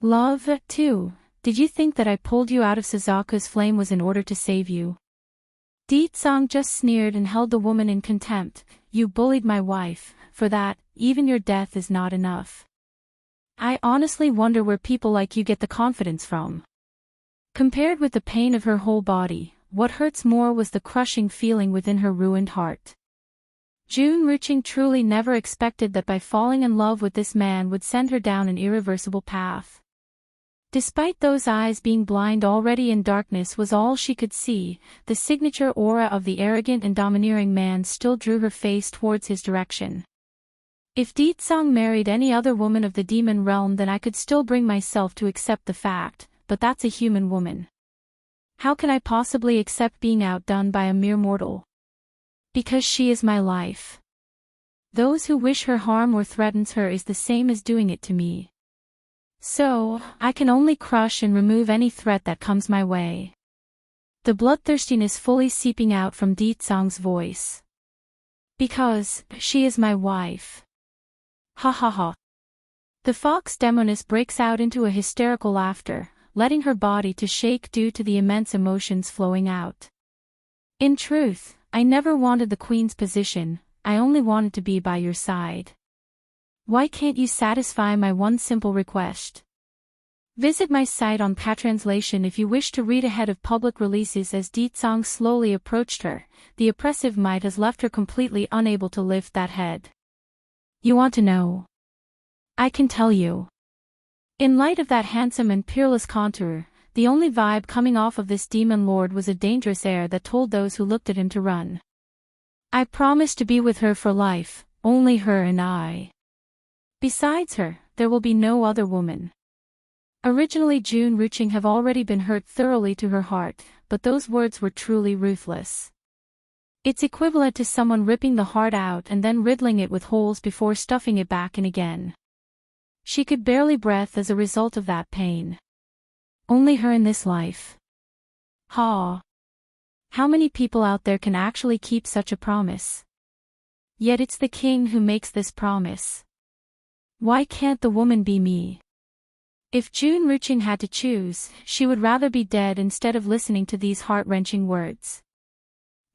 Love, too. Did you think that I pulled you out of Suzaku's flame was in order to save you? Deetsang just sneered and held the woman in contempt. You bullied my wife. For that, even your death is not enough. I honestly wonder where people like you get the confidence from. Compared with the pain of her whole body, what hurts more was the crushing feeling within her ruined heart. June Ruching truly never expected that by falling in love with this man would send her down an irreversible path. Despite those eyes being blind already in darkness was all she could see, the signature aura of the arrogant and domineering man still drew her face towards his direction. If Deetsang married any other woman of the demon realm then I could still bring myself to accept the fact, but that's a human woman. How can I possibly accept being outdone by a mere mortal? Because she is my life. Those who wish her harm or threatens her is the same as doing it to me. So, I can only crush and remove any threat that comes my way. The bloodthirstiness fully seeping out from Deetsang's voice. Because, she is my wife. Ha ha ha. The fox demoness breaks out into a hysterical laughter, letting her body to shake due to the immense emotions flowing out. In truth, I never wanted the queen's position, I only wanted to be by your side. Why can't you satisfy my one simple request? Visit my site on Patranslation if you wish to read ahead of public releases. As Deetsang slowly approached her, the oppressive might has left her completely unable to lift that head. You want to know? I can tell you. In light of that handsome and peerless contour, the only vibe coming off of this demon lord was a dangerous air that told those who looked at him to run. I promise to be with her for life, only her and I. Besides her, there will be no other woman. Originally June Ruching have already been hurt thoroughly to her heart, but those words were truly ruthless. It's equivalent to someone ripping the heart out and then riddling it with holes before stuffing it back in again. She could barely breathe as a result of that pain. Only her in this life. Ha! How many people out there can actually keep such a promise? Yet it's the king who makes this promise. Why can't the woman be me? If June Ruching had to choose, she would rather be dead instead of listening to these heart-wrenching words.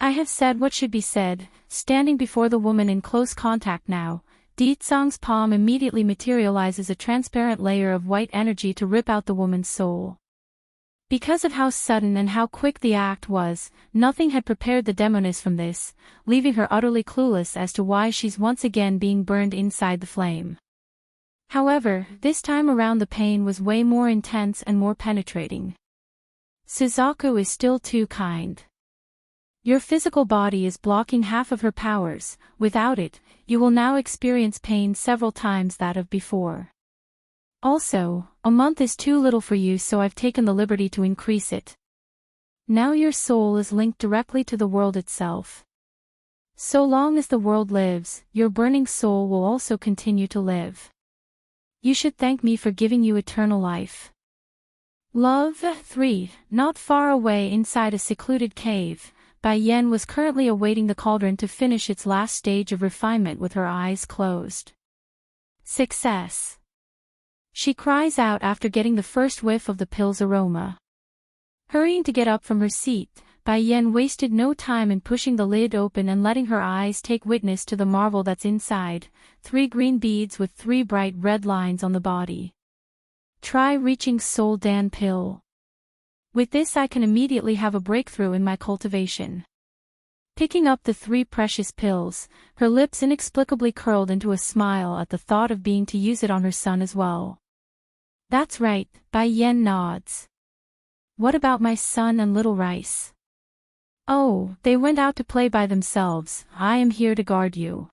I have said what should be said. Standing before the woman in close contact now, Deetsang's palm immediately materializes a transparent layer of white energy to rip out the woman's soul. Because of how sudden and how quick the act was, nothing had prepared the demoness from this, leaving her utterly clueless as to why she's once again being burned inside the flame. However, this time around the pain was way more intense and more penetrating. Suzaku is still too kind. Your physical body is blocking half of her powers. Without it, you will now experience pain several times that of before. Also, a month is too little for you, so I've taken the liberty to increase it. Now your soul is linked directly to the world itself. So long as the world lives, your burning soul will also continue to live. You should thank me for giving you eternal life. Love 3. Not far away inside a secluded cave, Bai Yen was currently awaiting the cauldron to finish its last stage of refinement with her eyes closed. Success! She cries out after getting the first whiff of the pill's aroma. Hurrying to get up from her seat, Bai Yen wasted no time in pushing the lid open and letting her eyes take witness to the marvel that's inside, 3 green beads with 3 bright red lines on the body. Try reaching Soul Dan pill. With this I can immediately have a breakthrough in my cultivation. Picking up the 3 precious pills, her lips inexplicably curled into a smile at the thought of being to use it on her son as well. That's right, Bai Yen nods. What about my son and little Rice? Oh, they went out to play by themselves. I am here to guard you.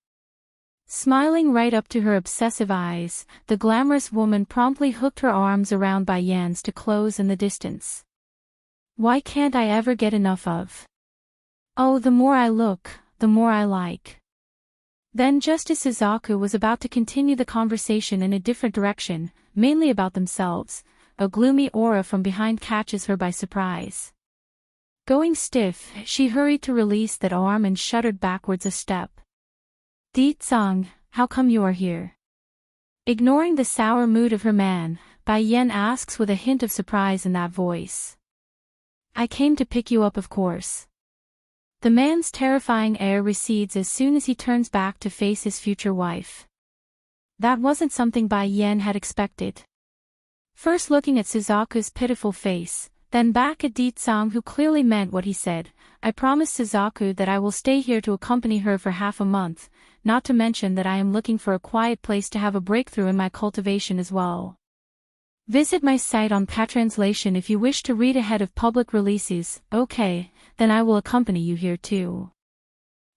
Smiling right up to her obsessive eyes, the glamorous woman promptly hooked her arms around Bai Yan's to close in the distance. Why can't I ever get enough of? Oh, the more I look, the more I like. Then just as Suzaku was about to continue the conversation in a different direction, mainly about themselves, a gloomy aura from behind catches her by surprise. Going stiff, she hurried to release that arm and shuddered backwards a step. Deetsang, how come you are here? Ignoring the sour mood of her man, Bai Yan asks with a hint of surprise in that voice. I came to pick you up, of course. The man's terrifying air recedes as soon as he turns back to face his future wife. That wasn't something Bai Yan had expected. First looking at Suzaku's pitiful face, then back at Deetsang, who clearly meant what he said. I promised Suzaku that I will stay here to accompany her for half a month, not to mention that I am looking for a quiet place to have a breakthrough in my cultivation as well. Visit my site on Patranslation if you wish to read ahead of public releases. Okay, then I will accompany you here too.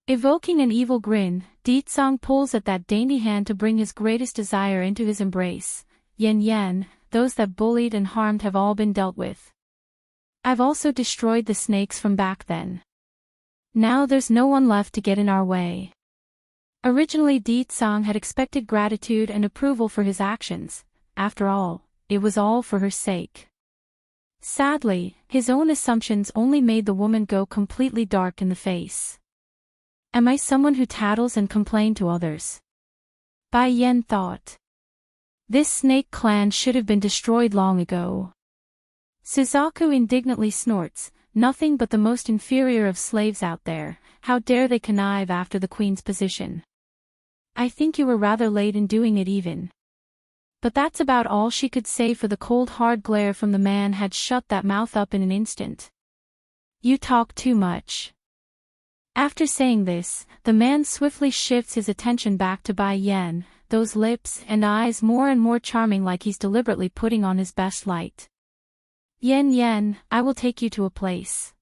Evoking an evil grin, Deetsang pulls at that dainty hand to bring his greatest desire into his embrace. Yen Yen, those that bullied and harmed have all been dealt with. I've also destroyed the snakes from back then. Now there's no one left to get in our way. Originally Deetsang had expected gratitude and approval for his actions. After all, it was all for her sake. Sadly, his own assumptions only made the woman go completely dark in the face. Am I someone who tattles and complains to others? Bai Yan thought. This snake clan should have been destroyed long ago. Suzaku indignantly snorts, nothing but the most inferior of slaves out there, how dare they connive after the queen's position. I think you were rather late in doing it even. But that's about all she could say, for the cold hard glare from the man had shut that mouth up in an instant. You talk too much. After saying this, the man swiftly shifts his attention back to Bai Yan, those lips and eyes more and more charming, like he's deliberately putting on his best light. Yen Yen, I will take you to a place.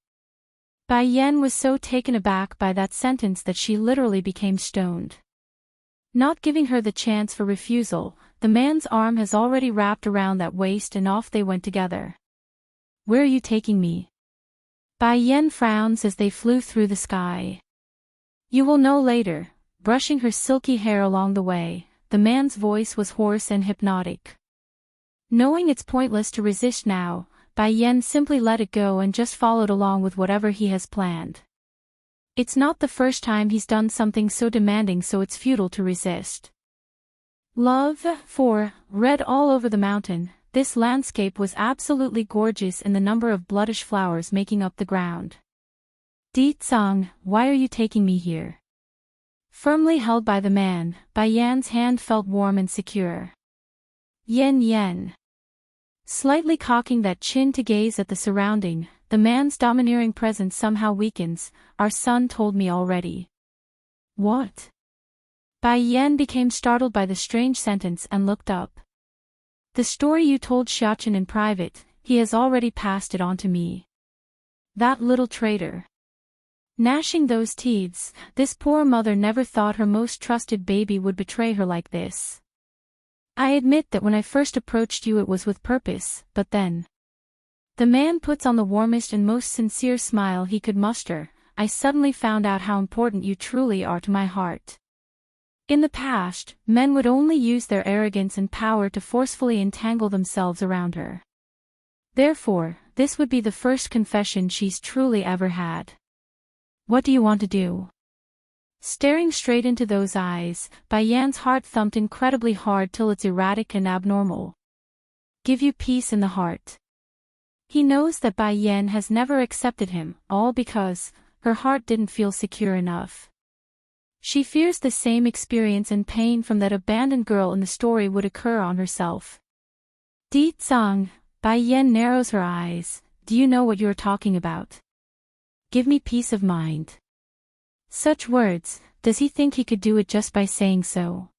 Bai Yan was so taken aback by that sentence that she literally became stoned. Not giving her the chance for refusal, the man's arm has already wrapped around that waist and off they went together. Where are you taking me? Bai Yan frowns as they flew through the sky. You will know later. Brushing her silky hair along the way, the man's voice was hoarse and hypnotic. Knowing it's pointless to resist now, Bai Yan simply let it go and just followed along with whatever he has planned. It's not the first time he's done something so demanding, so it's futile to resist. LoveLore, red all over the mountain, this landscape was absolutely gorgeous in the number of bloodish flowers making up the ground. Deetsang, why are you taking me here? Firmly held by the man, Bai Yan's hand felt warm and secure. Yen Yen. Slightly cocking that chin to gaze at the surrounding, the man's domineering presence somehow weakens. Our son told me already. What? Bai Yan became startled by the strange sentence and looked up. The story you told Xiaochen in private, he has already passed it on to me. That little traitor. Gnashing those teeth, this poor mother never thought her most trusted baby would betray her like this. I admit that when I first approached you it was with purpose, but then. The man puts on the warmest and most sincere smile he could muster. I suddenly found out how important you truly are to my heart. In the past, men would only use their arrogance and power to forcefully entangle themselves around her. Therefore, this would be the first confession she's truly ever had. What do you want to do? Staring straight into those eyes, Bai Yan's heart thumped incredibly hard till it's erratic and abnormal. Give you peace in the heart. He knows that Bai Yan has never accepted him, all because her heart didn't feel secure enough. She fears the same experience and pain from that abandoned girl in the story would occur on herself. Deetsang, Bai Yan narrows her eyes. Do you know what you are talking about? Give me peace of mind. Such words, does he think he could do it just by saying so?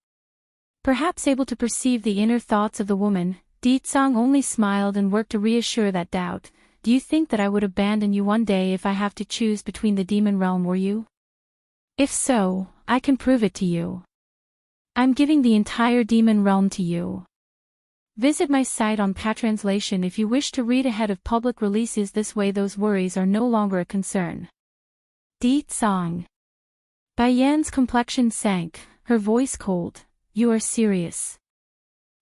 Perhaps able to perceive the inner thoughts of the woman, Deetsang only smiled and worked to reassure that doubt. Do you think that I would abandon you one day if I have to choose between the demon realm or you? If so, I can prove it to you. I'm giving the entire demon realm to you. Visit my site on Patranslation if you wish to read ahead of public releases. This way those worries are no longer a concern. Deetsang. Bai Yan's complexion sank, her voice cold. You are serious.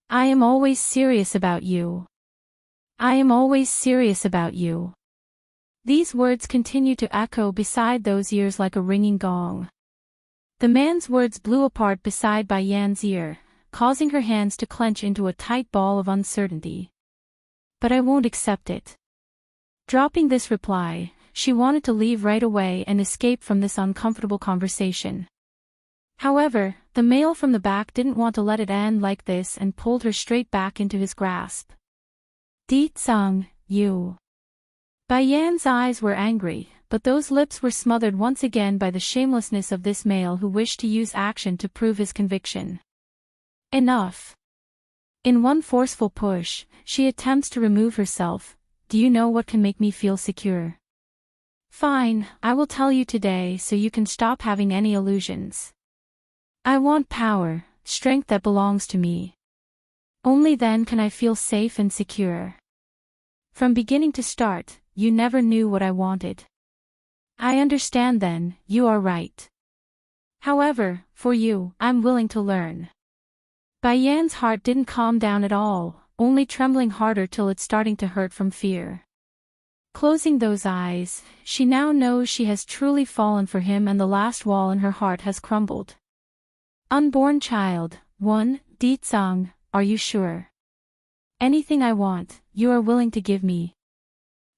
I am always serious about you. I am always serious about you. These words continue to echo beside those ears like a ringing gong. The man's words blew apart beside Bai Yan's ear. causing her hands to clench into a tight ball of uncertainty. But I won't accept it. Dropping this reply, she wanted to leave right away and escape from this uncomfortable conversation. However, the male from the back didn't want to let it end like this and pulled her straight back into his grasp. Di-tsang, you. Bai Yan's eyes were angry, but those lips were smothered once again by the shamelessness of this male who wished to use action to prove his conviction. Enough. In one forceful push, she attempts to remove herself. Do you know what can make me feel secure? Fine, I will tell you today so you can stop having any illusions. I want power, strength that belongs to me. Only then can I feel safe and secure. From beginning to start, you never knew what I wanted. I understand then, you are right. However, for you, I'm willing to learn. Bai Yan's heart didn't calm down at all, only trembling harder till it's starting to hurt from fear. Closing those eyes, she now knows she has truly fallen for him and the last wall in her heart has crumbled. Unborn child, 1, Di-tsang, are you sure? Anything I want, you are willing to give me.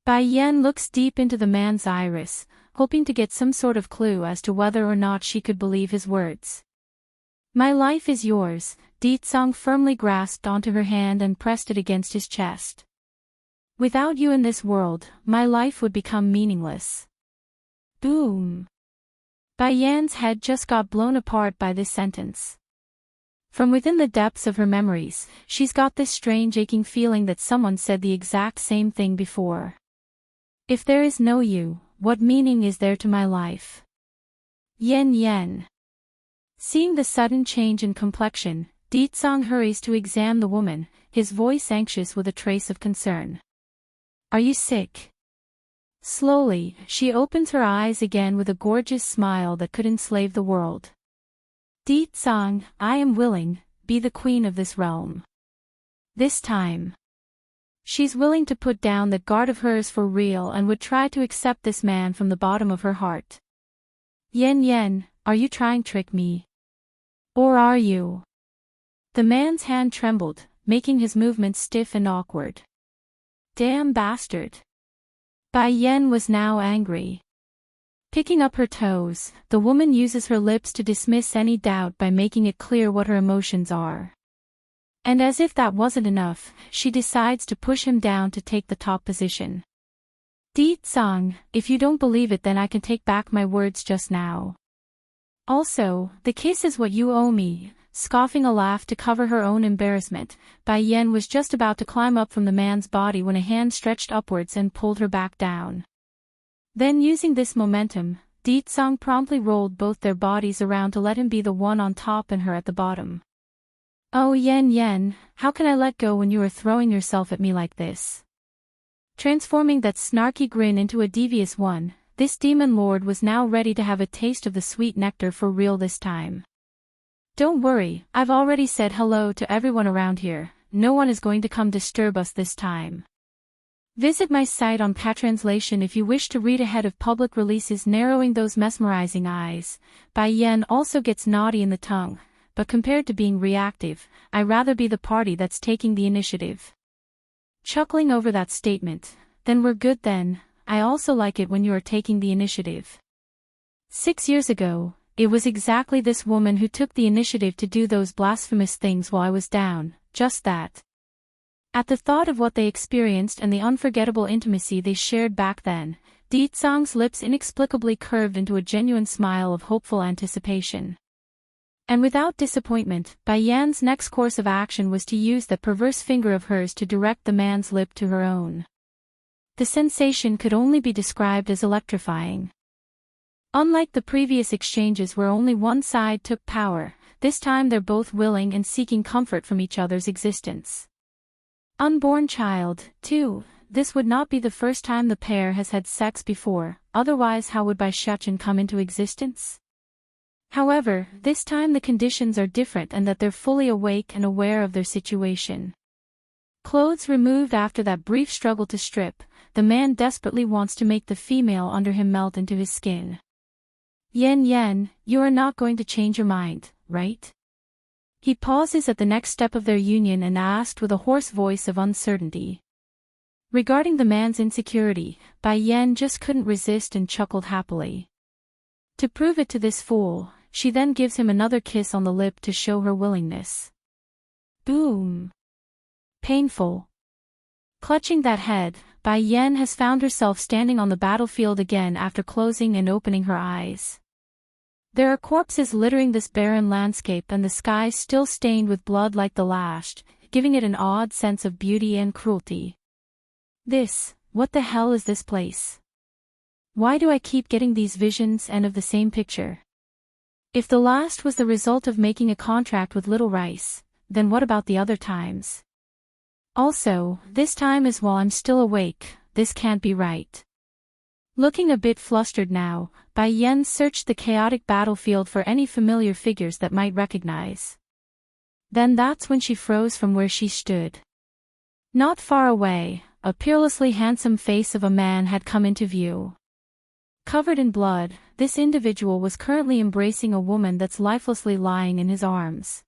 Bai Yan looks deep into the man's iris, hoping to get some sort of clue as to whether or not she could believe his words. My life is yours, Di-tsang firmly grasped onto her hand and pressed it against his chest. Without you in this world, my life would become meaningless. Boom. Bai Yan's head just got blown apart by this sentence. From within the depths of her memories, she's got this strange aching feeling that someone said the exact same thing before. If there is no you, what meaning is there to my life? Yen. Seeing the sudden change in complexion, Di-tsang hurries to examine the woman, his voice anxious with a trace of concern. Are you sick? Slowly, she opens her eyes again with a gorgeous smile that could enslave the world. Di-tsang, I am willing, be the queen of this realm. This time. She's willing to put down that guard of hers for real and would try to accept this man from the bottom of her heart. Yen, are you trying to trick me? Or are you? The man's hand trembled, making his movements stiff and awkward. Damn bastard. Bai Yan was now angry. Picking up her toes, the woman uses her lips to dismiss any doubt by making it clear what her emotions are. And as if that wasn't enough, she decides to push him down to take the top position. Di-tsang, if you don't believe it then I can take back my words just now. Also, the kiss is what you owe me. Scoffing a laugh to cover her own embarrassment, Bai Yan was just about to climb up from the man's body when a hand stretched upwards and pulled her back down. Then using this momentum, Di-tsang promptly rolled both their bodies around to let him be the one on top and her at the bottom. Oh Yen, how can I let go when you are throwing yourself at me like this? Transforming that snarky grin into a devious one, this demon lord was now ready to have a taste of the sweet nectar for real this time. Don't worry, I've already said hello to everyone around here, no one is going to come disturb us this time. Visit my site on Patranslation if you wish to read ahead of public releases narrowing those mesmerizing eyes. Bai Yan also gets naughty in the tongue, but compared to being reactive, I'd rather be the party that's taking the initiative. Chuckling over that statement, then we're good then, I also like it when you are taking the initiative. 6 years ago, it was exactly this woman who took the initiative to do those blasphemous things while I was down, just that. At the thought of what they experienced and the unforgettable intimacy they shared back then, Di-tsang's lips inexplicably curved into a genuine smile of hopeful anticipation. And without disappointment, Bai Yan's next course of action was to use that perverse finger of hers to direct the man's lip to her own. The sensation could only be described as electrifying. Unlike the previous exchanges where only one side took power, this time they're both willing and seeking comfort from each other's existence. Unborn child, too, this would not be the first time the pair has had sex before, otherwise how would Bai Shuchen come into existence? However, this time the conditions are different and that they're fully awake and aware of their situation. Clothes removed after that brief struggle to strip, the man desperately wants to make the female under him melt into his skin. Yen, you are not going to change your mind, right? He pauses at the next step of their union and asked with a hoarse voice of uncertainty. Regarding the man's insecurity, Bai Yan just couldn't resist and chuckled happily. To prove it to this fool, she then gives him another kiss on the lip to show her willingness. Boom. Painful. Clutching that head, Bai Yan has found herself standing on the battlefield again after closing and opening her eyes. There are corpses littering this barren landscape and the sky still stained with blood like the last, giving it an odd sense of beauty and cruelty. What the hell is this place? Why do I keep getting these visions and of the same picture? If the last was the result of making a contract with Little Rice, then what about the other times? Also, this time is while I'm still awake, this can't be right. Looking a bit flustered now, Bai Yan searched the chaotic battlefield for any familiar figures that might recognize. Then that's when she froze from where she stood. Not far away, a peerlessly handsome face of a man had come into view. Covered in blood, this individual was currently embracing a woman that's lifelessly lying in his arms.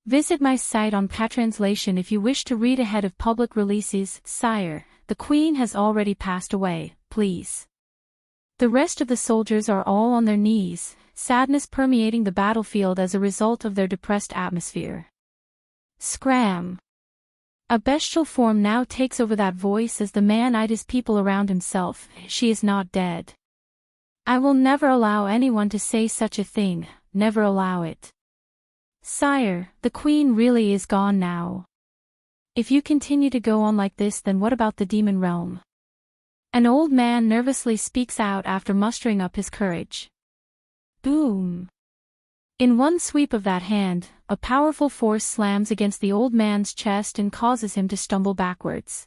Visit my site on Patranslation if you wish to read ahead of public releases. Sire, the queen has already passed away, please. The rest of the soldiers are all on their knees, sadness permeating the battlefield as a result of their depressed atmosphere. Scram! A bestial form now takes over that voice as the man eyed his people around himself. She is not dead. I will never allow anyone to say such a thing, never allow it. Sire, the queen really is gone now. If you continue to go on like this, then what about the demon realm? An old man nervously speaks out after mustering up his courage. Boom! In one sweep of that hand, a powerful force slams against the old man's chest and causes him to stumble backwards.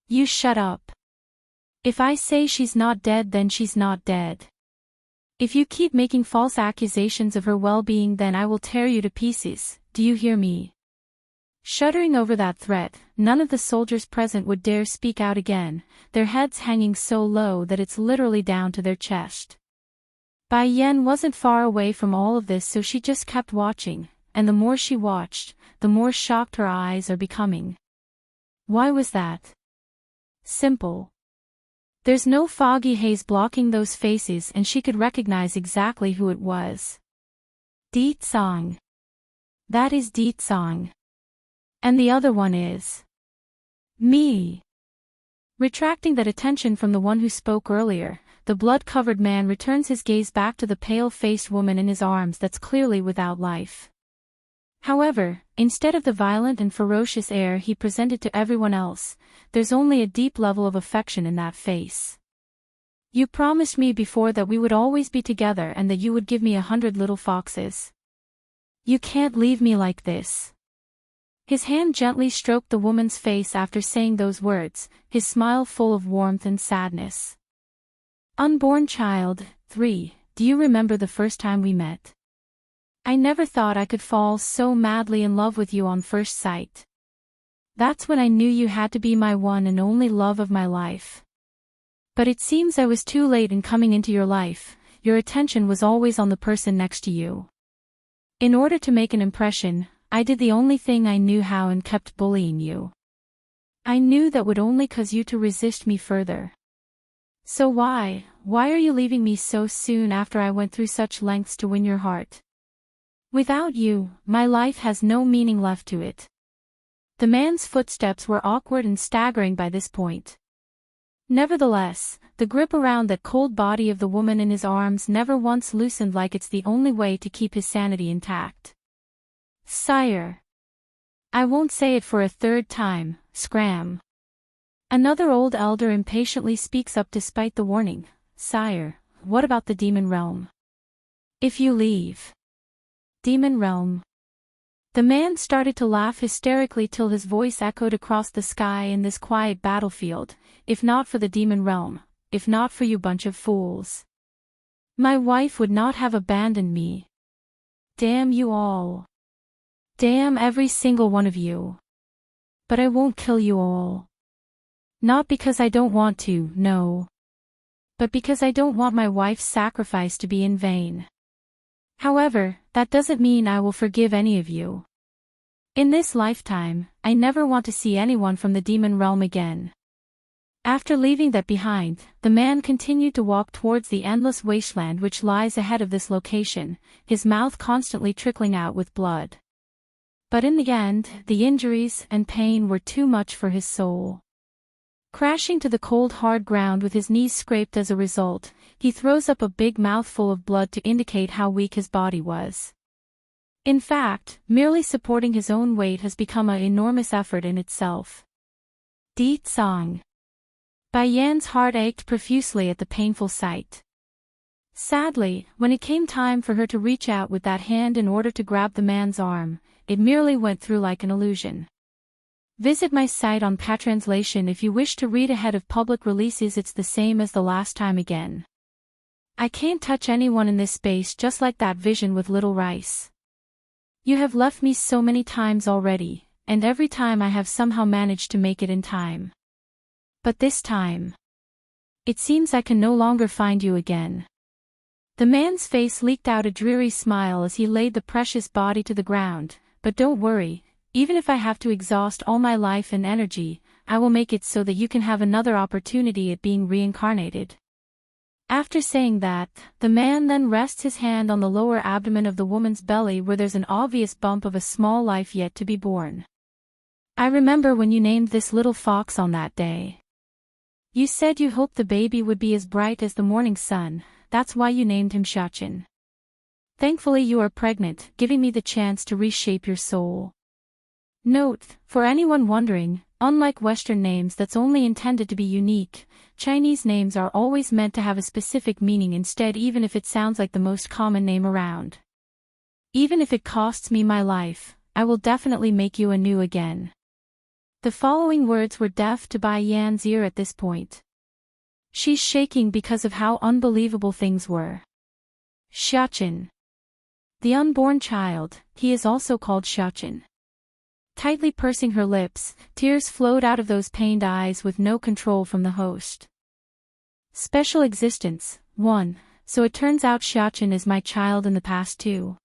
You shut up. If I say she's not dead, then she's not dead. If you keep making false accusations of her well-being, then I will tear you to pieces, do you hear me? Shuddering over that threat, none of the soldiers present would dare speak out again, their heads hanging so low that it's literally down to their chest. Bai Yan wasn't far away from all of this, so she just kept watching, and the more she watched, the more shocked her eyes are becoming. Why was that? Simple. There's no foggy haze blocking those faces and she could recognize exactly who it was. Deet Song. That is Deet Song. And the other one is me. Retracting that attention from the one who spoke earlier, the blood-covered man returns his gaze back to the pale-faced woman in his arms that's clearly without life. However, instead of the violent and ferocious air he presented to everyone else, there's only a deep level of affection in that face. You promised me before that we would always be together and that you would give me 100 little foxes. You can't leave me like this. His hand gently stroked the woman's face after saying those words, his smile full of warmth and sadness. Unborn child, 3, do you remember the first time we met? I never thought I could fall so madly in love with you on first sight. That's when I knew you had to be my one and only love of my life. But it seems I was too late in coming into your life, your attention was always on the person next to you. In order to make an impression, I did the only thing I knew how and kept bullying you. I knew that would only cause you to resist me further. So why are you leaving me so soon after I went through such lengths to win your heart? Without you, my life has no meaning left to it. The man's footsteps were awkward and staggering by this point. Nevertheless, the grip around that cold body of the woman in his arms never once loosened, like it's the only way to keep his sanity intact. Sire. I won't say it for a third time, scram. Another old elder impatiently speaks up despite the warning. Sire, what about the demon realm? If you leave. Demon realm. The man started to laugh hysterically till his voice echoed across the sky in this quiet battlefield. If not for the demon realm, if not for you bunch of fools, my wife would not have abandoned me. Damn you all. Damn every single one of you. But I won't kill you all. Not because I don't want to, no. But because I don't want my wife's sacrifice to be in vain. However, that doesn't mean I will forgive any of you. In this lifetime, I never want to see anyone from the demon realm again. After leaving that behind, the man continued to walk towards the endless wasteland which lies ahead of this location, his mouth constantly trickling out with blood. But in the end, the injuries and pain were too much for his soul. Crashing to the cold hard ground with his knees scraped as a result, he throws up a big mouthful of blood to indicate how weak his body was. In fact, merely supporting his own weight has become an enormous effort in itself. Deet Song. Bai Yan's heart ached profusely at the painful sight. Sadly, when it came time for her to reach out with that hand in order to grab the man's arm, it merely went through like an illusion. Visit my site on Patranslation if you wish to read ahead of public releases. It's the same as the last time again. I can't touch anyone in this space just like that vision with Little Rice. You have left me so many times already, and every time I have somehow managed to make it in time. But this time, it seems I can no longer find you again. The man's face leaked out a dreary smile as he laid the precious body to the ground, but don't worry, even if I have to exhaust all my life and energy, I will make it so that you can have another opportunity at being reincarnated. After saying that, the man then rests his hand on the lower abdomen of the woman's belly where there's an obvious bump of a small life yet to be born. I remember when you named this little fox on that day. You said you hoped the baby would be as bright as the morning sun, that's why you named him Xiaoqin. Thankfully you are pregnant, giving me the chance to reshape your soul. Note, for anyone wondering, unlike Western names that's only intended to be unique, Chinese names are always meant to have a specific meaning instead, even if it sounds like the most common name around. Even if it costs me my life, I will definitely make you anew again. The following words were deaf to Bai Yan's ear at this point. She's shaking because of how unbelievable things were. Xiaoqin. The unborn child, he is also called Xiaoqin. Tightly pursing her lips, tears flowed out of those pained eyes with no control from the host. Special existence, 1, so it turns out Xiaoqin is my child in the past too.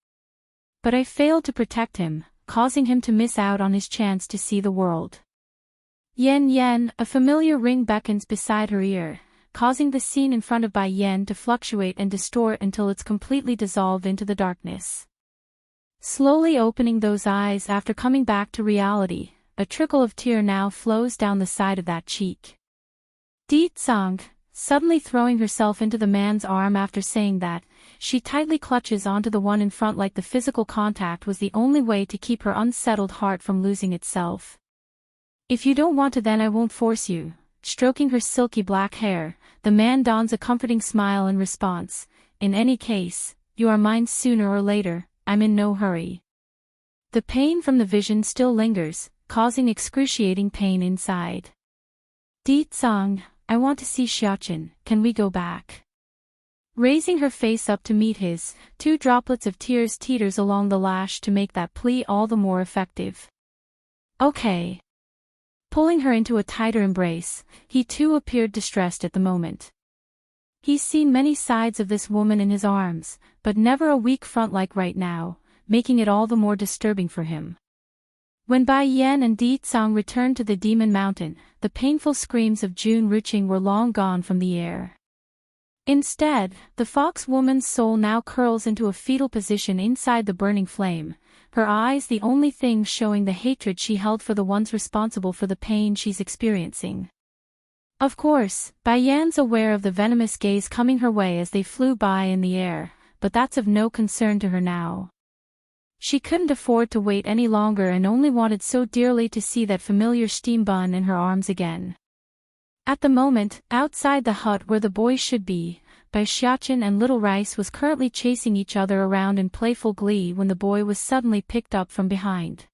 But I failed to protect him, causing him to miss out on his chance to see the world. Yen Yen, a familiar ring beckons beside her ear, causing the scene in front of Bai Yan to fluctuate and distort until it's completely dissolved into the darkness. Slowly opening those eyes after coming back to reality, a trickle of tear now flows down the side of that cheek. Deet Song, suddenly throwing herself into the man's arm after saying that, she tightly clutches onto the one in front like the physical contact was the only way to keep her unsettled heart from losing itself. If you don't want to then I won't force you. Stroking her silky black hair, the man dons a comforting smile in response. In any case, you are mine sooner or later, I'm in no hurry. The pain from the vision still lingers, causing excruciating pain inside. Deet Song, I want to see Xiaoqin, can we go back? Raising her face up to meet his, 2 droplets of tears teeters along the lash to make that plea all the more effective. Okay. Pulling her into a tighter embrace, he too appeared distressed at the moment. He's seen many sides of this woman in his arms, but never a weak front like right now, making it all the more disturbing for him. When Bai Yan and Deet Song returned to the Demon Mountain, the painful screams of Jun Ruqing were long gone from the air. Instead, the fox woman's soul now curls into a fetal position inside the burning flame, her eyes the only thing showing the hatred she held for the ones responsible for the pain she's experiencing. Of course, Bai Yan's aware of the venomous gaze coming her way as they flew by in the air, but that's of no concern to her now. She couldn't afford to wait any longer and only wanted so dearly to see that familiar steam bun in her arms again. At the moment, outside the hut where the boys should be, Bai Xiaoqin and Little Rice was currently chasing each other around in playful glee when the boy was suddenly picked up from behind.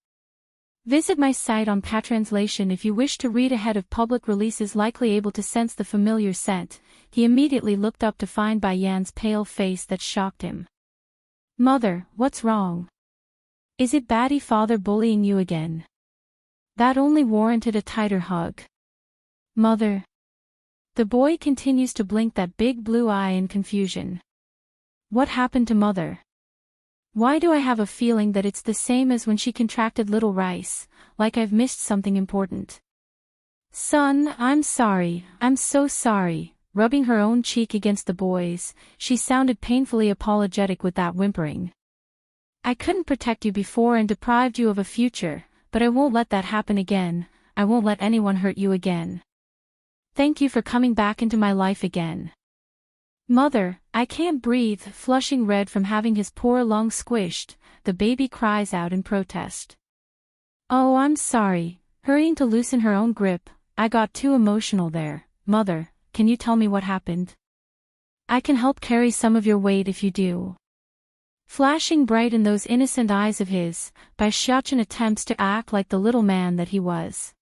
Visit my site on Patranslation if you wish to read ahead of public releases. Likely able to sense the familiar scent, he immediately looked up to find Bai Yan's pale face that shocked him. Mother, what's wrong? Is it Baddie father bullying you again? That only warranted a tighter hug. Mother. The boy continues to blink that big blue eye in confusion. What happened to Mother? Why do I have a feeling that it's the same as when she contracted Little Rice, like I've missed something important? Son, I'm sorry, I'm so sorry. Rubbing her own cheek against the boy's, she sounded painfully apologetic with that whimpering. I couldn't protect you before and deprived you of a future, but I won't let that happen again. I won't let anyone hurt you again. Thank you for coming back into my life again. Mother, I can't breathe. Flushing red from having his poor lung squished, the baby cries out in protest. Oh, I'm sorry. Hurrying to loosen her own grip, I got too emotional there. Mother, can you tell me what happened? I can help carry some of your weight if you do. Flashing bright in those innocent eyes of his, Baishiachin attempts to act like the little man that he was.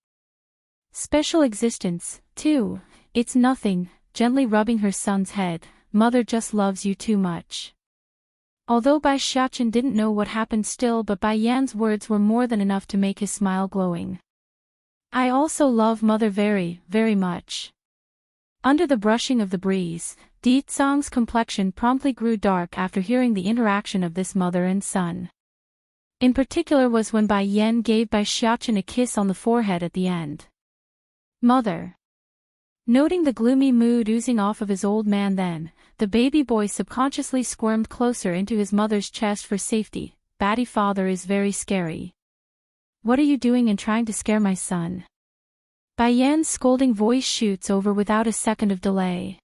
Special existence, too. It's nothing. Gently rubbing her son's head, Mother just loves you too much. Although Baishiachin didn't know what happened still, but Bai Yan's words were more than enough to make his smile glowing. I also love Mother very, very much. Under the brushing of the breeze, Ditsong's complexion promptly grew dark after hearing the interaction of this mother and son. In particular was when Bai Yan gave Baishiachin a kiss on the forehead at the end. Mother. Noting the gloomy mood oozing off of his old man then, the baby boy subconsciously squirmed closer into his mother's chest for safety. Batty father is very scary. What are you doing and trying to scare my son? Bai Yan's scolding voice shoots over without a second of delay.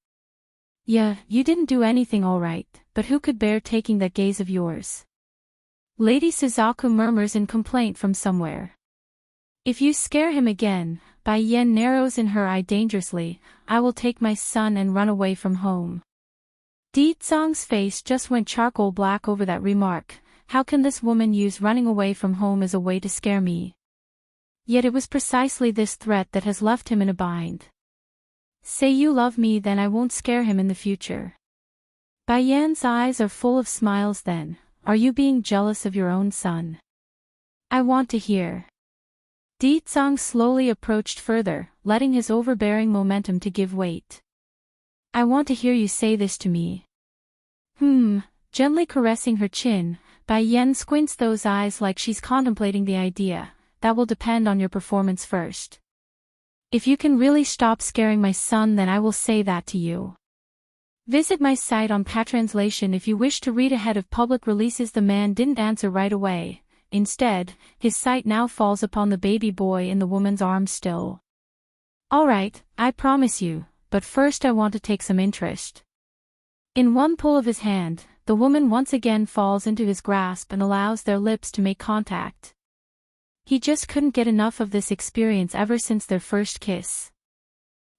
Yeah, you didn't do anything all right, but who could bear taking that gaze of yours? Lady Suzaku murmurs in complaint from somewhere. If you scare him again, Bai Yan narrows in her eye dangerously, I will take my son and run away from home. Ditsong's face just went charcoal black over that remark. How can this woman use running away from home as a way to scare me? Yet it was precisely this threat that has left him in a bind. Say you love me, then I won't scare him in the future. Bai Yan's eyes are full of smiles then. Are you being jealous of your own son? I want to hear. Ditsong slowly approached further, letting his overbearing momentum to give weight. I want to hear you say this to me. Gently caressing her chin, Bai Yan squints those eyes like she's contemplating the idea. That will depend on your performance first. If you can really stop scaring my son, then I will say that to you. Visit my site on Patranslation if you wish to read ahead of public releases. The man didn't answer right away. Instead, his sight now falls upon the baby boy in the woman's arms still. Alright, I promise you, but first I want to take some interest. In one pull of his hand, the woman once again falls into his grasp and allows their lips to make contact. He just couldn't get enough of this experience ever since their first kiss.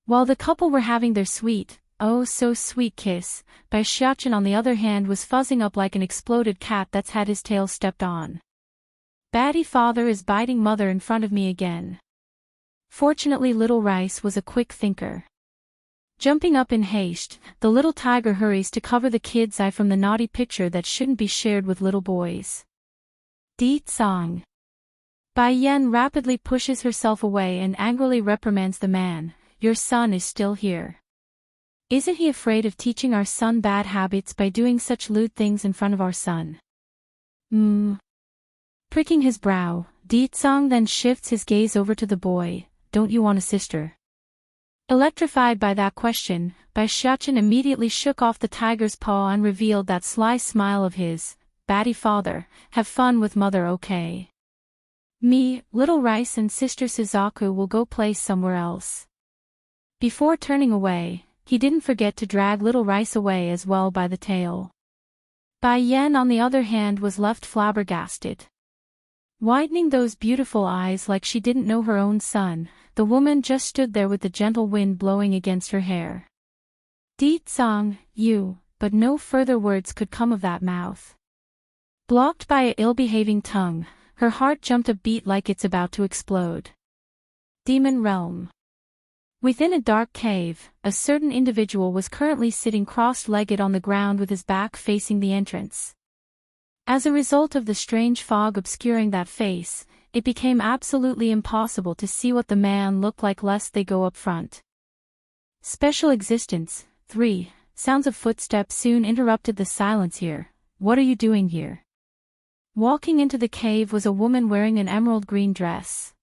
While the couple were having their sweet, oh so sweet kiss, Baishiachin on the other hand was fuzzing up like an exploded cat that's had his tail stepped on. Batty father is biting mother in front of me again. Fortunately Little Rice was a quick thinker. Jumping up in haste, the little tiger hurries to cover the kid's eye from the naughty picture that shouldn't be shared with little boys. Ditsong. Bai Yan rapidly pushes herself away and angrily reprimands the man. Your son is still here. Isn't he afraid of teaching our son bad habits by doing such lewd things in front of our son? Pricking his brow, Ditsong then shifts his gaze over to the boy. Don't you want a sister? Electrified by that question, Baishiachin immediately shook off the tiger's paw and revealed that sly smile of his. Batty father, have fun with mother, okay? Me, Little Rice and Sister Suzaku will go play somewhere else. Before turning away, he didn't forget to drag Little Rice away as well by the tail. Bai Yan on the other hand was left flabbergasted. Widening those beautiful eyes like she didn't know her own son, the woman just stood there with the gentle wind blowing against her hair. Ditsong, you, but no further words could come of that mouth. Blocked by a ill-behaving tongue, her heart jumped a beat like it's about to explode. Demon Realm. Within a dark cave, a certain individual was currently sitting cross-legged on the ground with his back facing the entrance. As a result of the strange fog obscuring that face, it became absolutely impossible to see what the man looked like lest they go up front. Special Existence, 3. Sounds of footsteps soon interrupted the silence here. What are you doing here? Walking into the cave was a woman wearing an emerald green dress.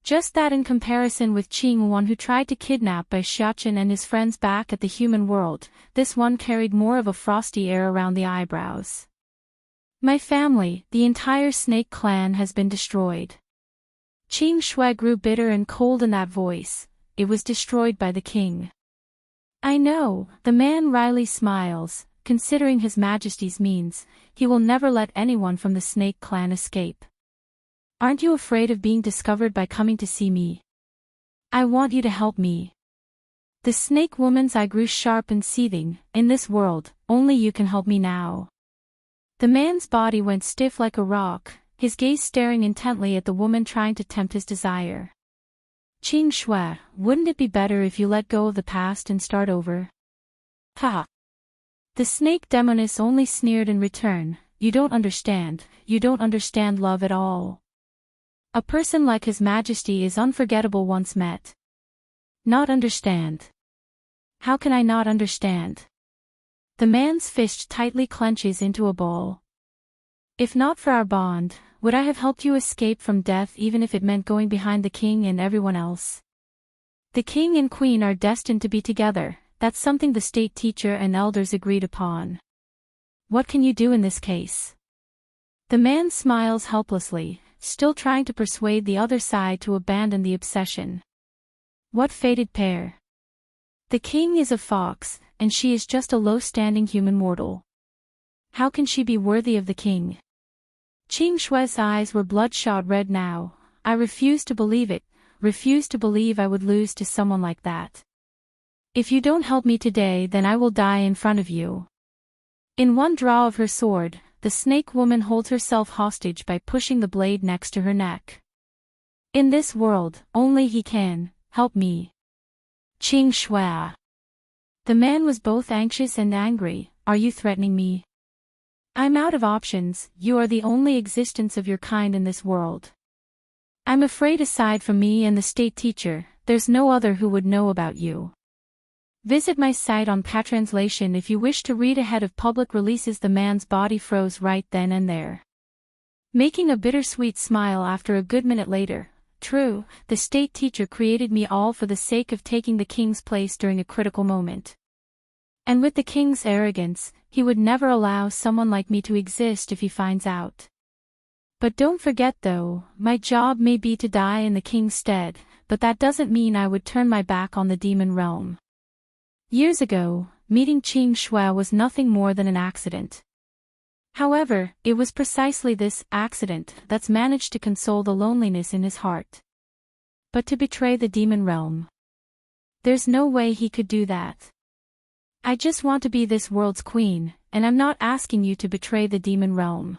Just that in comparison with Qing Wan, who tried to kidnap Bai Xiaochen and his friends back at the human world, this one carried more of a frosty air around the eyebrows. My family, the entire snake clan, has been destroyed. Qing Shui grew bitter and cold in that voice. It was destroyed by the king. I know, the man wryly smiles, considering His Majesty's means, he will never let anyone from the snake clan escape. Aren't you afraid of being discovered by coming to see me? I want you to help me. The snake woman's eye grew sharp and seething. In this world, only you can help me now. The man's body went stiff like a rock, his gaze staring intently at the woman trying to tempt his desire. Qing Shui, wouldn't it be better if you let go of the past and start over? Ha! The snake demoness only sneered in return. You don't understand love at all. A person like His Majesty is unforgettable once met. Not understand. How can I not understand? The man's fist tightly clenches into a ball. If not for our bond, would I have helped you escape from death even if it meant going behind the king and everyone else? The king and queen are destined to be together, that's something the state teacher and elders agreed upon. What can you do in this case? The man smiles helplessly, still trying to persuade the other side to abandon the obsession. What fated pair? The king is a fox, and she is just a low-standing human mortal. How can she be worthy of the king? Qing Shui's eyes were bloodshot red now. I refuse to believe it, refuse to believe I would lose to someone like that. If you don't help me today, then I will die in front of you. In one draw of her sword, the snake woman holds herself hostage by pushing the blade next to her neck. In this world, only he can help me. Qing Shui. The man was both anxious and angry. Are you threatening me? I'm out of options. You are the only existence of your kind in this world. I'm afraid aside from me and the state teacher, there's no other who would know about you. Visit my site on Patranslation if you wish to read ahead of public releases. The man's body froze right then and there, making a bittersweet smile after a good minute later. True, the state teacher created me all for the sake of taking the king's place during a critical moment. And with the king's arrogance, he would never allow someone like me to exist if he finds out. But don't forget though, my job may be to die in the king's stead, but that doesn't mean I would turn my back on the demon realm. Years ago, meeting Qing Shui was nothing more than an accident. However, it was precisely this accident that's managed to console the loneliness in his heart. But to betray the demon realm, there's no way he could do that. I just want to be this world's queen, and I'm not asking you to betray the demon realm.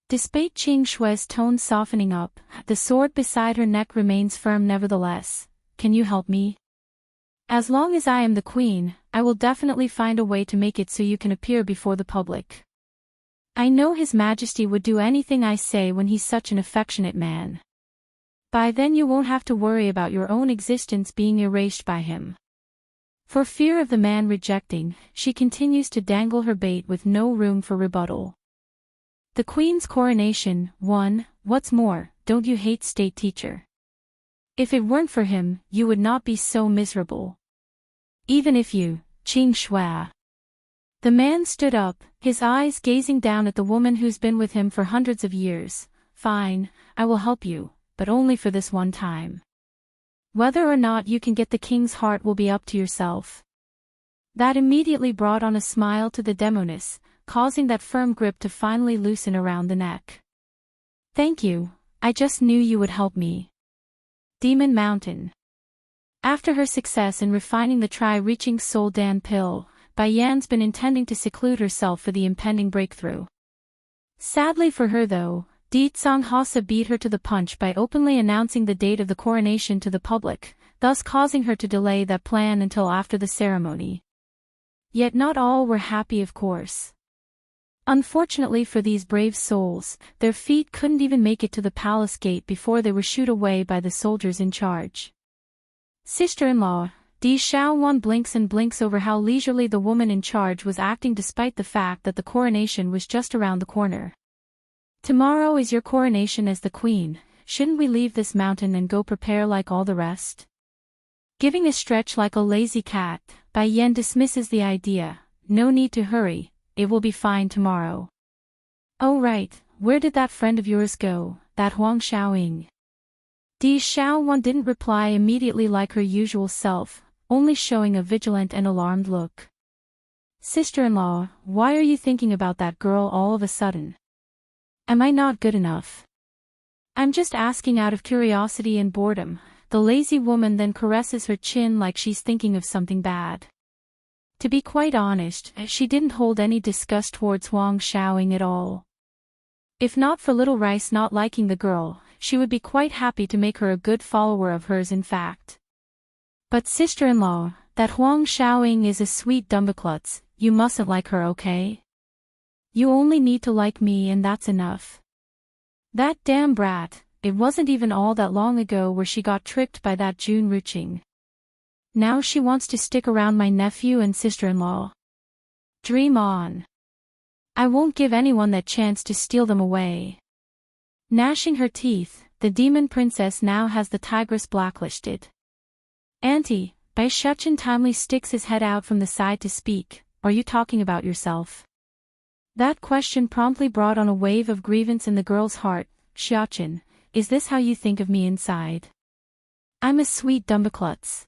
Despite Qing Shui's tone softening up, the sword beside her neck remains firm nevertheless. Can you help me? As long as I am the queen, I will definitely find a way to make it so you can appear before the public. I know His Majesty would do anything I say when he's such an affectionate man. By then you won't have to worry about your own existence being erased by him. For fear of the man rejecting, she continues to dangle her bait with no room for rebuttal. The queen's coronation, 1. What's more, don't you hate state teacher? If it weren't for him, you would not be so miserable. Even if you, Qing Shui. The man stood up, his eyes gazing down at the woman who's been with him for hundreds of years. Fine, I will help you, but only for this one time. Whether or not you can get the king's heart will be up to yourself. That immediately brought on a smile to the demoness, causing that firm grip to finally loosen around the neck. Thank you, I just knew you would help me. Demon Mountain. After her success in refining the tri-reaching Soul Dan pill, Bai Yan's been intending to seclude herself for the impending breakthrough. Sadly for her though, Di Tsonghasa beat her to the punch by openly announcing the date of the coronation to the public, thus causing her to delay that plan until after the ceremony. Yet not all were happy, of course. Unfortunately for these brave souls, their feet couldn't even make it to the palace gate before they were shooed away by the soldiers in charge. Sister-in-law, Di Xiaowan blinks and blinks over how leisurely the woman in charge was acting despite the fact that the coronation was just around the corner. Tomorrow is your coronation as the queen, shouldn't we leave this mountain and go prepare like all the rest? Giving a stretch like a lazy cat, Bai Yan dismisses the idea. No need to hurry, it will be fine tomorrow. Oh right, where did that friend of yours go, that Huang Xiaoying? Di Xiaowan didn't reply immediately like her usual self, only showing a vigilant and alarmed look. Sister-in-law, why are you thinking about that girl all of a sudden? Am I not good enough? I'm just asking out of curiosity and boredom. The lazy woman then caresses her chin like she's thinking of something bad. To be quite honest, she didn't hold any disgust towards Huang Xiaoying at all. If not for Little Rice not liking the girl, she would be quite happy to make her a good follower of hers in fact. But sister-in-law, that Huang Xiaoying is a sweet dumbaklutz, you mustn't like her, okay? You only need to like me and that's enough. That damn brat, it wasn't even all that long ago where she got tricked by that Jun Ruqing. Now she wants to stick around my nephew and sister-in-law. Dream on. I won't give anyone that chance to steal them away. Gnashing her teeth, the demon princess now has the tigress blacklisted. Auntie, Bai Shuchen timely sticks his head out from the side to speak. Are you talking about yourself? That question promptly brought on a wave of grievance in the girl's heart. Xiachen, is this how you think of me inside? I'm a sweet dumbaklutz.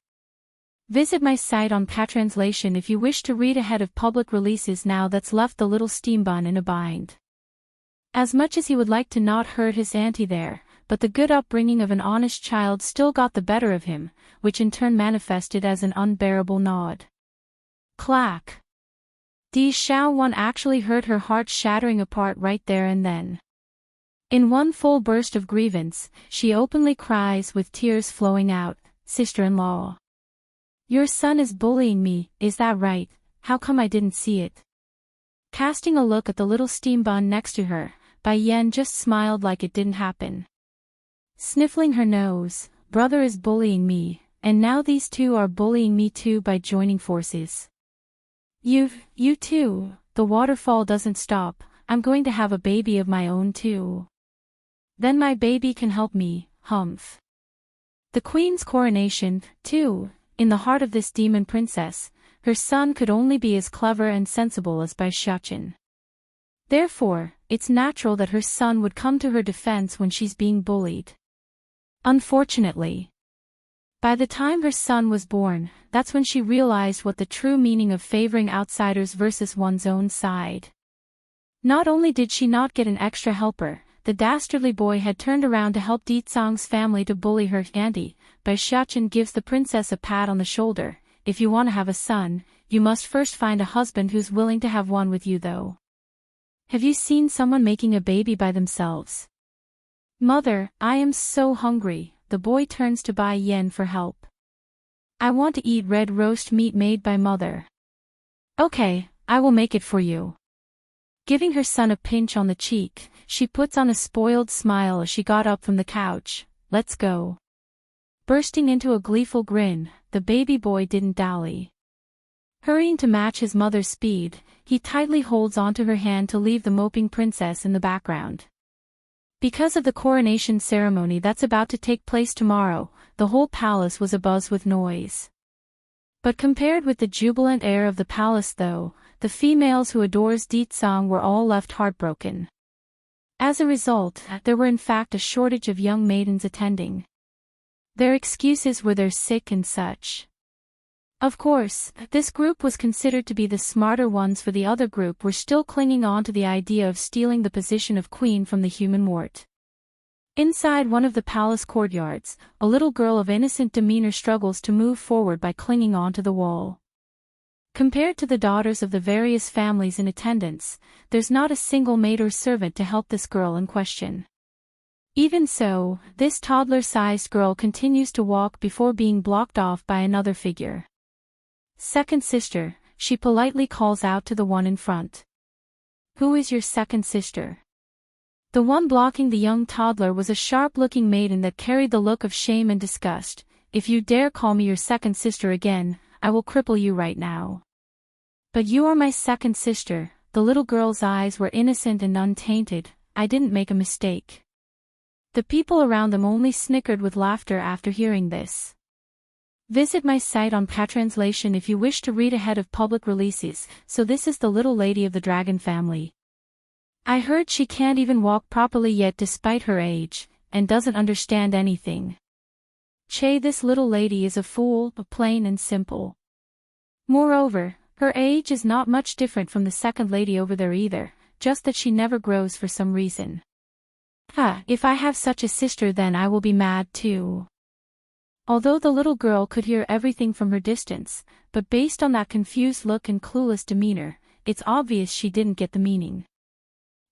Visit my site on Patranslation if you wish to read ahead of public releases now that's left the little steam bun in a bind. As much as he would like to not hurt his auntie there, but the good upbringing of an honest child still got the better of him, which in turn manifested as an unbearable nod. Clack! Di Xiaowan actually heard her heart shattering apart right there and then. In one full burst of grievance, she openly cries with tears flowing out, Sister-in-law. Your son is bullying me, is that right? How come I didn't see it? Casting a look at the little steam bun next to her, Bai Yan just smiled like it didn't happen. Sniffling her nose, brother is bullying me, and now these two are bullying me too by joining forces. You too, the waterfall doesn't stop, I'm going to have a baby of my own too. Then my baby can help me, humph. The queen's coronation, too, in the heart of this demon princess, her son could only be as clever and sensible as Bai Shuchen. Therefore, it's natural that her son would come to her defense when she's being bullied. Unfortunately, by the time her son was born, that's when she realized what the true meaning of favoring outsiders versus one's own side. Not only did she not get an extra helper, the dastardly boy had turned around to help Ditsang's family to bully her auntie. Bai Shuchen gives the princess a pat on the shoulder. If you want to have a son, you must first find a husband who's willing to have one with you though. Have you seen someone making a baby by themselves? Mother, I am so hungry. The boy turns to Bai Yan for help. I want to eat red roast meat made by mother. Okay, I will make it for you. Giving her son a pinch on the cheek, she puts on a spoiled smile as she got up from the couch. Let's go. Bursting into a gleeful grin, the baby boy didn't dally. Hurrying to match his mother's speed, he tightly holds onto her hand to leave the moping princess in the background. Because of the coronation ceremony that's about to take place tomorrow, the whole palace was abuzz with noise. But compared with the jubilant air of the palace though, the females who adores Ditsang were all left heartbroken. As a result, there were in fact a shortage of young maidens attending. Their excuses were they're sick and such. Of course, this group was considered to be the smarter ones, for the other group were still clinging on to the idea of stealing the position of queen from the human mort. Inside one of the palace courtyards, a little girl of innocent demeanor struggles to move forward by clinging onto the wall. Compared to the daughters of the various families in attendance, there's not a single maid or servant to help this girl in question. Even so, this toddler-sized girl continues to walk before being blocked off by another figure. Second sister, she politely calls out to the one in front. Who is your second sister? The one blocking the young toddler was a sharp-looking maiden that carried the look of shame and disgust. If you dare call me your second sister again, I will cripple you right now. But you are my second sister. The little girl's eyes were innocent and untainted. I didn't make a mistake. The people around them only snickered with laughter after hearing this. Visit my site on Patranslation if you wish to read ahead of public releases. So this is the little lady of the dragon family. I heard she can't even walk properly yet despite her age, and doesn't understand anything. Che, this little lady is a fool, plain and simple. Moreover, her age is not much different from the second lady over there either, just that she never grows for some reason. If I have such a sister then I will be mad too. Although the little girl could hear everything from her distance, but based on that confused look and clueless demeanor, it's obvious she didn't get the meaning.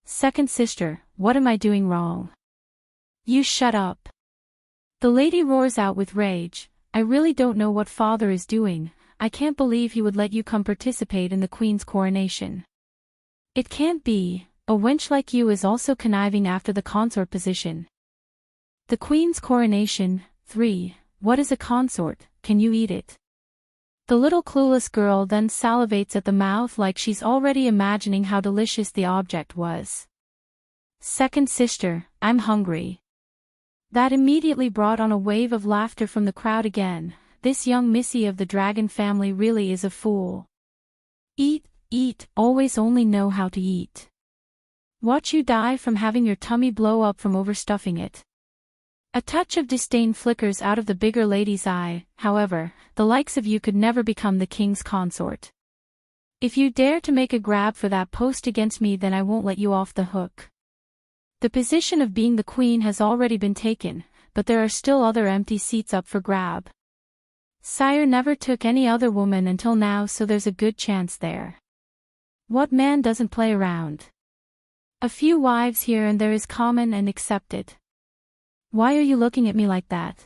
Second sister, what am I doing wrong? You shut up. The lady roars out with rage. I really don't know what father is doing. I can't believe he would let you come participate in the queen's coronation. It can't be. A wench like you is also conniving after the consort position. The queen's coronation. 3. What is a consort? Can you eat it? The little clueless girl then salivates at the mouth like she's already imagining how delicious the object was. Second sister, I'm hungry. That immediately brought on a wave of laughter from the crowd again. This young missy of the dragon family really is a fool. Eat, eat, always only know how to eat. Watch you die from having your tummy blow up from overstuffing it. A touch of disdain flickers out of the bigger lady's eye. However, the likes of you could never become the king's consort. If you dare to make a grab for that post against me, then I won't let you off the hook. The position of being the queen has already been taken, but there are still other empty seats up for grab. Sire never took any other woman until now, so there's a good chance there. What man doesn't play around? A few wives here and there is common and accepted. Why are you looking at me like that?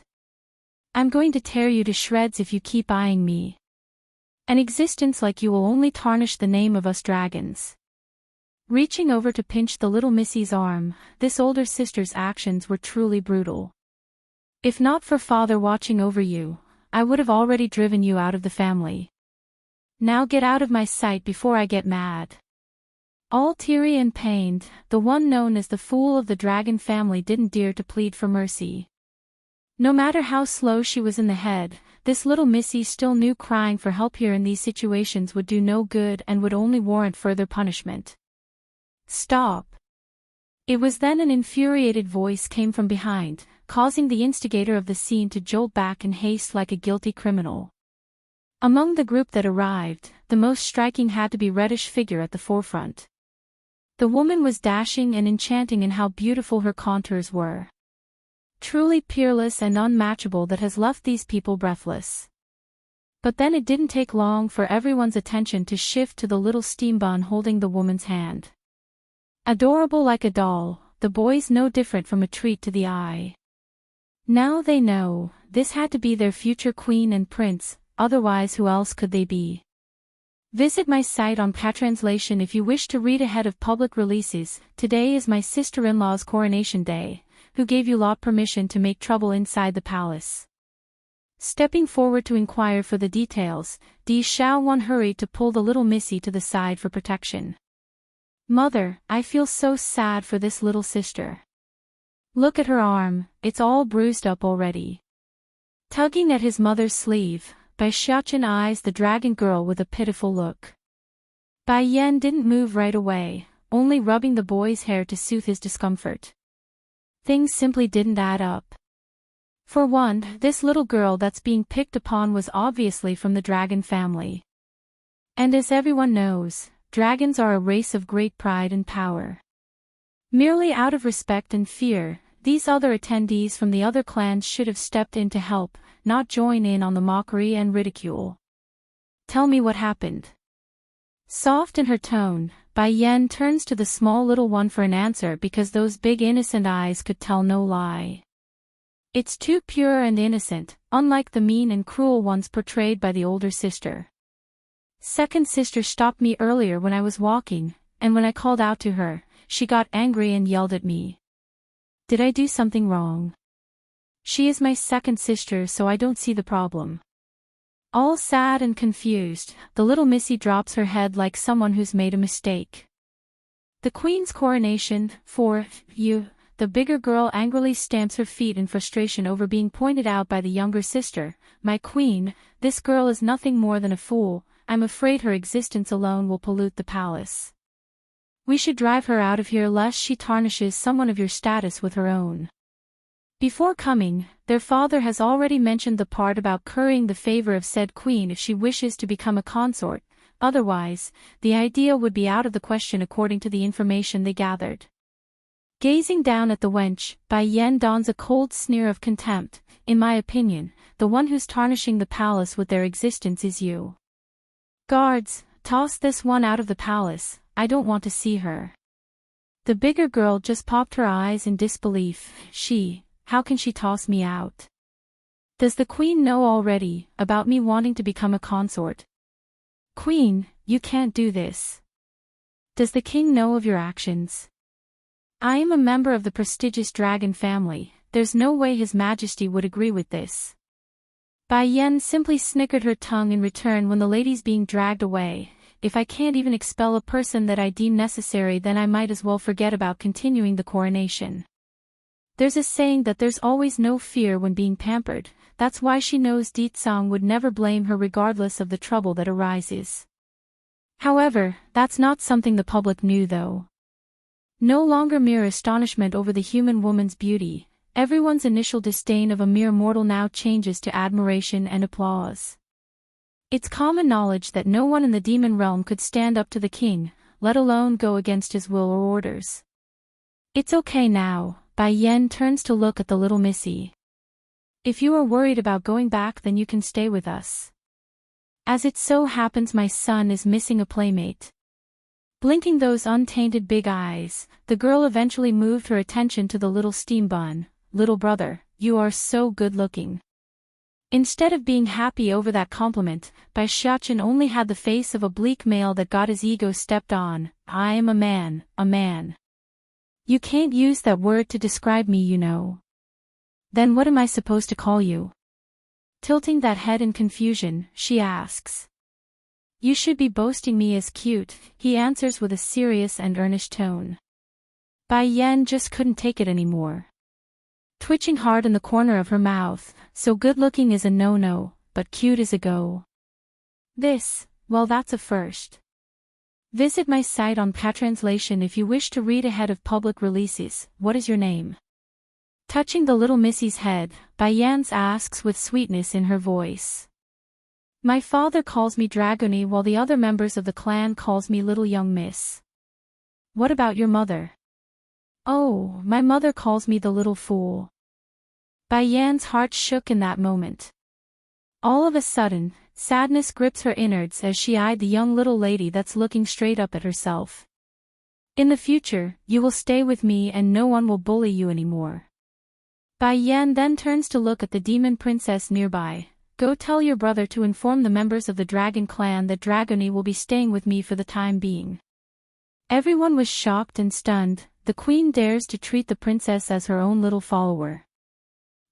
I'm going to tear you to shreds if you keep eyeing me. An existence like you will only tarnish the name of us dragons. Reaching over to pinch the little missy's arm, this older sister's actions were truly brutal. If not for father watching over you, I would have already driven you out of the family. Now get out of my sight before I get mad. All teary and pained, the one known as the fool of the dragon family didn't dare to plead for mercy. No matter how slow she was in the head, this little missy still knew crying for help here in these situations would do no good and would only warrant further punishment. Stop. It was then an infuriated voice came from behind, causing the instigator of the scene to jolt back in haste like a guilty criminal. Among the group that arrived, the most striking had to be reddish figure at the forefront. The woman was dashing and enchanting in how beautiful her contours were. Truly peerless and unmatchable, that has left these people breathless. But then it didn't take long for everyone's attention to shift to the little steam bun holding the woman's hand. Adorable like a doll, the boy's no different from a treat to the eye. Now they know, this had to be their future queen and prince, otherwise who else could they be? Visit my site on Patranslation if you wish to read ahead of public releases. Today is my sister-in-law's coronation day. Who gave you lot permission to make trouble inside the palace? Stepping forward to inquire for the details, Di Xiaowan hurried to pull the little missy to the side for protection. Mother, I feel so sad for this little sister. Look at her arm, it's all bruised up already. Tugging at his mother's sleeve, Bai Xiaochen eyes the dragon girl with a pitiful look. Bai Yan didn't move right away, only rubbing the boy's hair to soothe his discomfort. Things simply didn't add up. For one, this little girl that's being picked upon was obviously from the dragon family. And as everyone knows, dragons are a race of great pride and power. Merely out of respect and fear, these other attendees from the other clans should have stepped in to help, not join in on the mockery and ridicule. Tell me what happened. Soft in her tone, Bai Yan turns to the small little one for an answer because those big innocent eyes could tell no lie. It's too pure and innocent, unlike the mean and cruel ones portrayed by the older sister. Second sister stopped me earlier when I was walking, and when I called out to her, she got angry and yelled at me. Did I do something wrong? She is my second sister, so I don't see the problem. All sad and confused, the little missy drops her head like someone who's made a mistake. The queen's coronation, for you. The bigger girl angrily stamps her feet in frustration over being pointed out by the younger sister. My queen, this girl is nothing more than a fool. I'm afraid her existence alone will pollute the palace. We should drive her out of here lest she tarnishes someone of your status with her own. Before coming, their father has already mentioned the part about currying the favor of said queen if she wishes to become a consort. Otherwise, the idea would be out of the question according to the information they gathered. Gazing down at the wench, Bai Yen dons a cold sneer of contempt. In my opinion, the one who's tarnishing the palace with their existence is you. Guards, toss this one out of the palace, I don't want to see her. The bigger girl just popped her eyes in disbelief. How can she toss me out? Does the queen know already about me wanting to become a consort? Queen, you can't do this. Does the king know of your actions? I am a member of the prestigious dragon family, there's no way His Majesty would agree with this. Bai Yen simply snickered her tongue in return when the lady's being dragged away. If I can't even expel a person that I deem necessary, then I might as well forget about continuing the coronation. There's a saying that there's always no fear when being pampered. That's why she knows Ditsang would never blame her regardless of the trouble that arises. However, that's not something the public knew though. No longer mere astonishment over the human woman's beauty, everyone's initial disdain of a mere mortal now changes to admiration and applause. It's common knowledge that no one in the demon realm could stand up to the king, let alone go against his will or orders. It's okay now, Bai Yen turns to look at the little missy. If you are worried about going back, then you can stay with us. As it so happens, my son is missing a playmate. Blinking those untainted big eyes, the girl eventually moved her attention to the little steam bun. Little brother, you are so good looking. Instead of being happy over that compliment, Bai Xiaochen only had the face of a bleak male that got his ego stepped on. I am a man, a man. You can't use that word to describe me, you know. Then what am I supposed to call you? Tilting that head in confusion, she asks. You should be boasting me as cute, he answers with a serious and earnest tone. Bai Yen just couldn't take it anymore. Twitching hard in the corner of her mouth, so good-looking is a no-no, but cute is a go. Well, that's a first. Visit my site on Patranslation if you wish to read ahead of public releases. What is your name? Touching the little missy's head, Bai Yen asks with sweetness in her voice. My father calls me Dragony while the other members of the clan calls me Little Young Miss. What about your mother? Oh, my mother calls me the little fool. Bai Yan's heart shook in that moment. All of a sudden, sadness grips her innards as she eyed the young little lady that's looking straight up at herself. In the future, you will stay with me and no one will bully you anymore. Bai Yan then turns to look at the demon princess nearby. Go tell your brother to inform the members of the dragon clan that Dragony will be staying with me for the time being. Everyone was shocked and stunned. The queen dares to treat the princess as her own little follower.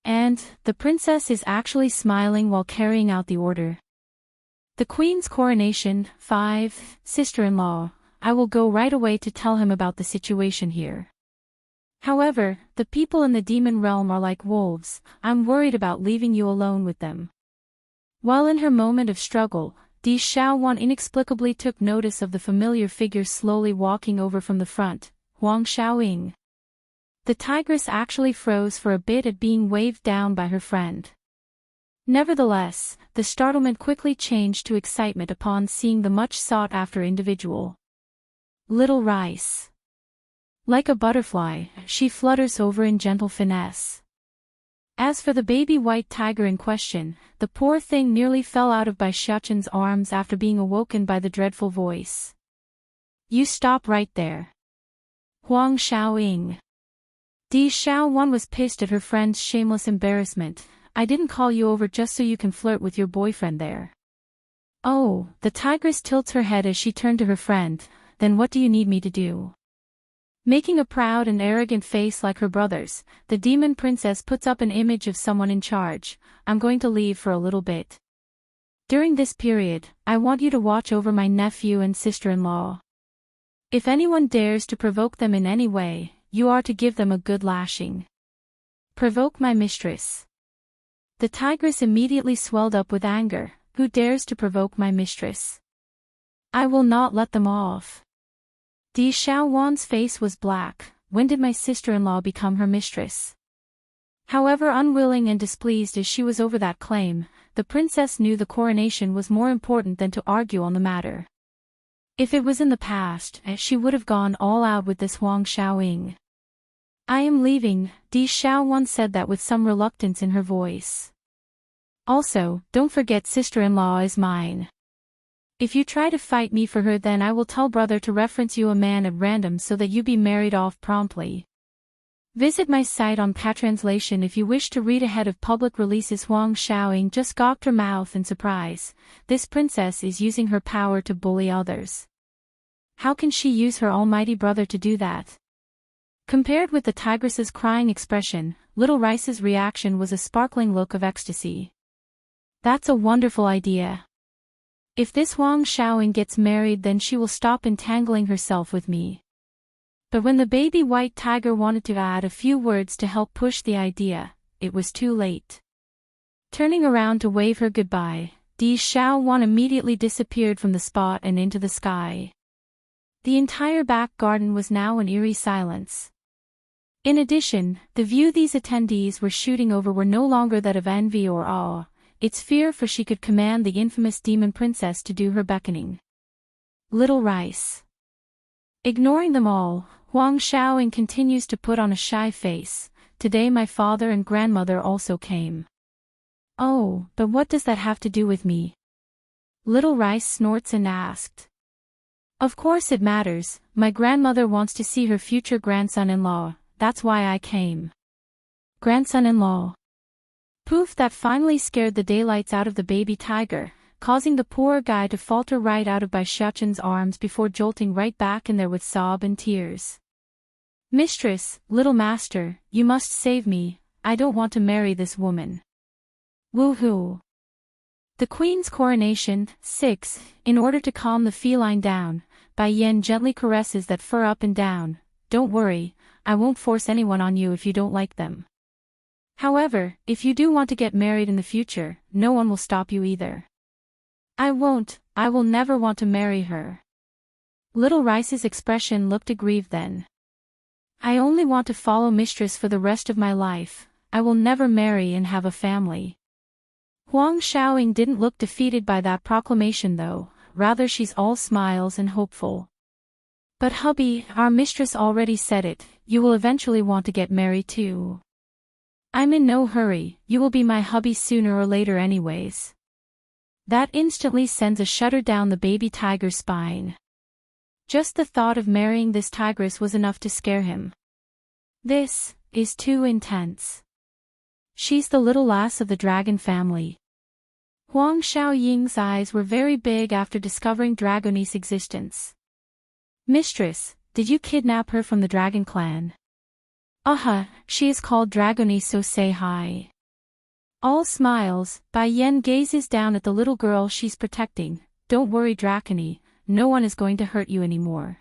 And, the princess is actually smiling while carrying out the order. The queen's coronation, 5, sister-in-law, I will go right away to tell him about the situation here. However, the people in the demon realm are like wolves, I'm worried about leaving you alone with them. While in her moment of struggle, Di Xiaowan inexplicably took notice of the familiar figure slowly walking over from the front, Huang Xiaoying. The tigress actually froze for a bit at being waved down by her friend. Nevertheless, the startlement quickly changed to excitement upon seeing the much sought-after individual. Little Rice. Like a butterfly, she flutters over in gentle finesse. As for the baby white tiger in question, the poor thing nearly fell out of Bai Xiaochen's arms after being awoken by the dreadful voice. You stop right there. Huang Xiaoying. Di Xiaowan was pissed at her friend's shameless embarrassment. I didn't call you over just so you can flirt with your boyfriend there. Oh, the tigress tilts her head as she turned to her friend. Then what do you need me to do? Making a proud and arrogant face like her brother's, the demon princess puts up an image of someone in charge. I'm going to leave for a little bit. During this period, I want you to watch over my nephew and sister-in-law. If anyone dares to provoke them in any way, you are to give them a good lashing. Provoke my mistress. The tigress immediately swelled up with anger. Who dares to provoke my mistress? I will not let them off. Di Xiaowan's face was black. When did my sister-in-law become her mistress? However unwilling and displeased as she was over that claim, the princess knew the coronation was more important than to argue on the matter. If it was in the past, she would have gone all out with this Huang Xiaoying. I am leaving, Di Xiaowan said that with some reluctance in her voice. Also, don't forget sister-in-law is mine. If you try to fight me for her, then I will tell brother to reference you a man at random so that you be married off promptly. Visit my site on Patranslation if you wish to read ahead of public releases. Huang Xiaoying just gawked her mouth in surprise. This princess is using her power to bully others. How can she use her almighty brother to do that? Compared with the tigress's crying expression, Little Rice's reaction was a sparkling look of ecstasy. That's a wonderful idea. If this Huang Xiaoying gets married, then she will stop entangling herself with me. But when the baby white tiger wanted to add a few words to help push the idea, it was too late. Turning around to wave her goodbye, Di Xiaowan immediately disappeared from the spot and into the sky. The entire back garden was now in eerie silence. In addition, the view these attendees were shooting over were no longer that of envy or awe. It's fear, for she could command the infamous demon princess to do her beckoning. Little Rice. Ignoring them all, Huang Xiaoying continues to put on a shy face. Today my father and grandmother also came. Oh, but what does that have to do with me? Little Rice snorts and asked. Of course it matters. My grandmother wants to see her future grandson-in-law, that's why I came. Grandson-in-law. Poof, that finally scared the daylights out of the baby tiger, causing the poor guy to falter right out of Bai Xiaoqin's arms before jolting right back in there with sob and tears. Mistress, little master, you must save me, I don't want to marry this woman. Woohoo! The Queen's coronation. 6. In order to calm the feline down, Bai Yan gently caresses that fur up and down. Don't worry, I won't force anyone on you if you don't like them. However, if you do want to get married in the future, no one will stop you either. I will never want to marry her. Little Rice's expression looked aggrieved then. I only want to follow mistress for the rest of my life, I will never marry and have a family. Huang Xiaoying didn't look defeated by that proclamation though, rather she's all smiles and hopeful. But hubby, our mistress already said it, you will eventually want to get married too. I'm in no hurry, you will be my hubby sooner or later anyways. That instantly sends a shudder down the baby tiger's spine. Just the thought of marrying this tigress was enough to scare him. This is too intense. She's the little lass of the dragon family. Huang Xiaoying's eyes were very big after discovering Dragoni's existence. Mistress, did you kidnap her from the dragon clan? She is called Dragoni, so say hi. All smiles, Bai Yan gazes down at the little girl she's protecting. Don't worry Dracony, no one is going to hurt you anymore.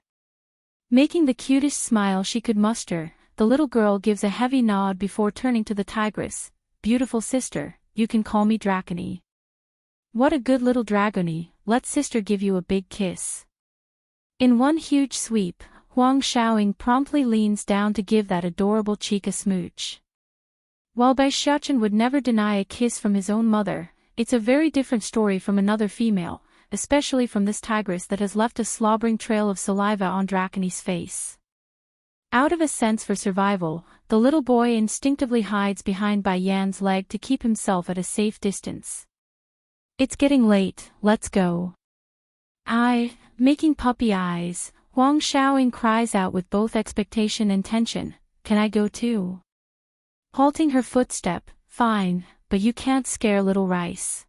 Making the cutest smile she could muster, the little girl gives a heavy nod before turning to the tigress. Beautiful sister, you can call me Dracony. What a good little Dragony, let sister give you a big kiss. In one huge sweep, Huang Xiaoying promptly leans down to give that adorable cheek a smooch. While Bai Xiaoqin would never deny a kiss from his own mother, it's a very different story from another female, especially from this tigress that has left a slobbering trail of saliva on Dracony's face. Out of a sense for survival, the little boy instinctively hides behind Bai Yan's leg to keep himself at a safe distance. It's getting late, let's go. Making puppy eyes, Huang Xiaoying cries out with both expectation and tension, can I go too? Halting her footstep, fine, but you can't scare Little Rice.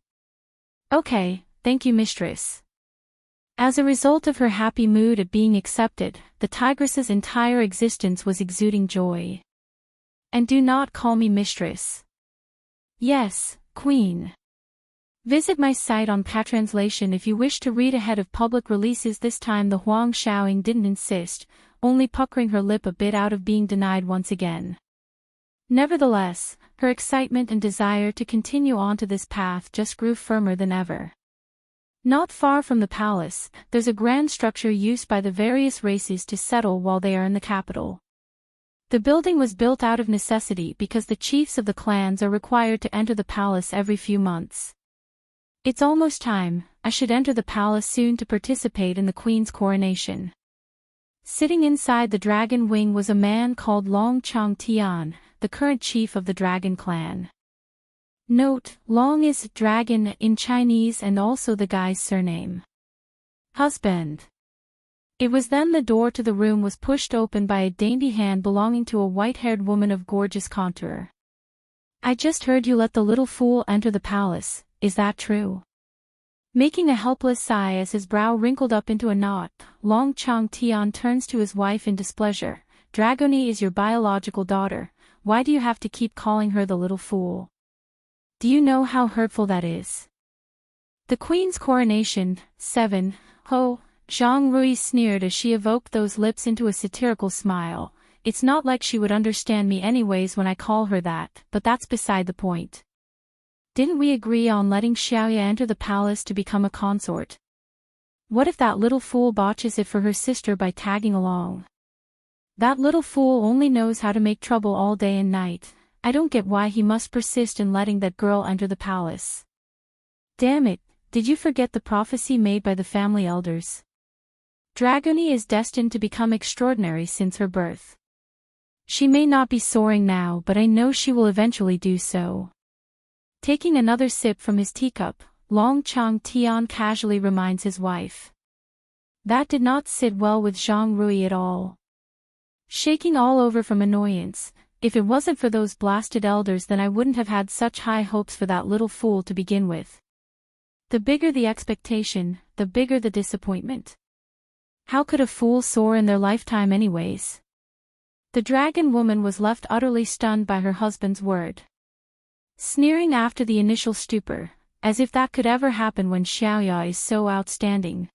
Okay, thank you mistress. As a result of her happy mood at being accepted, the tigress's entire existence was exuding joy. And do not call me mistress. Yes, queen. Visit my site on Patranslation if you wish to read ahead of public releases. This time the Huang Xiaoying didn't insist, only puckering her lip a bit out of being denied once again. Nevertheless, her excitement and desire to continue onto this path just grew firmer than ever. Not far from the palace, there's a grand structure used by the various races to settle while they are in the capital. The building was built out of necessity because the chiefs of the clans are required to enter the palace every few months. It's almost time. I should enter the palace soon to participate in the queen's coronation. Sitting inside the dragon wing was a man called Long Chang Tian, the current chief of the dragon clan. Note, Long is dragon in Chinese and also the guy's surname. Husband. It was then the door to the room was pushed open by a dainty hand belonging to a white-haired woman of gorgeous contour. I just heard you let the little fool enter the palace, is that true? Making a helpless sigh as his brow wrinkled up into a knot, Long Chang Tian turns to his wife in displeasure. Dragony is your biological daughter, why do you have to keep calling her the little fool? Do you know how hurtful that is? The queen's coronation, 7, Ho, Zhang Rui sneered as she evoked those lips into a satirical smile. It's not like she would understand me anyways when I call her that, but that's beside the point. Didn't we agree on letting Xiaoya enter the palace to become a consort? What if that little fool botches it for her sister by tagging along? That little fool only knows how to make trouble all day and night. I don't get why he must persist in letting that girl enter the palace. Damn it, did you forget the prophecy made by the family elders? Dragony is destined to become extraordinary since her birth. She may not be soaring now, but I know she will eventually do so. Taking another sip from his teacup, Long Chang Tian casually reminds his wife. That did not sit well with Zhang Rui at all. Shaking all over from annoyance, if it wasn't for those blasted elders then I wouldn't have had such high hopes for that little fool to begin with. The bigger the expectation, the bigger the disappointment. How could a fool soar in their lifetime anyways? The dragon woman was left utterly stunned by her husband's word. Sneering after the initial stupor, as if that could ever happen when Xiaoya is so outstanding.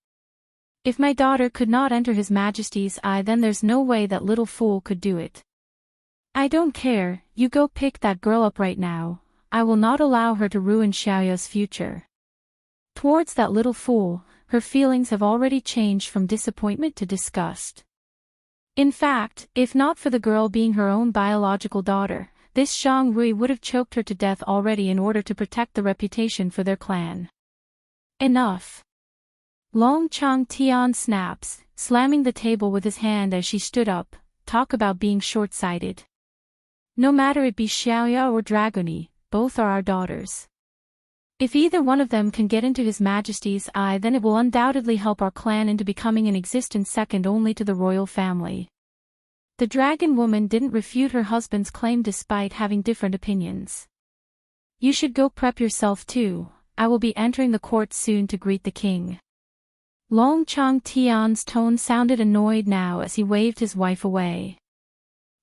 If my daughter could not enter His Majesty's eye then there's no way that little fool could do it. I don't care, you go pick that girl up right now, I will not allow her to ruin Xiaoya's future. Towards that little fool, her feelings have already changed from disappointment to disgust. In fact, if not for the girl being her own biological daughter, this Zhang Rui would have choked her to death already in order to protect the reputation for their clan. Enough. Long Chang Tian snaps, slamming the table with his hand as she stood up. Talk about being short-sighted. No matter it be Xiaoya or Dragony, both are our daughters. If either one of them can get into His Majesty's eye then it will undoubtedly help our clan into becoming an existence second only to the royal family. The dragon woman didn't refute her husband's claim despite having different opinions. You should go prep yourself too, I will be entering the court soon to greet the king. Long Chang Tian's tone sounded annoyed now as he waved his wife away.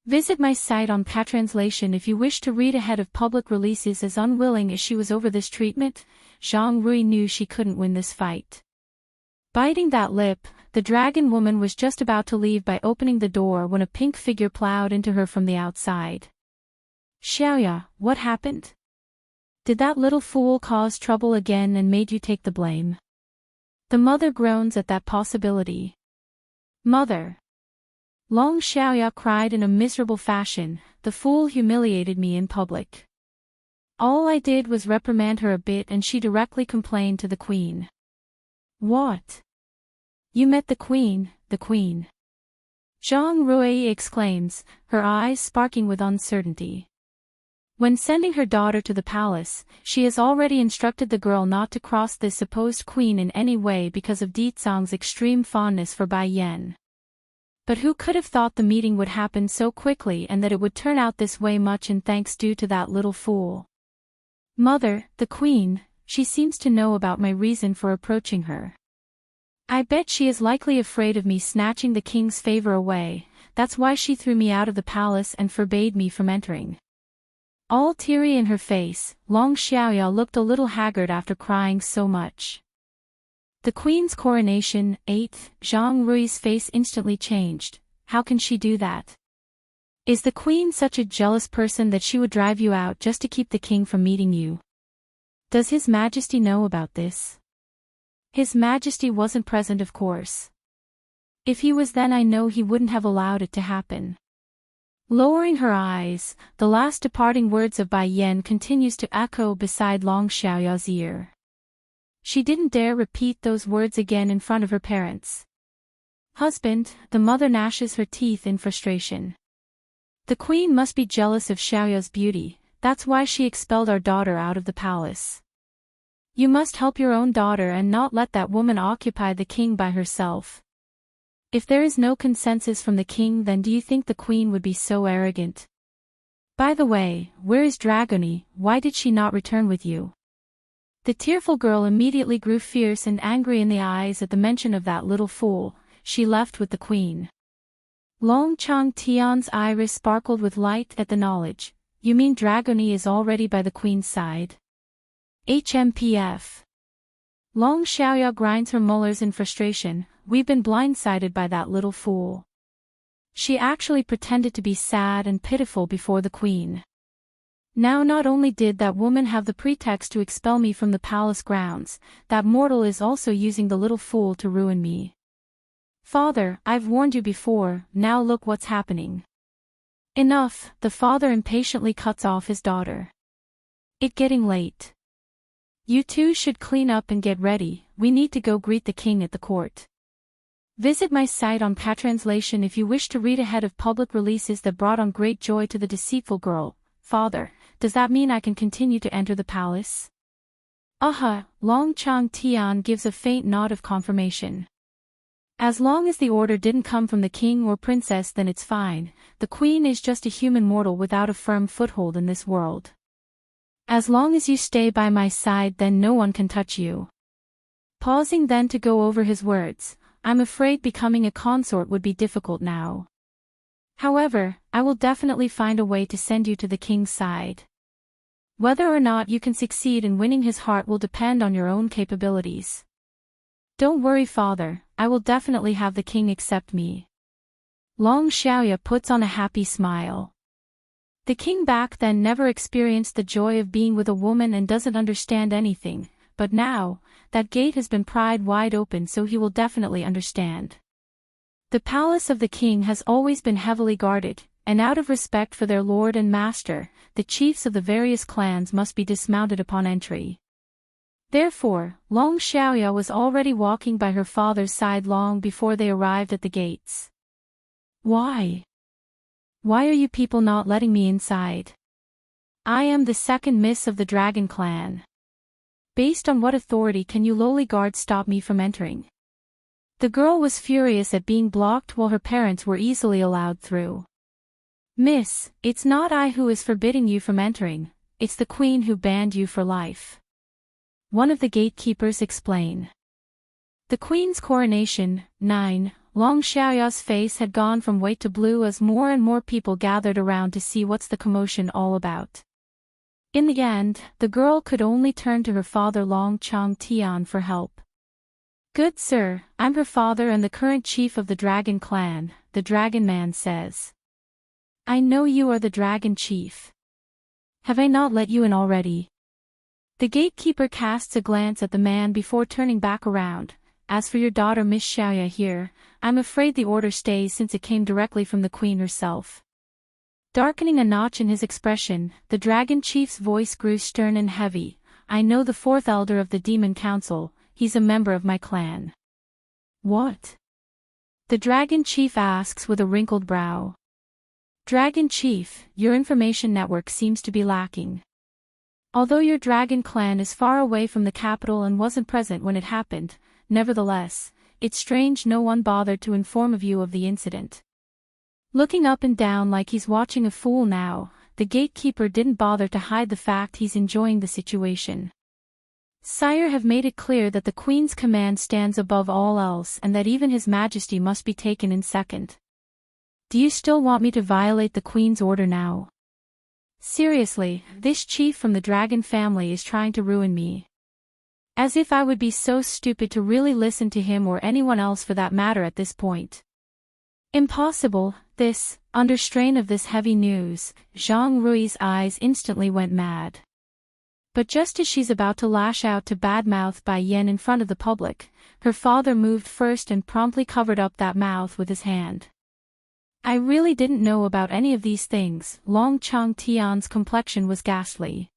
Visit my site on Patranslation if you wish to read ahead of public releases. As unwilling as she was over this treatment, Zhang Rui knew she couldn't win this fight. Biting that lip, the dragon woman was just about to leave by opening the door when a pink figure plowed into her from the outside. Xiaoya, what happened? Did that little fool cause trouble again and made you take the blame? The mother groans at that possibility. Mother! Long Xiaoya cried in a miserable fashion, the fool humiliated me in public. All I did was reprimand her a bit and she directly complained to the queen. What? You met the queen, the queen. Zhang Rui exclaims, her eyes sparking with uncertainty. When sending her daughter to the palace, she has already instructed the girl not to cross this supposed queen in any way because of Ditsang's extreme fondness for Bai Yan. But who could have thought the meeting would happen so quickly and that it would turn out this way, much in thanks due to that little fool. Mother, the queen, she seems to know about my reason for approaching her. I bet she is likely afraid of me snatching the king's favor away, that's why she threw me out of the palace and forbade me from entering. All teary in her face, Long Xiaoya looked a little haggard after crying so much. The Queen's coronation, 8th, Zhang Rui's face instantly changed. How can she do that? Is the Queen such a jealous person that she would drive you out just to keep the King from meeting you? Does His Majesty know about this? His Majesty wasn't present, of course. If he was, then I know he wouldn't have allowed it to happen. Lowering her eyes, the last departing words of Bai Yan continues to echo beside Long Xiaoya's ear. She didn't dare repeat those words again in front of her parents. Husband, the mother gnashes her teeth in frustration. The Queen must be jealous of Xiaoya's beauty, that's why she expelled our daughter out of the palace. You must help your own daughter and not let that woman occupy the King by herself. If there is no consensus from the King, then do you think the Queen would be so arrogant? By the way, where is Dragony? Why did she not return with you? The tearful girl immediately grew fierce and angry in the eyes at the mention of that little fool. She left with the Queen. Long Changtian's iris sparkled with light at the knowledge. You mean Dragony is already by the Queen's side? HMPF. Long Xiaoya grinds her molars in frustration. We've been blindsided by that little fool. She actually pretended to be sad and pitiful before the Queen. Now not only did that woman have the pretext to expel me from the palace grounds, that mortal is also using the little fool to ruin me. Father, I've warned you before, now look what's happening. Enough, the father impatiently cuts off his daughter. It's getting late. You two should clean up and get ready, we need to go greet the King at the court. Visit my site on Patranslation if you wish to read ahead of public releases that brought on great joy to the deceitful girl. Father, does that mean I can continue to enter the palace? Long Changtian gives a faint nod of confirmation. As long as the order didn't come from the King or Princess, then it's fine. The Queen is just a human mortal without a firm foothold in this world. As long as you stay by my side, then no one can touch you. Pausing then to go over his words, I'm afraid becoming a consort would be difficult now. However, I will definitely find a way to send you to the King's side. Whether or not you can succeed in winning his heart will depend on your own capabilities. Don't worry, Father, I will definitely have the King accept me. Long Xiaoya puts on a happy smile. The King back then never experienced the joy of being with a woman and doesn't understand anything, but now, that gate has been pried wide open, so he will definitely understand. The palace of the King has always been heavily guarded, and out of respect for their lord and master, the chiefs of the various clans must be dismounted upon entry. Therefore, Long Xiaoya was already walking by her father's side long before they arrived at the gates. Why? Why are you people not letting me inside? I am the second miss of the Dragon Clan. Based on what authority can you lowly guards stop me from entering? The girl was furious at being blocked while her parents were easily allowed through. Miss, it's not I who is forbidding you from entering, it's the Queen who banned you for life. One of the gatekeepers explained. The Queen's coronation, 9, Long Xiaoya's face had gone from white to blue as more and more people gathered around to see what's the commotion all about. In the end, the girl could only turn to her father Long Changtian for help. Good sir, I'm her father and the current chief of the Dragon Clan, the Dragon Man says. I know you are the Dragon Chief. Have I not let you in already? The gatekeeper casts a glance at the man before turning back around. As for your daughter Miss Xiaoya here, I'm afraid the order stays since it came directly from the Queen herself. Darkening a notch in his expression, the Dragon Chief's voice grew stern and heavy. I know the fourth elder of the Demon Council, he's a member of my clan. What? The Dragon Chief asks with a wrinkled brow. Dragon Chief, your information network seems to be lacking. Although your Dragon Clan is far away from the capital and wasn't present when it happened, nevertheless, it's strange no one bothered to inform of you of the incident. Looking up and down like he's watching a fool now, the gatekeeper didn't bother to hide the fact he's enjoying the situation. Sire have made it clear that the Queen's command stands above all else and that even His Majesty must be taken in second. Do you still want me to violate the Queen's order now? Seriously, this chief from the dragon family is trying to ruin me. As if I would be so stupid to really listen to him or anyone else for that matter at this point. Impossible, this, under strain of this heavy news, Zhang Rui's eyes instantly went mad. But just as she's about to lash out to badmouth Bai Yan in front of the public, her father moved first and promptly covered up that mouth with his hand. I really didn't know about any of these things. Long Chang Tian's complexion was ghastly.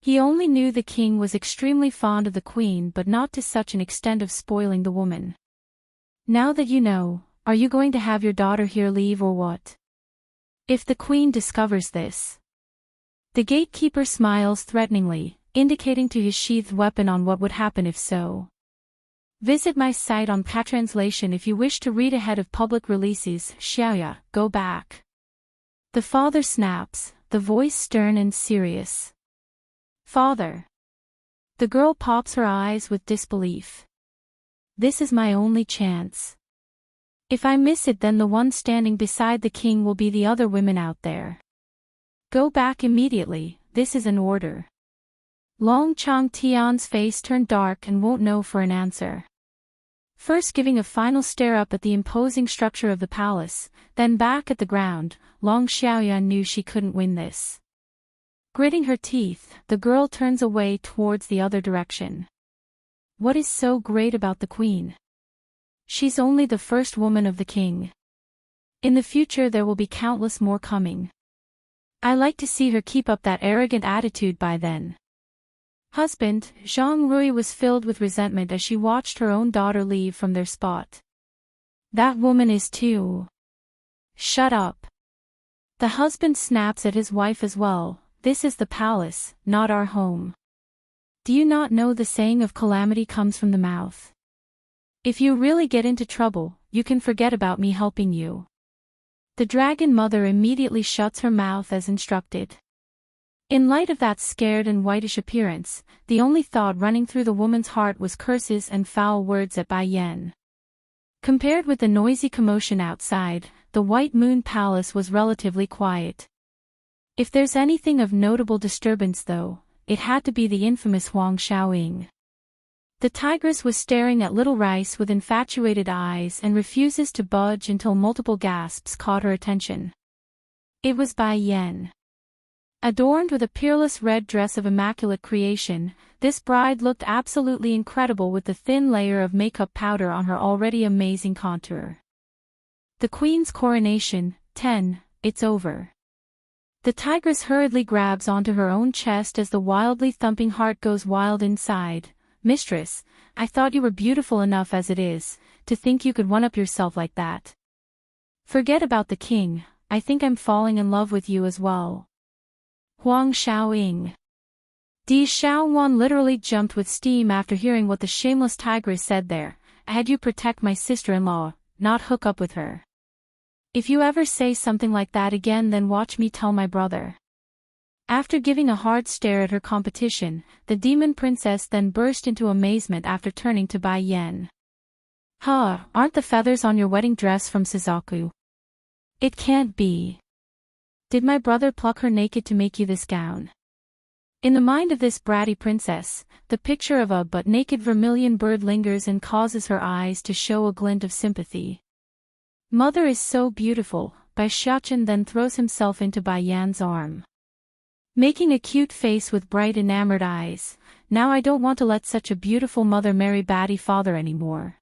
He only knew the king was extremely fond of the queen but not to such an extent of spoiling the woman. Now that you know, are you going to have your daughter here leave or what? If the queen discovers this. The gatekeeper smiles threateningly, indicating to his sheathed weapon on what would happen if so. Visit my site on Patranslation if you wish to read ahead of public releases. Xiaoya, go back. The father snaps, the voice stern and serious. Father. The girl pops her eyes with disbelief. This is my only chance. If I miss it, then the one standing beside the king will be the other women out there. Go back immediately, this is an order. Long Chang Tian's face turned dark and won't know for an answer. First giving a final stare up at the imposing structure of the palace, then back at the ground, Long Xiaoyan knew she couldn't win this. Gritting her teeth, the girl turns away towards the other direction. What is so great about the queen? She's only the first woman of the king. In the future there will be countless more coming. I like to see her keep up that arrogant attitude by then. Husband, Zhang Rui was filled with resentment as she watched her own daughter leave from their spot. That woman is too. Shut up. The husband snaps at his wife as well. This is the palace, not our home. Do you not know the saying of calamity comes from the mouth? If you really get into trouble, you can forget about me helping you. The dragon mother immediately shuts her mouth as instructed. In light of that scared and whitish appearance, the only thought running through the woman's heart was curses and foul words at Bai Yan. Compared with the noisy commotion outside, the White Moon Palace was relatively quiet. If there's anything of notable disturbance though, it had to be the infamous Huang Xiaoying. The tigress was staring at little Rice with infatuated eyes and refuses to budge until multiple gasps caught her attention. It was Bai Yan. Adorned with a peerless red dress of immaculate creation, this bride looked absolutely incredible with the thin layer of makeup powder on her already amazing contour. The queen's coronation, 10, it's over. The tigress hurriedly grabs onto her own chest as the wildly thumping heart goes wild inside. Mistress, I thought you were beautiful enough as it is, to think you could one-up yourself like that. Forget about the king, I think I'm falling in love with you as well. Huang Xiaoying. Di Xiaowan literally jumped with steam after hearing what the shameless tigress said there. I had you protect my sister-in-law, not hook up with her. If you ever say something like that again, then watch me tell my brother. After giving a hard stare at her competition, the demon princess then burst into amazement after turning to Bai Yan. Huh, aren't the feathers on your wedding dress from Suzaku? It can't be. Did my brother pluck her naked to make you this gown? In the mind of this bratty princess, the picture of a but-naked vermilion bird lingers and causes her eyes to show a glint of sympathy. Mother is so beautiful, Bai Xiaochen then throws himself into Bai Yan's arm. Making a cute face with bright enamored eyes, now I don't want to let such a beautiful mother marry batty father anymore.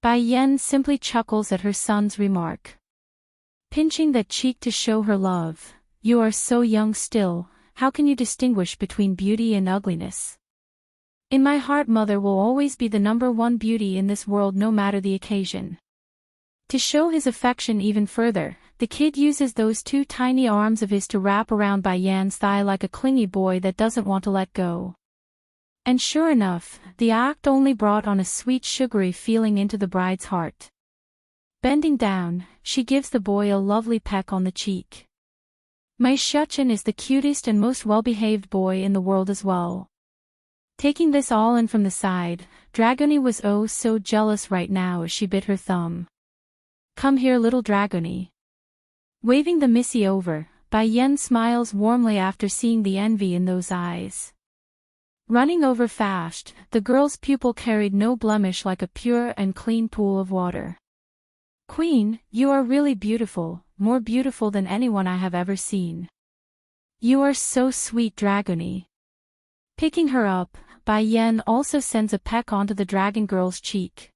Bai Yan simply chuckles at her son's remark. Pinching that cheek to show her love, you are so young still, how can you distinguish between beauty and ugliness? In my heart, mother will always be the #1 beauty in this world no matter the occasion. To show his affection even further, the kid uses those two tiny arms of his to wrap around Bai Yan's thigh like a clingy boy that doesn't want to let go. And sure enough, the act only brought on a sweet sugary feeling into the bride's heart. Bending down, she gives the boy a lovely peck on the cheek. My Xiaochen is the cutest and most well-behaved boy in the world as well. Taking this all in from the side, Dragony was oh so jealous right now as she bit her thumb. Come here, little Dragony. Waving the missy over, Bai Yen smiles warmly after seeing the envy in those eyes. Running over fast, the girl's pupil carried no blemish like a pure and clean pool of water. Queen, you are really beautiful, more beautiful than anyone I have ever seen. You are so sweet, Dragony. Picking her up, Bai Yen also sends a peck onto the dragon girl's cheek.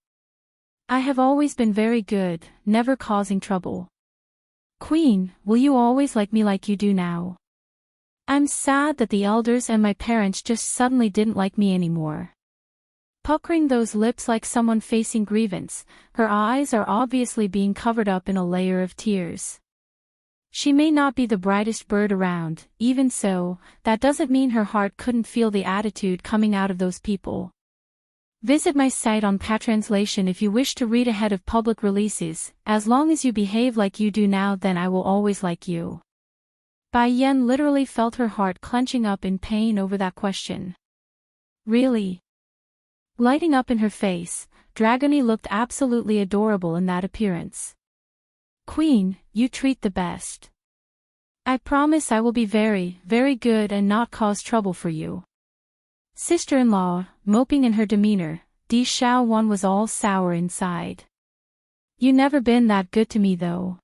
I have always been very good, never causing trouble. Queen, will you always like me like you do now? I'm sad that the elders and my parents just suddenly didn't like me anymore. Puckering those lips like someone facing grievance, her eyes are obviously being covered up in a layer of tears. She may not be the brightest bird around, even so, that doesn't mean her heart couldn't feel the attitude coming out of those people. Visit my site on Patranslation if you wish to read ahead of public releases. As long as you behave like you do now, then I will always like you. Bai Yen literally felt her heart clenching up in pain over that question. Really? Lighting up in her face, Dragony looked absolutely adorable in that appearance. Queen, you treat the best. I promise I will be very, very good and not cause trouble for you. Sister-in-law, moping in her demeanor, Di Xiaowan was all sour inside. You never been that good to me though.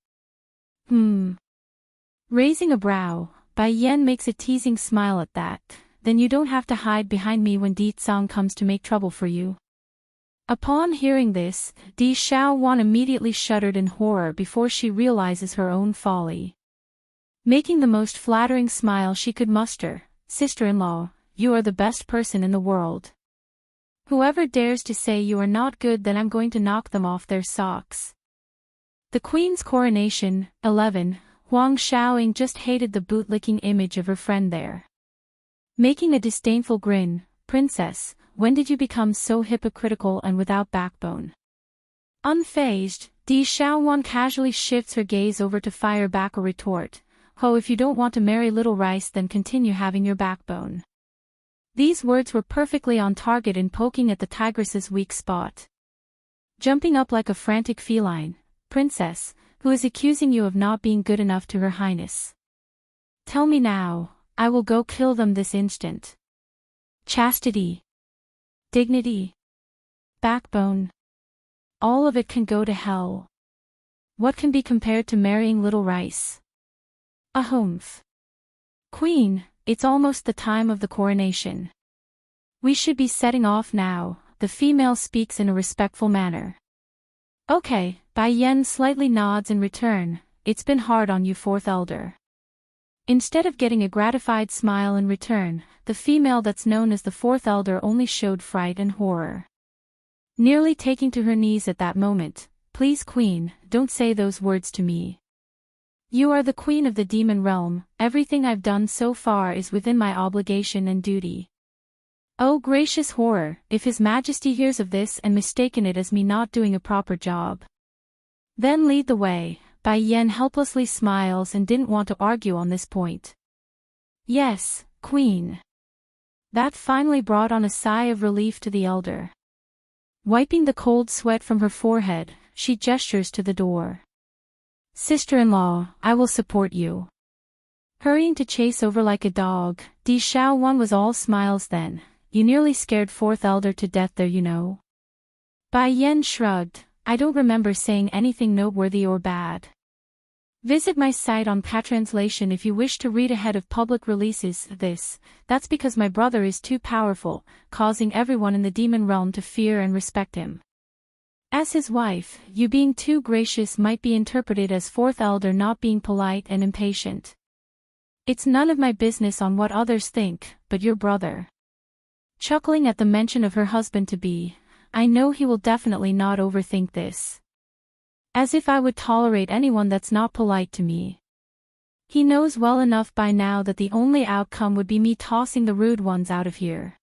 Raising a brow, Bai Yen makes a teasing smile at that. Then you don't have to hide behind me when Di Tsang comes to make trouble for you. Upon hearing this, Di Xiaowan immediately shuddered in horror before she realizes her own folly. Making the most flattering smile she could muster, sister-in-law, you are the best person in the world. Whoever dares to say you are not good, then I'm going to knock them off their socks. The Queen's coronation, 11, Huang Xiaoying just hated the bootlicking image of her friend there. Making a disdainful grin, Princess, when did you become so hypocritical and without backbone? Unfazed, Di Xiaowan casually shifts her gaze over to fire back a retort. Ho, if you don't want to marry Little Rice, then continue having your backbone. These words were perfectly on target in poking at the tigress's weak spot. Jumping up like a frantic feline, Princess, who is accusing you of not being good enough to Her Highness? Tell me now, I will go kill them this instant. Chastity. Dignity. Backbone. All of it can go to hell. What can be compared to marrying Little Rice? A humph. Queen, it's almost the time of the coronation. We should be setting off now, the female speaks in a respectful manner. Okay, Bai Yen slightly nods in return. It's been hard on you, fourth elder. Instead of getting a gratified smile in return, the female that's known as the fourth elder only showed fright and horror. Nearly taking to her knees at that moment, please Queen, don't say those words to me. You are the queen of the demon realm, everything I've done so far is within my obligation and duty. Oh gracious horror, if His Majesty hears of this and mistaken it as me not doing a proper job. Then lead the way. Bai Yen helplessly smiles and didn't want to argue on this point. Yes, Queen. That finally brought on a sigh of relief to the elder. Wiping the cold sweat from her forehead, she gestures to the door. Sister-in-law, I will support you. Hurrying to chase over like a dog, Di Xiaowan was all smiles then. You nearly scared fourth elder to death there, you know. Bai Yen shrugged. I don't remember saying anything noteworthy or bad. Visit my site on Patranslation if you wish to read ahead of public releases. That's because my brother is too powerful, causing everyone in the demon realm to fear and respect him. As his wife, you being too gracious might be interpreted as fourth elder not being polite and impatient. It's none of my business on what others think, but your brother. Chuckling at the mention of her husband-to-be, I know he will definitely not overthink this. As if I would tolerate anyone that's not polite to me. He knows well enough by now that the only outcome would be me tossing the rude ones out of here.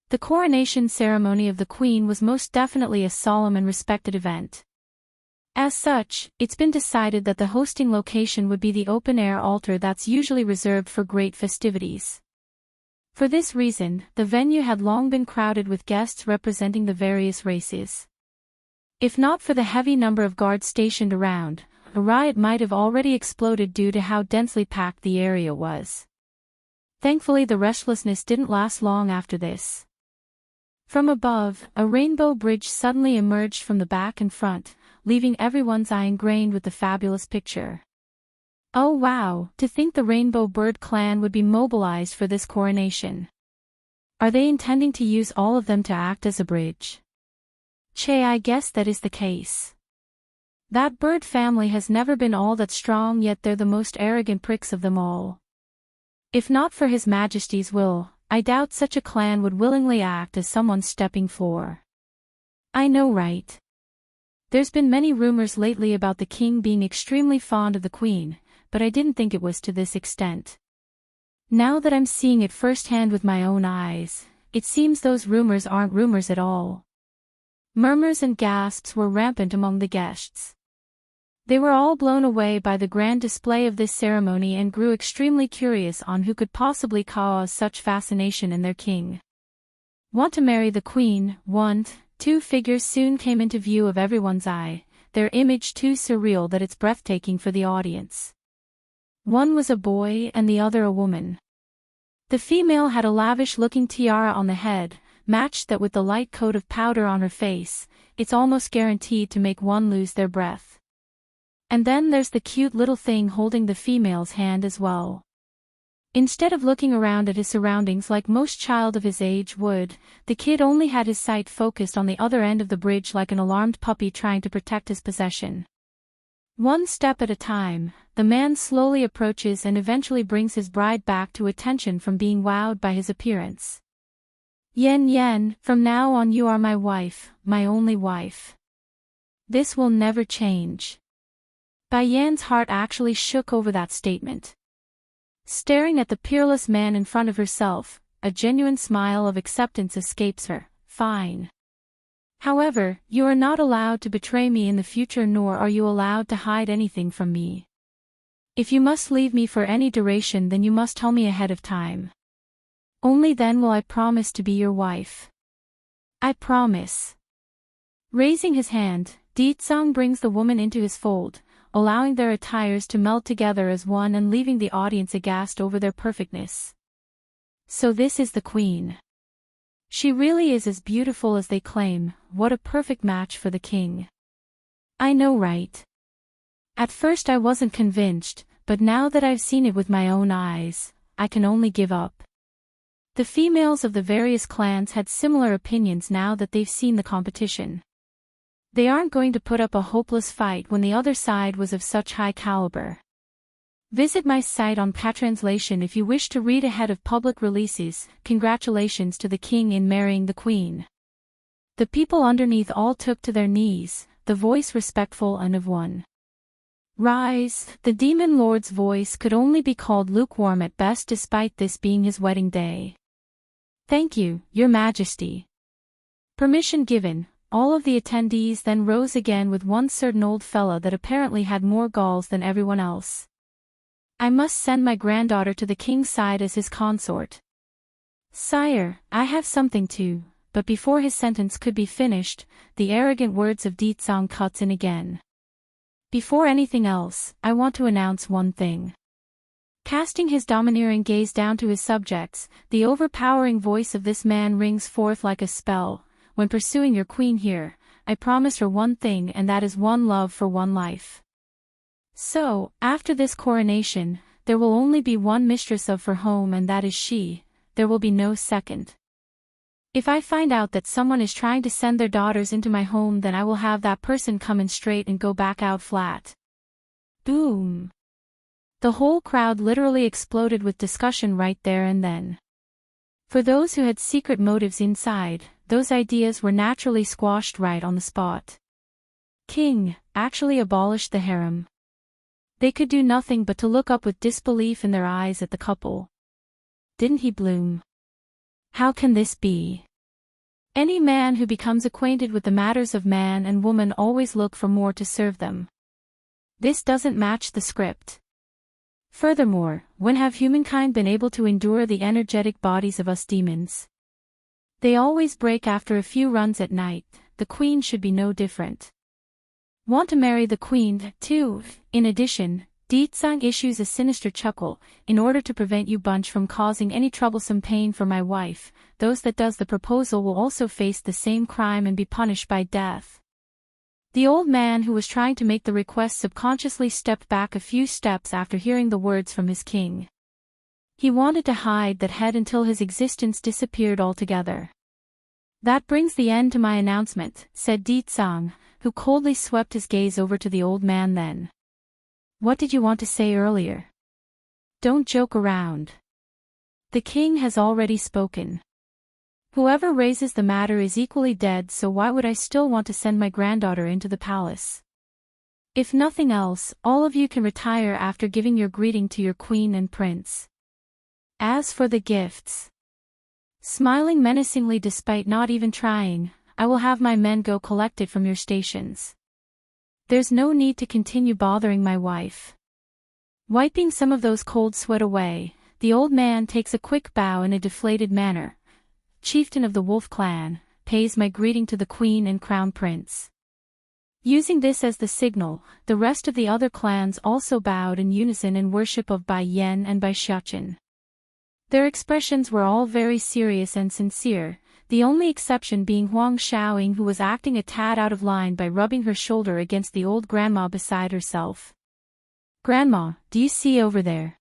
The coronation ceremony of the Queen was most definitely a solemn and respected event. As such, it's been decided that the hosting location would be the open-air altar that's usually reserved for great festivities. For this reason, the venue had long been crowded with guests representing the various races. If not for the heavy number of guards stationed around, a riot might have already exploded due to how densely packed the area was. Thankfully, the restlessness didn't last long after this. From above, a rainbow bridge suddenly emerged from the back and front, leaving everyone's eye ingrained with the fabulous picture. Oh wow, to think the Rainbow Bird clan would be mobilized for this coronation. Are they intending to use all of them to act as a bridge? Che, I guess that is the case. That bird family has never been all that strong, yet they're the most arrogant pricks of them all. If not for His Majesty's will, I doubt such a clan would willingly act as someone's stepping floor. I know, right? There's been many rumors lately about the king being extremely fond of the queen, but I didn't think it was to this extent. Now that I'm seeing it firsthand with my own eyes, it seems those rumors aren't rumors at all. Murmurs and gasps were rampant among the guests. They were all blown away by the grand display of this ceremony and grew extremely curious on who could possibly cause such fascination in their king. Want to marry the queen? Two figures soon came into view of everyone's eye, their image too surreal that it's breathtaking for the audience. One was a boy and the other a woman. The female had a lavish-looking tiara on the head, matched that with the light coat of powder on her face. It's almost guaranteed to make one lose their breath. And then there's the cute little thing holding the female's hand as well. Instead of looking around at his surroundings like most child of his age would, the kid only had his sight focused on the other end of the bridge like an alarmed puppy trying to protect his possession. One step at a time, the man slowly approaches and eventually brings his bride back to attention from being wowed by his appearance. Yen, from now on you are my wife, my only wife. This will never change. Bai Yan's heart actually shook over that statement. Staring at the peerless man in front of herself, a genuine smile of acceptance escapes her. Fine. However, you are not allowed to betray me in the future, nor are you allowed to hide anything from me. If you must leave me for any duration, then you must tell me ahead of time. Only then will I promise to be your wife. I promise. Raising his hand, Deetsong brings the woman into his fold, allowing their attires to meld together as one and leaving the audience aghast over their perfectness. So this is the queen. She really is as beautiful as they claim. What a perfect match for the king. I know, right? At first I wasn't convinced, but now that I've seen it with my own eyes, I can only give up. The females of the various clans had similar opinions now that they've seen the competition. They aren't going to put up a hopeless fight when the other side was of such high caliber. Visit my site on Patranslation if you wish to read ahead of public releases. Congratulations to the king in marrying the queen. The people underneath all took to their knees, the voice respectful and of one. Rise. The demon lord's voice could only be called lukewarm at best despite this being his wedding day. Thank you, your majesty. Permission given. All of the attendees then rose again with one certain old fella that apparently had more galls than everyone else. I must send my granddaughter to the king's side as his consort. Sire, I have something too, but before his sentence could be finished, the arrogant words of Deetsong cuts in again. Before anything else, I want to announce one thing. Casting his domineering gaze down to his subjects, the overpowering voice of this man rings forth like a spell. When pursuing your queen here, I promise her one thing, and that is one love for one life. So, after this coronation, there will only be one mistress of her home, and that is she. There will be no second. If I find out that someone is trying to send their daughters into my home, then I will have that person come in straight and go back out flat. Boom. The whole crowd literally exploded with discussion right there and then. For those who had secret motives inside, those ideas were naturally squashed right on the spot. King actually abolished the harem. They could do nothing but to look up with disbelief in their eyes at the couple. Didn't he bloom? How can this be? Any man who becomes acquainted with the matters of man and woman always look for more to serve them. This doesn't match the script. Furthermore, when have humankind been able to endure the energetic bodies of us demons? They always break after a few runs at night. The queen should be no different. Want to marry the queen, too? In addition, Deetsang issues a sinister chuckle, in order to prevent you bunch from causing any troublesome pain for my wife, those that does the proposal will also face the same crime and be punished by death. The old man who was trying to make the request subconsciously stepped back a few steps after hearing the words from his king. He wanted to hide that head until his existence disappeared altogether. That brings the end to my announcement, said Deetsang, who coldly swept his gaze over to the old man then. What did you want to say earlier? Don't joke around. The king has already spoken. Whoever raises the matter is equally dead, so why would I still want to send my granddaughter into the palace? If nothing else, all of you can retire after giving your greeting to your queen and prince. As for the gifts, smiling menacingly despite not even trying, I will have my men go collect it from your stations. There's no need to continue bothering my wife. Wiping some of those cold sweat away, the old man takes a quick bow in a deflated manner. Chieftain of the Wolf clan, pays my greeting to the queen and crown prince. Using this as the signal, the rest of the other clans also bowed in unison in worship of Bai Yan and Bai Xiaochen. Their expressions were all very serious and sincere, the only exception being Huang Xiaoying, who was acting a tad out of line by rubbing her shoulder against the old grandma beside herself. Grandma, do you see over there?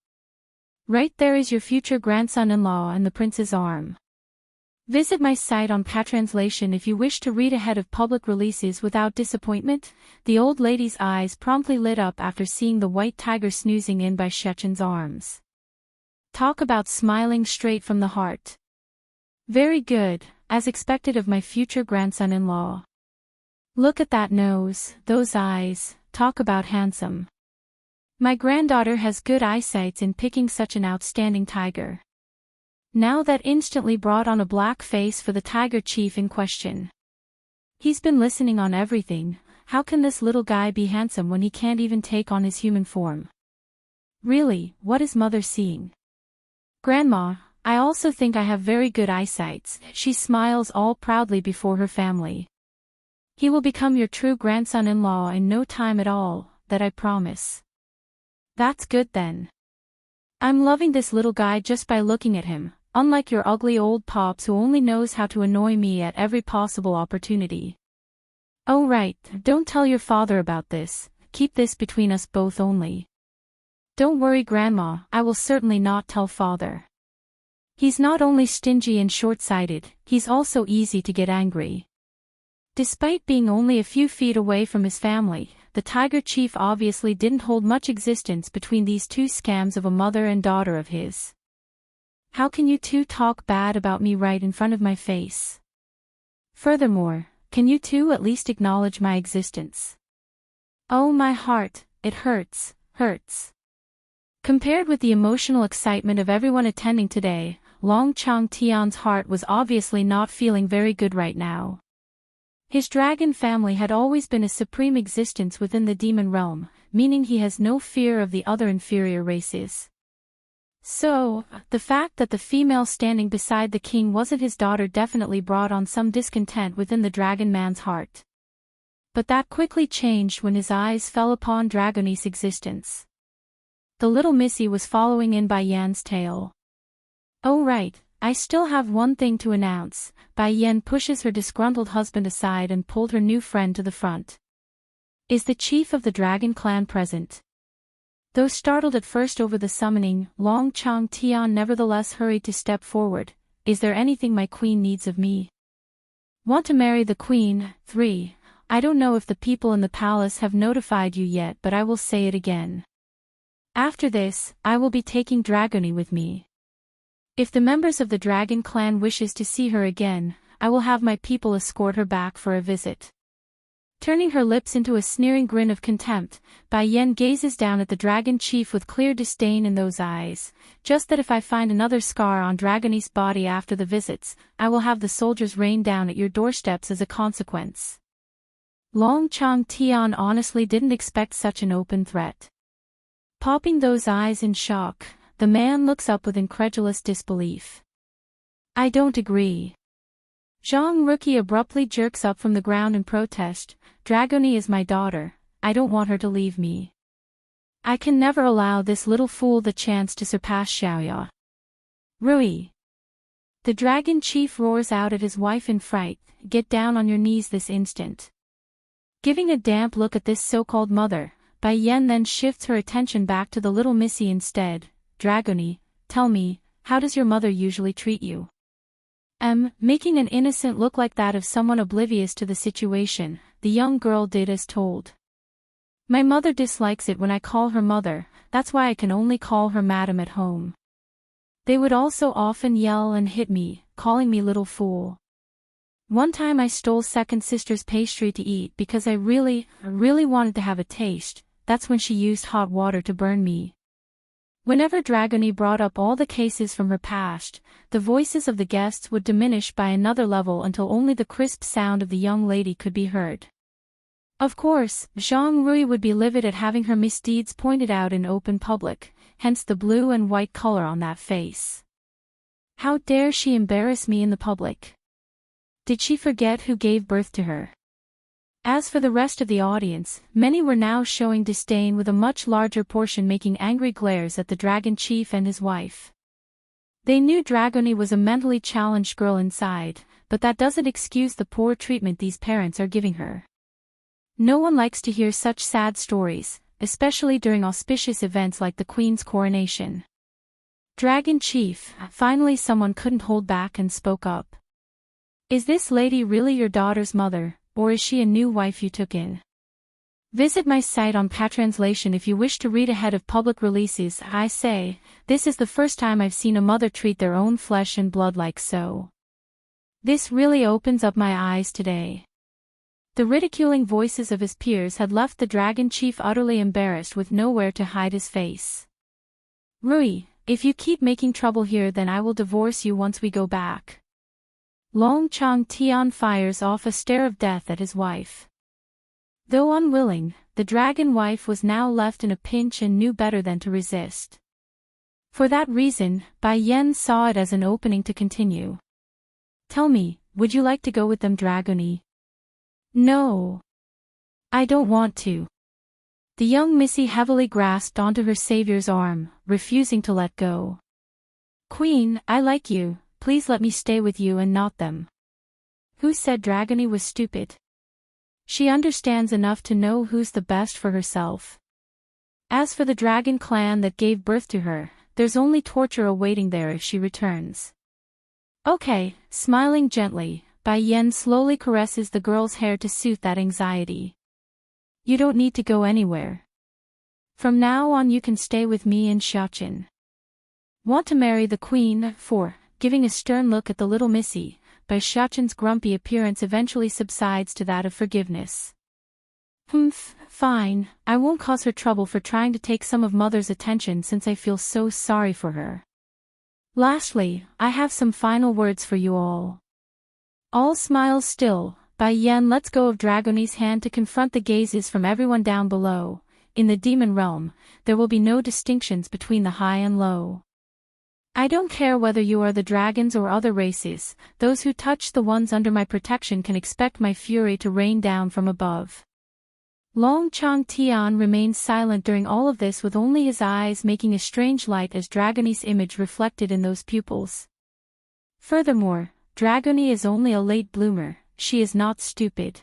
Right there is your future grandson-in-law and the prince's arm. Visit my site on Patranslation if you wish to read ahead of public releases without disappointment. The old lady's eyes promptly lit up after seeing the white tiger snoozing in by Shechen's arms. Talk about smiling straight from the heart. Very good, as expected of my future grandson-in-law. Look at that nose, those eyes, talk about handsome. My granddaughter has good eyesight in picking such an outstanding tiger. Now that instantly brought on a black face for the tiger chief in question. He's been listening on everything. How can this little guy be handsome when he can't even take on his human form? Really, what is mother seeing? Grandma, I also think I have very good eyesight. She smiles all proudly before her family. He will become your true grandson-in-law in no time at all, that I promise. That's good then. I'm loving this little guy just by looking at him, unlike your ugly old pops who only knows how to annoy me at every possible opportunity. Oh right, don't tell your father about this, keep this between us both only. Don't worry Grandma, I will certainly not tell father. He's not only stingy and short-sighted, he's also easy to get angry. Despite being only a few feet away from his family, the tiger chief obviously didn't hold much existence between these two scams of a mother and daughter of his. How can you two talk bad about me right in front of my face? Furthermore, can you two at least acknowledge my existence? Oh my heart, it hurts. Compared with the emotional excitement of everyone attending today, Long Chang Tian's heart was obviously not feeling very good right now. His dragon family had always been a supreme existence within the demon realm, meaning he has no fear of the other inferior races. So, the fact that the female standing beside the king wasn't his daughter definitely brought on some discontent within the dragon man's heart. But that quickly changed when his eyes fell upon Dragonis' existence. The little missy was following in Bai Yan's tail. Oh right, I still have one thing to announce. Bai Yan pushes her disgruntled husband aside and pulled her new friend to the front. Is the chief of the dragon clan present? Though startled at first over the summoning, Long Chang Tian nevertheless hurried to step forward. Is there anything my queen needs of me? Want to marry the queen? 3. I don't know if the people in the palace have notified you yet, but I will say it again. After this, I will be taking Dragony with me. If the members of the dragon clan wishes to see her again, I will have my people escort her back for a visit. Turning her lips into a sneering grin of contempt, Bai Yan gazes down at the dragon chief with clear disdain in those eyes. Just that if I find another scar on Dragony's body after the visits, I will have the soldiers rain down at your doorsteps as a consequence. Long Chang Tian honestly didn't expect such an open threat. Popping those eyes in shock, the man looks up with incredulous disbelief. I don't agree. Zhang Ruki abruptly jerks up from the ground in protest. Dragony is my daughter, I don't want her to leave me. I can never allow this little fool the chance to surpass Xiaoya. Rui. The dragon chief roars out at his wife in fright, get down on your knees this instant. Giving a damp look at this so-called mother, Bai Yan then shifts her attention back to the little missy instead. Dragony, tell me, how does your mother usually treat you? Making an innocent look like that of someone oblivious to the situation, the young girl did as told. My mother dislikes it when I call her mother, that's why I can only call her madam at home. They would also often yell and hit me, calling me little fool. One time I stole second sister's pastry to eat because I really wanted to have a taste, that's when she used hot water to burn me. Whenever Dragony brought up all the cases from her past, the voices of the guests would diminish by another level until only the crisp sound of the young lady could be heard. Of course, Zhang Rui would be livid at having her misdeeds pointed out in open public, hence the blue and white color on that face. How dare she embarrass me in the public? Did she forget who gave birth to her? As for the rest of the audience, many were now showing disdain with a much larger portion making angry glares at the dragon chief and his wife. They knew Dragony was a mentally challenged girl inside, but that doesn't excuse the poor treatment these parents are giving her. No one likes to hear such sad stories, especially during auspicious events like the Queen's coronation. Dragon Chief, finally someone couldn't hold back and spoke up. Is this lady really your daughter's mother, or is she a new wife you took in? Visit my site on Patranslation if you wish to read ahead of public releases. I say, this is the first time I've seen a mother treat their own flesh and blood like so. This really opens up my eyes today. The ridiculing voices of his peers had left the dragon chief utterly embarrassed with nowhere to hide his face. Rui, if you keep making trouble here then I will divorce you once we go back. Long Chang Tian fires off a stare of death at his wife. Though unwilling, the dragon wife was now left in a pinch and knew better than to resist. For that reason, Bai Yan saw it as an opening to continue. Tell me, would you like to go with them, Dragony? No. I don't want to. The young missy heavily grasped onto her savior's arm, refusing to let go. Queen, I like you, please let me stay with you and not them. Who said Dragony was stupid? She understands enough to know who's the best for herself. As for the dragon clan that gave birth to her, there's only torture awaiting there if she returns. Okay, smiling gently, Bai Yan slowly caresses the girl's hair to soothe that anxiety. You don't need to go anywhere. From now on you can stay with me in Xiaoqin. Want to marry the queen, for, giving a stern look at the little missy, Bai Xiaoqin's grumpy appearance eventually subsides to that of forgiveness. Fine, I won't cause her trouble for trying to take some of mother's attention since I feel so sorry for her. Lastly, I have some final words for you all. All smiles still, Bai Yan lets go of Dragony's hand to confront the gazes from everyone down below. In the demon realm, there will be no distinctions between the high and low. I don't care whether you are the dragons or other races, those who touch the ones under my protection can expect my fury to rain down from above. Long Chang Tian remained silent during all of this with only his eyes making a strange light as Dragony's image reflected in those pupils. Furthermore, Dragony is only a late bloomer, she is not stupid.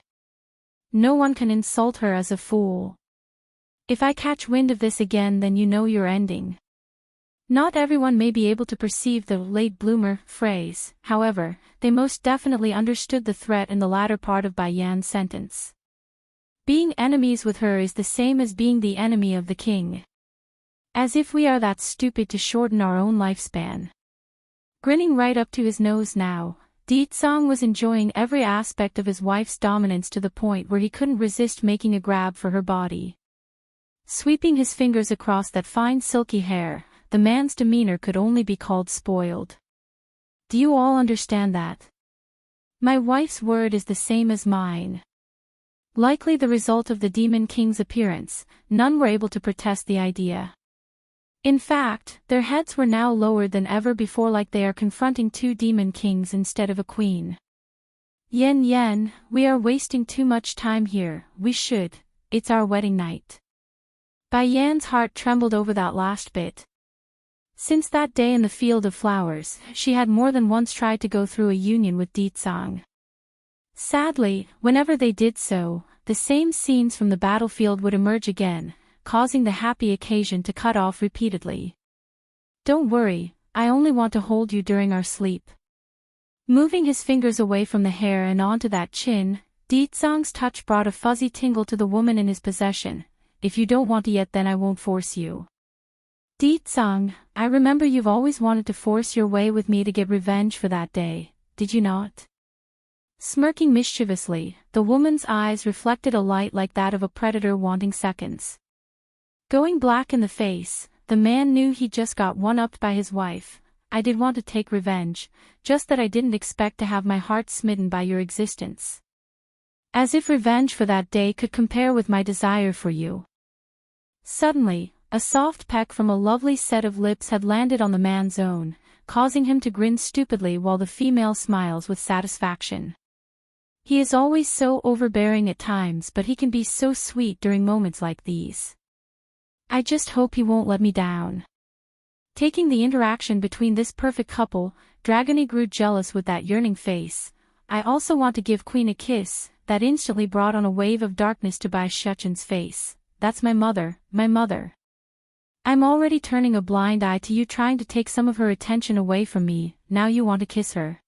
No one can insult her as a fool. If I catch wind of this again then you know your ending. Not everyone may be able to perceive the late bloomer phrase, however, they most definitely understood the threat in the latter part of Bai Yan's sentence. Being enemies with her is the same as being the enemy of the king. As if we are that stupid to shorten our own lifespan. Grinning right up to his nose now, Ditsong was enjoying every aspect of his wife's dominance to the point where he couldn't resist making a grab for her body. Sweeping his fingers across that fine silky hair, the man's demeanor could only be called spoiled. Do you all understand that? My wife's word is the same as mine. Likely the result of the Demon King's appearance, none were able to protest the idea. In fact, their heads were now lowered than ever before like they are confronting two demon kings instead of a queen. Yen Yen, we are wasting too much time here, it's our wedding night. Bai Yan's heart trembled over that last bit. Since that day in the field of flowers, she had more than once tried to go through a union with Ditsang. Sadly, whenever they did so, the same scenes from the battlefield would emerge again, causing the happy occasion to cut off repeatedly. Don't worry, I only want to hold you during our sleep. Moving his fingers away from the hair and onto that chin, Ditsang's touch brought a fuzzy tingle to the woman in his possession. If you don't want to yet, then I won't force you. Ditsang, I remember you've always wanted to force your way with me to get revenge for that day, did you not? Smirking mischievously, the woman's eyes reflected a light like that of a predator wanting seconds. Going black in the face, the man knew he'd just got one-upped by his wife. I did want to take revenge, just that I didn't expect to have my heart smitten by your existence. As if revenge for that day could compare with my desire for you. Suddenly, a soft peck from a lovely set of lips had landed on the man's own, causing him to grin stupidly while the female smiles with satisfaction. He is always so overbearing at times, but he can be so sweet during moments like these. I just hope he won't let me down. Taking the interaction between this perfect couple, Dragony grew jealous with that yearning face. I also want to give Queen a kiss, that instantly brought on a wave of darkness to Bai Shuchen's face. That's my mother, my mother. I'm already turning a blind eye to you trying to take some of her attention away from me, now you want to kiss her.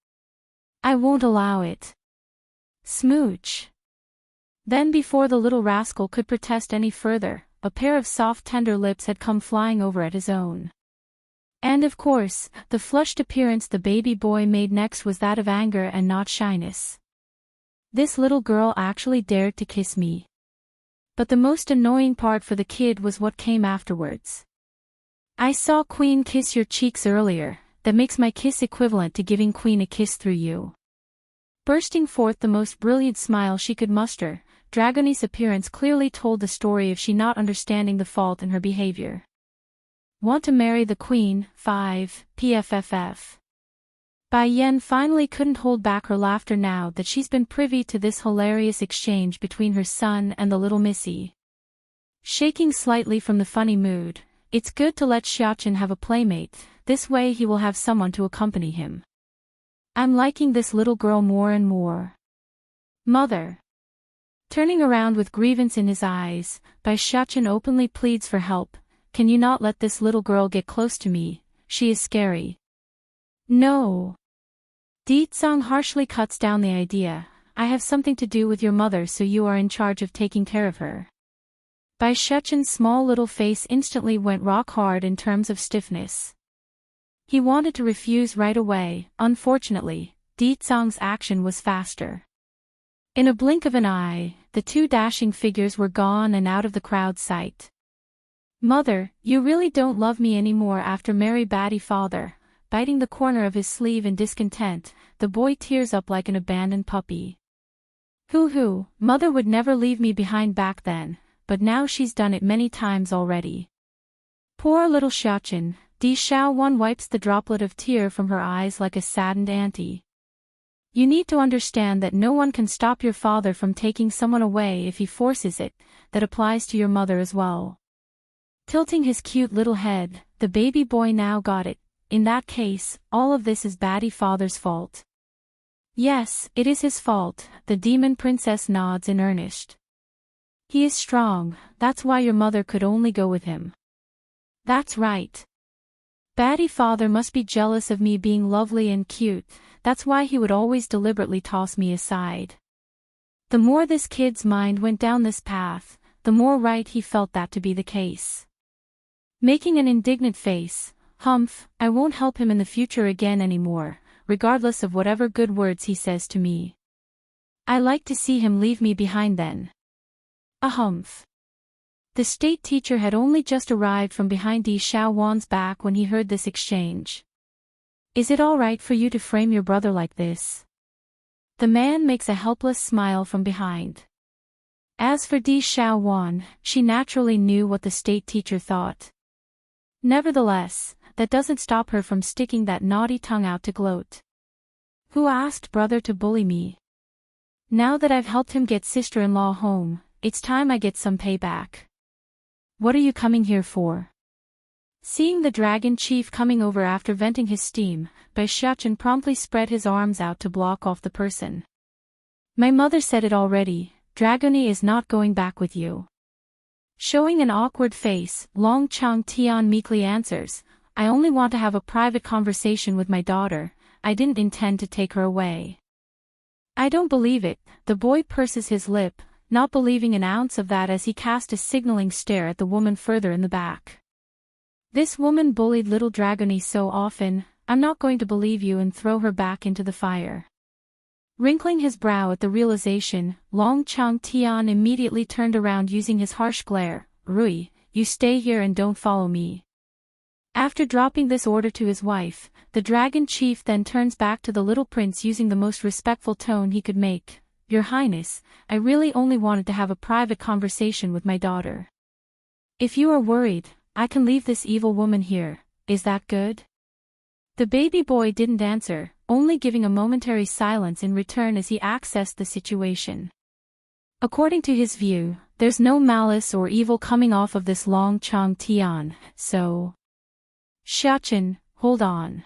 I won't allow it. Smooch. Then before the little rascal could protest any further, a pair of soft tender lips had come flying over at his own. And of course, the flushed appearance the baby boy made next was that of anger and not shyness. This little girl actually dared to kiss me. But the most annoying part for the kid was what came afterwards. I saw Queen kiss your cheeks earlier, that makes my kiss equivalent to giving Queen a kiss through you. Bursting forth the most brilliant smile she could muster, Dragony's appearance clearly told the story of she not understanding the fault in her behavior. Want to marry the Queen, 5, PFFF. Bai Yan finally couldn't hold back her laughter now that she's been privy to this hilarious exchange between her son and the little missy. Shaking slightly from the funny mood, it's good to let Xiaochen have a playmate, this way he will have someone to accompany him. I'm liking this little girl more and more. Mother. Turning around with grievance in his eyes, Bai Xiaochen openly pleads for help. Can you not let this little girl get close to me? She is scary. No. Ditsang harshly cuts down the idea. I have something to do with your mother, so you are in charge of taking care of her. Bai Shuchen's small little face instantly went rock hard in terms of stiffness. He wanted to refuse right away. Unfortunately, Ditsang's action was faster. In a blink of an eye, the two dashing figures were gone and out of the crowd's sight. Mother, you really don't love me anymore after Mary Batty father. Biting the corner of his sleeve in discontent, the boy tears up like an abandoned puppy. Hoo-hoo, mother would never leave me behind back then, but now she's done it many times already. Poor little Xiaochen, Di Xiaowan wipes the droplet of tear from her eyes like a saddened auntie. You need to understand that no one can stop your father from taking someone away if he forces it, that applies to your mother as well. Tilting his cute little head, the baby boy now got it. In that case, all of this is Batty father's fault. Yes, it is his fault, the demon princess nods in earnest. He is strong, that's why your mother could only go with him. That's right. Batty father must be jealous of me being lovely and cute, that's why he would always deliberately toss me aside. The more this kid's mind went down this path, the more right he felt that to be the case. Making an indignant face, humph, I won't help him in the future again anymore, regardless of whatever good words he says to me. I like to see him leave me behind then. A humph. The state teacher had only just arrived from behind Di Xiaowan's back when he heard this exchange. Is it all right for you to frame your brother like this? The man makes a helpless smile from behind. As for Di Xiaowan, she naturally knew what the state teacher thought. Nevertheless, that doesn't stop her from sticking that naughty tongue out to gloat. Who asked brother to bully me? Now that I've helped him get sister-in-law home, it's time I get some payback. What are you coming here for? Seeing the dragon chief coming over after venting his steam, Baishachan promptly spread his arms out to block off the person. My mother said it already, Dragony is not going back with you. Showing an awkward face, Long Chang Tian meekly answers, I only want to have a private conversation with my daughter, I didn't intend to take her away. I don't believe it, the boy purses his lip, not believing an ounce of that as he cast a signaling stare at the woman further in the back. This woman bullied little Dragony so often, I'm not going to believe you and throw her back into the fire. Wrinkling his brow at the realization, Long Chang Tian immediately turned around using his harsh glare, Rui, you stay here and don't follow me. After dropping this order to his wife, the dragon chief then turns back to the little prince using the most respectful tone he could make. Your Highness, I really only wanted to have a private conversation with my daughter. If you are worried, I can leave this evil woman here, is that good? The baby boy didn't answer, only giving a momentary silence in return as he accessed the situation. According to his view, there's no malice or evil coming off of this Long Chang Tian, so... Xiaochen, hold on.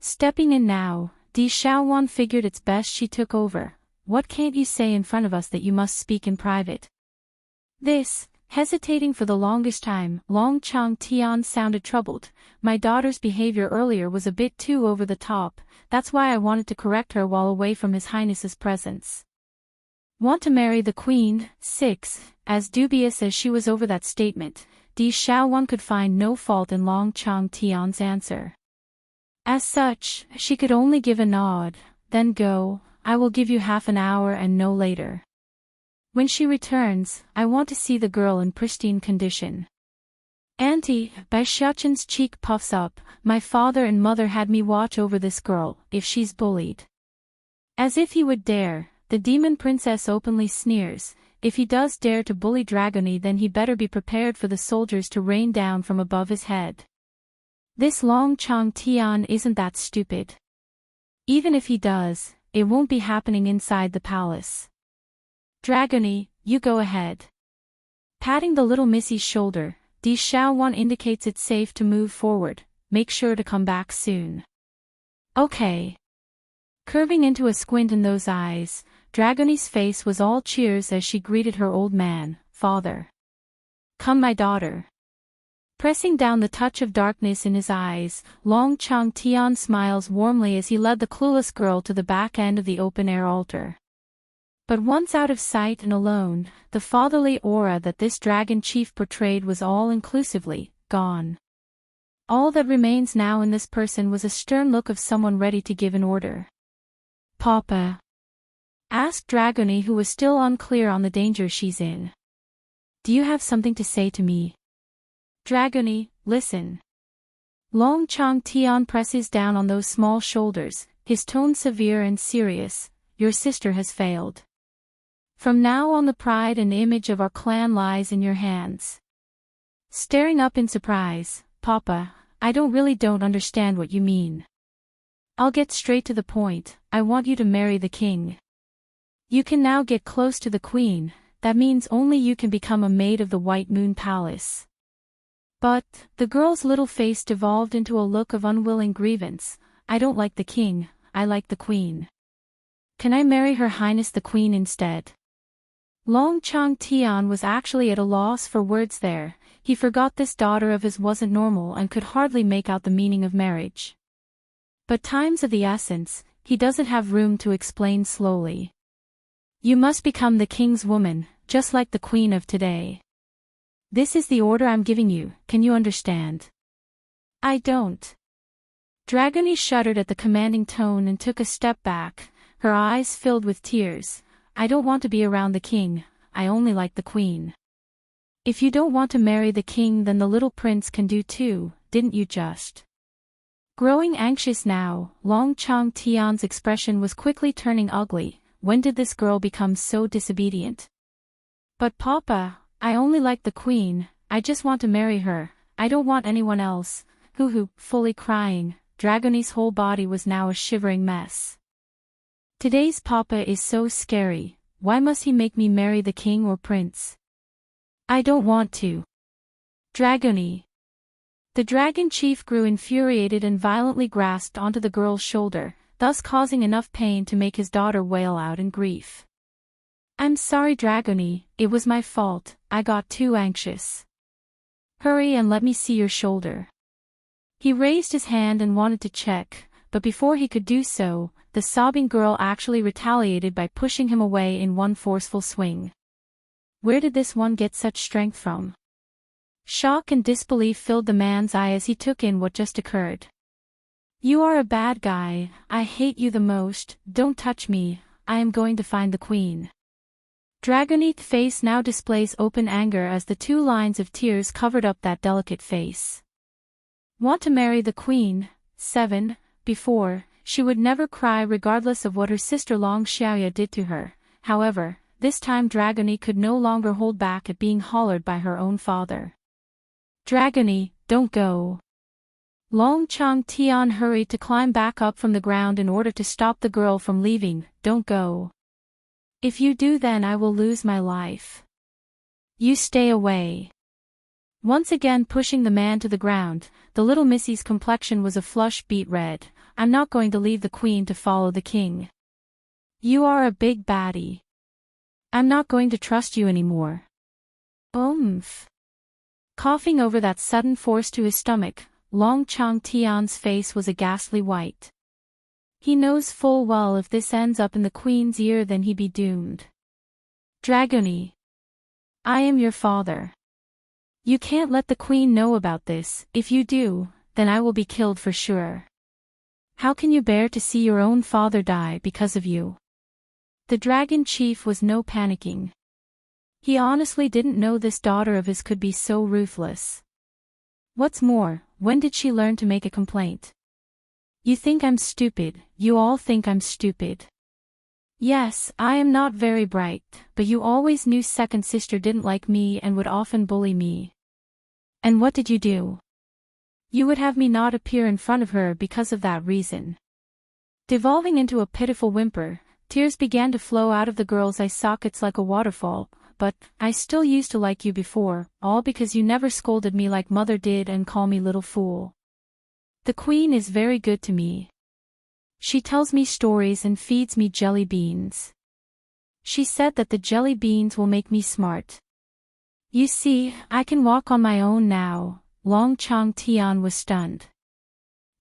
Stepping in now, Di Xiaowan figured it's best she took over. What can't you say in front of us that you must speak in private? This, hesitating for the longest time, Long Chang Tian sounded troubled. My daughter's behavior earlier was a bit too over the top, that's why I wanted to correct her while away from His Highness's presence. Want to marry the Queen? 6. As dubious as she was over that statement, Di Xiaowan could find no fault in Long Chang Tian's answer. As such, she could only give a nod, then go, I will give you half an hour and no later. When she returns, I want to see the girl in pristine condition. Auntie, Baishachan's cheek puffs up, my father and mother had me watch over this girl, if she's bullied. As if he would dare, the demon princess openly sneers, if he does dare to bully Dragony then he better be prepared for the soldiers to rain down from above his head. This Long Chang Tian isn't that stupid. Even if he does, it won't be happening inside the palace. Dragony, you go ahead. Patting the little missy's shoulder, Di Xiaowan indicates it's safe to move forward, make sure to come back soon. Okay. Curving into a squint in those eyes, Dragony's face was all cheers as she greeted her old man, father. Come my daughter. Pressing down the touch of darkness in his eyes, Long Chang Tian smiles warmly as he led the clueless girl to the back end of the open-air altar. But once out of sight and alone, the fatherly aura that this dragon chief portrayed was all-inclusively gone. All that remains now in this person was a stern look of someone ready to give an order. Papa? Asked Dragony, who was still unclear on the danger she's in. Do you have something to say to me? Dragony, listen. Long Chang Tian presses down on those small shoulders, his tone severe and serious. Your sister has failed. From now on the pride and image of our clan lies in your hands. Staring up in surprise, Papa, I don't understand what you mean. I'll get straight to the point, I want you to marry the king. You can now get close to the queen, that means only you can become a maid of the White Moon Palace. But, the girl's little face devolved into a look of unwilling grievance, I don't like the king, I like the queen. Can I marry Her Highness the Queen instead? Long Chang Tian was actually at a loss for words there, he forgot this daughter of his wasn't normal and could hardly make out the meaning of marriage. But time's of the essence, he doesn't have room to explain slowly. You must become the king's woman, just like the queen of today. This is the order I'm giving you, can you understand? I don't. Dragony shuddered at the commanding tone and took a step back, her eyes filled with tears. I don't want to be around the king, I only like the queen. If you don't want to marry the king then the little prince can do too, didn't you just? Growing anxious now, Long Chang Tian's expression was quickly turning ugly. When did this girl become so disobedient? But Papa, I only like the queen, I just want to marry her, I don't want anyone else. Hoo-hoo, fully crying, Dragony's whole body was now a shivering mess. Today's papa is so scary, why must he make me marry the king or prince? I don't want to. Dragony. The dragon chief grew infuriated and violently grasped onto the girl's shoulder, thus causing enough pain to make his daughter wail out in grief. I'm sorry Dragony, it was my fault, I got too anxious. Hurry and let me see your shoulder. He raised his hand and wanted to check, but before he could do so, the sobbing girl actually retaliated by pushing him away in one forceful swing. Where did this one get such strength from? Shock and disbelief filled the man's eye as he took in what just occurred. You are a bad guy, I hate you the most, don't touch me, I am going to find the queen. Dragonite's face now displays open anger as the 2 lines of tears covered up that delicate face. Want to marry the queen? 7. Before, she would never cry regardless of what her sister Long Xiaoya did to her. However, this time Dragonite could no longer hold back at being hollered by her own father. Dragonite, don't go. Long Chang Tian hurried to climb back up from the ground in order to stop the girl from leaving. Don't go. If you do, then I will lose my life. You stay away. Once again pushing the man to the ground, the little missy's complexion was a flush beet red. I'm not going to leave the queen to follow the king. You are a big baddie. I'm not going to trust you anymore. Oomph. Coughing over that sudden force to his stomach, Long Chang Tian's face was a ghastly white. He knows full well if this ends up in the queen's ear then he be doomed. Dragony. I am your father. You can't let the queen know about this, if you do, then I will be killed for sure. How can you bear to see your own father die because of you? The dragon chief was no panicking. He honestly didn't know this daughter of his could be so ruthless. What's more, when did she learn to make a complaint? You think I'm stupid, you all think I'm stupid. Yes, I am not very bright, but you always knew second sister didn't like me and would often bully me. And what did you do? You would have me not appear in front of her because of that reason. Devolving into a pitiful whimper, tears began to flow out of the girl's eye sockets like a waterfall. But, I still used to like you before, all because you never scolded me like mother did and call me little fool. The queen is very good to me. She tells me stories and feeds me jelly beans. She said that the jelly beans will make me smart. You see, I can walk on my own now. Long Chang Tian was stunned.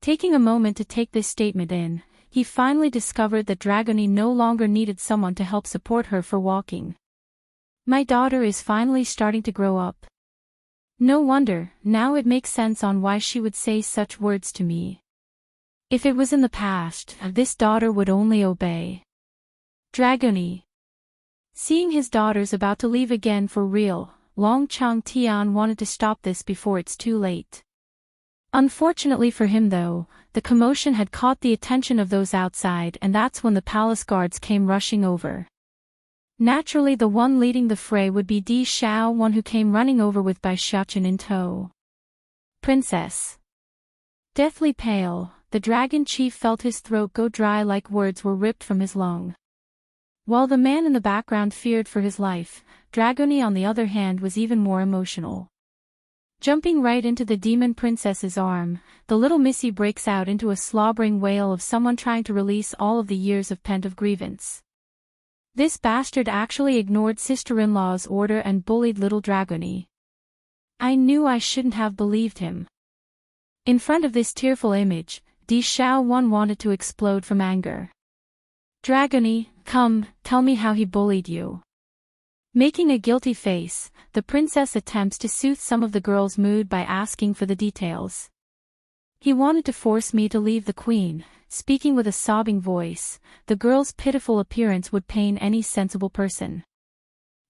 Taking a moment to take this statement in, he finally discovered that Dragony no longer needed someone to help support her for walking. My daughter is finally starting to grow up. No wonder, now it makes sense on why she would say such words to me. If it was in the past, this daughter would only obey. Dragony. Seeing his daughters about to leave again for real, Long Chang Tian wanted to stop this before it's too late. Unfortunately for him though, the commotion had caught the attention of those outside and that's when the palace guards came rushing over. Naturally the one leading the fray would be Di Xiao, one who came running over with Bai Xiaochen in tow. Princess. Deathly pale, the dragon chief felt his throat go dry like words were ripped from his lung. While the man in the background feared for his life, Dragony on the other hand was even more emotional. Jumping right into the demon princess's arm, the little missy breaks out into a slobbering wail of someone trying to release all of the years of pent-up grievance. This bastard actually ignored sister-in-law's order and bullied little Dragony. I knew I shouldn't have believed him. In front of this tearful image, Di Xiaowan wanted to explode from anger. Dragony, come, tell me how he bullied you. Making a guilty face, the princess attempts to soothe some of the girl's mood by asking for the details. He wanted to force me to leave the queen. Speaking with a sobbing voice, the girl's pitiful appearance would pain any sensible person.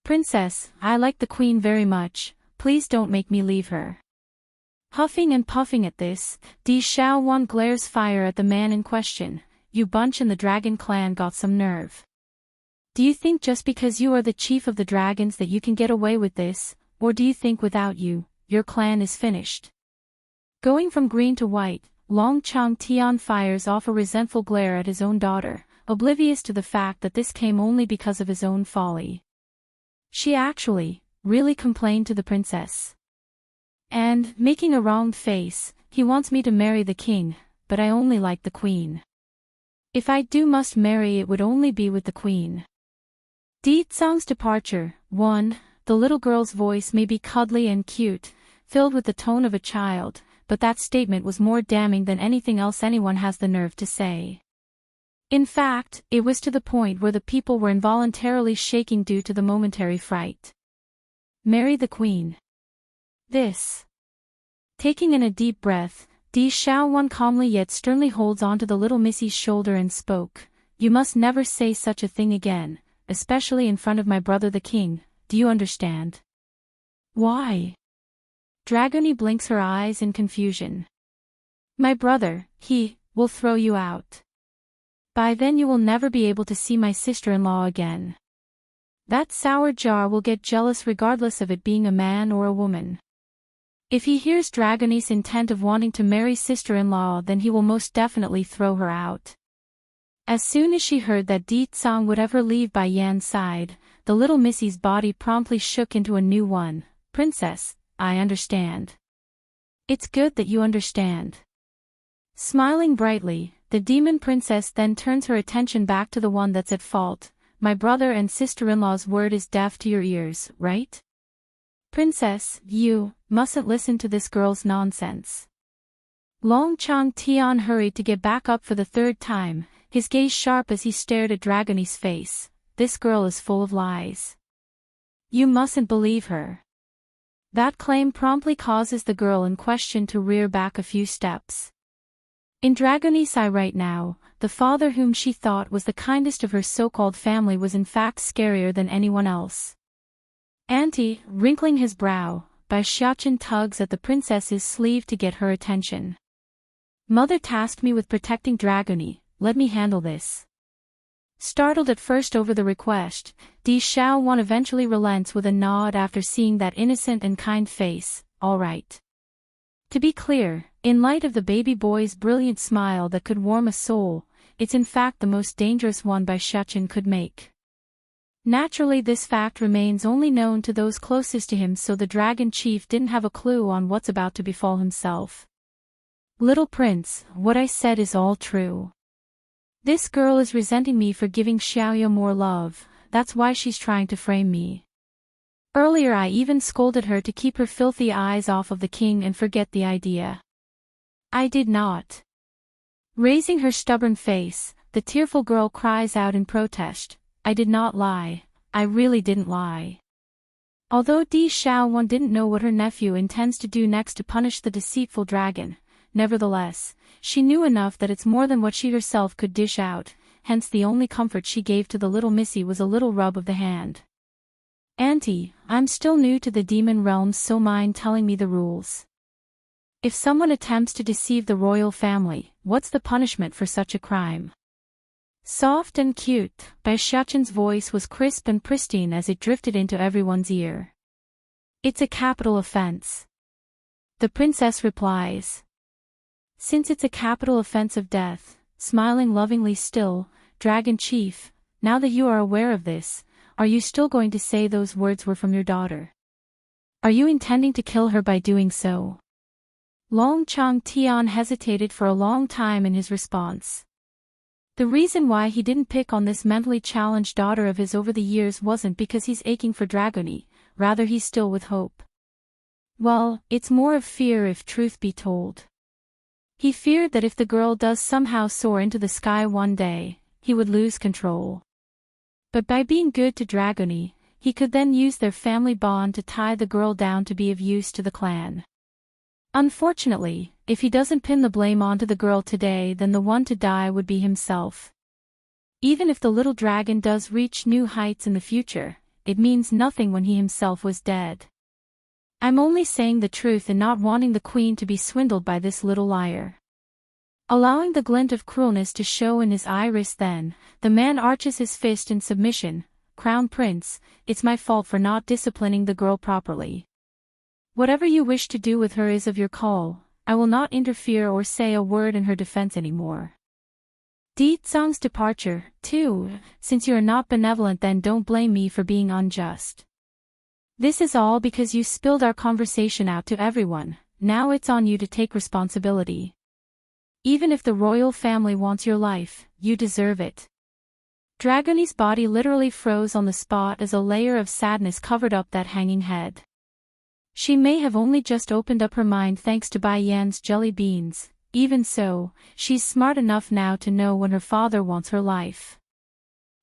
Princess, I like the queen very much, please don't make me leave her. Huffing and puffing at this, Di Xiaowan glares fire at the man in question. You bunch in the dragon clan got some nerve. Do you think just because you are the chief of the dragons that you can get away with this, or do you think without you, your clan is finished? Going from green to white, Long Chang Tian fires off a resentful glare at his own daughter, oblivious to the fact that this came only because of his own folly. She actually, really complained to the princess. And, making a wronged face, he wants me to marry the king, but I only like the queen. If I must marry, it would only be with the queen. Song's departure. 1. The little girl's voice may be cuddly and cute, filled with the tone of a child, but that statement was more damning than anything else anyone has the nerve to say. In fact, it was to the point where the people were involuntarily shaking due to the momentary fright. Marry the queen. This. Taking in a deep breath, Xiaowan calmly yet sternly holds onto the little missy's shoulder and spoke. You must never say such a thing again, especially in front of my brother the king, do you understand? Why? Dragony blinks her eyes in confusion. My brother, he, will throw you out. By then you will never be able to see my sister-in-law again. That sour jar will get jealous regardless of it being a man or a woman. If he hears Dragony's intent of wanting to marry sister-in-law, then he will most definitely throw her out. As soon as she heard that Song would ever leave by Yan's side, the little missy's body promptly shook into a new one. Princess, I understand. It's good that you understand. Smiling brightly, the demon princess then turns her attention back to the one that's at fault. My brother and sister-in-law's word is deaf to your ears, right? Princess, you mustn't listen to this girl's nonsense. Long Chang Tian hurried to get back up for the third time, his gaze sharp as he stared at Dragony's face. This girl is full of lies. You mustn't believe her. That claim promptly causes the girl in question to rear back a few steps. In Dragony's eye right now, the father whom she thought was the kindest of her so-called family was in fact scarier than anyone else. Auntie, wrinkling his brow, Bai Xiaochen tugs at the princess's sleeve to get her attention. Mother tasked me with protecting Dragony, let me handle this. Startled at first over the request, Xiaowan eventually relents with a nod after seeing that innocent and kind face. All right. To be clear, in light of the baby boy's brilliant smile that could warm a soul, it's in fact the most dangerous one Bai Xiaochen could make. Naturally, this fact remains only known to those closest to him, so the dragon chief didn't have a clue on what's about to befall himself. Little prince, what I said is all true. This girl is resenting me for giving Xiaoya more love, that's why she's trying to frame me. Earlier I even scolded her to keep her filthy eyes off of the king and forget the idea. I did not. Raising her stubborn face, the tearful girl cries out in protest. I did not lie, I really didn't lie. Although Xiaowan didn't know what her nephew intends to do next to punish the deceitful dragon, nevertheless, she knew enough that it's more than what she herself could dish out, hence the only comfort she gave to the little missy was a little rub of the hand. Auntie, I'm still new to the demon realm, so mind telling me the rules. If someone attempts to deceive the royal family, what's the punishment for such a crime? Soft and cute, Bai Xiaochen's voice was crisp and pristine as it drifted into everyone's ear. It's a capital offense. The princess replies. Since it's a capital offense of death, smiling lovingly still, Dragon Chief, now that you are aware of this, are you still going to say those words were from your daughter? Are you intending to kill her by doing so? Long Chang Tian hesitated for a long time in his response. The reason why he didn't pick on this mentally challenged daughter of his over the years wasn't because he's aching for Dragony, rather he's still with hope. Well, it's more of fear if truth be told. He feared that if the girl does somehow soar into the sky one day, he would lose control. But by being good to Dragony, he could then use their family bond to tie the girl down to be of use to the clan. Unfortunately, if he doesn't pin the blame onto the girl today, then the one to die would be himself. Even if the little dragon does reach new heights in the future, it means nothing when he himself was dead. I'm only saying the truth in not wanting the queen to be swindled by this little liar. Allowing the glint of cruelness to show in his iris, then, the man arches his fist in submission. Crown Prince, it's my fault for not disciplining the girl properly. Whatever you wish to do with her is of your call, I will not interfere or say a word in her defense anymore. Song's departure, too. Since you are not benevolent, then don't blame me for being unjust. This is all because you spilled our conversation out to everyone. Now it's on you to take responsibility. Even if the royal family wants your life, you deserve it. Dragony's body literally froze on the spot as a layer of sadness covered up that hanging head. She may have only just opened up her mind thanks to Bai Yan's jelly beans. Even so, she's smart enough now to know when her father wants her life.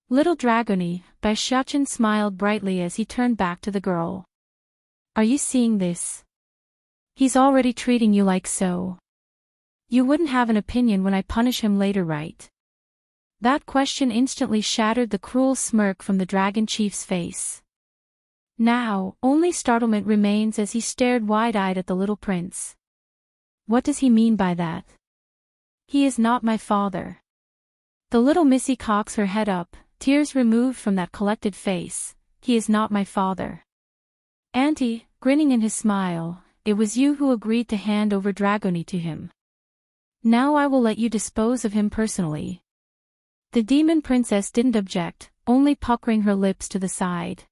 Little Dragony, Bai Xiaochen smiled brightly as he turned back to the girl. Are you seeing this? He's already treating you like so. You wouldn't have an opinion when I punish him later, right? That question instantly shattered the cruel smirk from the dragon chief's face. Now, only startlement remains as he stared wide-eyed at the little prince. What does he mean by that? He is not my father. The little missy cocks her head up, tears removed from that collected face. He is not my father. Auntie, grinning in his smile, it was you who agreed to hand over Dragony to him. Now I will let you dispose of him personally. The demon princess didn't object, only puckering her lips to the side.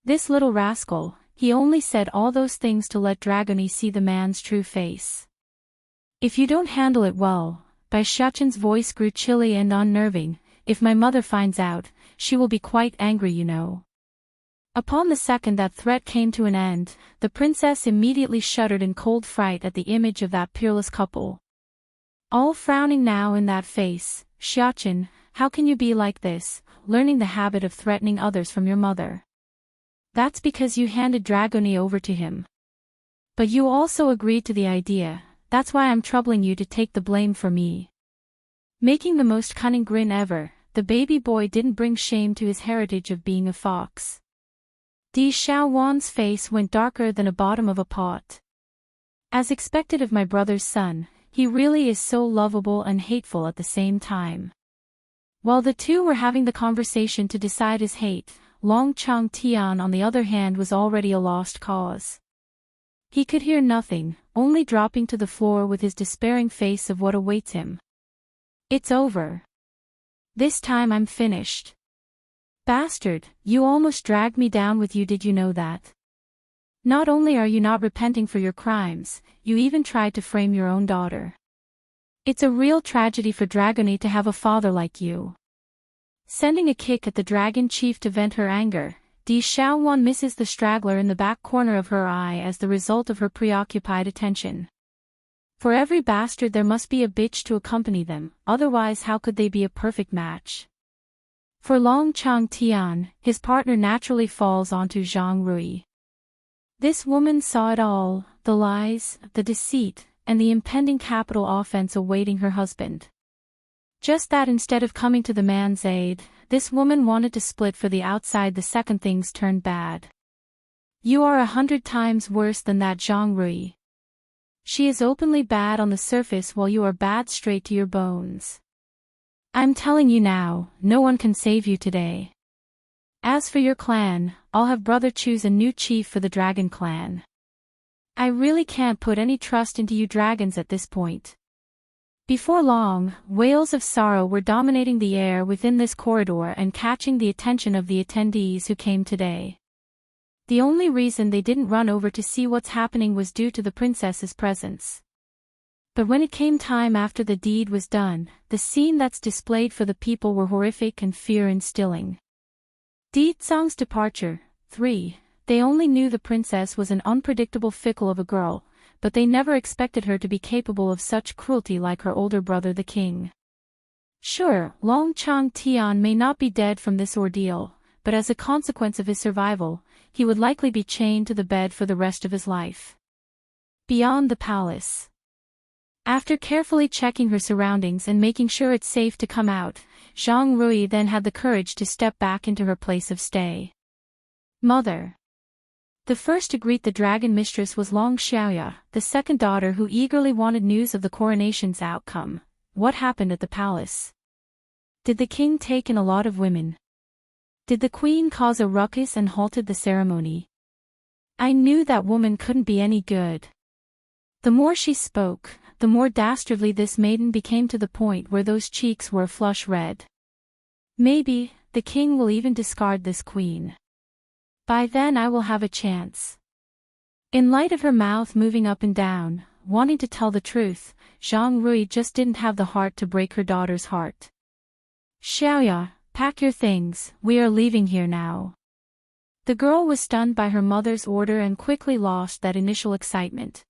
This little rascal, he only said all those things to let Dragony see the man's true face. If you don't handle it well, Bai Xiaochen's voice grew chilly and unnerving, if my mother finds out, she will be quite angry, you know. Upon the second that threat came to an end, the princess immediately shuddered in cold fright at the image of that peerless couple. All frowning now in that face. Xiaochen, how can you be like this, learning the habit of threatening others from your mother? That's because you handed Dragony over to him. But you also agreed to the idea, that's why I'm troubling you to take the blame for me. Making the most cunning grin ever, the baby boy didn't bring shame to his heritage of being a fox. Di Xiaowan's face went darker than a bottom of a pot. As expected of my brother's son, he really is so lovable and hateful at the same time. While the two were having the conversation to decide his hate, Long Chang Tian on the other hand was already a lost cause. He could hear nothing, only dropping to the floor with his despairing face of what awaits him. It's over. This time I'm finished. Bastard, you almost dragged me down with you, did you know that? Not only are you not repenting for your crimes, you even tried to frame your own daughter. It's a real tragedy for Dragony to have a father like you. Sending a kick at the dragon chief to vent her anger, Di Xiaowan misses the straggler in the back corner of her eye as the result of her preoccupied attention. For every bastard there must be a bitch to accompany them, otherwise how could they be a perfect match? For Long Chang Tian, his partner naturally falls onto Zhang Rui. This woman saw it all, the lies, the deceit, and the impending capital offense awaiting her husband. Just that instead of coming to the man's aid, this woman wanted to split for the outside the second things turned bad. You are 100 times worse than that Zhang Rui. She is openly bad on the surface while you are bad straight to your bones. I'm telling you now, no one can save you today. As for your clan, I'll have brother choose a new chief for the dragon clan. I really can't put any trust into you dragons at this point. Before long, wails of sorrow were dominating the air within this corridor and catching the attention of the attendees who came today. The only reason they didn't run over to see what's happening was due to the princess's presence. But when it came time after the deed was done, the scene that's displayed for the people were horrific and fear-instilling. Di Zong's departure. 3. They only knew the princess was an unpredictable fickle of a girl, but they never expected her to be capable of such cruelty like her older brother the king. Sure, Long Chang Tian may not be dead from this ordeal, but as a consequence of his survival, he would likely be chained to the bed for the rest of his life. Beyond the palace. After carefully checking her surroundings and making sure it's safe to come out, Zhang Rui then had the courage to step back into her place of stay. Mother. The first to greet the dragon mistress was Long Xiaoya, the second daughter who eagerly wanted news of the coronation's outcome. What happened at the palace? Did the king take in a lot of women? Did the queen cause a ruckus and halted the ceremony? I knew that woman couldn't be any good. The more she spoke, the more dastardly this maiden became, to the point where those cheeks were a flush red. Maybe, the king will even discard this queen. By then I will have a chance. In light of her mouth moving up and down, wanting to tell the truth, Zhang Rui just didn't have the heart to break her daughter's heart. Xiaoya, pack your things, we are leaving here now. The girl was stunned by her mother's order and quickly lost that initial excitement.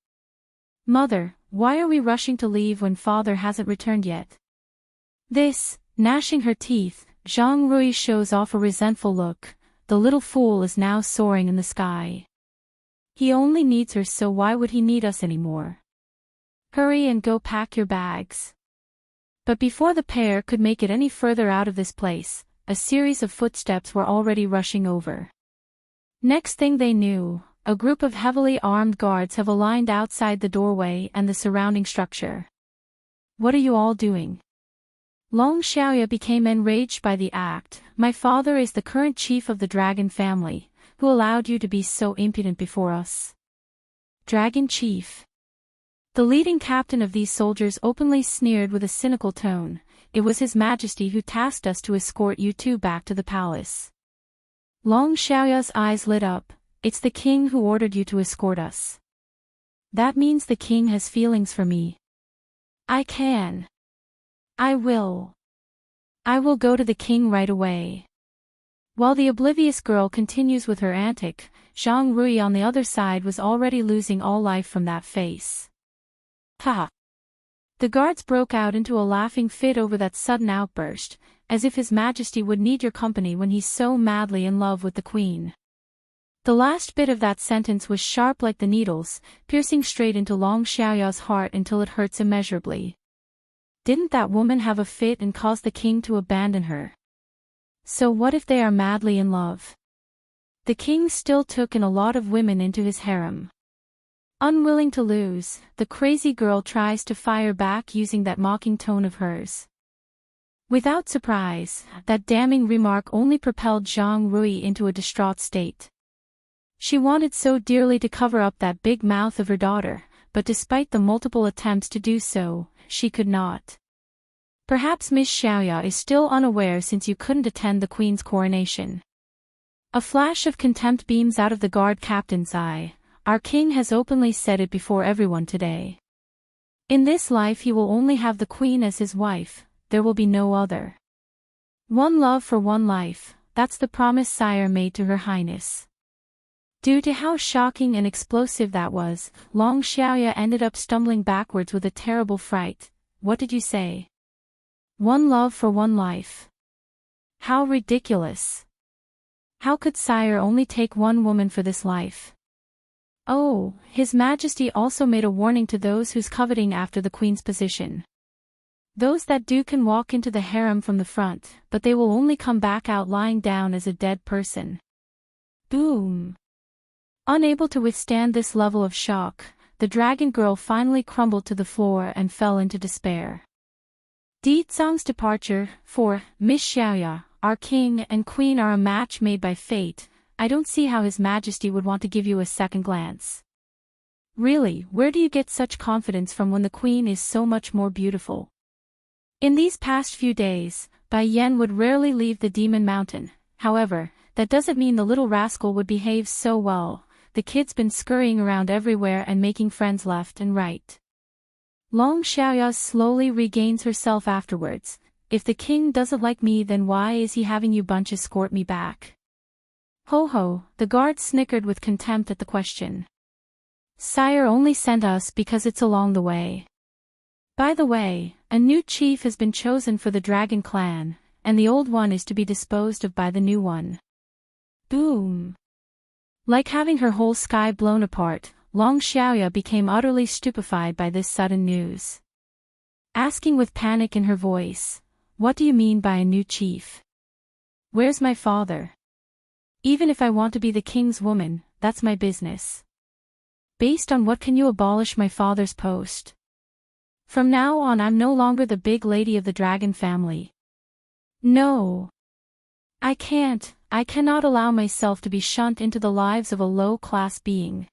Mother, why are we rushing to leave when father hasn't returned yet? Gnashing her teeth, Zhang Rui shows off a resentful look. The little fool is now soaring in the sky. He only needs her, so why would he need us anymore? Hurry and go pack your bags. But before the pair could make it any further out of this place, a series of footsteps were already rushing over. Next thing they knew, a group of heavily armed guards have aligned outside the doorway and the surrounding structure. What are you all doing? Long Xiaoya became enraged by the act. My father is the current chief of the dragon family, who allowed you to be so impudent before us. Dragon chief. The leading captain of these soldiers openly sneered with a cynical tone. It was His Majesty who tasked us to escort you two back to the palace. Long Xiaoya's eyes lit up. It's the king who ordered you to escort us. That means the king has feelings for me. I will go to the king right away. While the oblivious girl continues with her antic, Zhang Rui on the other side was already losing all life from that face. Ha! The guards broke out into a laughing fit over that sudden outburst, as if His Majesty would need your company when he's so madly in love with the queen. The last bit of that sentence was sharp like the needles, piercing straight into Long Xiaoya's heart until it hurts immeasurably. Didn't that woman have a fit and cause the king to abandon her? So what if they are madly in love? The king still took in a lot of women into his harem. Unwilling to lose, the crazy girl tries to fire back using that mocking tone of hers. Without surprise, that damning remark only propelled Zhang Rui into a distraught state. She wanted so dearly to cover up that big mouth of her daughter, but despite the multiple attempts to do so, she could not. Perhaps Miss Xiaoya is still unaware since you couldn't attend the queen's coronation. A flash of contempt beams out of the guard captain's eye. Our king has openly said it before everyone today. In this life he will only have the queen as his wife, there will be no other. One love for one life, that's the promise sire made to Her Highness. Due to how shocking and explosive that was, Long Xiaoya ended up stumbling backwards with a terrible fright. What did you say? One love for one life. How ridiculous. How could sire only take one woman for this life? Oh, His Majesty also made a warning to those who's coveting after the queen's position. Those that do can walk into the harem from the front, but they will only come back out lying down as a dead person. Boom. Unable to withstand this level of shock, the dragon girl finally crumbled to the floor and fell into despair. Ditsang's departure, for Miss Xiaoya, our king and queen are a match made by fate. I don't see how His Majesty would want to give you a second glance. Really, where do you get such confidence from when the queen is so much more beautiful? In these past few days, Bai Yan would rarely leave the Demon Mountain. However, that doesn't mean the little rascal would behave so well. The kid's been scurrying around everywhere and making friends left and right. Long Xiaoya slowly regains herself afterwards. If the king doesn't like me, then why is he having you bunch escort me back? Ho ho, the guard snickered with contempt at the question. Sire only sent us because it's along the way. By the way, a new chief has been chosen for the dragon clan, and the old one is to be disposed of by the new one. Boom. Like having her whole sky blown apart, Long Xiaoya became utterly stupefied by this sudden news. Asking with panic in her voice, what do you mean by a new chief? Where's my father? Even if I want to be the king's woman, that's my business. Based on what can you abolish my father's post? From now on I'm no longer the big lady of the dragon family. No. I cannot allow myself to be shunned into the lives of a low-class being.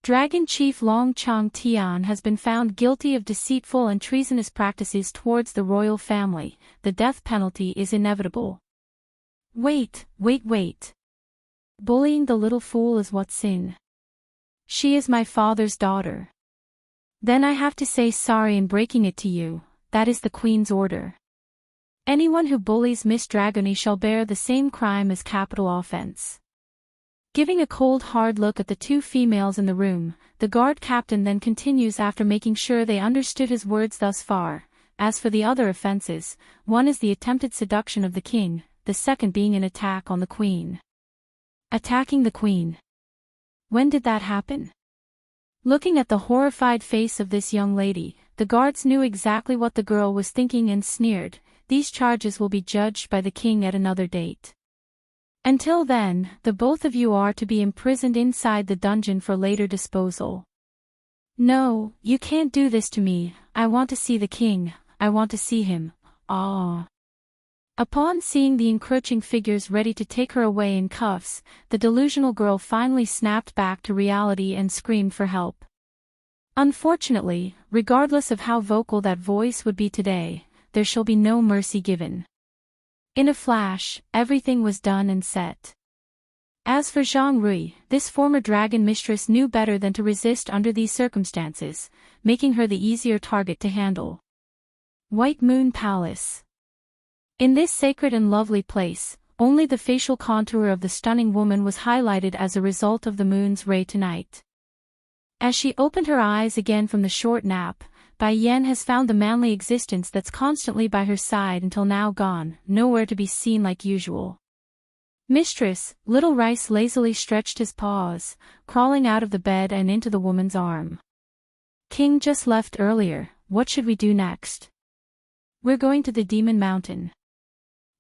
Dragon Chief Long Chong Tian has been found guilty of deceitful and treasonous practices towards the royal family. The death penalty is inevitable. Wait. Bullying the little fool is what sin. She is my father's daughter. Then I have to say sorry in breaking it to you. That is the Queen's order. Anyone who bullies Miss Dragony shall bear the same crime as capital offense. Giving a cold hard look at the two females in the room, the guard captain then continues after making sure they understood his words thus far. As for the other offenses, one is the attempted seduction of the king, the second being an attack on the queen. Attacking the queen. When did that happen? Looking at the horrified face of this young lady, the guards knew exactly what the girl was thinking and sneered. These charges will be judged by the king at another date. Until then, the both of you are to be imprisoned inside the dungeon for later disposal. No, you can't do this to me. I want to see the king. I want to see him. Ah. Upon seeing the encroaching figures ready to take her away in cuffs, the delusional girl finally snapped back to reality and screamed for help. Unfortunately, regardless of how vocal that voice would be today, there shall be no mercy given. In a flash, everything was done and set. As for Zhang Rui, this former dragon mistress knew better than to resist under these circumstances, making her the easier target to handle. White Moon Palace. In this sacred and lovely place, only the facial contour of the stunning woman was highlighted as a result of the moon's ray tonight. As she opened her eyes again from the short nap, Bai Yan has found the manly existence that's constantly by her side until now gone, nowhere to be seen like usual. Mistress, Little Rice lazily stretched his paws, crawling out of the bed and into the woman's arm. King just left earlier, what should we do next? We're going to the Demon Mountain.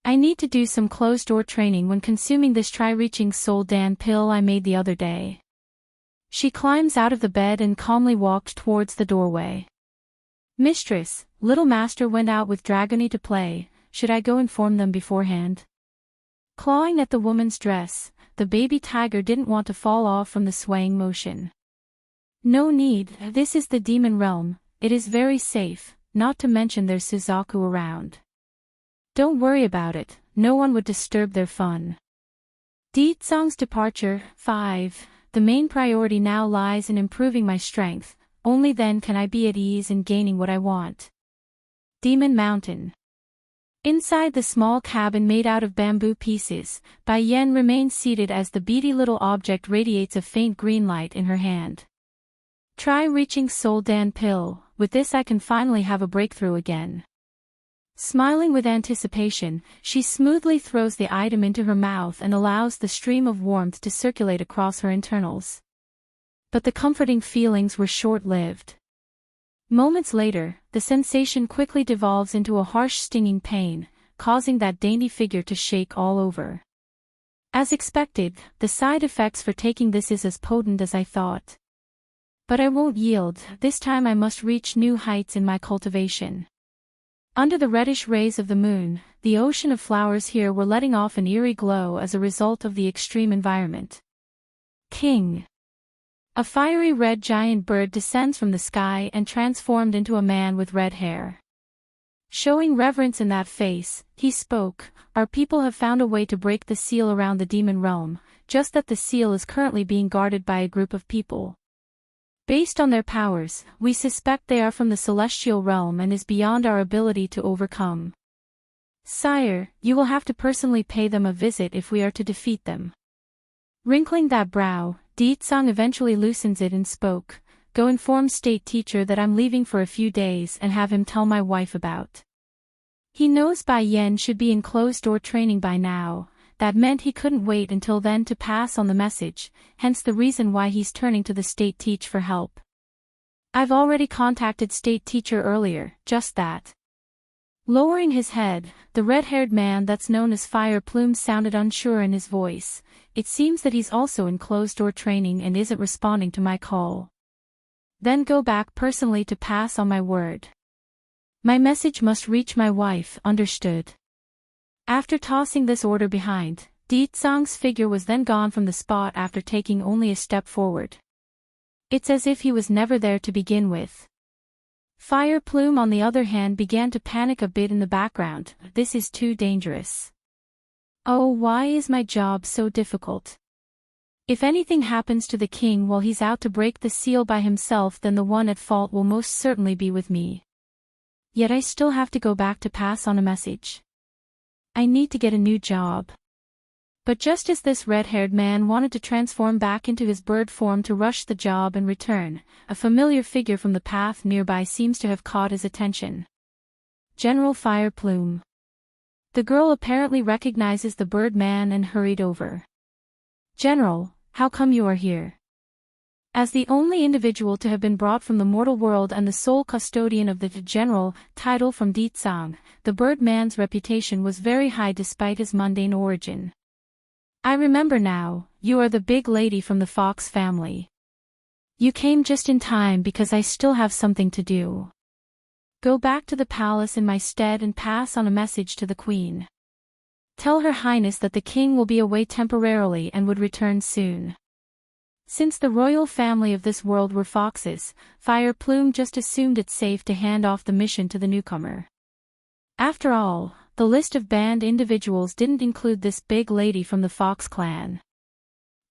I need to do some closed-door training when consuming this try-reaching Soul Dan pill I made the other day. She climbs out of the bed and calmly walked towards the doorway. Mistress, Little Master went out with Dragony to play, should I go inform them beforehand? Clawing at the woman's dress, the baby tiger didn't want to fall off from the swaying motion. No need, this is the demon realm, it is very safe, not to mention there's Suzaku around. Don't worry about it, no one would disturb their fun. Di Tsong's departure, 5. The main priority now lies in improving my strength. Only then can I be at ease in gaining what I want. Demon Mountain. Inside the small cabin made out of bamboo pieces, Bai Yan remains seated as the beady little object radiates a faint green light in her hand. Try reaching Soul Dan pill, with this I can finally have a breakthrough again. Smiling with anticipation, she smoothly throws the item into her mouth and allows the stream of warmth to circulate across her internals. But the comforting feelings were short-lived. Moments later, the sensation quickly devolves into a harsh stinging pain, causing that dainty figure to shake all over. As expected, the side effects for taking this is as potent as I thought. But I won't yield, this time I must reach new heights in my cultivation. Under the reddish rays of the moon, the ocean of flowers here were letting off an eerie glow as a result of the extreme environment. King. A fiery red giant bird descends from the sky and transformed into a man with red hair. Showing reverence in that face, he spoke, "Our people have found a way to break the seal around the demon realm, just that the seal is currently being guarded by a group of people. Based on their powers, we suspect they are from the celestial realm and is beyond our ability to overcome. Sire, you will have to personally pay them a visit if we are to defeat them." Wrinkling that brow, Di Tsong eventually loosens it and spoke, "Go inform state teacher that I'm leaving for a few days and have him tell my wife about." He knows Bai Yan should be in closed-door training by now. That meant he couldn't wait until then to pass on the message, hence the reason why he's turning to the state teach for help. "I've already contacted state teacher earlier, just that." Lowering his head, the red-haired man that's known as Fire Plume sounded unsure in his voice. "It seems that he's also in closed-door training and isn't responding to my call. Then go back personally to pass on my word. My message must reach my wife, understood?" After tossing this order behind, Di Tsong's figure was then gone from the spot after taking only a step forward. It's as if he was never there to begin with. Fire Plume on the other hand began to panic a bit in the background. This is too dangerous. Oh, why is my job so difficult? If anything happens to the king while he's out to break the seal by himself, then the one at fault will most certainly be with me. Yet I still have to go back to pass on a message. I need to get a new job. But just as this red-haired man wanted to transform back into his bird form to rush the job and return, a familiar figure from the path nearby seems to have caught his attention. General Fire Plume. The girl apparently recognizes the bird man and hurried over. General, how come you are here? As the only individual to have been brought from the mortal world and the sole custodian of the general title from Ditsang, the bird man's reputation was very high despite his mundane origin. I remember now, you are the big lady from the fox family. You came just in time because I still have something to do. Go back to the palace in my stead and pass on a message to the queen. Tell Her Highness that the king will be away temporarily and would return soon. Since the royal family of this world were foxes, Fire Plume just assumed it's safe to hand off the mission to the newcomer. After all, the list of banned individuals didn't include this big lady from the Fox clan.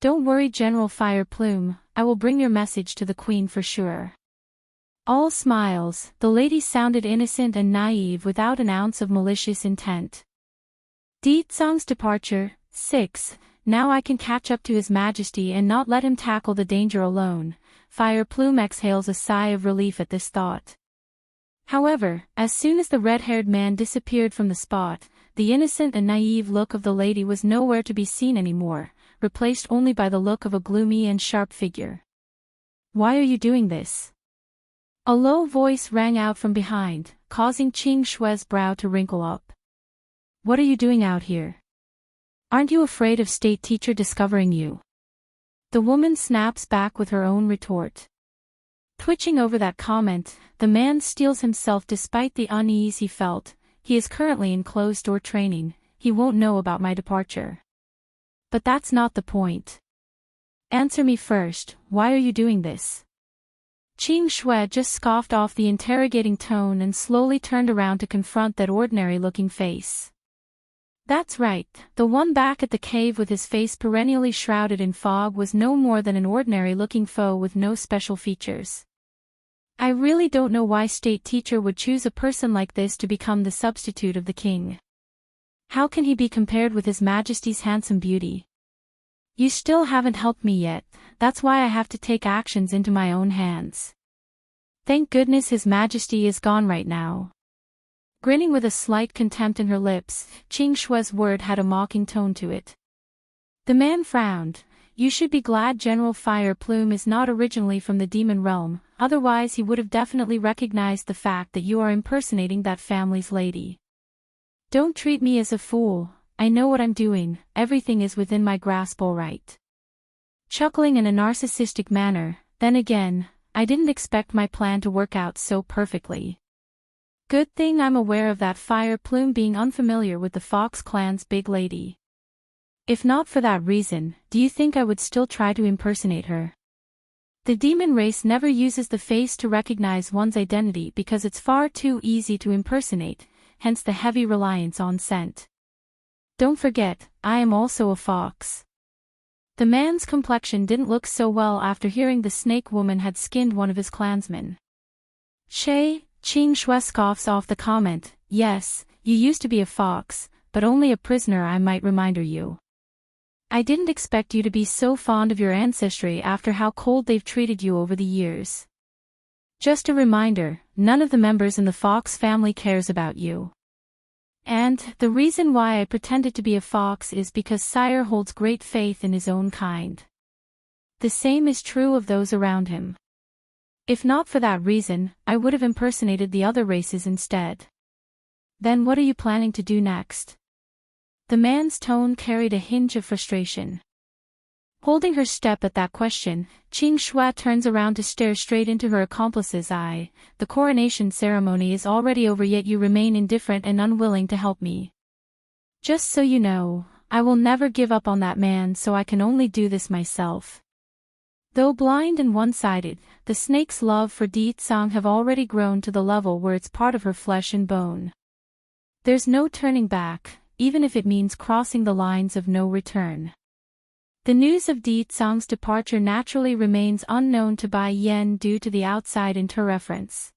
Don't worry, General Fire Plume, I will bring your message to the queen for sure. All smiles, the lady sounded innocent and naive without an ounce of malicious intent. Ditsang's departure. 6. Now I can catch up to His Majesty and not let him tackle the danger alone. Fire Plume exhales a sigh of relief at this thought. However, as soon as the red-haired man disappeared from the spot, the innocent and naive look of the lady was nowhere to be seen anymore, replaced only by the look of a gloomy and sharp figure. Why are you doing this? A low voice rang out from behind, causing Qing Shue's brow to wrinkle up. What are you doing out here? Aren't you afraid of state teacher discovering you? The woman snaps back with her own retort. Twitching over that comment, the man steels himself despite the unease he felt. He is currently in closed-door training, he won't know about my departure. But that's not the point. Answer me first, why are you doing this? Qing Shui just scoffed off the interrogating tone and slowly turned around to confront that ordinary-looking face. That's right, the one back at the cave with his face perennially shrouded in fog was no more than an ordinary-looking foe with no special features. I really don't know why state teacher would choose a person like this to become the substitute of the king. How can he be compared with His Majesty's handsome beauty? You still haven't helped me yet, that's why I have to take actions into my own hands. Thank goodness His Majesty is gone right now. Grinning with a slight contempt in her lips, Qing Shue's word had a mocking tone to it. The man frowned. You should be glad General Fire Plume is not originally from the demon realm, otherwise he would have definitely recognized the fact that you are impersonating that family's lady. Don't treat me as a fool, I know what I'm doing, everything is within my grasp all right. Chuckling in a narcissistic manner, then again, I didn't expect my plan to work out so perfectly. Good thing I'm aware of that Fire Plume being unfamiliar with the Fox clan's big lady. If not for that reason, do you think I would still try to impersonate her? The demon race never uses the face to recognize one's identity because it's far too easy to impersonate, hence the heavy reliance on scent. Don't forget, I am also a fox. The man's complexion didn't look so well after hearing the snake woman had skinned one of his clansmen. Qing Shui scoffs off the comment. Yes, you used to be a fox, but only a prisoner, I might remind you. I didn't expect you to be so fond of your ancestry after how cold they've treated you over the years. Just a reminder, none of the members in the Fox family cares about you. And, the reason why I pretended to be a fox is because Sire holds great faith in his own kind. The same is true of those around him. If not for that reason, I would have impersonated the other races instead. Then what are you planning to do next? The man's tone carried a hinge of frustration. Holding her step at that question, Qing Shui turns around to stare straight into her accomplice's eye. The coronation ceremony is already over, yet you remain indifferent and unwilling to help me. Just so you know, I will never give up on that man, so I can only do this myself. Though blind and one-sided, the snake's love for Deetsang have already grown to the level where it's part of her flesh and bone. There's no turning back, even if it means crossing the lines of no return. The news of Deetsang's departure naturally remains unknown to Bai Yan due to the outside interference.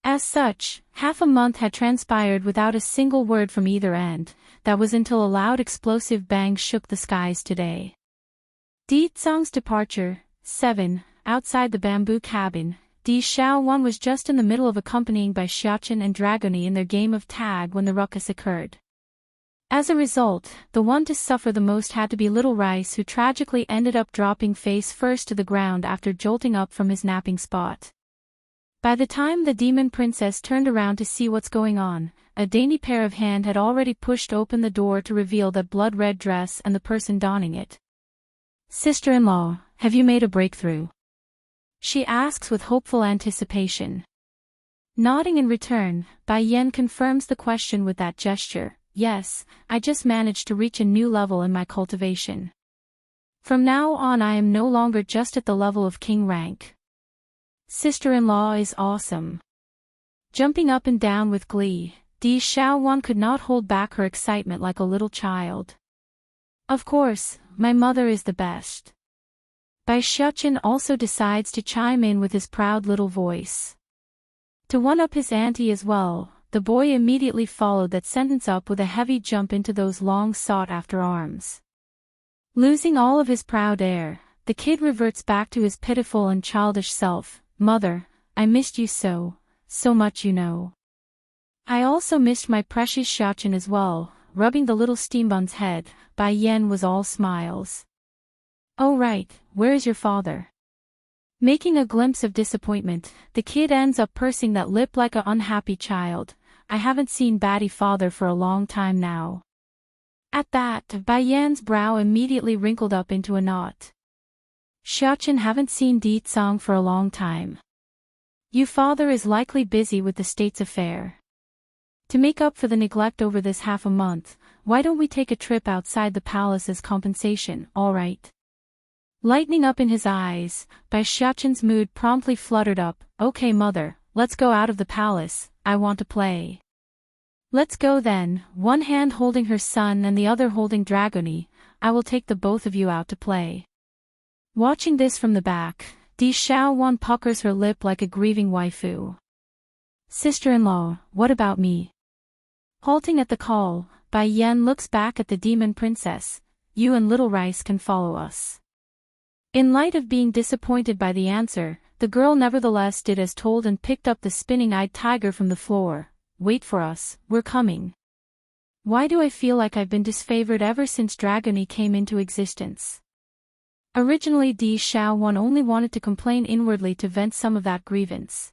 As such, half a month had transpired without a single word from either end. That was until a loud explosive bang shook the skies today. Deetsang's departure. 7. Outside the bamboo cabin, Di Xiaowan was just in the middle of accompanying Bai Xiaochen and Dragony in their game of tag when the ruckus occurred. As a result, the one to suffer the most had to be Little Rice, who tragically ended up dropping face first to the ground after jolting up from his napping spot. By the time the demon princess turned around to see what's going on, a dainty pair of hands had already pushed open the door to reveal that blood-red dress and the person donning it. "Sister-in-law, have you made a breakthrough?" she asks with hopeful anticipation. Nodding in return, Bai Yan confirms the question with that gesture. "Yes, I just managed to reach a new level in my cultivation. From now on I am no longer just at the level of king rank." Sister-in-law is awesome. Jumping up and down with glee, Di Xiaowan could not hold back her excitement like a little child. "Of course, my mother is the best." Bai Xiaochen also decides to chime in with his proud little voice. To one-up his auntie as well, the boy immediately followed that sentence up with a heavy jump into those long sought-after arms. Losing all of his proud air, the kid reverts back to his pitiful and childish self. "Mother, I missed you so much, you know. I also missed my precious Xiaochen as well." Rubbing the little steambun's head, Bai Yan was all smiles. "Oh right, where is your father?" Making a glimpse of disappointment, the kid ends up pursing that lip like a unhappy child. "I haven't seen Batty father for a long time now." At that, Bai Yan's brow immediately wrinkled up into a knot. "Xiaochen haven't seen Deetsang for a long time. Your father is likely busy with the state's affair. To make up for the neglect over this half a month, why don't we take a trip outside the palace as compensation, all right?" Lightening up in his eyes, Bai Xiaochen's mood promptly fluttered up. "Okay mother, let's go out of the palace, I want to play." "Let's go then," one hand holding her son and the other holding Dragony. "I will take the both of you out to play." Watching this from the back, Di Xiaowan puckers her lip like a grieving waifu. "Sister-in-law, what about me?" Halting at the call, Bai Yan looks back at the demon princess. "You and Little Rice can follow us." In light of being disappointed by the answer, the girl nevertheless did as told and picked up the spinning-eyed tiger from the floor. "Wait for us, we're coming." Why do I feel like I've been disfavored ever since Dragony came into existence? Originally Di Xiaowan only wanted to complain inwardly to vent some of that grievance.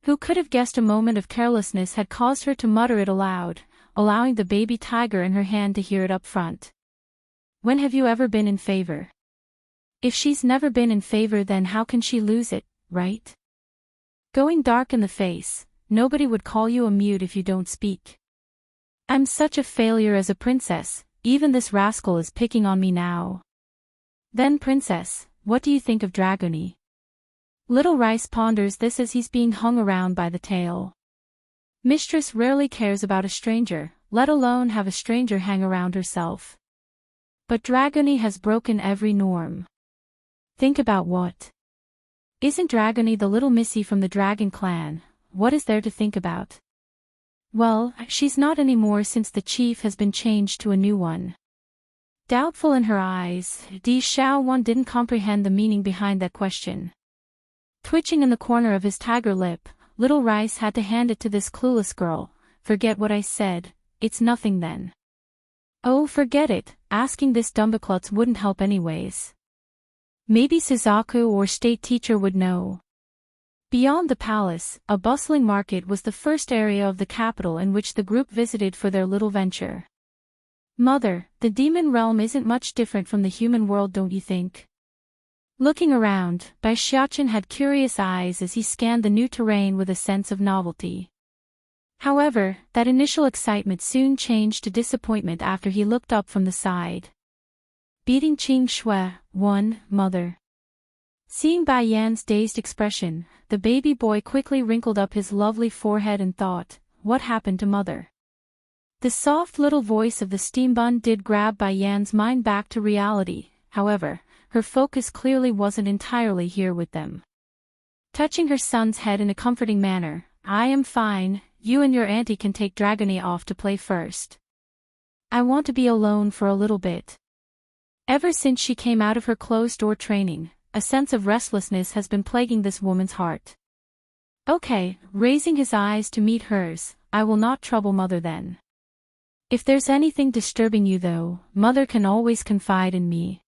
Who could have guessed a moment of carelessness had caused her to mutter it aloud, allowing the baby tiger in her hand to hear it up front. When have you ever been in favor? If she's never been in favor, then how can she lose it, right? Going dark in the face, nobody would call you a mute if you don't speak. I'm such a failure as a princess, even this rascal is picking on me now. Then princess, what do you think of Dragony? Little Rice ponders this as he's being hung around by the tail. Mistress rarely cares about a stranger, let alone have a stranger hang around herself. But Dragony has broken every norm. Think about what? Isn't Dragony the little missy from the dragon clan? What is there to think about? Well, she's not anymore since the chief has been changed to a new one. Doubtful in her eyes, Di Xiaowan didn't comprehend the meaning behind that question. Twitching in the corner of his tiger lip, Little Rice had to hand it to this clueless girl. Forget what I said, it's nothing then. Oh, forget it, asking this dumbaklutz wouldn't help anyways. Maybe Suzaku or state teacher would know. Beyond the palace, a bustling market was the first area of the capital in which the group visited for their little venture. Mother, the demon realm isn't much different from the human world, don't you think? Looking around, Bai Xiaochen had curious eyes as he scanned the new terrain with a sense of novelty. However, that initial excitement soon changed to disappointment after he looked up from the side. Beating Qing Shui, 1, Mother. Seeing Bai Yan's dazed expression, the baby boy quickly wrinkled up his lovely forehead and thought, what happened to mother? The soft little voice of the steam bun did grab Bai Yan's mind back to reality, however, her focus clearly wasn't entirely here with them. Touching her son's head in a comforting manner, I am fine, you and your auntie can take Dragony off to play first. I want to be alone for a little bit. Ever since she came out of her closed-door training, a sense of restlessness has been plaguing this woman's heart. Okay, raising his eyes to meet hers, I will not trouble mother then. If there's anything disturbing you though, mother can always confide in me.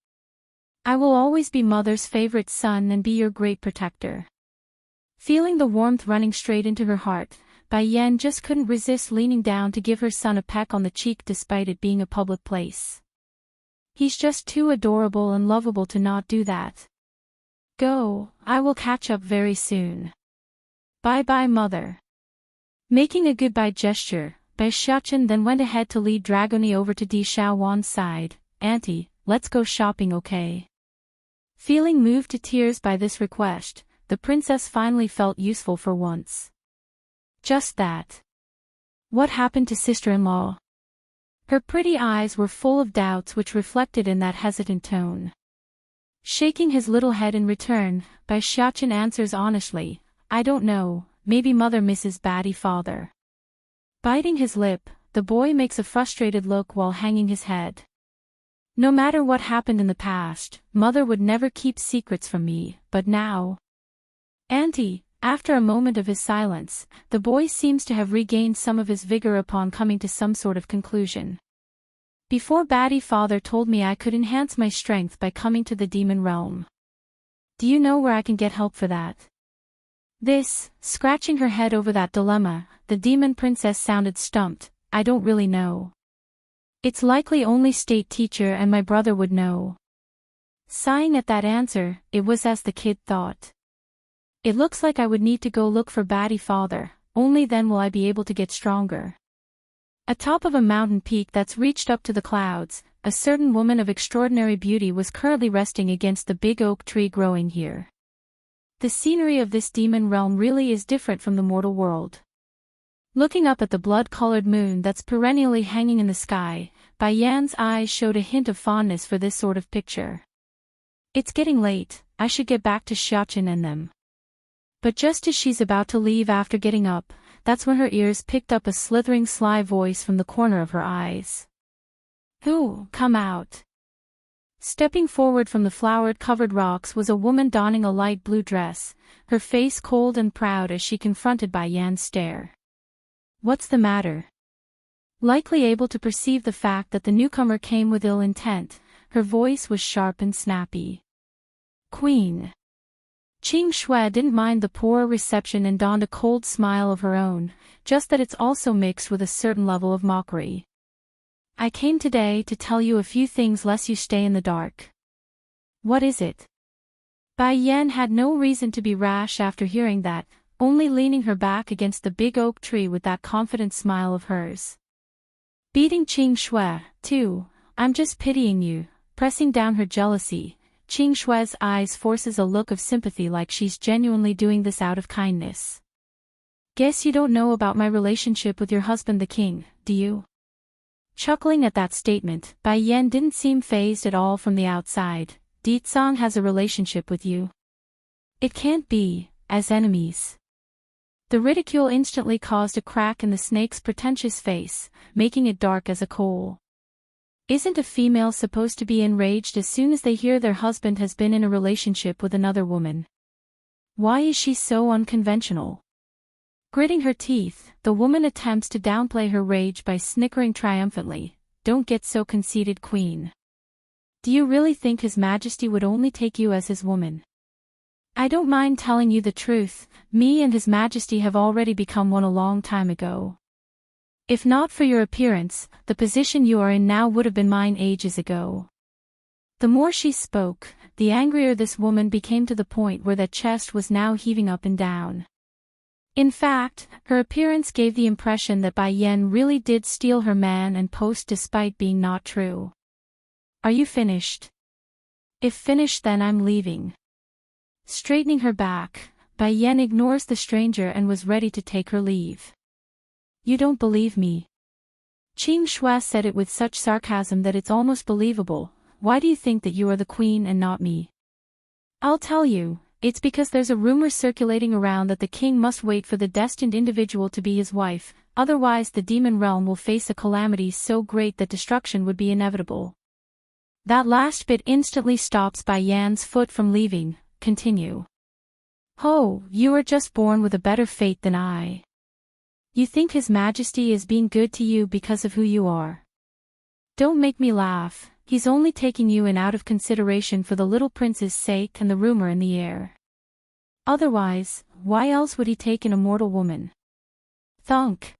I will always be mother's favorite son and be your great protector. Feeling the warmth running straight into her heart, Bai Yan just couldn't resist leaning down to give her son a peck on the cheek despite it being a public place. He's just too adorable and lovable to not do that. Go, I will catch up very soon. Bye-bye mother. Making a goodbye gesture, Bai Xiaochen then went ahead to lead Dragony over to Di Xiaowan's side. Auntie, let's go shopping okay? Feeling moved to tears by this request, the princess finally felt useful for once. Just that. What happened to sister-in-law? Her pretty eyes were full of doubts which reflected in that hesitant tone. Shaking his little head in return, Bai Xiaochen answers honestly, I don't know, maybe mother misses Batty father. Biting his lip, the boy makes a frustrated look while hanging his head. No matter what happened in the past, mother would never keep secrets from me, but now. Auntie, after a moment of his silence, the boy seems to have regained some of his vigor upon coming to some sort of conclusion. Before Batty father told me I could enhance my strength by coming to the demon realm. Do you know where I can get help for that? This, scratching her head over that dilemma, the demon princess sounded stumped, I don't really know. It's likely only state teacher and my brother would know. Sighing at that answer, it was as the kid thought. It looks like I would need to go look for Batty father, only then will I be able to get stronger. Atop of a mountain peak that's reached up to the clouds, a certain woman of extraordinary beauty was currently resting against the big oak tree growing here. The scenery of this demon realm really is different from the mortal world. Looking up at the blood-colored moon that's perennially hanging in the sky, Bai Yan's eyes showed a hint of fondness for this sort of picture. It's getting late, I should get back to Xiaochen and them. But just as she's about to leave after getting up, that's when her ears picked up a slithering sly voice from the corner of her eyes. Who, come out. Stepping forward from the flowered-covered rocks was a woman donning a light blue dress, her face cold and proud as she confronted Bai Yan's stare. What's the matter? Likely able to perceive the fact that the newcomer came with ill intent, her voice was sharp and snappy. Queen. Qing Shui didn't mind the poor reception and donned a cold smile of her own, just that it's also mixed with a certain level of mockery. I came today to tell you a few things lest you stay in the dark. What is it? Bai Yan had no reason to be rash after hearing that, only leaning her back against the big oak tree with that confident smile of hers. Beating Qing Shui, too, I'm just pitying you, pressing down her jealousy. Qing Shui's eyes forces a look of sympathy like she's genuinely doing this out of kindness. Guess you don't know about my relationship with your husband the king, do you? Chuckling at that statement, Bai Yan didn't seem fazed at all from the outside. Ditsong has a relationship with you. It can't be, as enemies. The ridicule instantly caused a crack in the snake's pretentious face, making it dark as a coal. Isn't a female supposed to be enraged as soon as they hear their husband has been in a relationship with another woman? Why is she so unconventional? Gritting her teeth, the woman attempts to downplay her rage by snickering triumphantly. Don't get so conceited, Queen. Do you really think His Majesty would only take you as his woman? I don't mind telling you the truth, me and His Majesty have already become one a long time ago. If not for your appearance, the position you are in now would have been mine ages ago. The more she spoke, the angrier this woman became to the point where that chest was now heaving up and down. In fact, her appearance gave the impression that Bai Yan really did steal her man and post despite being not true. Are you finished? If finished then I'm leaving. Straightening her back, Bai Yan ignores the stranger and was ready to take her leave. You don't believe me. Qing Shui said it with such sarcasm that it's almost believable. Why do you think that you are the queen and not me? I'll tell you, it's because there's a rumor circulating around that the king must wait for the destined individual to be his wife, otherwise the demon realm will face a calamity so great that destruction would be inevitable. That last bit instantly stops Bai Yan's foot from leaving. Continue. Oh, you are just born with a better fate than I. You think His Majesty is being good to you because of who you are. Don't make me laugh, he's only taking you in out of consideration for the little prince's sake and the rumor in the air. Otherwise, why else would he take an immortal woman? Thunk.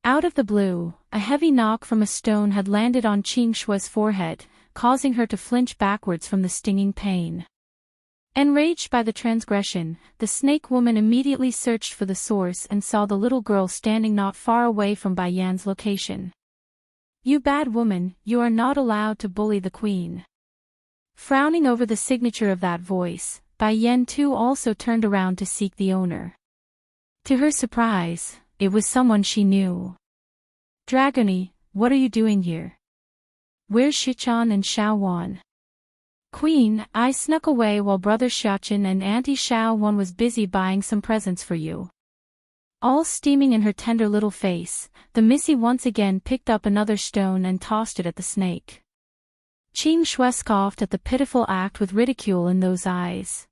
Out of the blue, a heavy knock from a stone had landed on Qing Shui's forehead, causing her to flinch backwards from the stinging pain. Enraged by the transgression, the snake woman immediately searched for the source and saw the little girl standing not far away from Bai Yan's location. You bad woman, you are not allowed to bully the queen. Frowning over the signature of that voice, Bai Yan too also turned around to seek the owner. To her surprise, it was someone she knew. Dragony, what are you doing here? Where's Shichan and Xiaowan? Queen, I snuck away while Brother Xiaochen and Auntie Xiaowan was busy buying some presents for you. All steaming in her tender little face, the Missy once again picked up another stone and tossed it at the snake. Qing Shui scoffed at the pitiful act with ridicule in those eyes.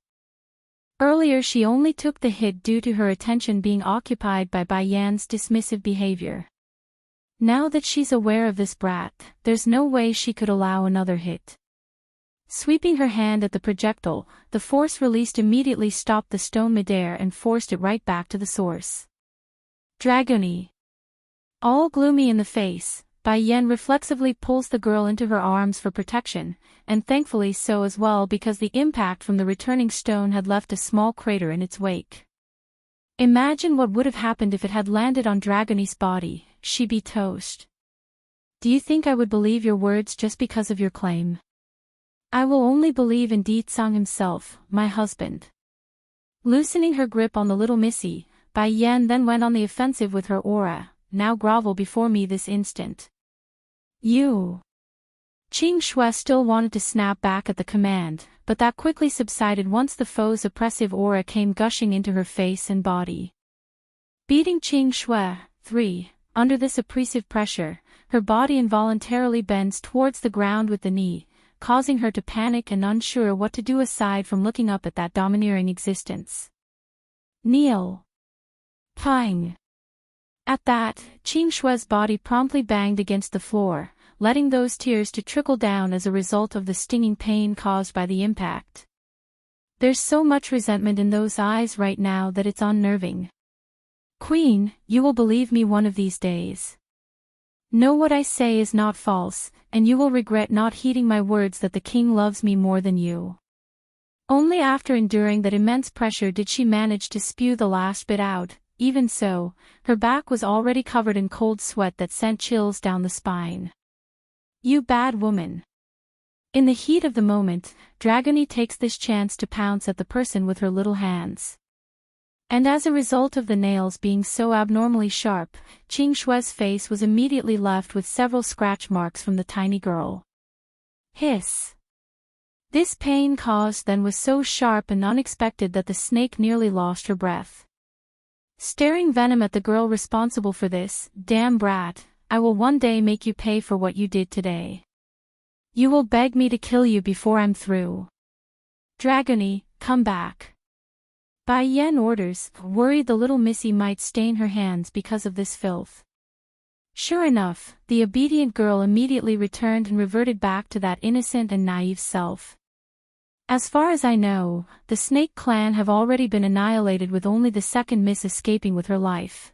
Earlier she only took the hit due to her attention being occupied by Bai Yan's dismissive behavior. Now that she's aware of this brat, there's no way she could allow another hit. Sweeping her hand at the projectile, the force released immediately stopped the stone midair and forced it right back to the source. Dragony. All gloomy in the face, Bai Yan reflexively pulls the girl into her arms for protection, and thankfully so as well because the impact from the returning stone had left a small crater in its wake. Imagine what would have happened if it had landed on Dragony's body, she'd be toast. Do you think I would believe your words just because of your claim? I will only believe in Ditsang himself, my husband. Loosening her grip on the little Missy, Bai Yan then went on the offensive with her aura. Now grovel before me this instant. You. Qing Shui still wanted to snap back at the command, but that quickly subsided once the foe's oppressive aura came gushing into her face and body. Beating Qing Shui, 3, under this oppressive pressure, her body involuntarily bends towards the ground with the knee, causing her to panic and unsure what to do aside from looking up at that domineering existence. Kneel. Pang. At that, Qing Shui's body promptly banged against the floor, letting those tears to trickle down as a result of the stinging pain caused by the impact. There's so much resentment in those eyes right now that it's unnerving. Queen, you will believe me one of these days. Know what I say is not false, and you will regret not heeding my words that the king loves me more than you. Only after enduring that immense pressure did she manage to spew the last bit out. Even so, her back was already covered in cold sweat that sent chills down the spine. You bad woman. In the heat of the moment, Dragony takes this chance to pounce at the person with her little hands. And as a result of the nails being so abnormally sharp, Qing Shui's face was immediately left with several scratch marks from the tiny girl. Hiss. This pain caused then was so sharp and unexpected that the snake nearly lost her breath. Staring venom at the girl responsible for this, damn brat, I will one day make you pay for what you did today. You will beg me to kill you before I'm through. Dragony, come back. Bai Yan orders, worried the little Missy might stain her hands because of this filth. Sure enough, the obedient girl immediately returned and reverted back to that innocent and naive self. As far as I know, the Snake clan have already been annihilated with only the second miss escaping with her life.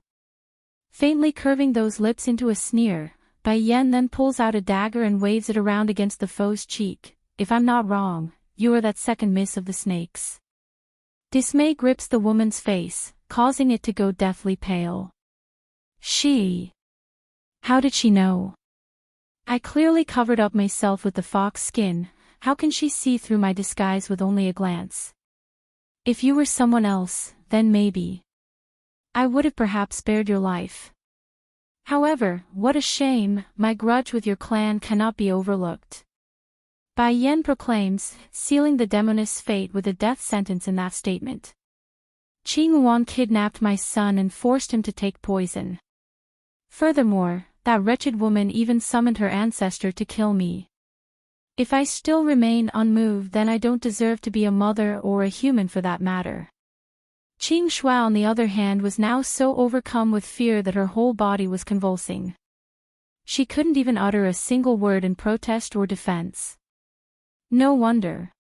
Faintly curving those lips into a sneer, Bai Yan then pulls out a dagger and waves it around against the foe's cheek. If I'm not wrong, you are that second miss of the snakes. Dismay grips the woman's face, causing it to go deathly pale. She. How did she know? I clearly covered up myself with the fox skin. How can she see through my disguise with only a glance? If you were someone else, then maybe I would have perhaps spared your life. However, what a shame, my grudge with your clan cannot be overlooked. Bai Yan proclaims, sealing the demoness' fate with a death sentence in that statement. Qing Wan kidnapped my son and forced him to take poison. Furthermore, that wretched woman even summoned her ancestor to kill me. If I still remain unmoved, then I don't deserve to be a mother or a human for that matter. Qing Shuai, on the other hand, was now so overcome with fear that her whole body was convulsing. She couldn't even utter a single word in protest or defense. No wonder.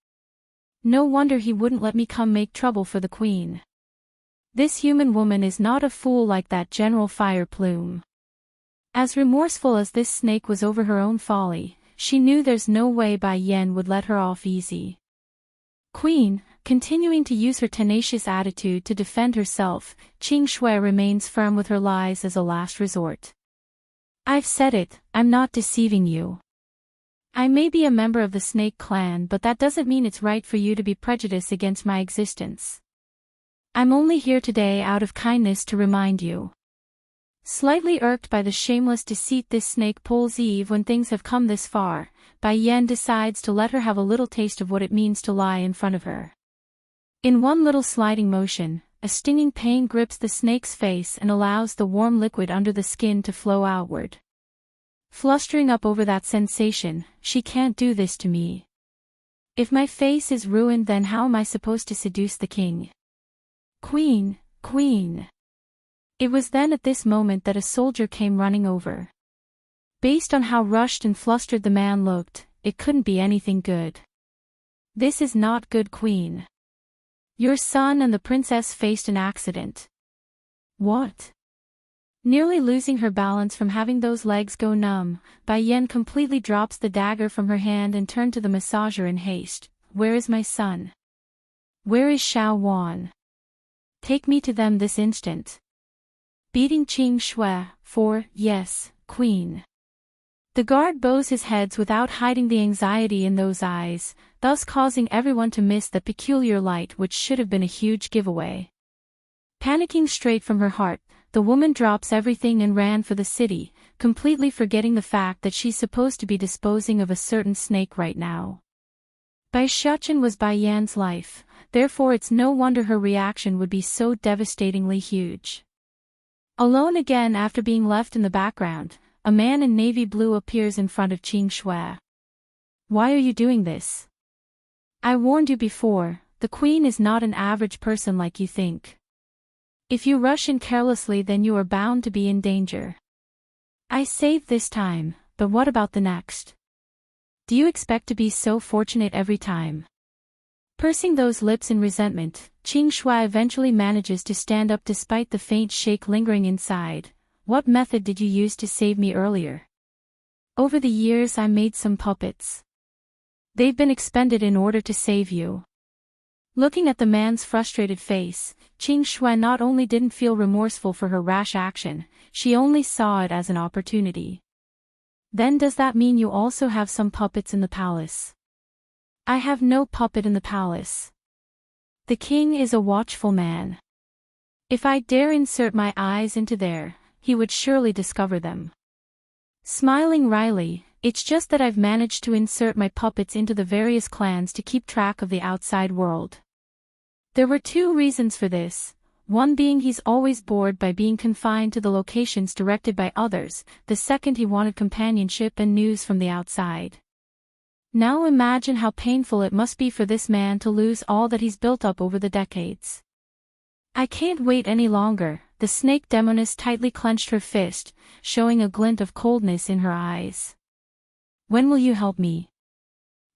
No wonder he wouldn't let me come make trouble for the queen. This human woman is not a fool like that General Fire Plume. As remorseful as this snake was over her own folly, she knew there's no way Bai Yan would let her off easy. Queen, continuing to use her tenacious attitude to defend herself, Qing Shui remains firm with her lies as a last resort. I've said it, I'm not deceiving you. I may be a member of the snake clan, but that doesn't mean it's right for you to be prejudiced against my existence. I'm only here today out of kindness to remind you. Slightly irked by the shameless deceit this snake pulls Eve when things have come this far, Bai Yan decides to let her have a little taste of what it means to lie in front of her. In one little sliding motion, a stinging pain grips the snake's face and allows the warm liquid under the skin to flow outward. Flustering up over that sensation, she can't do this to me. If my face is ruined, then how am I supposed to seduce the king? Queen, Queen. It was then at this moment that a soldier came running over. Based on how rushed and flustered the man looked, it couldn't be anything good. This is not good, Queen. Your son and the princess faced an accident. What? Nearly losing her balance from having those legs go numb, Bai Yan completely drops the dagger from her hand and turned to the massager in haste. Where is my son? Where is Xiao Wan? Take me to them this instant. Beating Qing Shui, for, yes, Queen. The guard bows his head without hiding the anxiety in those eyes, thus causing everyone to miss the peculiar light which should have been a huge giveaway. Panicking straight from her heart, the woman drops everything and ran for the city, completely forgetting the fact that she's supposed to be disposing of a certain snake right now. Bai Shuchen was Bai Yan's life, therefore it's no wonder her reaction would be so devastatingly huge. Alone again after being left in the background, a man in navy blue appears in front of Qing Shui. Why are you doing this? I warned you before, the queen is not an average person like you think. If you rush in carelessly, then you are bound to be in danger. I saved this time, but what about the next? Do you expect to be so fortunate every time? Pursing those lips in resentment, Qing Shui eventually manages to stand up despite the faint shake lingering inside. What method did you use to save me earlier? Over the years I made some puppets. They've been expended in order to save you. Looking at the man's frustrated face, Qing Shui not only didn't feel remorseful for her rash action, she only saw it as an opportunity. Then does that mean you also have some puppets in the palace? I have no puppet in the palace. The king is a watchful man. If I dare insert my eyes into there, he would surely discover them. Smiling wryly, it's just that I've managed to insert my puppets into the various clans to keep track of the outside world. There were two reasons for this, one being he's always bored by being confined to the locations directed by others, the second he wanted companionship and news from the outside. Now imagine how painful it must be for this man to lose all that he's built up over the decades. I can't wait any longer, the snake demoness tightly clenched her fist, showing a glint of coldness in her eyes. When will you help me?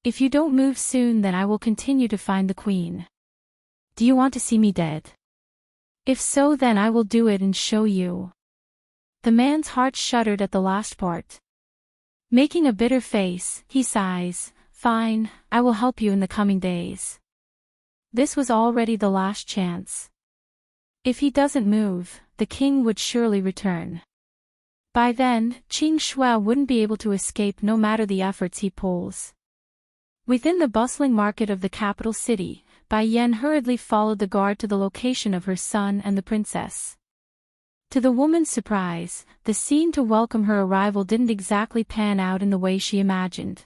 If you don't move soon, then I will continue to find the queen. Do you want to see me dead? If so, then I will do it and show you. The man's heart shuddered at the last part. Making a bitter face, he sighs, fine, I will help you in the coming days. This was already the last chance. If he doesn't move, the king would surely return. By then, Qing Shui wouldn't be able to escape no matter the efforts he pulls. Within the bustling market of the capital city, Bai Yan hurriedly followed the guard to the location of her son and the princess. To the woman's surprise, the scene to welcome her arrival didn't exactly pan out in the way she imagined.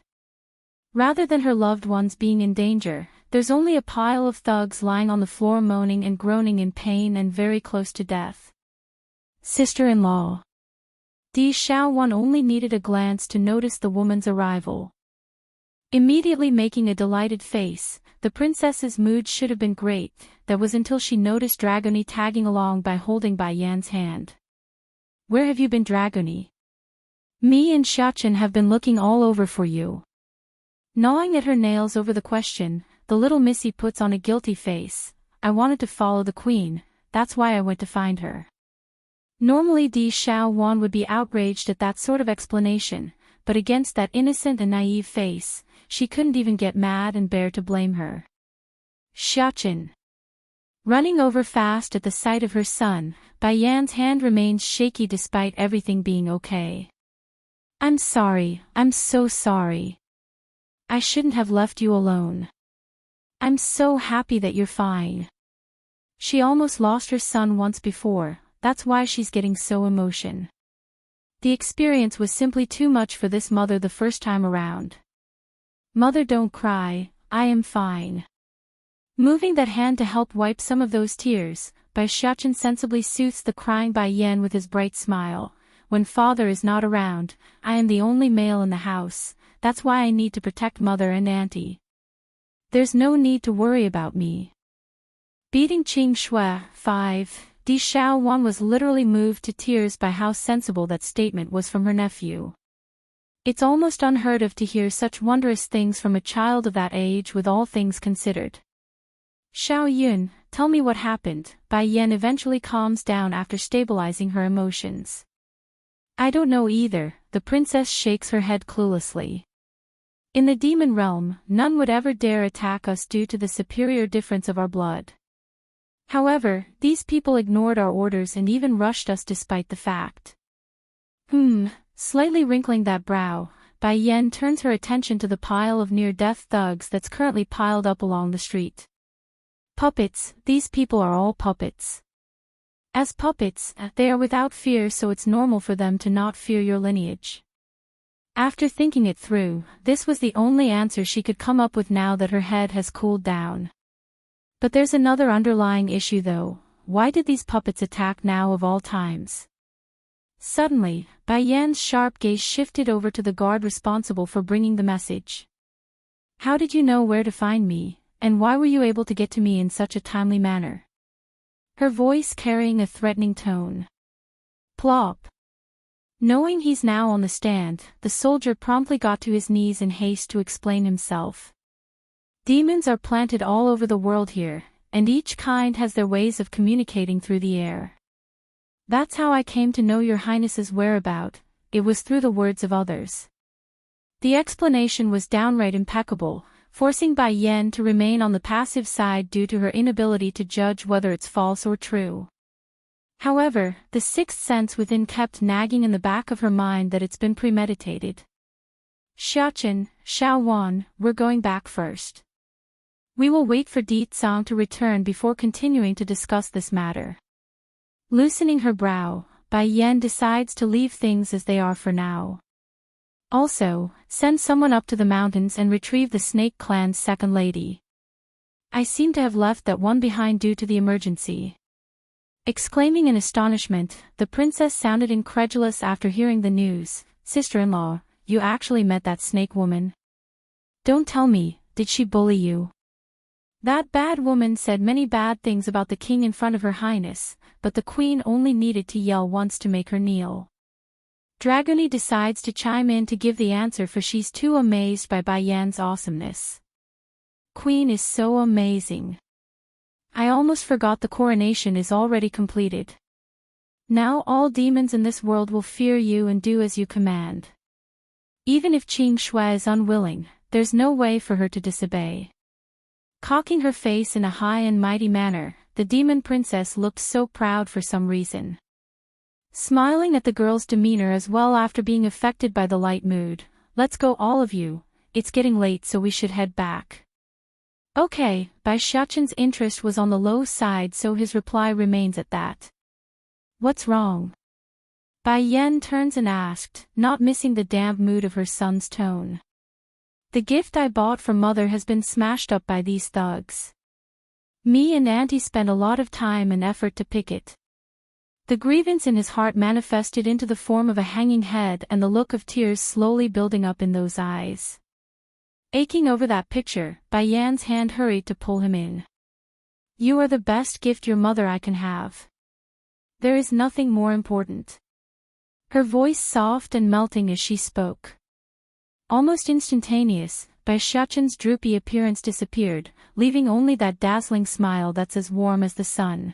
Rather than her loved ones being in danger, there's only a pile of thugs lying on the floor moaning and groaning in pain and very close to death. Sister-in-law. Di Xiaowan only needed a glance to notice the woman's arrival. Immediately making a delighted face, the princess's mood should have been great. That was until she noticed Dragony tagging along by holding Bai Yan's hand. Where have you been, Dragony? Me and Xiaochen have been looking all over for you. Gnawing at her nails over the question, the little missy puts on a guilty face. I wanted to follow the queen, that's why I went to find her. Normally Di Xiaowan would be outraged at that sort of explanation, but against that innocent and naive face, she couldn't even get mad and bear to blame her. Xiaochen. Running over fast at the sight of her son, Bai Yan's hand remains shaky despite everything being okay. I'm sorry, I'm so sorry. I shouldn't have left you alone. I'm so happy that you're fine. She almost lost her son once before, that's why she's getting so emotional. The experience was simply too much for this mother the first time around. Mother, don't cry, I am fine. Moving that hand to help wipe some of those tears, Bai Xiaochen sensibly soothes the crying Bai Yan with his bright smile. When father is not around, I am the only male in the house, that's why I need to protect mother and auntie. There's no need to worry about me. Beating Qing Shui, 5, Di Xiaowan was literally moved to tears by how sensible that statement was from her nephew. It's almost unheard of to hear such wondrous things from a child of that age with all things considered. Xiao Yun, tell me what happened. Bai Yan eventually calms down after stabilizing her emotions. I don't know either, the princess shakes her head cluelessly. In the demon realm, none would ever dare attack us due to the superior difference of our blood. However, these people ignored our orders and even rushed us despite the fact. Slightly wrinkling that brow, Bai Yan turns her attention to the pile of near-death thugs that's currently piled up along the street. Puppets, these people are all puppets. As puppets, they are without fear, so it's normal for them to not fear your lineage. After thinking it through, this was the only answer she could come up with now that her head has cooled down. But there's another underlying issue though, why did these puppets attack now of all times? Suddenly, Bai Yan's sharp gaze shifted over to the guard responsible for bringing the message. How did you know where to find me, and why were you able to get to me in such a timely manner? Her voice carrying a threatening tone. Plop. Knowing he's now on the stand, the soldier promptly got to his knees in haste to explain himself. Demons are planted all over the world here, and each kind has their ways of communicating through the air. That's how I came to know your highness's whereabout, it was through the words of others. The explanation was downright impeccable, forcing Bai Yan to remain on the passive side due to her inability to judge whether it's false or true. However, the sixth sense within kept nagging in the back of her mind that it's been premeditated. Xiaochen, Xiaowan, we're going back first. We will wait for Di Tsang to return before continuing to discuss this matter. Loosening her brow, Bai Yan decides to leave things as they are for now. Also, send someone up to the mountains and retrieve the Snake Clan's second lady. I seem to have left that one behind due to the emergency. Exclaiming in astonishment, the princess sounded incredulous after hearing the news. Sister-in-law, you actually met that snake woman? Don't tell me, did she bully you? That bad woman said many bad things about the king in front of her highness, but the queen only needed to yell once to make her kneel. Dragony decides to chime in to give the answer for she's too amazed by Bai Yan's awesomeness. Queen is so amazing. I almost forgot the coronation is already completed. Now all demons in this world will fear you and do as you command. Even if Qing Shui is unwilling, there's no way for her to disobey. Cocking her face in a high and mighty manner, the demon princess looked so proud for some reason. Smiling at the girl's demeanor as well after being affected by the light mood, let's go all of you, it's getting late so we should head back. Okay, Bai Xiaoqin's interest was on the low side, so his reply remains at that. What's wrong? Bai Yan turns and asked, not missing the damp mood of her son's tone. The gift I bought for mother has been smashed up by these thugs. Me and Auntie spent a lot of time and effort to pick it. The grievance in his heart manifested into the form of a hanging head and the look of tears slowly building up in those eyes. Aching over that picture, Bai Yan's hand hurried to pull him in. You are the best gift your mother I can have. There is nothing more important. Her voice soft and melting as she spoke. Almost instantaneous, Bai Xiaoqin's droopy appearance disappeared, leaving only that dazzling smile that's as warm as the sun.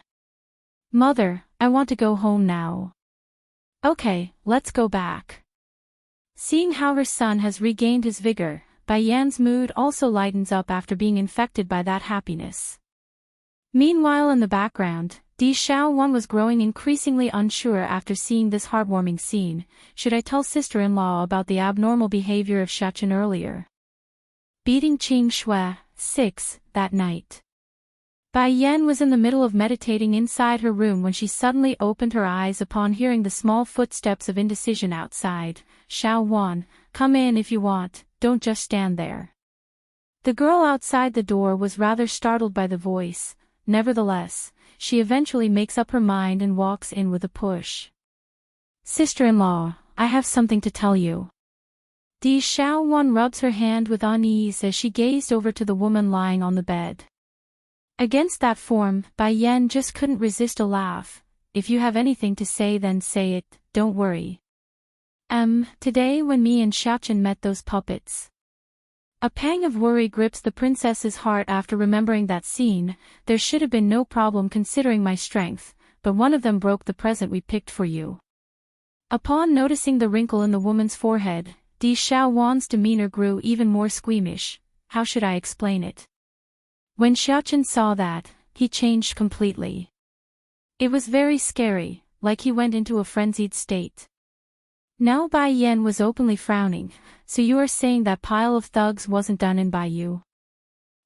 Mother, I want to go home now. Okay, let's go back. Seeing how her son has regained his vigor, Bai Yan's mood also lightens up after being infected by that happiness. Meanwhile in the background, Di Xiaowan was growing increasingly unsure after seeing this heartwarming scene. Should I tell sister-in-law about the abnormal behavior of Xiaoqin earlier? Beating Qing Shui, 6, that night. Bai Yan was in the middle of meditating inside her room when she suddenly opened her eyes upon hearing the small footsteps of indecision outside. Xiaowan, come in if you want, don't just stand there. The girl outside the door was rather startled by the voice. Nevertheless, she eventually makes up her mind and walks in with a push. Sister-in-law, I have something to tell you. Di Xiaowan rubs her hand with unease as she gazed over to the woman lying on the bed. Against that form, Bai Yan just couldn't resist a laugh. If you have anything to say then say it, don't worry. Today when me and Xiaoqin met those puppets. A pang of worry grips the princess's heart after remembering that scene. There should have been no problem considering my strength, but one of them broke the present we picked for you. Upon noticing the wrinkle in the woman's forehead, Di Xiaowan's demeanor grew even more squeamish. How should I explain it? When Xiaoqin saw that, he changed completely. It was very scary, like he went into a frenzied state. Now Bai Yan was openly frowning. So you are saying that pile of thugs wasn't done in by you?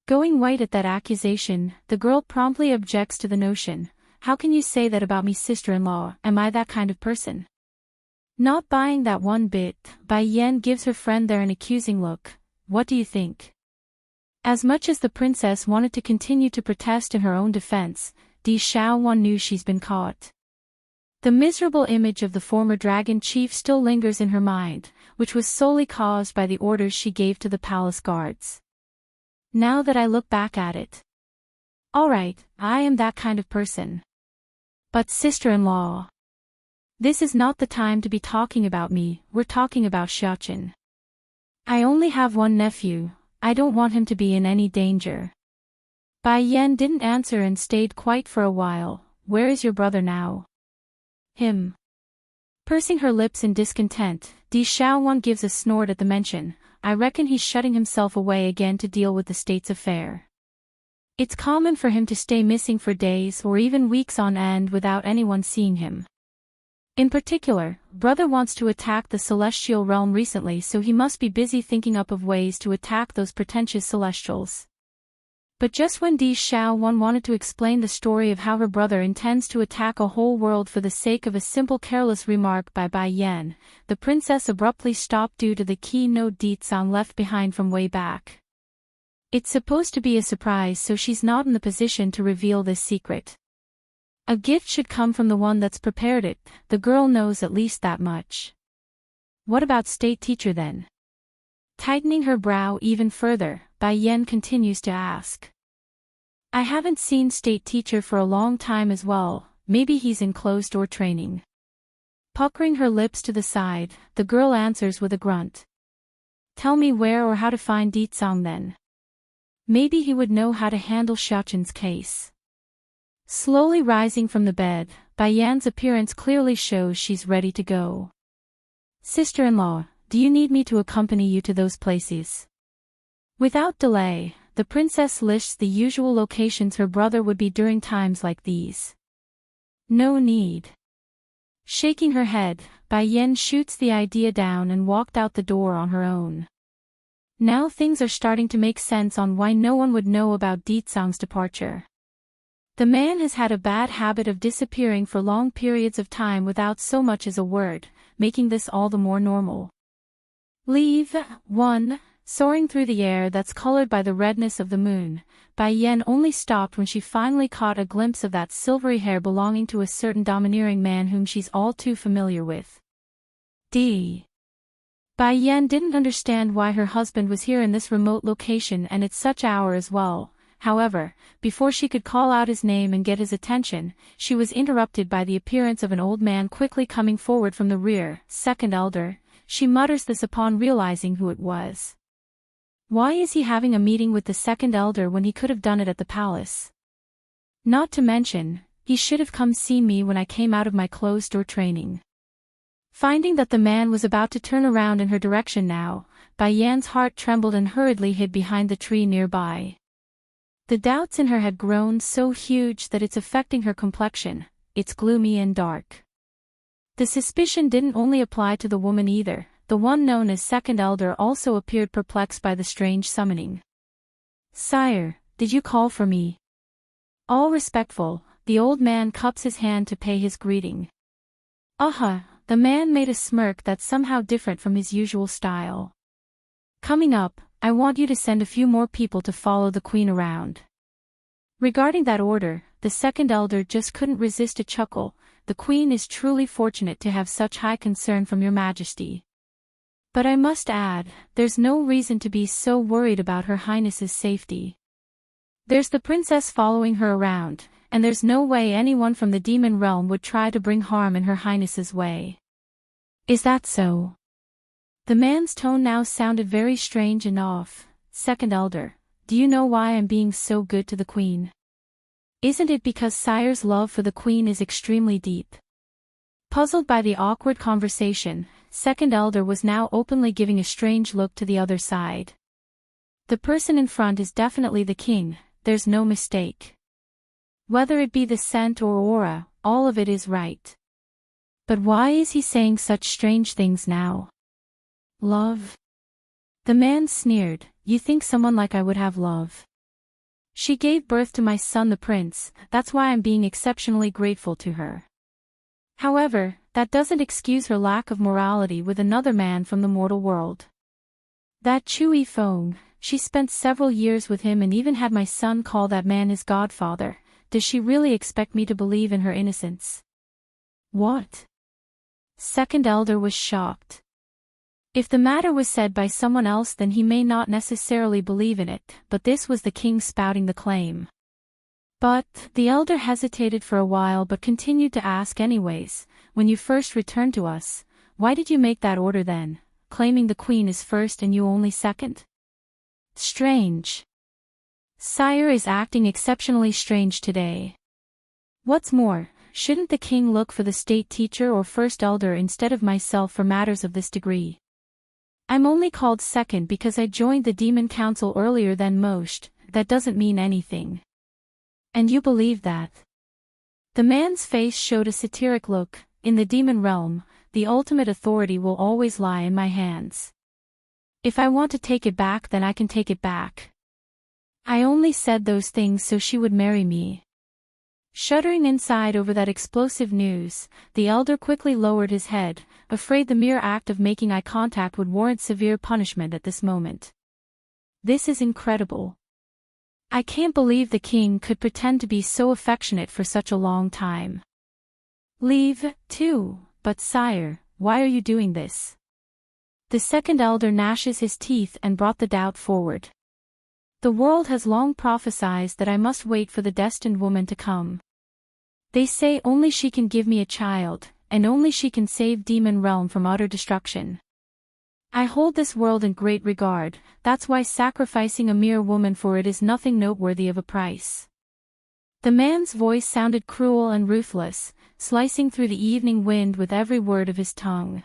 Going white at that accusation, the girl promptly objects to the notion. How can you say that about me, sister-in-law? Am I that kind of person? Not buying that one bit, Bai Yan gives her friend there an accusing look. What do you think? As much as the princess wanted to continue to protest in her own defense, Di Xiaowan knew she's been caught. The miserable image of the former dragon chief still lingers in her mind, which was solely caused by the orders she gave to the palace guards. Now that I look back at it. Alright, I am that kind of person. But sister-in-law. This is not the time to be talking about me, we're talking about Xiaoqin. I only have one nephew, I don't want him to be in any danger. Bai Yan didn't answer and stayed quiet for a while. Where is your brother now? Him. Pursing her lips in discontent, Di Xiaowan gives a snort at the mention. I reckon he's shutting himself away again to deal with the state's affair. It's common for him to stay missing for days or even weeks on end without anyone seeing him. In particular, brother wants to attack the celestial realm recently, so he must be busy thinking up of ways to attack those pretentious celestials. But just when Di Xiaowan wanted to explain the story of how her brother intends to attack a whole world for the sake of a simple careless remark by Bai Yan, the princess abruptly stopped due to the keynote Ditsang left behind from way back. It's supposed to be a surprise, so she's not in the position to reveal this secret. A gift should come from the one that's prepared it, the girl knows at least that much. What about state teacher then? Tightening her brow even further, Bai Yan continues to ask. I haven't seen state teacher for a long time as well, maybe he's in closed door training. Puckering her lips to the side, the girl answers with a grunt. Tell me where or how to find Ditsang then. Maybe he would know how to handle Xiaoqin's case. Slowly rising from the bed, Bai Yan's appearance clearly shows she's ready to go. Sister-in-law, do you need me to accompany you to those places? Without delay, the princess lists the usual locations her brother would be during times like these. No need. Shaking her head, Bai Yan shoots the idea down and walked out the door on her own. Now things are starting to make sense on why no one would know about Deetsong's departure. The man has had a bad habit of disappearing for long periods of time without so much as a word, making this all the more normal. Leave 1. Soaring through the air that's colored by the redness of the moon, Bai Yan only stopped when she finally caught a glimpse of that silvery hair belonging to a certain domineering man whom she's all too familiar with. Bai Yan didn't understand why her husband was here in this remote location and at such hour as well. However, before she could call out his name and get his attention, she was interrupted by the appearance of an old man quickly coming forward from the rear. Second elder, she mutters this upon realizing who it was. Why is he having a meeting with the second elder when he could have done it at the palace? Not to mention, he should have come see me when I came out of my closed-door training. Finding that the man was about to turn around in her direction now, Bai Yan's heart trembled and hurriedly hid behind the tree nearby. The doubts in her had grown so huge that it's affecting her complexion. It's gloomy and dark. The suspicion didn't only apply to the woman either. The one known as Second Elder also appeared perplexed by the strange summoning. Sire, did you call for me? All respectful, the old man cups his hand to pay his greeting. The man made a smirk that's somehow different from his usual style. Coming up, I want you to send a few more people to follow the queen around. Regarding that order, the second elder just couldn't resist a chuckle. The queen is truly fortunate to have such high concern from your majesty. But I must add, there's no reason to be so worried about her highness's safety. There's the princess following her around, and there's no way anyone from the demon realm would try to bring harm in her highness's way. Is that so? The man's tone now sounded very strange and off. Second elder, do you know why I'm being so good to the queen? Isn't it because sire's love for the queen is extremely deep? Puzzled by the awkward conversation, second elder was now openly giving a strange look to the other side. The person in front is definitely the king, there's no mistake. Whether it be the scent or aura, all of it is right. But why is he saying such strange things now? Love? The man sneered, you think someone like I would have love? She gave birth to my son the prince, that's why I'm being exceptionally grateful to her. However, that doesn't excuse her lack of morality with another man from the mortal world. That Chui Feng, she spent several years with him and even had my son call that man his godfather. Does she really expect me to believe in her innocence? What? Second elder was shocked. If the matter was said by someone else then he may not necessarily believe in it, but this was the king spouting the claim. But, the elder hesitated for a while but continued to ask anyways, when you first returned to us, why did you make that order then, claiming the queen is first and you only second? Strange. Sire is acting exceptionally strange today. What's more, shouldn't the king look for the state teacher or first elder instead of myself for matters of this degree? I'm only called second because I joined the demon council earlier than most, that doesn't mean anything. And you believe that? The man's face showed a satiric look. In the demon realm, the ultimate authority will always lie in my hands. If I want to take it back then I can take it back. I only said those things so she would marry me. Shuddering inside over that explosive news, the elder quickly lowered his head, afraid the mere act of making eye contact would warrant severe punishment at this moment. This is incredible. I can't believe the king could pretend to be so affectionate for such a long time. Leave, too, but sire, why are you doing this? The second elder gnashes his teeth and brought the doubt forward. The world has long prophesied that I must wait for the destined woman to come. They say only she can give me a child, and only she can save demon realm from utter destruction. I hold this world in great regard, that's why sacrificing a mere woman for it is nothing noteworthy of a price. The man's voice sounded cruel and ruthless, slicing through the evening wind with every word of his tongue.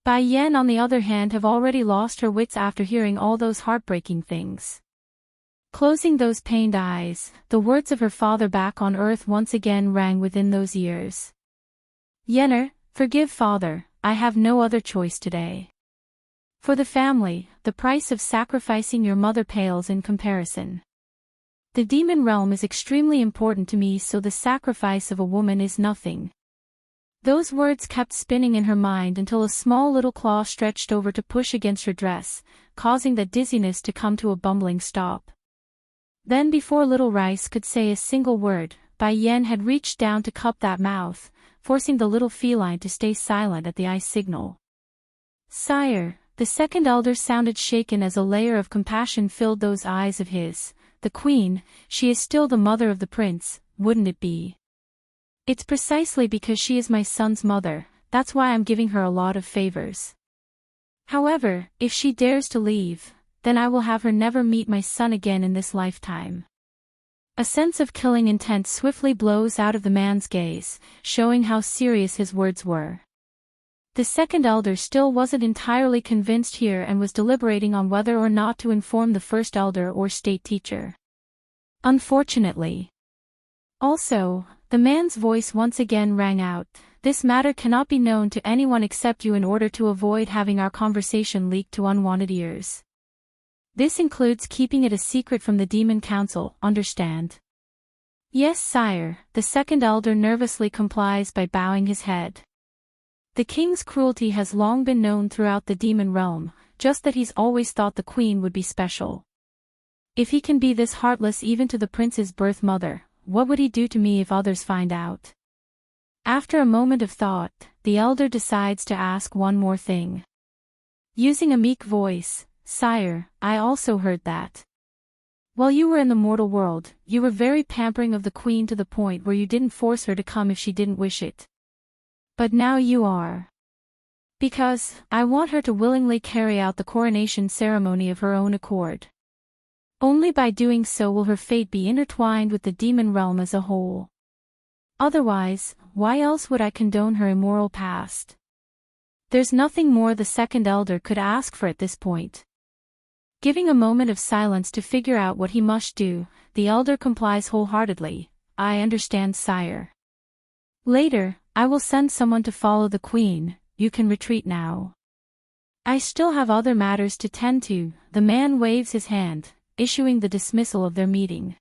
Bai Yan on the other hand have already lost her wits after hearing all those heartbreaking things. Closing those pained eyes, the words of her father back on earth once again rang within those ears. Yenner, forgive father, I have no other choice today. For the family, the price of sacrificing your mother pales in comparison. The demon realm is extremely important to me, so the sacrifice of a woman is nothing. Those words kept spinning in her mind until a small little claw stretched over to push against her dress, causing that dizziness to come to a bumbling stop. Then before Little Rice could say a single word, Bai Yen had reached down to cup that mouth, forcing the little feline to stay silent at the eye signal. "Sire," the second elder sounded shaken as a layer of compassion filled those eyes of his. "The queen, she is still the mother of the prince, wouldn't it be? It's precisely because she is my son's mother, that's why I'm giving her a lot of favors. However, if she dares to leave, then I will have her never meet my son again in this lifetime." A sense of killing intent swiftly blows out of the man's gaze, showing how serious his words were. The second elder still wasn't entirely convinced here and was deliberating on whether or not to inform the first elder or state teacher. Unfortunately. Also, the man's voice once again rang out, "This matter cannot be known to anyone except you in order to avoid having our conversation leaked to unwanted ears. This includes keeping it a secret from the Demon Council, understand?" "Yes, sire," the second elder nervously complies by bowing his head. The king's cruelty has long been known throughout the demon realm, just that he's always thought the queen would be special. If he can be this heartless even to the prince's birth mother, what would he do to me if others find out? After a moment of thought, the elder decides to ask one more thing. Using a meek voice, "Sire, I also heard that. While you were in the mortal world, you were very pampering of the queen to the point where you didn't force her to come if she didn't wish it. But now you are. Because, I want her to willingly carry out the coronation ceremony of her own accord. Only by doing so will her fate be intertwined with the demon realm as a whole. Otherwise, why else would I condone her immoral past?" There's nothing more the second elder could ask for at this point. Giving a moment of silence to figure out what he must do, the elder complies wholeheartedly. "I understand, sire. Later, I will send someone to follow the queen, you can retreat now. I still have other matters to tend to." The man waves his hand, issuing the dismissal of their meeting.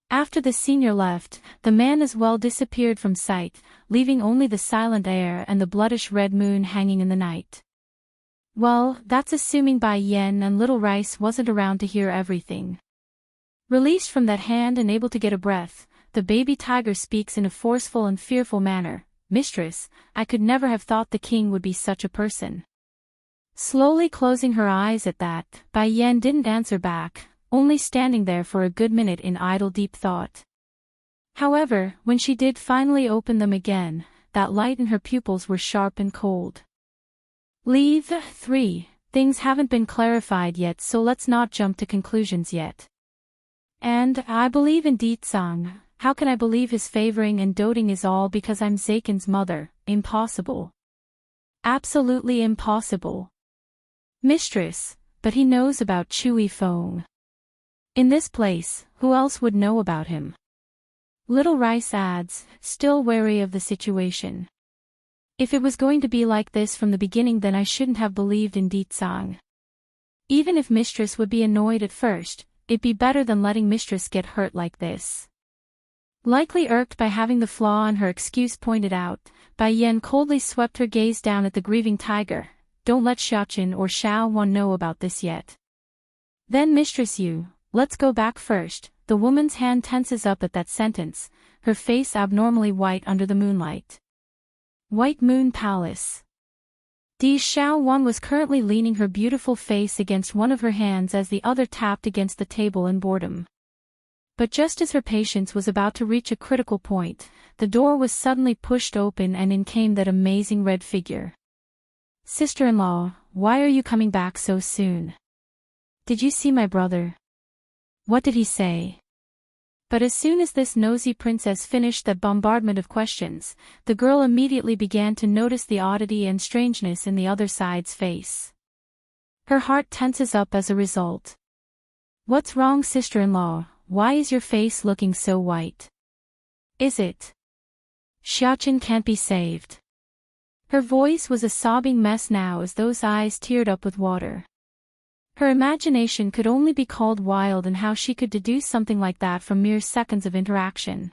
After the senior left, the man as well disappeared from sight, leaving only the silent air and the bloodish red moon hanging in the night. Well, that's assuming Bai Yen and Little Rice wasn't around to hear everything. Released from that hand and able to get a breath, the baby tiger speaks in a forceful and fearful manner. "Mistress, I could never have thought the king would be such a person." Slowly closing her eyes at that, Bai Yen didn't answer back, only standing there for a good minute in idle deep thought. However, when she did finally open them again, that light in her pupils were sharp and cold. Leave 3. Things haven't been clarified yet, so let's not jump to conclusions yet. And, I believe in Deetsang. How can I believe his favoring and doting is all because I'm Zaken's mother? Impossible. Absolutely impossible. Mistress, but he knows about Chui Feng. In this place, who else would know about him? Little Rice adds, still wary of the situation. If it was going to be like this from the beginning, then I shouldn't have believed in Deetsang. Even if Mistress would be annoyed at first, it'd be better than letting Mistress get hurt like this. Likely irked by having the flaw in her excuse pointed out, Bai Yen coldly swept her gaze down at the grieving tiger. "Don't let Xiaoqin or Xiao Wan know about this yet. Then Mistress let's go back first." The woman's hand tenses up at that sentence, her face abnormally white under the moonlight. White Moon Palace. Di Xiao Wan was currently leaning her beautiful face against one of her hands as the other tapped against the table in boredom. But just as her patience was about to reach a critical point, the door was suddenly pushed open and in came that amazing red figure. "Sister-in-law, why are you coming back so soon? Did you see my brother? What did he say?" But as soon as this nosy princess finished that bombardment of questions, the girl immediately began to notice the oddity and strangeness in the other side's face. Her heart tenses up as a result. "What's wrong, sister-in-law? Why is your face looking so white? Is it Xiaoqin can't be saved?" Her voice was a sobbing mess now as those eyes teared up with water. Her imagination could only be called wild, and how she could deduce something like that from mere seconds of interaction.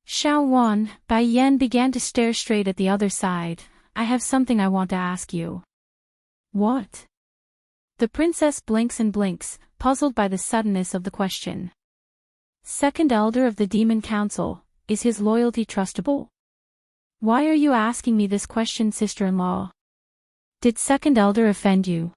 Xiaowan, Bai Yan began to stare straight at the other side. I have something I want to ask you. What? The princess blinks and blinks, puzzled by the suddenness of the question. Second elder of the Demon Council, is his loyalty trustable? Why are you asking me this question, sister-in-law? Did second elder offend you?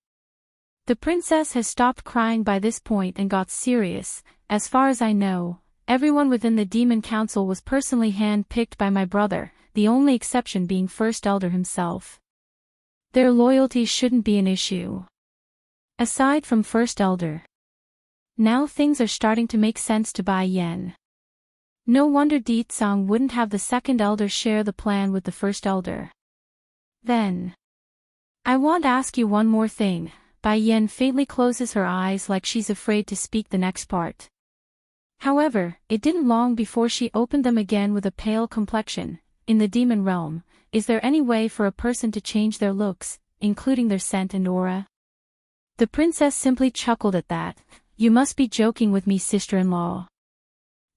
The princess has stopped crying by this point and got serious. As far as I know, everyone within the Demon Council was personally hand-picked by my brother, the only exception being First Elder himself. Their loyalty shouldn't be an issue. Aside from First Elder. Now things are starting to make sense to Bai Yan. No wonder Ditsang wouldn't have the second elder share the plan with the first elder. Then. I want to ask you one more thing. Bai Yan faintly closes her eyes like she's afraid to speak the next part. However, it didn't long before she opened them again with a pale complexion. In the demon realm, is there any way for a person to change their looks, including their scent and aura? The princess simply chuckled at that. You must be joking with me, sister-in-law.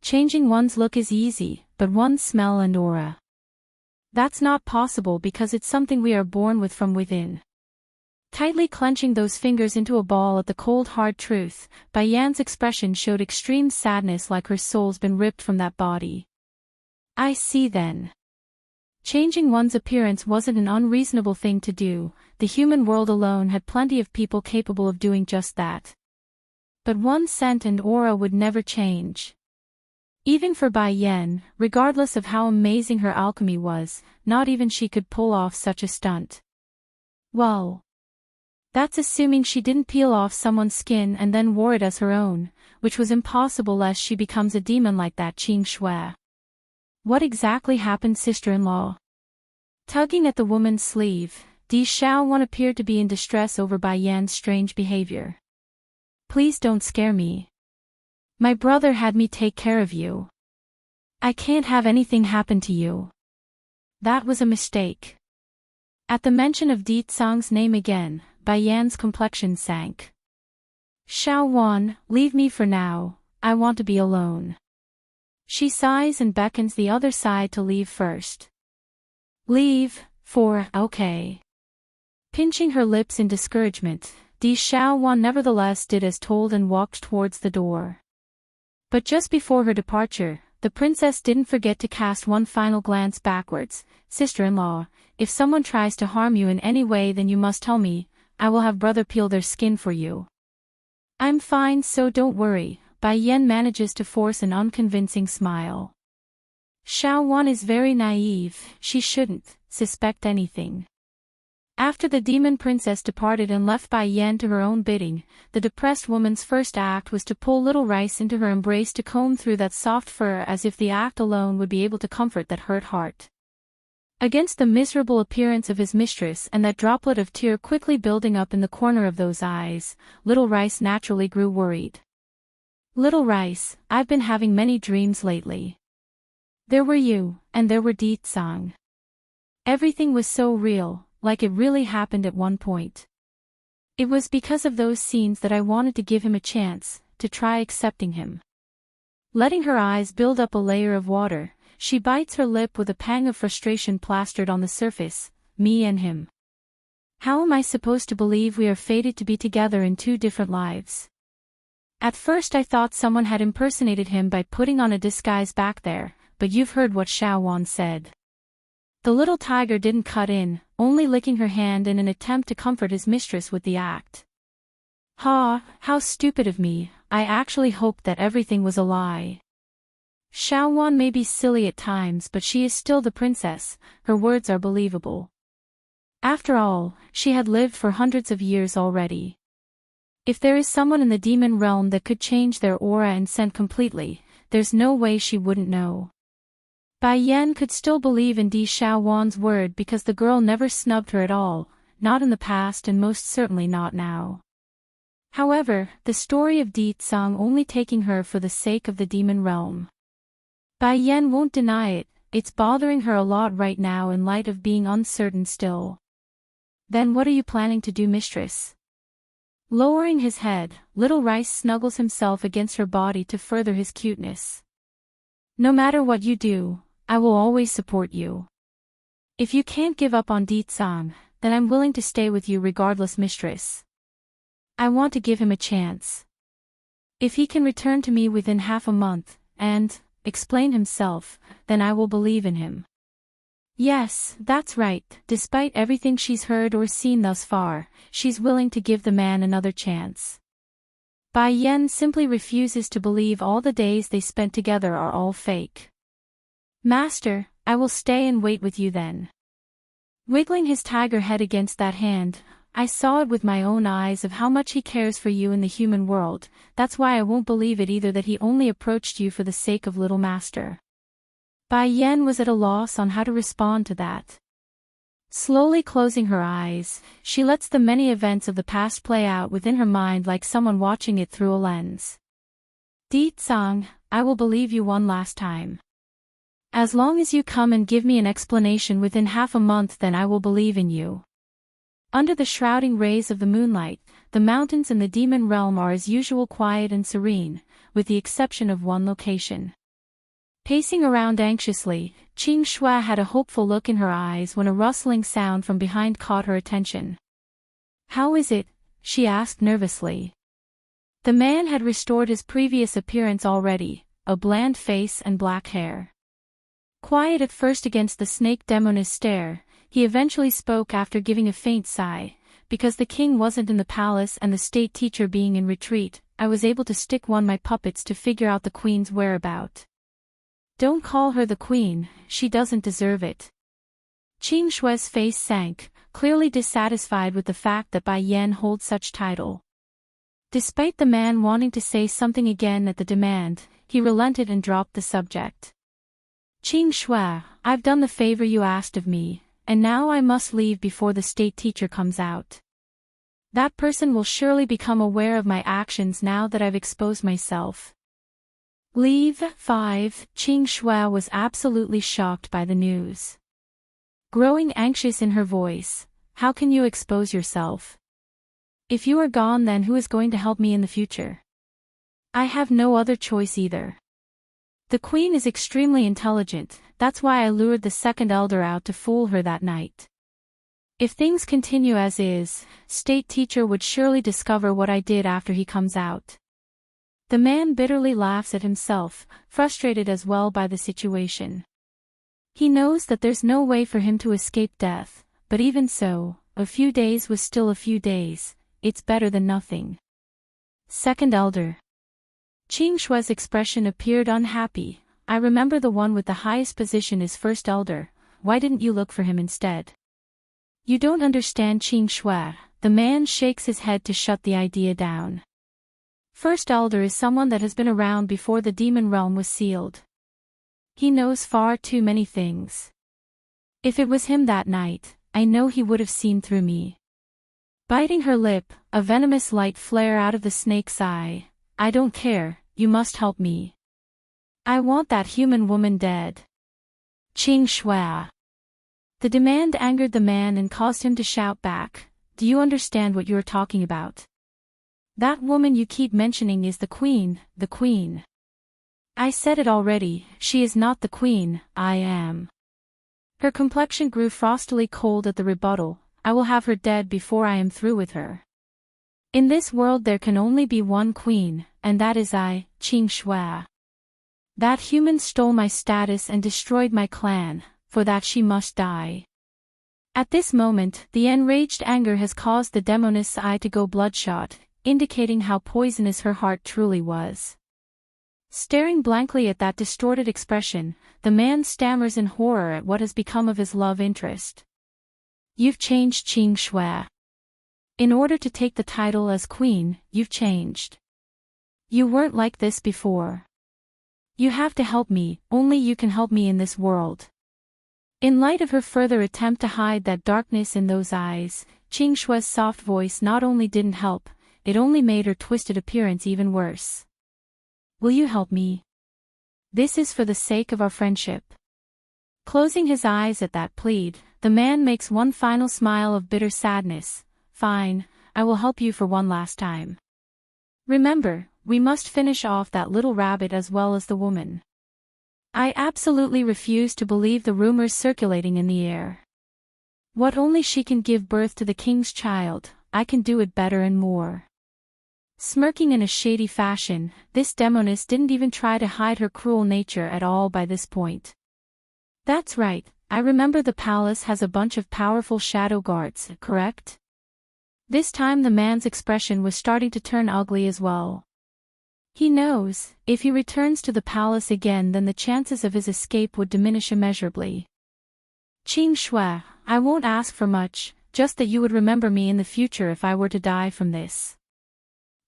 Changing one's look is easy, but one's smell and aura. That's not possible because it's something we are born with from within. Tightly clenching those fingers into a ball at the cold hard truth, Bai Yan's expression showed extreme sadness, like her soul's been ripped from that body. I see then. Changing one's appearance wasn't an unreasonable thing to do. The human world alone had plenty of people capable of doing just that. But one's scent and aura would never change. Even for Bai Yan, regardless of how amazing her alchemy was, not even she could pull off such a stunt. Well, that's assuming she didn't peel off someone's skin and then wore it as her own, which was impossible lest she becomes a demon like that Qing Shui. What exactly happened, sister-in-law? Tugging at the woman's sleeve, Di Xiaowan appeared to be in distress over Bai Yan's strange behavior. Please don't scare me. My brother had me take care of you. I can't have anything happen to you. That was a mistake. At the mention of Di Tsang's name again, Bai Yan's complexion sank. Xiaowan, leave me for now, I want to be alone. She sighs and beckons the other side to leave first. Leave, okay. Pinching her lips in discouragement, Di Xiaowan nevertheless did as told and walked towards the door. But just before her departure, the princess didn't forget to cast one final glance backwards. Sister-in-law, if someone tries to harm you in any way, then you must tell me. I will have brother peel their skin for you. I'm fine, so don't worry. Bai Yan manages to force an unconvincing smile. Xiaowan is very naive, she shouldn't suspect anything. After the demon princess departed and left Bai Yan to her own bidding, the depressed woman's first act was to pull Little Rice into her embrace to comb through that soft fur, as if the act alone would be able to comfort that hurt heart. Against the miserable appearance of his mistress and that droplet of tear quickly building up in the corner of those eyes, Little Rice naturally grew worried. Little Rice, I've been having many dreams lately. There were you, and there were Di Tsang. Everything was so real, like it really happened at one point. It was because of those scenes that I wanted to give him a chance, to try accepting him. Letting her eyes build up a layer of water, she bites her lip with a pang of frustration plastered on the surface. Me and him. How am I supposed to believe we are fated to be together in two different lives? At first I thought someone had impersonated him by putting on a disguise back there, but you've heard what Xiaowan said. The little tiger didn't cut in, only licking her hand in an attempt to comfort his mistress with the act. Ha, how stupid of me, I actually hoped that everything was a lie. Xiaowan may be silly at times, but she is still the princess, her words are believable. After all, she had lived for hundreds of years already. If there is someone in the demon realm that could change their aura and scent completely, there's no way she wouldn't know. Bai Yan could still believe in Di Xiaowan's word because the girl never snubbed her at all, not in the past and most certainly not now. However, the story of Di Tsang only taking her for the sake of the demon realm. Bai Yan won't deny it, it's bothering her a lot right now in light of being uncertain still. Then what are you planning to do, mistress? Lowering his head, Little Rice snuggles himself against her body to further his cuteness. No matter what you do, I will always support you. If you can't give up on Deet-san, then I'm willing to stay with you regardless, mistress. I want to give him a chance. If he can return to me within half a month, and explain himself, then I will believe in him. Yes, that's right. Despite everything she's heard or seen thus far, she's willing to give the man another chance. Bai Yen simply refuses to believe all the days they spent together are all fake. Master, I will stay and wait with you then. Wiggling his tiger head against that hand, I saw it with my own eyes of how much he cares for you in the human world. That's why I won't believe it either that he only approached you for the sake of little master. Bai Yen was at a loss on how to respond to that. Slowly closing her eyes, she lets the many events of the past play out within her mind like someone watching it through a lens. Deet-san, I will believe you one last time. As long as you come and give me an explanation within half a month, then I will believe in you. Under the shrouding rays of the moonlight, the mountains in the demon realm are as usual quiet and serene, with the exception of one location. Pacing around anxiously, Qing Shui had a hopeful look in her eyes when a rustling sound from behind caught her attention. How is it? She asked nervously. The man had restored his previous appearance already, a bland face and black hair. Quiet at first against the snake demoness stare, he eventually spoke after giving a faint sigh. Because the king wasn't in the palace and the state teacher being in retreat, I was able to stick one my puppets to figure out the queen's whereabout. Don't call her the queen, she doesn't deserve it. Qing Shui's face sank, clearly dissatisfied with the fact that Bai Yen holds such title. Despite the man wanting to say something again at the demand, he relented and dropped the subject. Qing Shui, I've done the favor you asked of me, and now I must leave before the state teacher comes out. That person will surely become aware of my actions now that I've exposed myself. Leave. 5. Qing Shui was absolutely shocked by the news. Growing anxious in her voice, how can you expose yourself? If you are gone, then who is going to help me in the future? I have no other choice either. The queen is extremely intelligent, that's why I lured the second elder out to fool her that night. If things continue as is, state teacher would surely discover what I did after he comes out. The man bitterly laughs at himself, frustrated as well by the situation. He knows that there's no way for him to escape death, but even so, a few days was still a few days, it's better than nothing. Second elder. Qing Shui's expression appeared unhappy. I remember the one with the highest position is first elder, why didn't you look for him instead? You don't understand, Qing Shui. The man shakes his head to shut the idea down. First elder is someone that has been around before the demon realm was sealed. He knows far too many things. If it was him that night, I know he would have seen through me. Biting her lip, a venomous light flare out of the snake's eye. I don't care, you must help me. I want that human woman dead. Qing Shui. The demand angered the man and caused him to shout back, do you understand what you're talking about? That woman you keep mentioning is the queen, the queen. I said it already, she is not the queen, I am. Her complexion grew frostily cold at the rebuttal, I will have her dead before I am through with her. In this world there can only be one queen, and that is I, Qing Shui. That human stole my status and destroyed my clan, for that she must die. At this moment, the enraged anger has caused the demoness eye to go bloodshot, indicating how poisonous her heart truly was. Staring blankly at that distorted expression, the man stammers in horror at what has become of his love interest. You've changed, Qing Shui. In order to take the title as queen, you've changed. You weren't like this before. You have to help me, only you can help me in this world. In light of her further attempt to hide that darkness in those eyes, Qing Shui's soft voice not only didn't help, it only made her twisted appearance even worse. Will you help me? This is for the sake of our friendship. Closing his eyes at that plead, the man makes one final smile of bitter sadness. Fine, I will help you for one last time. Remember, we must finish off that little rabbit as well as the woman. I absolutely refuse to believe the rumors circulating in the air. What only she can give birth to the king's child, I can do it better and more. Smirking in a shady fashion, this demoness didn't even try to hide her cruel nature at all by this point. That's right, I remember the palace has a bunch of powerful shadow guards, correct? This time the man's expression was starting to turn ugly as well. He knows, if he returns to the palace again then the chances of his escape would diminish immeasurably. Qing Shui, I won't ask for much, just that you would remember me in the future if I were to die from this.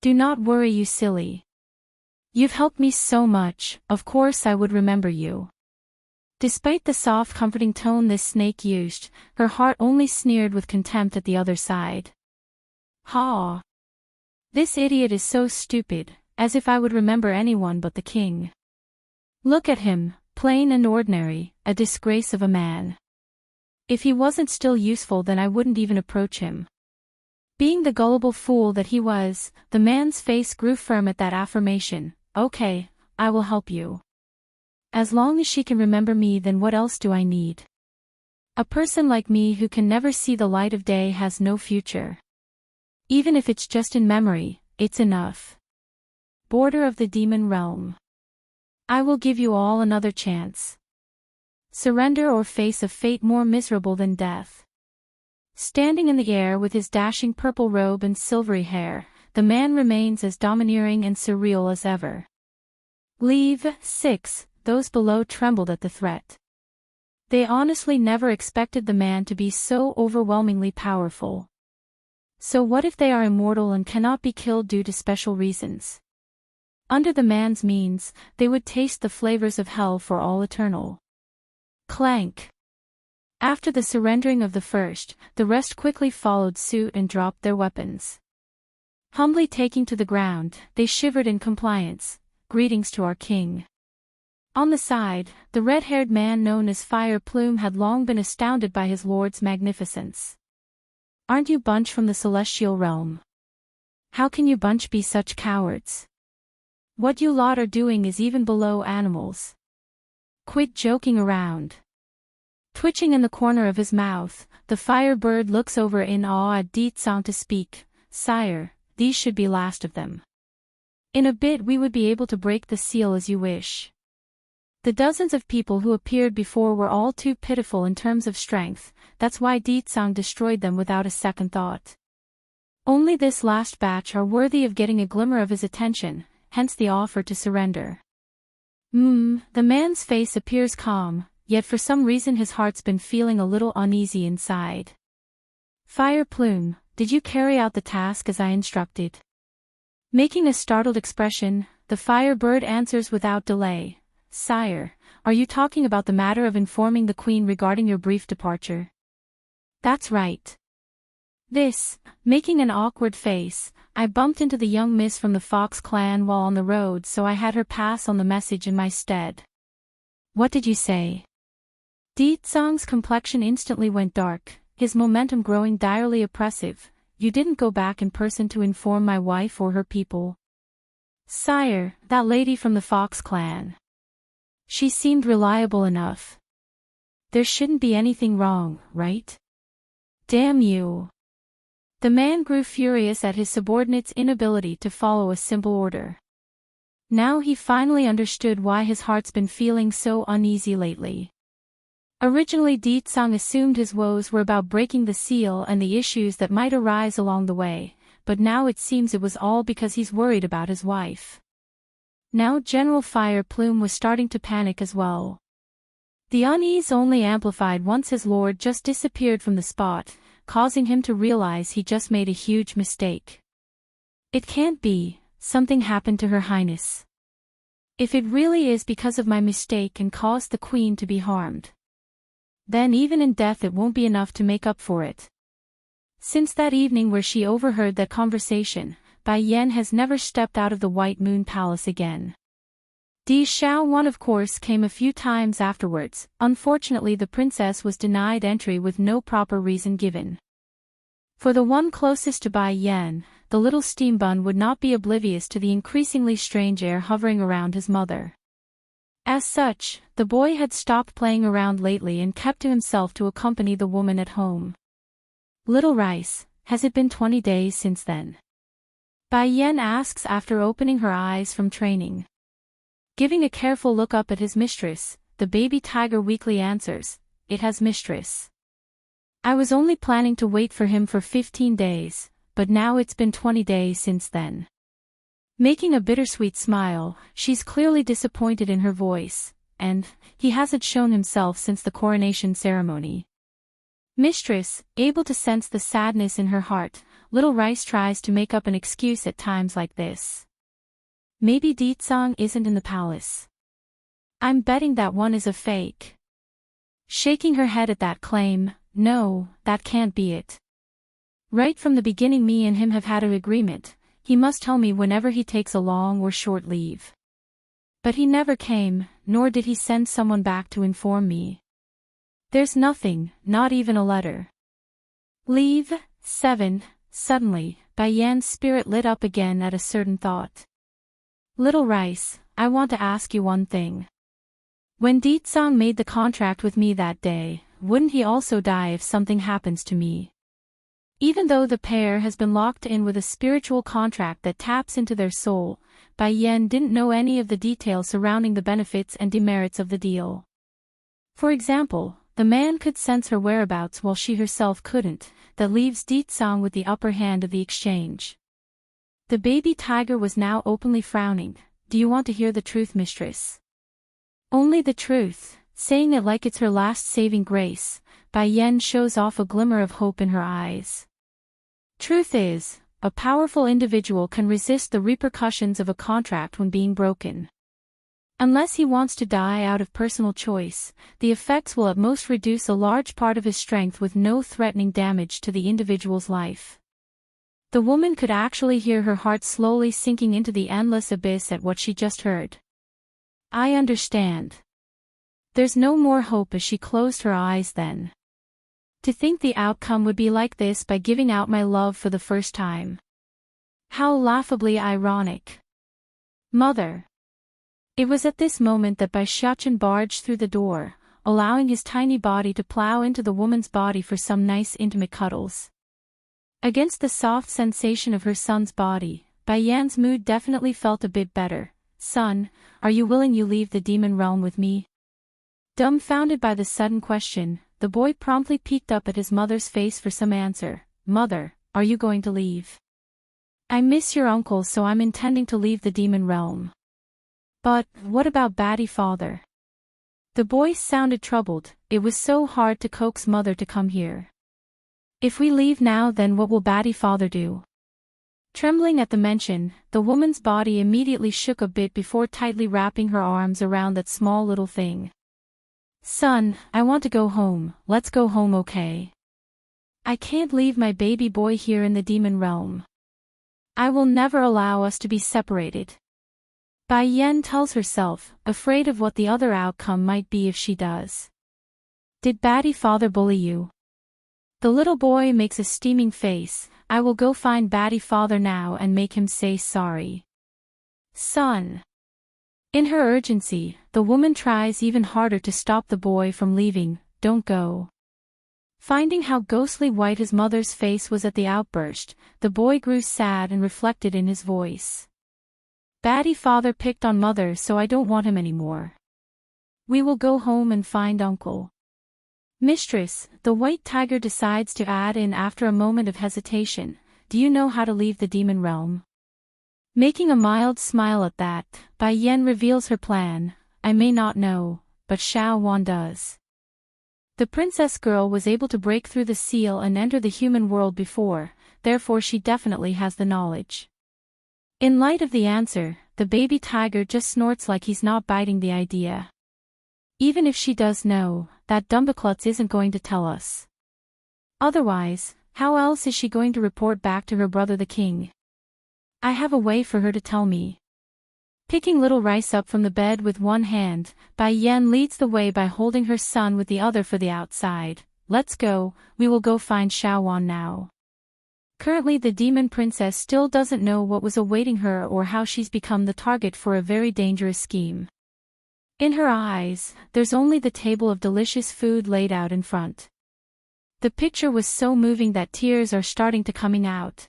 Do not worry, you silly. You've helped me so much, of course I would remember you. Despite the soft comforting tone this snake used, her heart only sneered with contempt at the other side. Ha! This idiot is so stupid, as if I would remember anyone but the king. Look at him, plain and ordinary, a disgrace of a man. If he wasn't still useful then I wouldn't even approach him. Being the gullible fool that he was, the man's face grew firm at that affirmation. Okay, I will help you. As long as she can remember me, then what else do I need? A person like me who can never see the light of day has no future. Even if it's just in memory, it's enough. Border of the demon realm. I will give you all another chance. Surrender or face a fate more miserable than death. Standing in the air with his dashing purple robe and silvery hair, the man remains as domineering and surreal as ever. Leave 6. Those below trembled at the threat. They honestly never expected the man to be so overwhelmingly powerful. So what if they are immortal and cannot be killed due to special reasons? Under the man's means, they would taste the flavors of hell for all eternal. Clank. After the surrendering of the first, the rest quickly followed suit and dropped their weapons. Humbly taking to the ground, they shivered in compliance. Greetings to our king. On the side, the red-haired man known as Fire Plume had long been astounded by his lord's magnificence. Aren't you bunch from the celestial realm? How can you bunch be such cowards? What you lot are doing is even below animals. Quit joking around. Twitching in the corner of his mouth, the firebird looks over in awe at Deetsong to speak. Sire, these should be last of them. In a bit we would be able to break the seal as you wish. The dozens of people who appeared before were all too pitiful in terms of strength, that's why Deetsong destroyed them without a second thought. Only this last batch are worthy of getting a glimmer of his attention, hence the offer to surrender. The man's face appears calm, yet for some reason his heart's been feeling a little uneasy inside. Fire Plume, did you carry out the task as I instructed? Making a startled expression, the firebird answers without delay. Sire, are you talking about the matter of informing the queen regarding your brief departure? That's right. Making an awkward face, I bumped into the young miss from the Fox clan while on the road, so I had her pass on the message in my stead. What did you say? Deetsong's complexion instantly went dark, his momentum growing direly oppressive. You didn't go back in person to inform my wife or her people? Sire, that lady from the Fox clan. She seemed reliable enough. There shouldn't be anything wrong, right? Damn you. The man grew furious at his subordinate's inability to follow a simple order. Now he finally understood why his heart's been feeling so uneasy lately. Originally Deetsong assumed his woes were about breaking the seal and the issues that might arise along the way, but now it seems it was all because he's worried about his wife. Now General Fire Plume was starting to panic as well. The unease only amplified once his lord just disappeared from the spot, causing him to realize he just made a huge mistake. It can't be, something happened to Her Highness. If it really is because of my mistake and caused the queen to be harmed, then even in death it won't be enough to make up for it. Since that evening where she overheard that conversation, Bai Yan has never stepped out of the White Moon Palace again. Di Xiaowan of course came a few times afterwards. Unfortunately the princess was denied entry with no proper reason given. For the one closest to Bai Yan, the little steam bun would not be oblivious to the increasingly strange air hovering around his mother. As such, the boy had stopped playing around lately and kept to himself to accompany the woman at home. Little Rice, has it been 20 days since then? Bai Yan asks after opening her eyes from training. Giving a careful look up at his mistress, the baby tiger weakly answers, "It has, mistress. I was only planning to wait for him for 15 days, but now it's been 20 days since then." Making a bittersweet smile, she's clearly disappointed in her voice, and he hasn't shown himself since the coronation ceremony. Mistress, able to sense the sadness in her heart, Little Rice tries to make up an excuse at times like this. Maybe Ditsang isn't in the palace. I'm betting that one is a fake. Shaking her head at that claim, no, that can't be it. Right from the beginning me and him have had an agreement. He must tell me whenever he takes a long or short leave. But he never came, nor did he send someone back to inform me. There's nothing, not even a letter. Leave, 7, suddenly, Bai Yan's spirit lit up again at a certain thought. Little Rice, I want to ask you one thing. When Ditsang made the contract with me that day, wouldn't he also die if something happens to me? Even though the pair has been locked in with a spiritual contract that taps into their soul, Bai Yan didn't know any of the details surrounding the benefits and demerits of the deal. For example, the man could sense her whereabouts while she herself couldn't, that leaves Ditsang with the upper hand of the exchange. The baby tiger was now openly frowning. Do you want to hear the truth, mistress? Only the truth, saying it like it's her last saving grace. Bai Yan shows off a glimmer of hope in her eyes. Truth is, a powerful individual can resist the repercussions of a contract when being broken. Unless he wants to die out of personal choice, the effects will at most reduce a large part of his strength with no threatening damage to the individual's life. The woman could actually hear her heart slowly sinking into the endless abyss at what she just heard. I understand. There's no more hope as she closed her eyes then. To think the outcome would be like this by giving out my love for the first time. How laughably ironic. Mother. It was at this moment that Bai Xiaochen barged through the door, allowing his tiny body to plow into the woman's body for some nice intimate cuddles. Against the soft sensation of her son's body, Bai Yan's mood definitely felt a bit better. Son, are you willing to leave the demon realm with me? Dumbfounded by the sudden question, the boy promptly peeked up at his mother's face for some answer. Mother, are you going to leave? I miss your uncle, so I'm intending to leave the demon realm. But, what about Batty father? The boy sounded troubled. It was so hard to coax mother to come here. If we leave now, then what will Batty father do? Trembling at the mention, the woman's body immediately shook a bit before tightly wrapping her arms around that small little thing. Son, I want to go home. Let's go home, okay? I can't leave my baby boy here in the demon realm. I will never allow us to be separated. Bai Yan tells herself, afraid of what the other outcome might be if she does. Did Batty father bully you? The little boy makes a steaming face. I will go find Batty father now and make him say sorry. Son. In her urgency, the woman tries even harder to stop the boy from leaving. Don't go. Finding how ghostly white his mother's face was at the outburst, the boy grew sad and reflected in his voice. Batty father picked on mother, so I don't want him anymore. We will go home and find uncle. Mistress, the white tiger decides to add in after a moment of hesitation. Do you know how to leave the demon realm? Making a mild smile at that, Bai Yan reveals her plan. I may not know, but Xiao Wan does. The princess girl was able to break through the seal and enter the human world before, therefore she definitely has the knowledge. In light of the answer, the baby tiger just snorts like he's not biting the idea. Even if she does know, that Dumbaklutz isn't going to tell us. Otherwise, how else is she going to report back to her brother the king? I have a way for her to tell me. Picking little rice up from the bed with one hand, Bai Yan leads the way by holding her son with the other for the outside. Let's go, we will go find Xiaowan now. Currently the demon princess still doesn't know what was awaiting her or how she's become the target for a very dangerous scheme. In her eyes, there's only the table of delicious food laid out in front. The picture was so moving that tears are starting to coming out.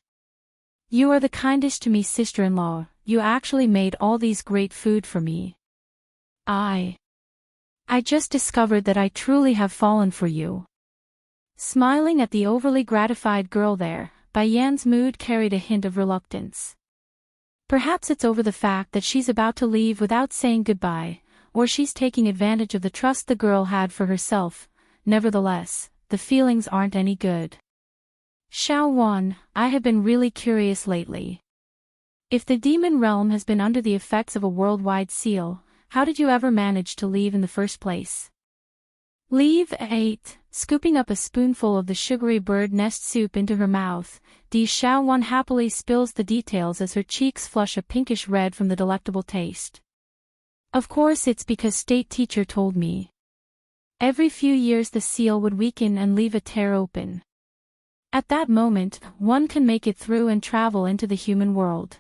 You are the kindest to me, sister-in-law, you actually made all these great food for me. I just discovered that I truly have fallen for you. Smiling at the overly gratified girl there, Bai Yan's mood carried a hint of reluctance. Perhaps it's over the fact that she's about to leave without saying goodbye, or she's taking advantage of the trust the girl had for herself. Nevertheless, the feelings aren't any good. Xiaowan, I have been really curious lately. If the demon realm has been under the effects of a worldwide seal, how did you ever manage to leave in the first place? Leave? 8. Scooping up a spoonful of the sugary bird nest soup into her mouth, Di Xiaowan happily spills the details as her cheeks flush a pinkish red from the delectable taste. Of course it's because state teacher told me. Every few years the seal would weaken and leave a tear open. At that moment, one can make it through and travel into the human world.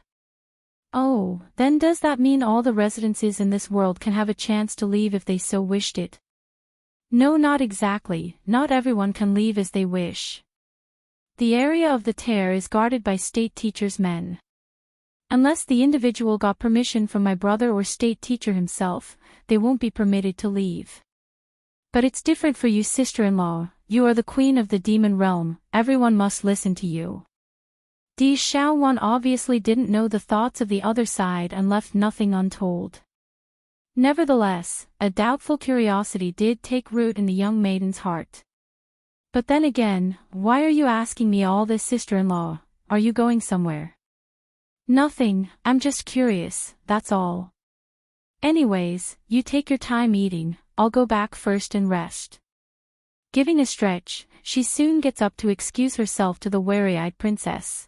Oh, then does that mean all the residences in this world can have a chance to leave if they so wished it? No, not exactly, not everyone can leave as they wish. The area of the tear is guarded by state teacher's men. Unless the individual got permission from my brother or state teacher himself, they won't be permitted to leave. But it's different for you, sister-in-law, you are the queen of the demon realm, everyone must listen to you. Di Xiaowan obviously didn't know the thoughts of the other side and left nothing untold. Nevertheless, a doubtful curiosity did take root in the young maiden's heart. But then again, why are you asking me all this, sister-in-law? Are you going somewhere? Nothing, I'm just curious, that's all. Anyways, you take your time eating, I'll go back first and rest. Giving a stretch, she soon gets up to excuse herself to the wary-eyed princess.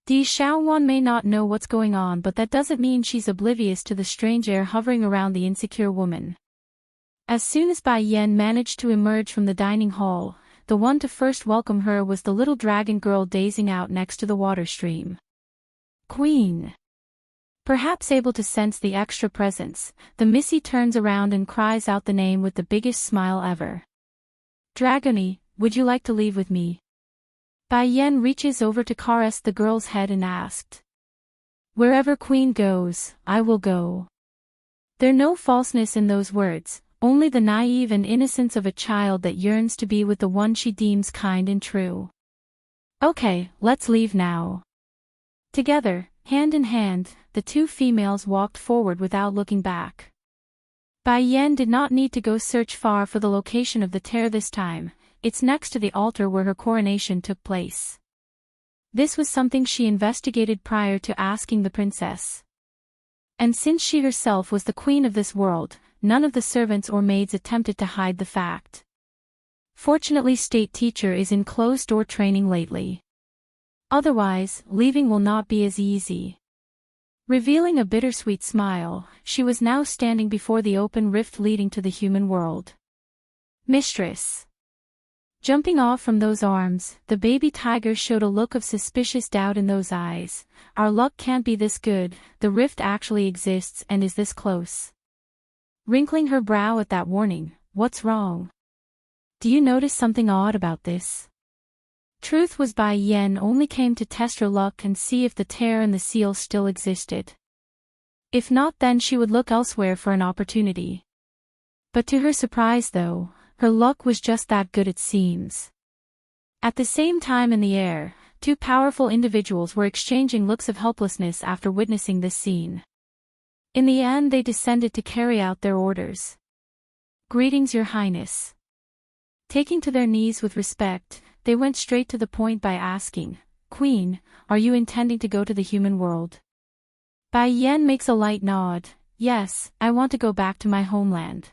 Di Xiaowan may not know what's going on, but that doesn't mean she's oblivious to the strange air hovering around the insecure woman. As soon as Bai Yan managed to emerge from the dining hall, the one to first welcome her was the little dragon girl dazing out next to the water stream. Queen! Perhaps able to sense the extra presence, the Missy turns around and cries out the name with the biggest smile ever. Dragony, would you like to leave with me? Bai Yan reaches over to caress the girl's head and asked. Wherever Queen goes, I will go. There's no falseness in those words, only the naive and innocence of a child that yearns to be with the one she deems kind and true. Okay, let's leave now. Together, hand in hand, the two females walked forward without looking back. Bai Yan did not need to go search far for the location of the tear this time. It's next to the altar where her coronation took place. This was something she investigated prior to asking the princess. And since she herself was the queen of this world, none of the servants or maids attempted to hide the fact. Fortunately, state teacher is in closed-door training lately. Otherwise, leaving will not be as easy. Revealing a bittersweet smile, she was now standing before the open rift leading to the human world. Mistress. Jumping off from those arms, the baby tiger showed a look of suspicious doubt in those eyes. Our luck can't be this good, the rift actually exists and is this close. Wrinkling her brow at that warning, what's wrong? Do you notice something odd about this? Truth was Bai Yan only came to test her luck and see if the tear and the seal still existed. If not, then she would look elsewhere for an opportunity. But to her surprise though, her luck was just that good, it seems. At the same time in the air, two powerful individuals were exchanging looks of helplessness after witnessing this scene. In the end they descended to carry out their orders. Greetings, Your Highness. Taking to their knees with respect, they went straight to the point by asking, Queen, are you intending to go to the human world? Bai Yan makes a light nod, yes, I want to go back to my homeland.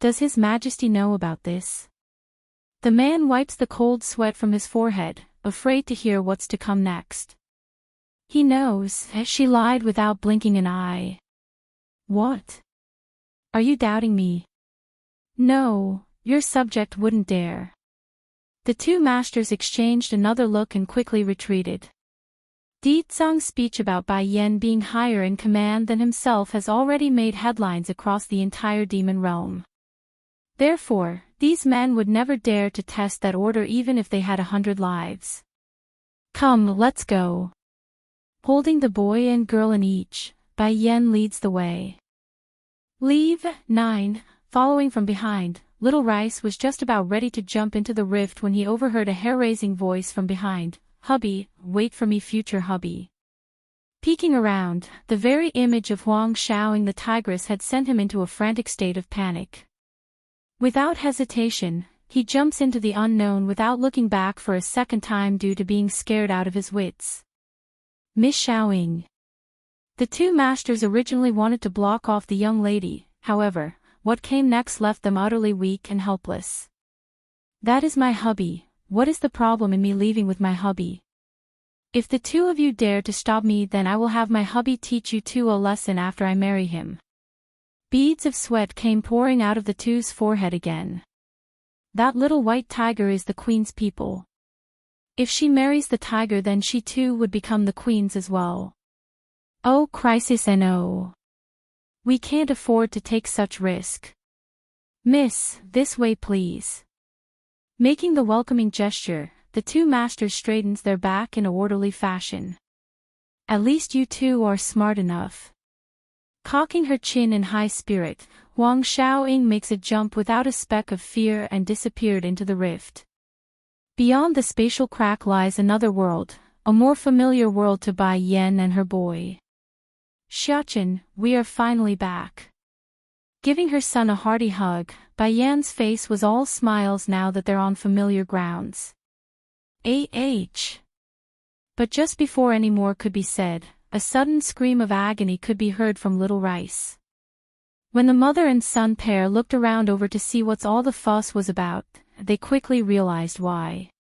Does His Majesty know about this? The man wipes the cold sweat from his forehead, afraid to hear what's to come next. He knows, she lied without blinking an eye. What? Are you doubting me? No, your subject wouldn't dare. The two masters exchanged another look and quickly retreated. Ditsang's speech about Bai Yan being higher in command than himself has already made headlines across the entire demon realm. Therefore, these men would never dare to test that order even if they had 100 lives. Come, let's go. Holding the boy and girl in each, Bai Yan leads the way. Leave 9, following from behind. Little Rice was just about ready to jump into the rift when he overheard a hair-raising voice from behind. Hubby, wait for me, future hubby. Peeking around, the very image of Huang Shaoing the tigress had sent him into a frantic state of panic. Without hesitation, he jumps into the unknown without looking back for a second time due to being scared out of his wits. Miss Shaoing. The two masters originally wanted to block off the young lady, however, what came next left them utterly weak and helpless. That is my hubby. What is the problem in me leaving with my hubby? If the two of you dare to stop me, then I will have my hubby teach you two a lesson after I marry him. Beads of sweat came pouring out of the two's forehead again. That little white tiger is the queen's people. If she marries the tiger, then she too would become the queen's as well. Oh, crisis and oh. We can't afford to take such risk. Miss, this way please. Making the welcoming gesture, the two masters straightens their back in a orderly fashion. At least you two are smart enough. Cocking her chin in high spirit, Huang Shaoing makes a jump without a speck of fear and disappeared into the rift. Beyond the spatial crack lies another world, a more familiar world to Bai Yan and her boy. Xiachen, we are finally back. Giving her son a hearty hug, Bai Yan's face was all smiles now that they're on familiar grounds. But just before any more could be said, a sudden scream of agony could be heard from Little Rice. When the mother and son pair looked around over to see what's all the fuss was about, they quickly realized why.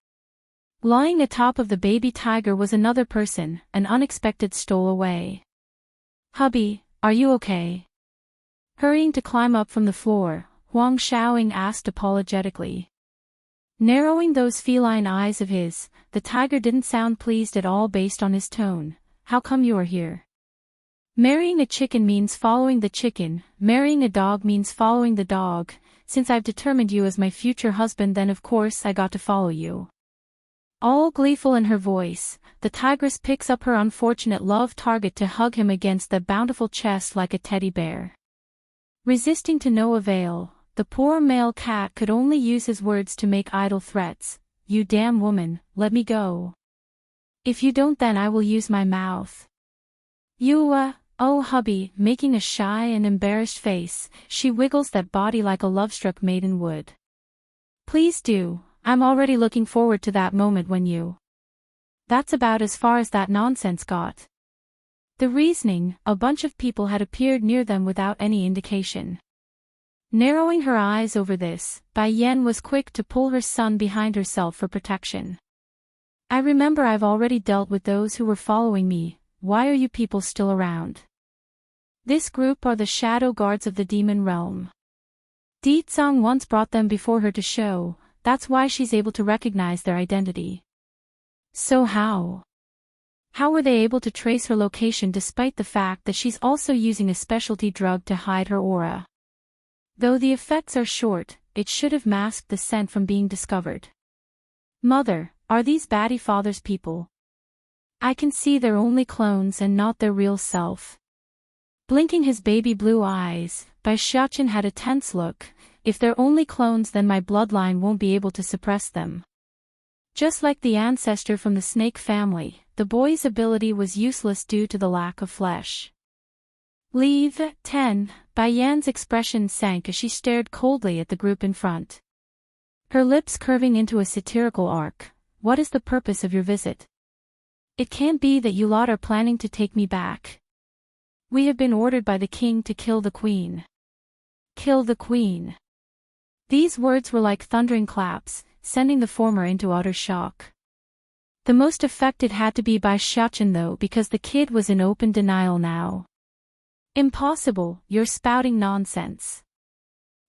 Lying atop of the baby tiger was another person, an unexpected stowaway. Hubby, are you okay? Hurrying to climb up from the floor, Huang Shaoing asked apologetically. Narrowing those feline eyes of his, the tiger didn't sound pleased at all based on his tone. How come you are here? Marrying a chicken means following the chicken, marrying a dog means following the dog. Since I've determined you as my future husband, then of course I got to follow you. All gleeful in her voice, the tigress picks up her unfortunate love target to hug him against the bountiful chest like a teddy bear. Resisting to no avail, the poor male cat could only use his words to make idle threats. You damn woman, let me go. If you don't, then I will use my mouth. You, oh hubby, making a shy and embarrassed face, she wiggles that body like a love-struck maiden would. Please do, I'm already looking forward to that moment when you... That's about as far as that nonsense got. The reasoning, a bunch of people had appeared near them without any indication. Narrowing her eyes over this, Bai Yan was quick to pull her son behind herself for protection. I remember I've already dealt with those who were following me. Why are you people still around? This group are the shadow guards of the demon realm. Ditsang once brought them before her to show, that's why she's able to recognize their identity. So how were they able to trace her location despite the fact that she's also using a specialty drug to hide her aura? Though the effects are short, it should have masked the scent from being discovered. Mother, are these baddie father's people? I can see they're only clones and not their real self. Blinking his baby blue eyes, Bai Xiachen had a tense look. If they're only clones, then my bloodline won't be able to suppress them. Just like the ancestor from the snake family, the boy's ability was useless due to the lack of flesh. Leave 10, Bai Yan's expression sank as she stared coldly at the group in front. Her lips curving into a satirical arc. What is the purpose of your visit? It can't be that you lot are planning to take me back. We have been ordered by the king to kill the queen. Kill the queen. These words were like thundering claps, sending the former into utter shock. The most affected had to be Bai Xiaochen though, because the kid was in open denial now. Impossible, you're spouting nonsense.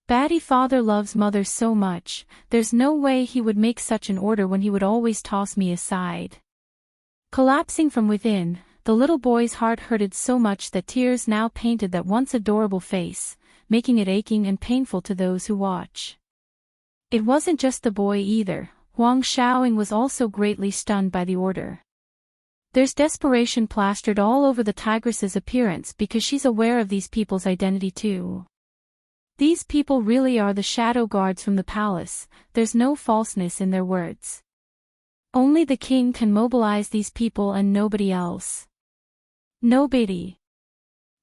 Batty father loves mother so much, there's no way he would make such an order when he would always toss me aside. Collapsing from within, the little boy's heart hurted so much that tears now painted that once adorable face, making it aching and painful to those who watch. It wasn't just the boy either, Huang Xiaoying was also greatly stunned by the order. There's desperation plastered all over the tigress's appearance because she's aware of these people's identity too. These people really are the shadow guards from the palace, there's no falseness in their words. Only the king can mobilize these people and nobody else. Nobody.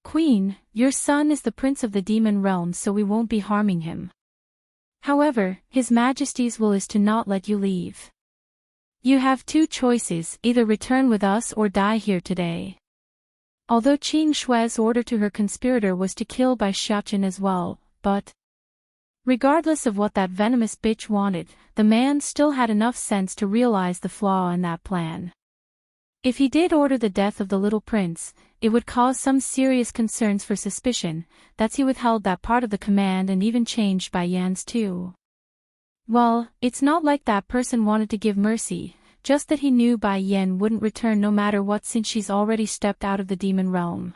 Queen, your son is the prince of the demon realm, so we won't be harming him. However, His Majesty's will is to not let you leave. You have two choices, either return with us or die here today. Although Qing Shui's order to her conspirator was to kill Bai Xiaochen as well, but regardless of what that venomous bitch wanted, the man still had enough sense to realize the flaw in that plan. If he did order the death of the little prince, it would cause some serious concerns for suspicion, that's he withheld that part of the command and even changed Bai Yan's too. Well, it's not like that person wanted to give mercy, just that he knew Bai Yan wouldn't return no matter what since she's already stepped out of the demon realm.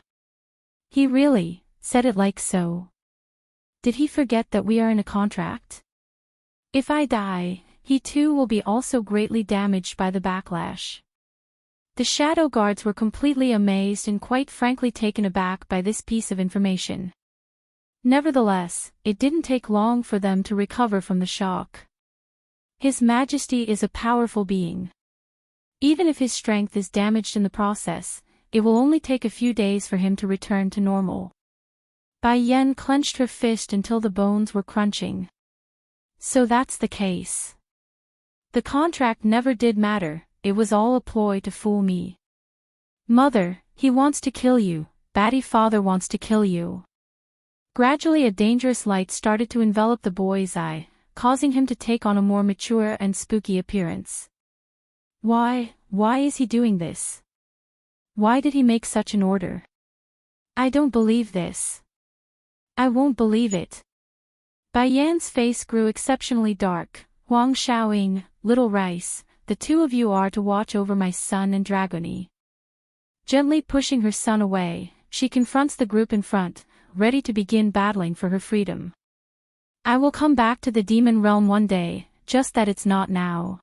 He really said it like so. Did he forget that we are in a contract? If I die, he too will be also greatly damaged by the backlash. The shadow guards were completely amazed and quite frankly taken aback by this piece of information. Nevertheless, it didn't take long for them to recover from the shock. His Majesty is a powerful being. Even if his strength is damaged in the process, it will only take a few days for him to return to normal. Bai Yan clenched her fist until the bones were crunching. So that's the case. The contract never did matter, it was all a ploy to fool me. Mother, he wants to kill you, Batty father wants to kill you. Gradually a dangerous light started to envelop the boy's eye, causing him to take on a more mature and spooky appearance. Why is he doing this? Why did he make such an order? I don't believe this. I won't believe it. Bai Yan's face grew exceptionally dark. Huang Xiaoying, Little Rice, the two of you are to watch over my son and Dragony. Gently pushing her son away, she confronts the group in front, ready to begin battling for her freedom. I will come back to the demon realm one day, just that it's not now.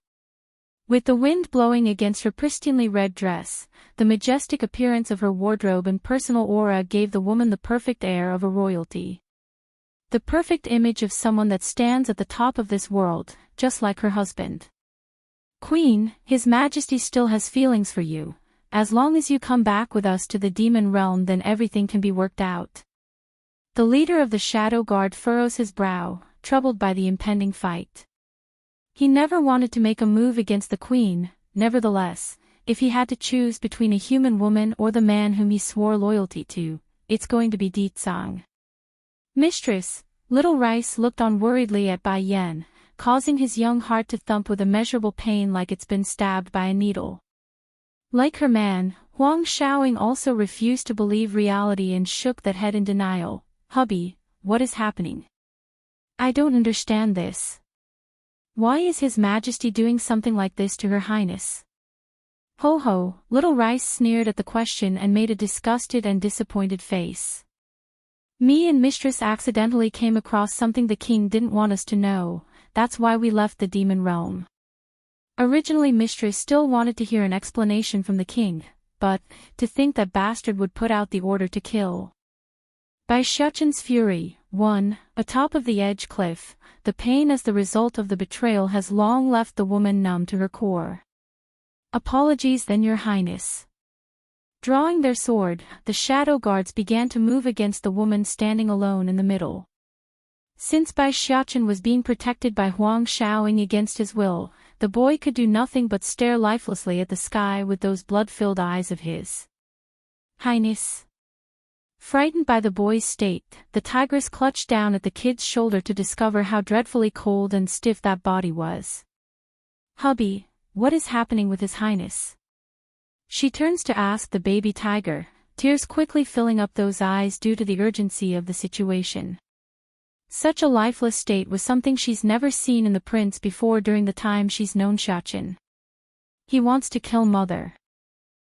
With the wind blowing against her pristinely red dress, the majestic appearance of her wardrobe and personal aura gave the woman the perfect air of a royalty. The perfect image of someone that stands at the top of this world, just like her husband. Queen, His Majesty still has feelings for you. As long as you come back with us to the demon realm, then everything can be worked out. The leader of the Shadow Guard furrows his brow, troubled by the impending fight. He never wanted to make a move against the queen, nevertheless, if he had to choose between a human woman or the man whom he swore loyalty to, it's going to be Di Tsang. Mistress, Little Rice looked on worriedly at Bai Yan, causing his young heart to thump with immeasurable pain like it's been stabbed by a needle. Like her man, Huang Xiaoying also refused to believe reality and shook that head in denial. Hubby, what is happening? I don't understand this. Why is His Majesty doing something like this to Her Highness? Ho ho, Little Rice sneered at the question and made a disgusted and disappointed face. Me and Mistress accidentally came across something the king didn't want us to know, that's why we left the demon realm. Originally Mistress still wanted to hear an explanation from the king, but, to think that bastard would put out the order to kill. Bai Xiaochen's fury, 1, atop of the edge cliff, the pain as the result of the betrayal has long left the woman numb to her core. Apologies then, Your Highness. Drawing their sword, the shadow guards began to move against the woman standing alone in the middle. Since Bai Xiaochen was being protected by Huang Xiaoying against his will, the boy could do nothing but stare lifelessly at the sky with those blood-filled eyes of his. Highness. Frightened by the boy's state, the tigress clutched down at the kid's shoulder to discover how dreadfully cold and stiff that body was. Hubby, what is happening with His Highness? She turns to ask the baby tiger, tears quickly filling up those eyes due to the urgency of the situation. Such a lifeless state was something she's never seen in the prince before during the time she's known Xiachen. He wants to kill Mother.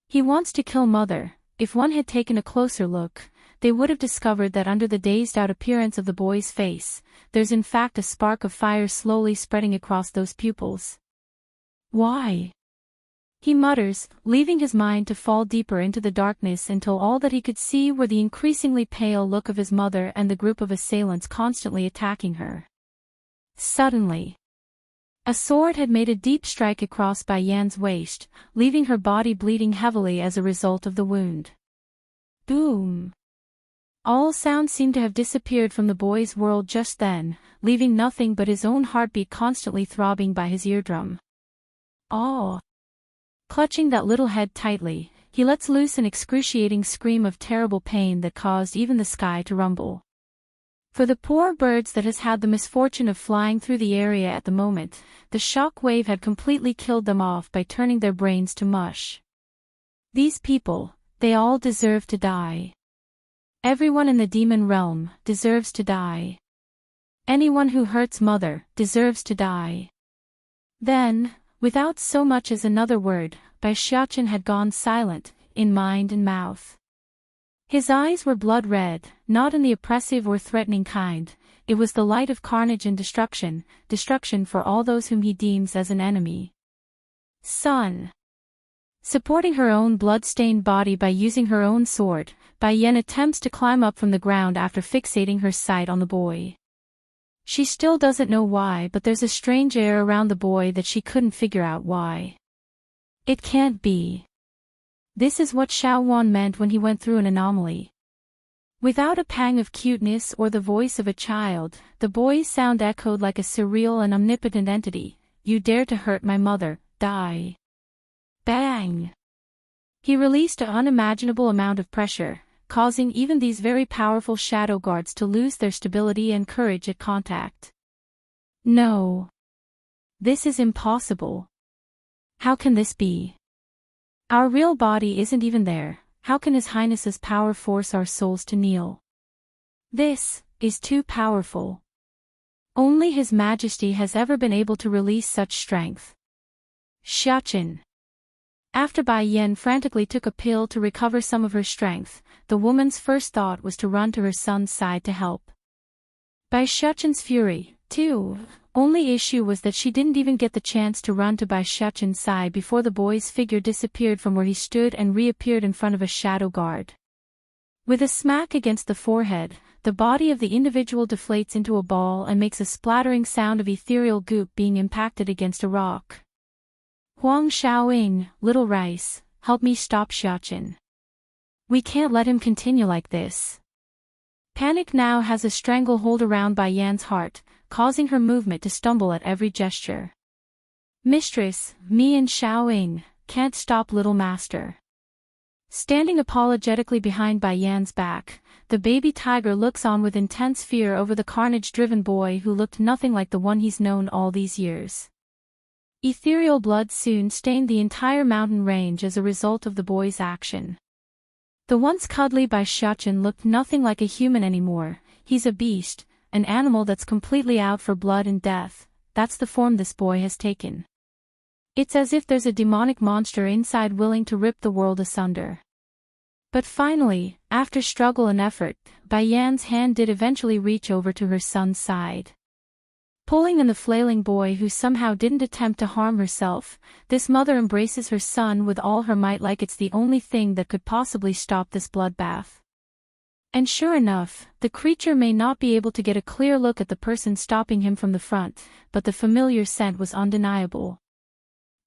He wants to kill Mother. If one had taken a closer look, they would have discovered that under the dazed-out appearance of the boy's face, there's in fact a spark of fire slowly spreading across those pupils. Why? He mutters, leaving his mind to fall deeper into the darkness until all that he could see were the increasingly pale look of his mother and the group of assailants constantly attacking her. Suddenly, a sword had made a deep strike across Bai Yan's waist, leaving her body bleeding heavily as a result of the wound. Boom! All sound seemed to have disappeared from the boy's world just then, leaving nothing but his own heartbeat constantly throbbing by his eardrum. Oh! Clutching that little head tightly, he lets loose an excruciating scream of terrible pain that caused even the sky to rumble. For the poor birds that has had the misfortune of flying through the area at the moment, the shock wave had completely killed them off by turning their brains to mush. These people, they all deserve to die. Everyone in the demon realm deserves to die. Anyone who hurts Mother deserves to die. Then, without so much as another word, Bai Xiachen had gone silent, in mind and mouth. His eyes were blood red, not in the oppressive or threatening kind. It was the light of carnage and destruction, destruction for all those whom he deems as an enemy. Son. Supporting her own blood-stained body by using her own sword, Bai Yan attempts to climb up from the ground after fixating her sight on the boy. She still doesn't know why, but there's a strange air around the boy that she couldn't figure out why. It can't be. This is what Xiao Wan meant when he went through an anomaly. Without a pang of cuteness or the voice of a child, the boy's sound echoed like a surreal and omnipotent entity. You dare to hurt my mother, die. Bang! He released an unimaginable amount of pressure, causing even these very powerful shadow guards to lose their stability and courage at contact. No. This is impossible. How can this be? Our real body isn't even there. How can His Highness's power force our souls to kneel? This is too powerful. Only His Majesty has ever been able to release such strength. Xiachen. After Bai Yan frantically took a pill to recover some of her strength, the woman's first thought was to run to her son's side to help. Bai Xiachen's fury, too. Only issue was that she didn't even get the chance to run to Bai Xiachen's side before the boy's figure disappeared from where he stood and reappeared in front of a shadow guard. With a smack against the forehead, the body of the individual deflates into a ball and makes a splattering sound of ethereal goop being impacted against a rock. Huang Xiaoying, Little Rice, help me stop Xiachen. We can't let him continue like this. Panic now has a stranglehold around Bai Yan's heart, causing her movement to stumble at every gesture. Mistress, me and Xiaoying can't stop little master. Standing apologetically behind Bai Yan's back, the baby tiger looks on with intense fear over the carnage-driven boy who looked nothing like the one he's known all these years. Ethereal blood soon stained the entire mountain range as a result of the boy's action. The once cuddly Bai Xiachen looked nothing like a human anymore. He's a beast, an animal that's completely out for blood and death. That's the form this boy has taken. It's as if there's a demonic monster inside willing to rip the world asunder. But finally, after struggle and effort, Bai Yan's hand did eventually reach over to her son's side. Pulling in the flailing boy who somehow didn't attempt to harm herself, this mother embraces her son with all her might like it's the only thing that could possibly stop this bloodbath. And sure enough, the creature may not be able to get a clear look at the person stopping him from the front, but the familiar scent was undeniable.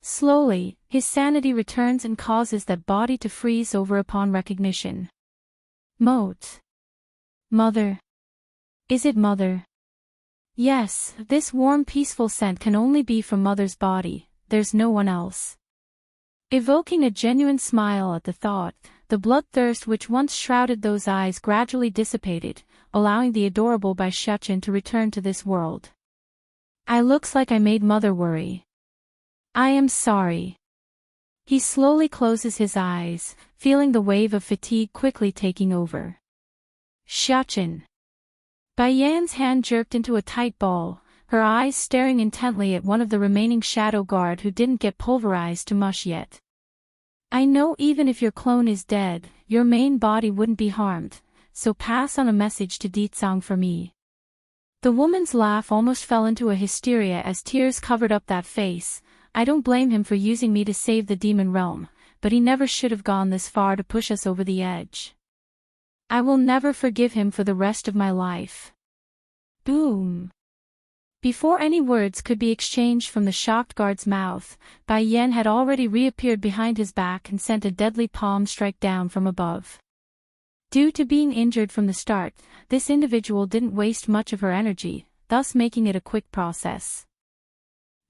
Slowly, his sanity returns and causes that body to freeze over upon recognition. Moat. Mother. Is it Mother? Yes, this warm peaceful scent can only be from Mother's body, there's no one else. Evoking a genuine smile at the thought, the bloodthirst which once shrouded those eyes gradually dissipated, allowing the adorable Bai Xiachen to return to this world. I looks like I made Mother worry. I am sorry. He slowly closes his eyes, feeling the wave of fatigue quickly taking over. Xiaqin. Bai Yan's hand jerked into a tight ball, her eyes staring intently at one of the remaining shadow guard who didn't get pulverized to mush yet. I know even if your clone is dead, your main body wouldn't be harmed, so pass on a message to Ditsang for me. The woman's laugh almost fell into a hysteria as tears covered up that face. I don't blame him for using me to save the demon realm, but he never should have gone this far to push us over the edge. I will never forgive him for the rest of my life. Boom. Before any words could be exchanged from the shocked guard's mouth, Bai Yan had already reappeared behind his back and sent a deadly palm strike down from above. Due to being injured from the start, this individual didn't waste much of her energy, thus making it a quick process.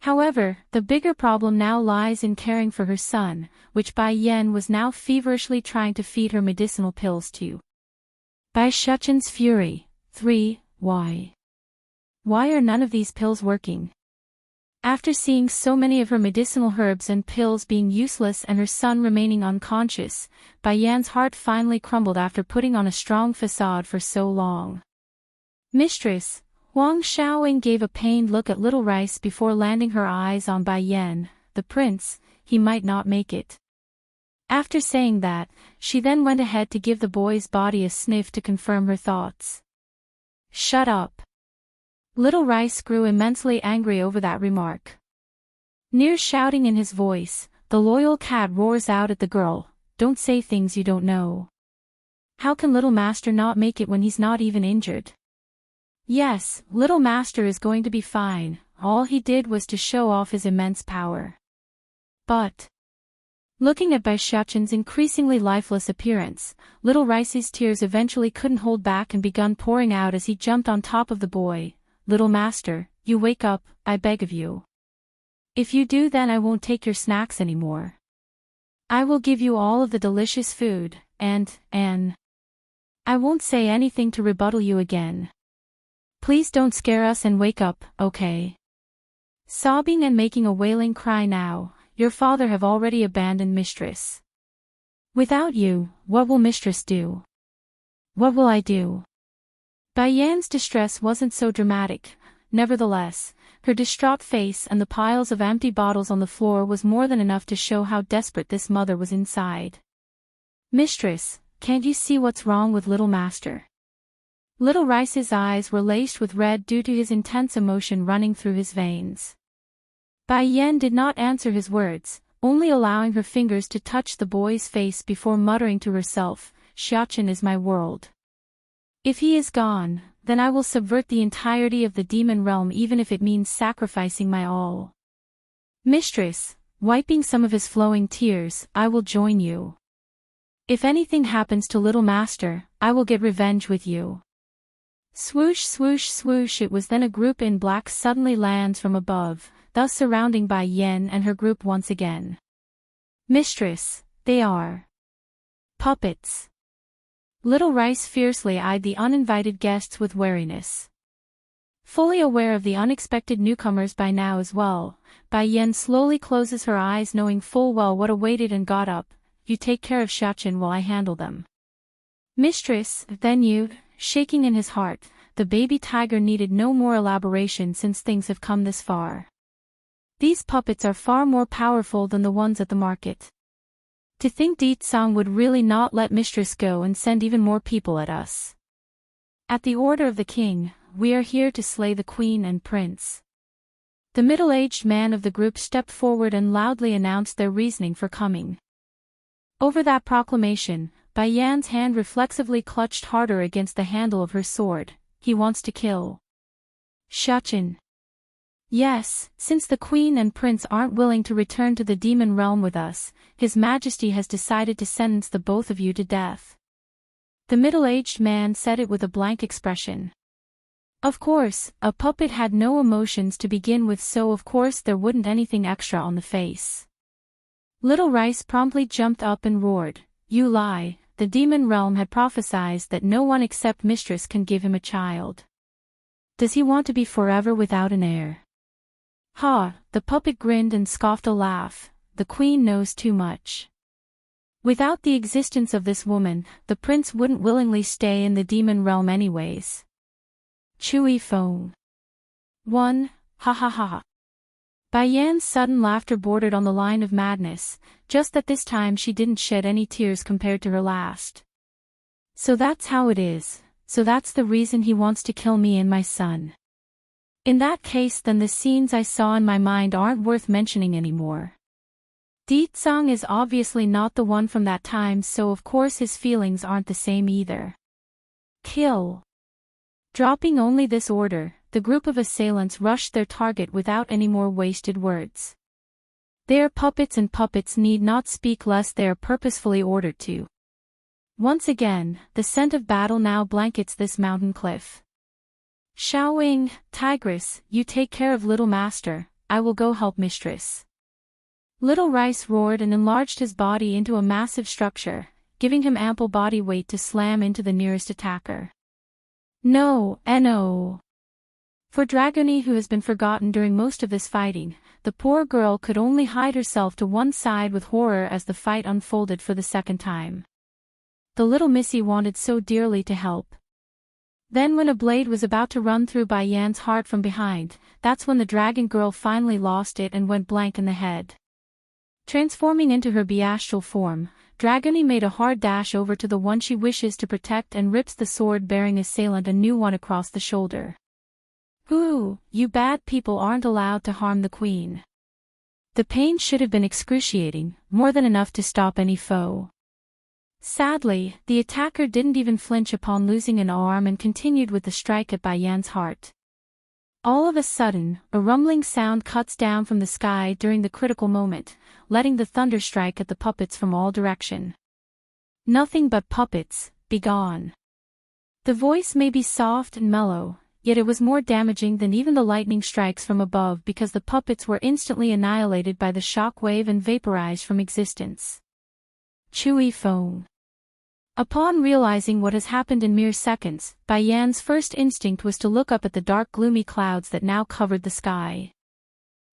However, the bigger problem now lies in caring for her son, which Bai Yan was now feverishly trying to feed her medicinal pills to. Bai Xiaqin's fury. 3. Why? Why are none of these pills working? After seeing so many of her medicinal herbs and pills being useless and her son remaining unconscious, Bai Yan's heart finally crumbled after putting on a strong facade for so long. Mistress, Wang Xiaoying gave a pained look at Little Rice before landing her eyes on Bai Yan, the prince. He might not make it. After saying that, she then went ahead to give the boy's body a sniff to confirm her thoughts. Shut up. Little Rice grew immensely angry over that remark. Near shouting in his voice, the loyal cat roars out at the girl, "Don't say things you don't know. How can Little Master not make it when he's not even injured?" Yes, Little Master is going to be fine, all he did was to show off his immense power. But, looking at Bai Xiaqin's increasingly lifeless appearance, Little Rice's tears eventually couldn't hold back and begun pouring out as he jumped on top of the boy. "Little Master, you wake up, I beg of you. If you do, then I won't take your snacks anymore. I will give you all of the delicious food, and I won't say anything to rebuttal you again. Please don't scare us and wake up, okay?" Sobbing and making a wailing cry now, "Your father have already abandoned Mistress. Without you, what will Mistress do? What will I do?" Bai Yan's distress wasn't so dramatic, nevertheless, her distraught face and the piles of empty bottles on the floor was more than enough to show how desperate this mother was inside. "Mistress, can't you see what's wrong with Little Master?" Little Rice's eyes were laced with red due to his intense emotion running through his veins. Bai Yan did not answer his words, only allowing her fingers to touch the boy's face before muttering to herself, "Xiaqin is my world. If he is gone, then I will subvert the entirety of the demon realm even if it means sacrificing my all." "Mistress," wiping some of his flowing tears, "I will join you. If anything happens to Little Master, I will get revenge with you." Swoosh swoosh swoosh. It was then a group in black suddenly lands from above, thus surrounding Bai Yan and her group once again. "Mistress, they are puppets." Little Rice fiercely eyed the uninvited guests with wariness. Fully aware of the unexpected newcomers by now as well, Bai Yan slowly closes her eyes knowing full well what awaited and got up. "You take care of Xiaqin while I handle them." "Mistress," then you, shaking in his heart, the baby tiger needed no more elaboration since things have come this far. "These puppets are far more powerful than the ones at the market. To think Ditsang would really not let Mistress go and send even more people at us. At the order of the king, we are here to slay the queen and prince." The middle-aged man of the group stepped forward and loudly announced their reasoning for coming. Over that proclamation, Bai Yan's hand reflexively clutched harder against the handle of her sword. "He wants to kill Xiaqin." "Yes, since the queen and prince aren't willing to return to the demon realm with us, His Majesty has decided to sentence the both of you to death." The middle-aged man said it with a blank expression. Of course, a puppet had no emotions to begin with, so of course there wouldn't anything extra on the face. Little Rice promptly jumped up and roared, "You lie, the demon realm had prophesied that no one except Mistress can give him a child. Does he want to be forever without an heir?" Ha, the puppet grinned and scoffed a laugh. The queen knows too much. Without the existence of this woman, the prince wouldn't willingly stay in the demon realm anyways. Chewy phone. 1. Ha ha ha. Bai Yan's sudden laughter bordered on the line of madness, just that this time she didn't shed any tears compared to her last. So that's how it is, so that's the reason he wants to kill me and my son. In that case then the scenes I saw in my mind aren't worth mentioning anymore. Deetsong is obviously not the one from that time, so of course his feelings aren't the same either. Kill. Dropping only this order, the group of assailants rushed their target without any more wasted words. They are puppets and puppets need not speak lest they are purposefully ordered to. Once again, the scent of battle now blankets this mountain cliff. Xiaowing, Tigress, you take care of little master, I will go help mistress. Little Rice roared and enlarged his body into a massive structure, giving him ample body weight to slam into the nearest attacker. No, no. For Dragony, who has been forgotten during most of this fighting, the poor girl could only hide herself to one side with horror as the fight unfolded for the second time. The little missy wanted so dearly to help. Then when a blade was about to run through Bai Yan's heart from behind, that's when the dragon girl finally lost it and went blank in the head. Transforming into her bestial form, Dragony made a hard dash over to the one she wishes to protect and rips the sword-bearing assailant a new one across the shoulder. Ooh, you bad people aren't allowed to harm the queen. The pain should have been excruciating, more than enough to stop any foe. Sadly, the attacker didn't even flinch upon losing an arm and continued with the strike at Bai Yan's heart. All of a sudden, a rumbling sound cuts down from the sky during the critical moment, letting the thunder strike at the puppets from all direction. Nothing but puppets, begone. The voice may be soft and mellow, yet it was more damaging than even the lightning strikes from above because the puppets were instantly annihilated by the shock wave and vaporized from existence. Chewy phone. Upon realizing what has happened in mere seconds, Bai Yan's first instinct was to look up at the dark gloomy clouds that now covered the sky.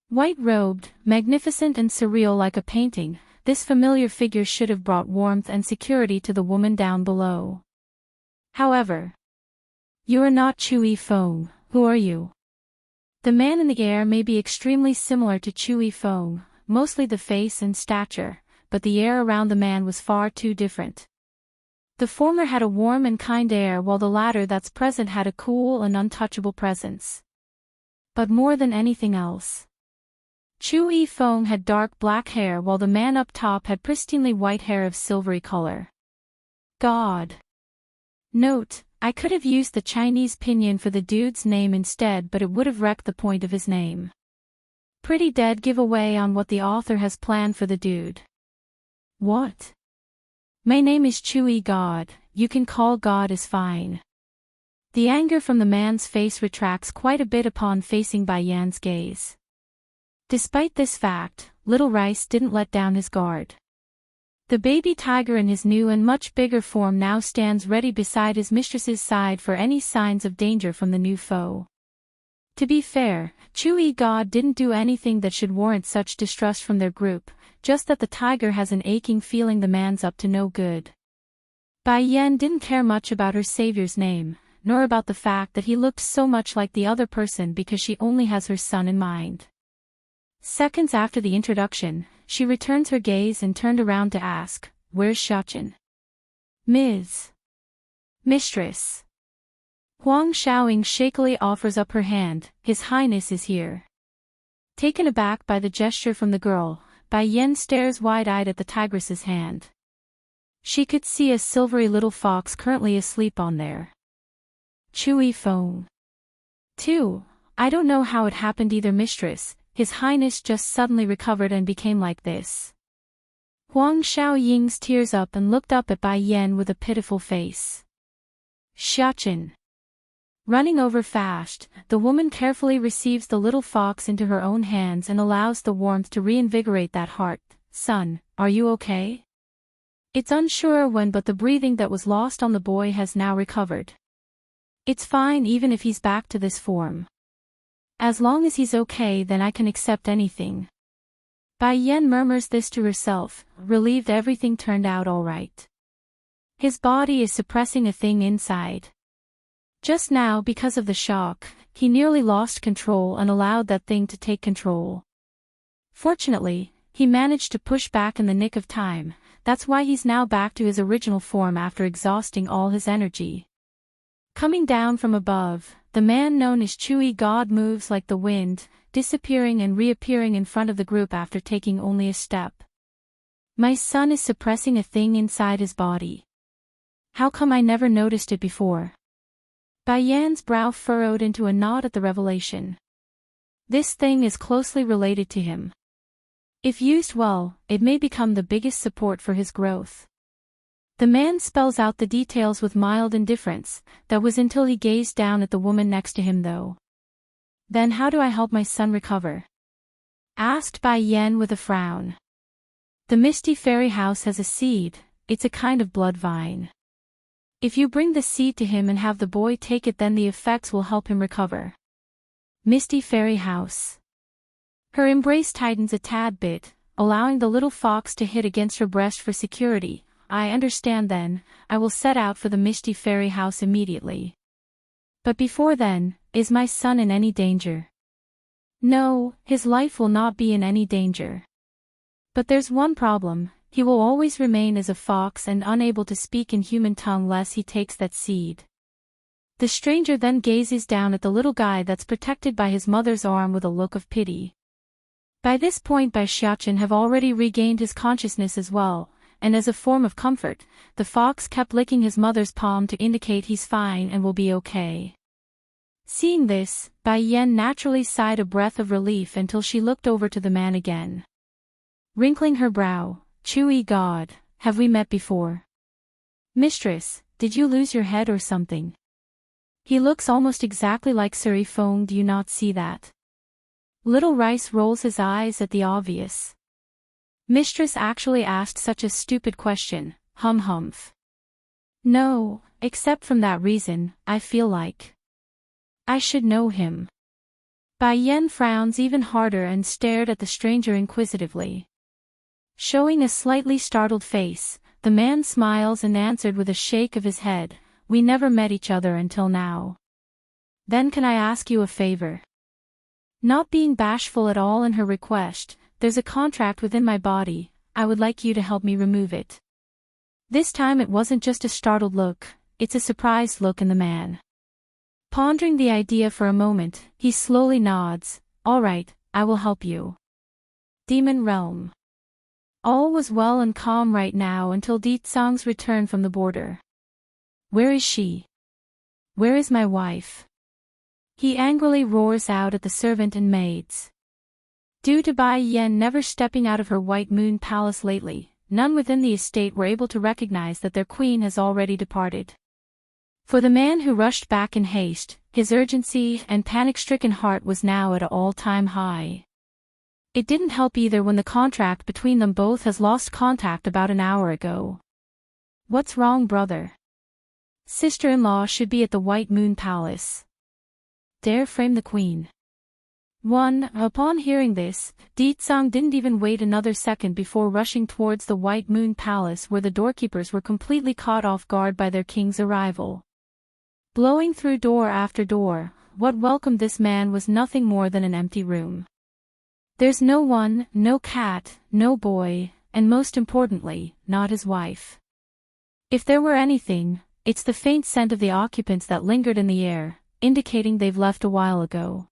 White-robed, magnificent and surreal like a painting, this familiar figure should have brought warmth and security to the woman down below. However, you are not Chewy Feng, who are you? The man in the air may be extremely similar to Chewy Feng, mostly the face and stature, but the air around the man was far too different. The former had a warm and kind air while the latter that's present had a cool and untouchable presence. But more than anything else, Chu Yifeng had dark black hair while the man up top had pristinely white hair of silvery color. God. Note, I could have used the Chinese pinyin for the dude's name instead, but it would have wrecked the point of his name. Pretty dead giveaway on what the author has planned for the dude. What? My name is Chewy God, you can call God is fine. The anger from the man's face retracts quite a bit upon facing Bai Yan's gaze. Despite this fact, Little Rice didn't let down his guard. The baby tiger in his new and much bigger form now stands ready beside his mistress's side for any signs of danger from the new foe. To be fair, Chewy God didn't do anything that should warrant such distrust from their group, just that the tiger has an aching feeling the man's up to no good. Bai Yan didn't care much about her savior's name, nor about the fact that he looked so much like the other person because she only has her son in mind. Seconds after the introduction, she returns her gaze and turned around to ask, "Where's Xiaochen?" "Ms. Mistress." Huang Xiaoying shakily offers up her hand, "His Highness is here." Taken aback by the gesture from the girl, Bai Yan stares wide-eyed at the tigress's hand. She could see a silvery little fox currently asleep on there. Chewy phone. 2. I don't know how it happened either, mistress. His Highness just suddenly recovered and became like this. Huang Xiaoying's tears up and looked up at Bai Yan with a pitiful face. Xiaochen. Running over fast, the woman carefully receives the little fox into her own hands and allows the warmth to reinvigorate that heart. "Son, are you okay?" It's unsure when, but the breathing that was lost on the boy has now recovered. "It's fine even if he's back to this form." As long as he's okay, then I can accept anything. Bai Yan murmurs this to herself, relieved everything turned out all right. His body is suppressing a thing inside. Just now, because of the shock, he nearly lost control and allowed that thing to take control. Fortunately, he managed to push back in the nick of time. That's why he's now back to his original form after exhausting all his energy. Coming down from above, the man known as Chewy God moves like the wind, disappearing and reappearing in front of the group after taking only a step. My son is suppressing a thing inside his body. How come I never noticed it before? Bai Yan's brow furrowed into a knot at the revelation. This thing is closely related to him. If used well, it may become the biggest support for his growth. The man spells out the details with mild indifference. That was until he gazed down at the woman next to him though. Then how do I help my son recover? Asked Bai Yan with a frown. The Misty Fairy House has a seed, it's a kind of blood vine. If you bring the seed to him and have the boy take it, then the effects will help him recover. Misty Fairy House. Her embrace tightens a tad bit, allowing the little fox to hit against her breast for security. I understand then, I will set out for the Misty Fairy House immediately. But before then, is my son in any danger? No, his life will not be in any danger. But there's one problem, he will always remain as a fox and unable to speak in human tongue unless he takes that seed. The stranger then gazes down at the little guy that's protected by his mother's arm with a look of pity. By this point Bai Xiaochen have already regained his consciousness as well, and as a form of comfort, the fox kept licking his mother's palm to indicate he's fine and will be okay. Seeing this, Bai Yan naturally sighed a breath of relief until she looked over to the man again. Wrinkling her brow, Chewy God, have we met before? Mistress, did you lose your head or something? He looks almost exactly like Suri Feng, do you not see that? Little Rice rolls his eyes at the obvious. Mistress actually asked such a stupid question, humph. No, except from that reason, I feel like I should know him. Bai Yan frowns even harder and stared at the stranger inquisitively. Showing a slightly startled face, the man smiles and answered with a shake of his head, we never met each other until now. Then can I ask you a favor? Not being bashful at all in her request, there's a contract within my body, I would like you to help me remove it. This time it wasn't just a startled look, it's a surprised look in the man. Pondering the idea for a moment, he slowly nods, all right, I will help you. Demon Realm. All was well and calm right now until Ditsang's return from the border. Where is she? Where is my wife? He angrily roars out at the servant and maids. Due to Bai Yan never stepping out of her White Moon Palace lately, none within the estate were able to recognize that their queen has already departed. For the man who rushed back in haste, his urgency and panic-stricken heart was now at an all-time high. It didn't help either when the contract between them both has lost contact about an hour ago. What's wrong, brother? Sister-in-law should be at the White Moon Palace. Dare frame the queen. Upon hearing this, Ditsang didn't even wait another second before rushing towards the White Moon Palace where the doorkeepers were completely caught off guard by their king's arrival. Blowing through door after door, what welcomed this man was nothing more than an empty room. There's no one, no cat, no boy, and most importantly, not his wife. If there were anything, it's the faint scent of the occupants that lingered in the air, indicating they've left a while ago.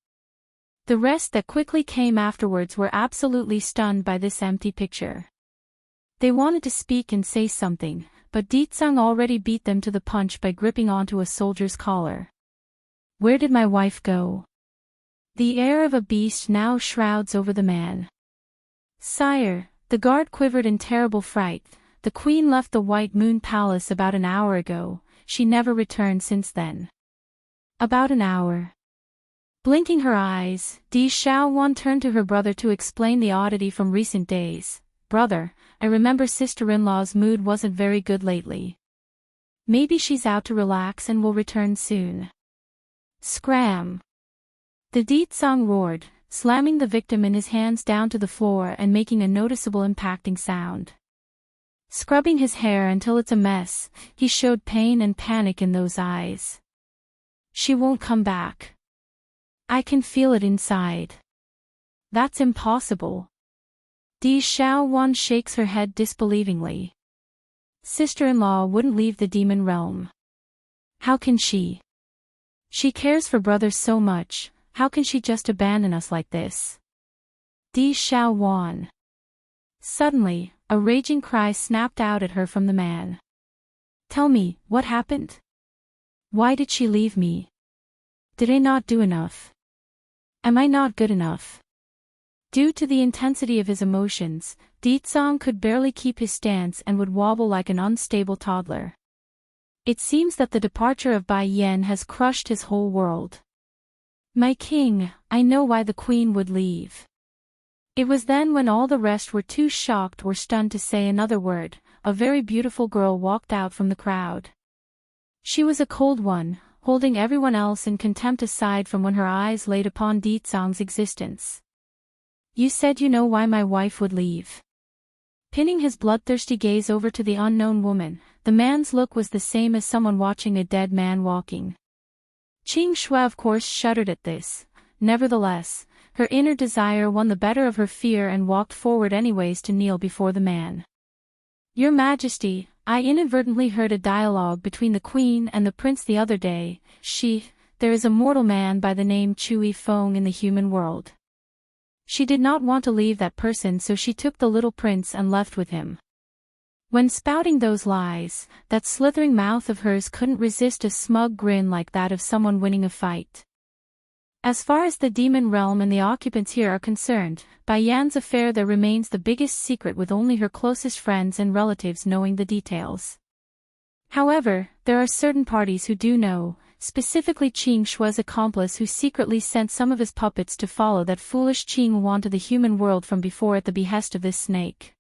The rest that quickly came afterwards were absolutely stunned by this empty picture. They wanted to speak and say something, but Ditsang already beat them to the punch by gripping onto a soldier's collar. Where did my wife go? The air of a beast now shrouds over the man. Sire, the guard quivered in terrible fright. The queen left the White Moon Palace about an hour ago, she never returned since then. About an hour. Blinking her eyes, Di Xiaowan turned to her brother to explain the oddity from recent days. Brother, I remember sister-in-law's mood wasn't very good lately. Maybe she's out to relax and will return soon. Scram. The Deet Song roared, slamming the victim in his hands down to the floor and making a noticeable impacting sound. Scrubbing his hair until it's a mess, he showed pain and panic in those eyes. She won't come back. I can feel it inside. That's impossible. Di Xiaowan shakes her head disbelievingly. Sister-in-law wouldn't leave the demon realm. How can she? She cares for brothers so much, how can she just abandon us like this? Di Xiaowan. Suddenly, a raging cry snapped out at her from the man. Tell me, what happened? Why did she leave me? Did I not do enough? Am I not good enough? Due to the intensity of his emotions, Deetsong could barely keep his stance and would wobble like an unstable toddler. It seems that the departure of Bai Yan has crushed his whole world. My king, I know why the queen would leave. It was then when all the rest were too shocked or stunned to say another word, a very beautiful girl walked out from the crowd. She was a cold one, holding everyone else in contempt aside from when her eyes laid upon Deetsong's existence. You said you know why my wife would leave. Pinning his bloodthirsty gaze over to the unknown woman, the man's look was the same as someone watching a dead man walking. Qing Shui of course shuddered at this. Nevertheless, her inner desire won the better of her fear and walked forward anyways to kneel before the man. Your Majesty, I inadvertently heard a dialogue between the Queen and the Prince the other day. There is a mortal man by the name Chui Feng in the human world. She did not want to leave that person, so she took the little prince and left with him. When spouting those lies, that slithering mouth of hers couldn't resist a smug grin like that of someone winning a fight. As far as the demon realm and the occupants here are concerned, Bai Yan's affair there remains the biggest secret, with only her closest friends and relatives knowing the details. However, there are certain parties who do know, specifically Qing Shui's accomplice who secretly sent some of his puppets to follow that foolish Qing Wan to the human world from before at the behest of this snake.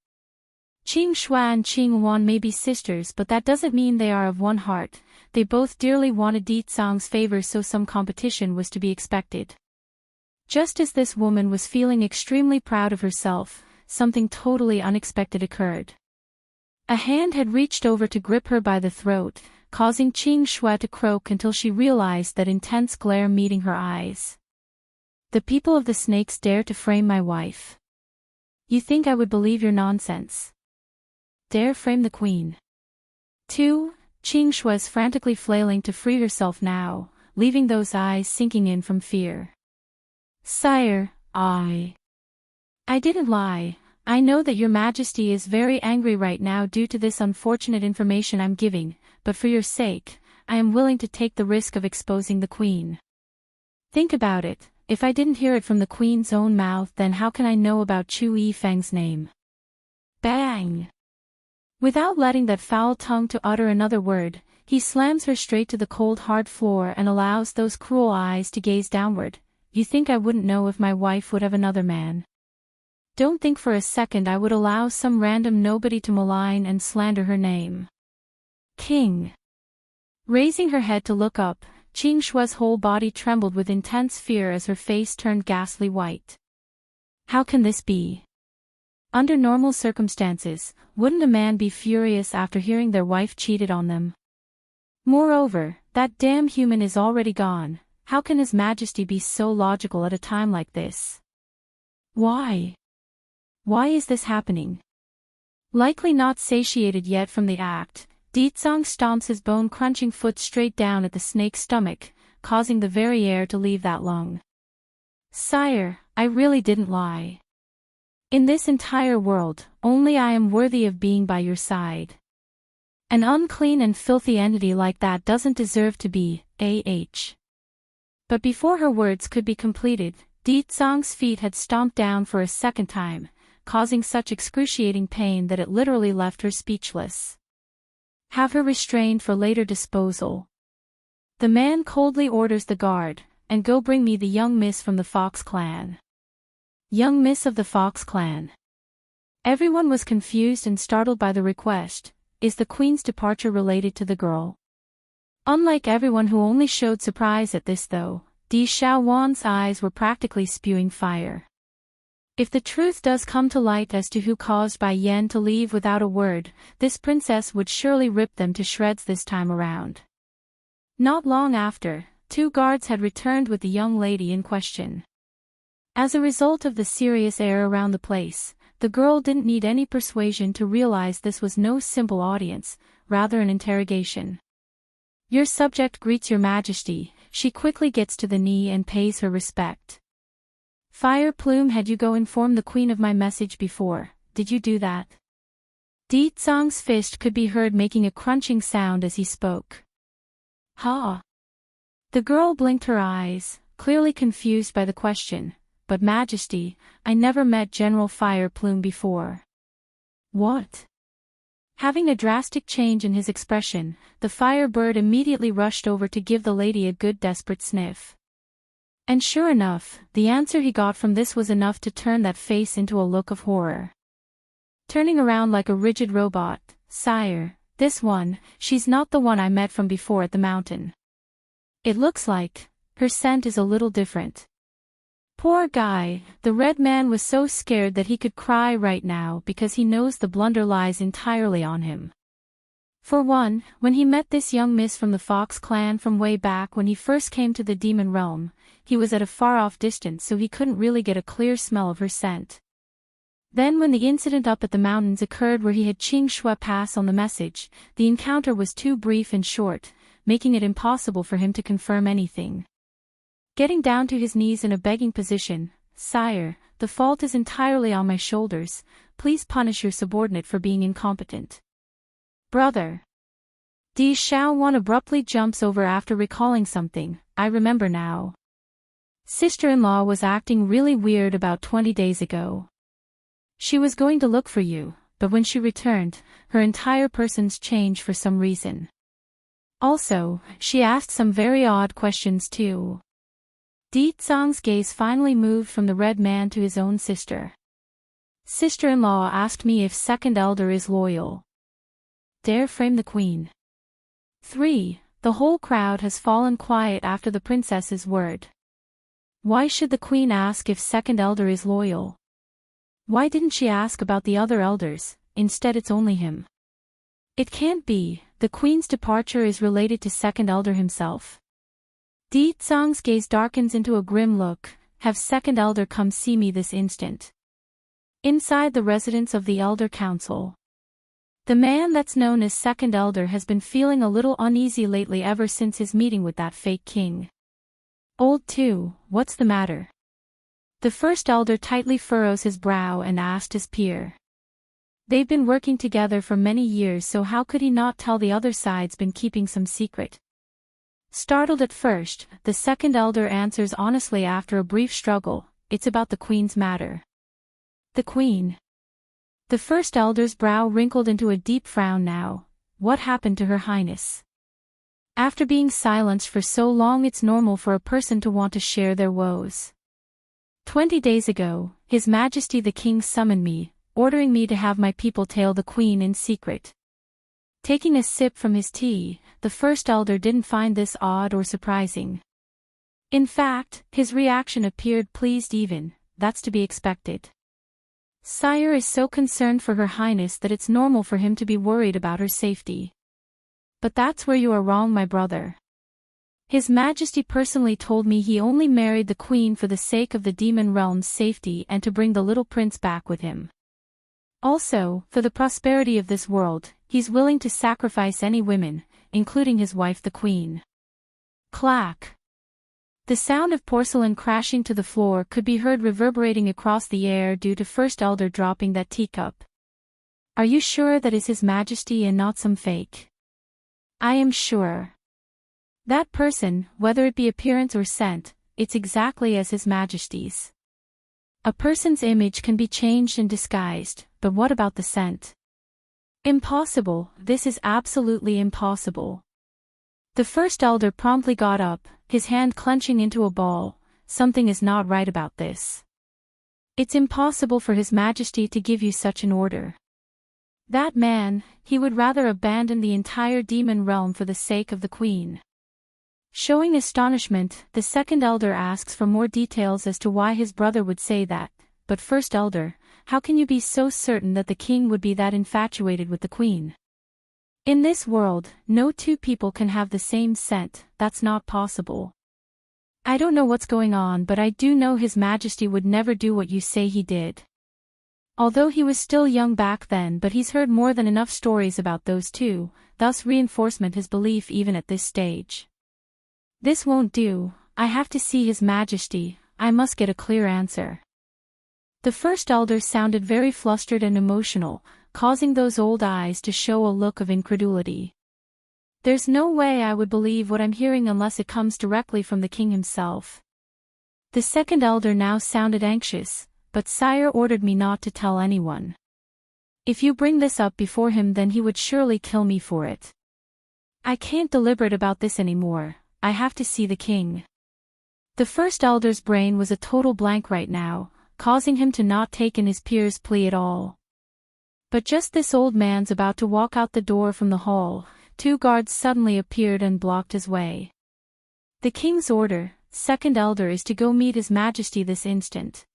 Qing Shui and Qing Wan may be sisters, but that doesn't mean they are of one heart. They both dearly wanted Deetsong's favor, so some competition was to be expected. Just as this woman was feeling extremely proud of herself, something totally unexpected occurred. A hand had reached over to grip her by the throat, causing Qing Shui to croak until she realized that intense glare meeting her eyes. The people of the snakes dare to frame my wife. You think I would believe your nonsense? Dare frame the queen. 2. Qing Shui's frantically flailing to free herself now, leaving those eyes sinking in from fear. Sire, I didn't lie. I know that your Majesty is very angry right now due to this unfortunate information I'm giving, but for your sake, I am willing to take the risk of exposing the queen. Think about it, if I didn't hear it from the queen's own mouth, then how can I know about Chu Yifeng's name? Bang! Without letting that foul tongue to utter another word, he slams her straight to the cold hard floor and allows those cruel eyes to gaze downward. You think I wouldn't know if my wife would have another man? Don't think for a second I would allow some random nobody to malign and slander her name. King. Raising her head to look up, Qing Shui's whole body trembled with intense fear as her face turned ghastly white. How can this be? Under normal circumstances, wouldn't a man be furious after hearing their wife cheated on them? Moreover, that damn human is already gone. How can His Majesty be so logical at a time like this? Why? Why is this happening? Likely not satiated yet from the act, Deetsong stomps his bone-crunching foot straight down at the snake's stomach, causing the very air to leave that lung. Sire, I really didn't lie. In this entire world, only I am worthy of being by your side. An unclean and filthy entity like that doesn't deserve to be, ah. But before her words could be completed, Deetsong's feet had stomped down for a second time, causing such excruciating pain that it literally left her speechless. Have her restrained for later disposal. The man coldly orders the guard, and go bring me the young miss from the Fox clan. Young miss of the Fox clan. Everyone was confused and startled by the request. Is the queen's departure related to the girl? Unlike everyone who only showed surprise at this though, Di Xiaowan's eyes were practically spewing fire. If the truth does come to light as to who caused Bai Yan to leave without a word, this princess would surely rip them to shreds this time around. Not long after, 2 guards had returned with the young lady in question. As a result of the serious air around the place, the girl didn't need any persuasion to realize this was no simple audience, rather an interrogation. Your subject greets your majesty. She quickly gets to the knee and pays her respect. Fire Plume, had you go inform the queen of my message before, did you do that? Di Zong's fist could be heard making a crunching sound as he spoke. Ha! The girl blinked her eyes, clearly confused by the question, but Majesty, I never met General Fire Plume before. What? Having a drastic change in his expression, the Firebird immediately rushed over to give the lady a good desperate sniff. And sure enough, the answer he got from this was enough to turn that face into a look of horror. Turning around like a rigid robot, Sire, this one, she's not the one I met from before at the mountain. It looks like, her scent is a little different. Poor guy, the red man was so scared that he could cry right now because he knows the blunder lies entirely on him. For one, when he met this young miss from the Fox clan from way back when he first came to the demon realm, he was at a far-off distance so he couldn't really get a clear smell of her scent. Then when the incident up at the mountains occurred where he had Qing Shui pass on the message, the encounter was too brief and short, making it impossible for him to confirm anything. Getting down to his knees in a begging position, Sire, the fault is entirely on my shoulders, please punish your subordinate for being incompetent. Brother. Di Xiaowan abruptly jumps over after recalling something, I remember now. Sister-in-law was acting really weird about 20 days ago. She was going to look for you, but when she returned, her entire person's changed for some reason. Also, she asked some very odd questions too. Di Zong's gaze finally moved from the red man to his own sister. Sister-in-law asked me if second elder is loyal. Dare frame the queen. 3. The whole crowd has fallen quiet after the princess's word. Why should the queen ask if second elder is loyal? Why didn't she ask about the other elders, instead it's only him? It can't be, the queen's departure is related to second elder himself. Di Zong's gaze darkens into a grim look, have second elder come see me this instant. Inside the residence of the elder council. The man that's known as second elder has been feeling a little uneasy lately ever since his meeting with that fake king. Old 2, what's the matter? The first elder tightly furrows his brow and asked his peer. They've been working together for many years, so how could he not tell the other side's been keeping some secret? Startled at first, the second elder answers honestly after a brief struggle, it's about the queen's matter. The queen. The first elder's brow wrinkled into a deep frown now. What happened to Her Highness? After being silenced for so long, it's normal for a person to want to share their woes. 20 days ago, His Majesty the King summoned me, ordering me to have my people tail the queen in secret. Taking a sip from his tea, the first elder didn't find this odd or surprising. In fact, his reaction appeared pleased even, that's to be expected. Sire is so concerned for Her Highness that it's normal for him to be worried about her safety. But that's where you are wrong, my brother. His Majesty personally told me he only married the queen for the sake of the demon realm's safety and to bring the little prince back with him. Also, for the prosperity of this world, he's willing to sacrifice any women, including his wife the queen. Clack. The sound of porcelain crashing to the floor could be heard reverberating across the air due to first elder dropping that teacup. Are you sure that is His Majesty and not some fake? I am sure. That person, whether it be appearance or scent, it's exactly as His Majesty's. A person's image can be changed and disguised, but what about the scent? Impossible, this is absolutely impossible. The first elder promptly got up, his hand clenching into a ball. Something is not right about this. It's impossible for His Majesty to give you such an order. That man, he would rather abandon the entire demon realm for the sake of the queen. Showing astonishment, the second elder asks for more details as to why his brother would say that. But first elder, how can you be so certain that the king would be that infatuated with the queen? In this world, no two people can have the same scent, that's not possible. I don't know what's going on, but I do know His Majesty would never do what you say he did. Although he was still young back then, but he's heard more than enough stories about those two, thus reinforcement his belief even at this stage. This won't do, I have to see His Majesty, I must get a clear answer. The first elder sounded very flustered and emotional, causing those old eyes to show a look of incredulity. There's no way I would believe what I'm hearing unless it comes directly from the king himself. The second elder now sounded anxious, but sire ordered me not to tell anyone. If you bring this up before him, then he would surely kill me for it. I can't deliberate about this anymore, I have to see the king. The first elder's brain was a total blank right now, causing him to not take in his peer's plea at all. But just this old man's about to walk out the door from the hall, two guards suddenly appeared and blocked his way. The king's order, second elder, is to go meet His Majesty this instant.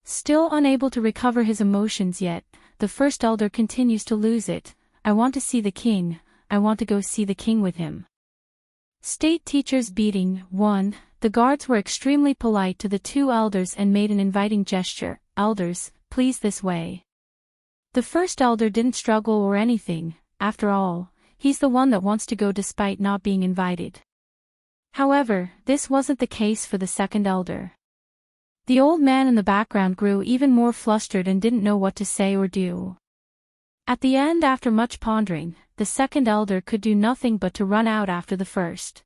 Still unable to recover his emotions yet, the first elder continues to lose it. I want to see the king, I want to go see the king with him. State teacher's beating. 1. The guards were extremely polite to the two elders and made an inviting gesture. Elders, please this way. The first elder didn't struggle or anything, after all, he's the one that wants to go despite not being invited. However, this wasn't the case for the second elder. The old man in the background grew even more flustered and didn't know what to say or do. At the end, after much pondering, the second elder could do nothing but to run out after the first.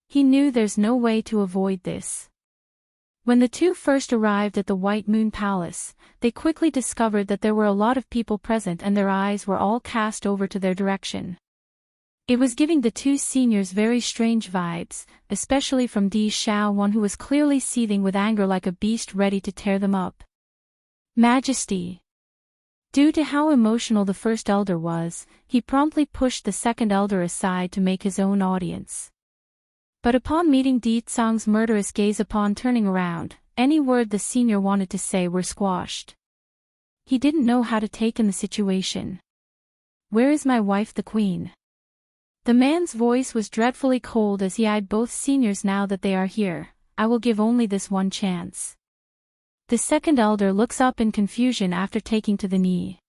He knew there's no way to avoid this. When the two first arrived at the White Moon Palace, they quickly discovered that there were a lot of people present and their eyes were all cast over to their direction. It was giving the two seniors very strange vibes, especially from Di Shao, one who was clearly seething with anger like a beast ready to tear them up. Majesty. Due to how emotional the first elder was, he promptly pushed the second elder aside to make his own audience. But upon meeting Di Tsang's murderous gaze, upon turning around, any word the senior wanted to say were squashed. He didn't know how to take in the situation. Where is my wife the queen? The man's voice was dreadfully cold as he eyed both seniors. Now that they are here, I will give only this one chance. The second elder looks up in confusion after taking to the knee.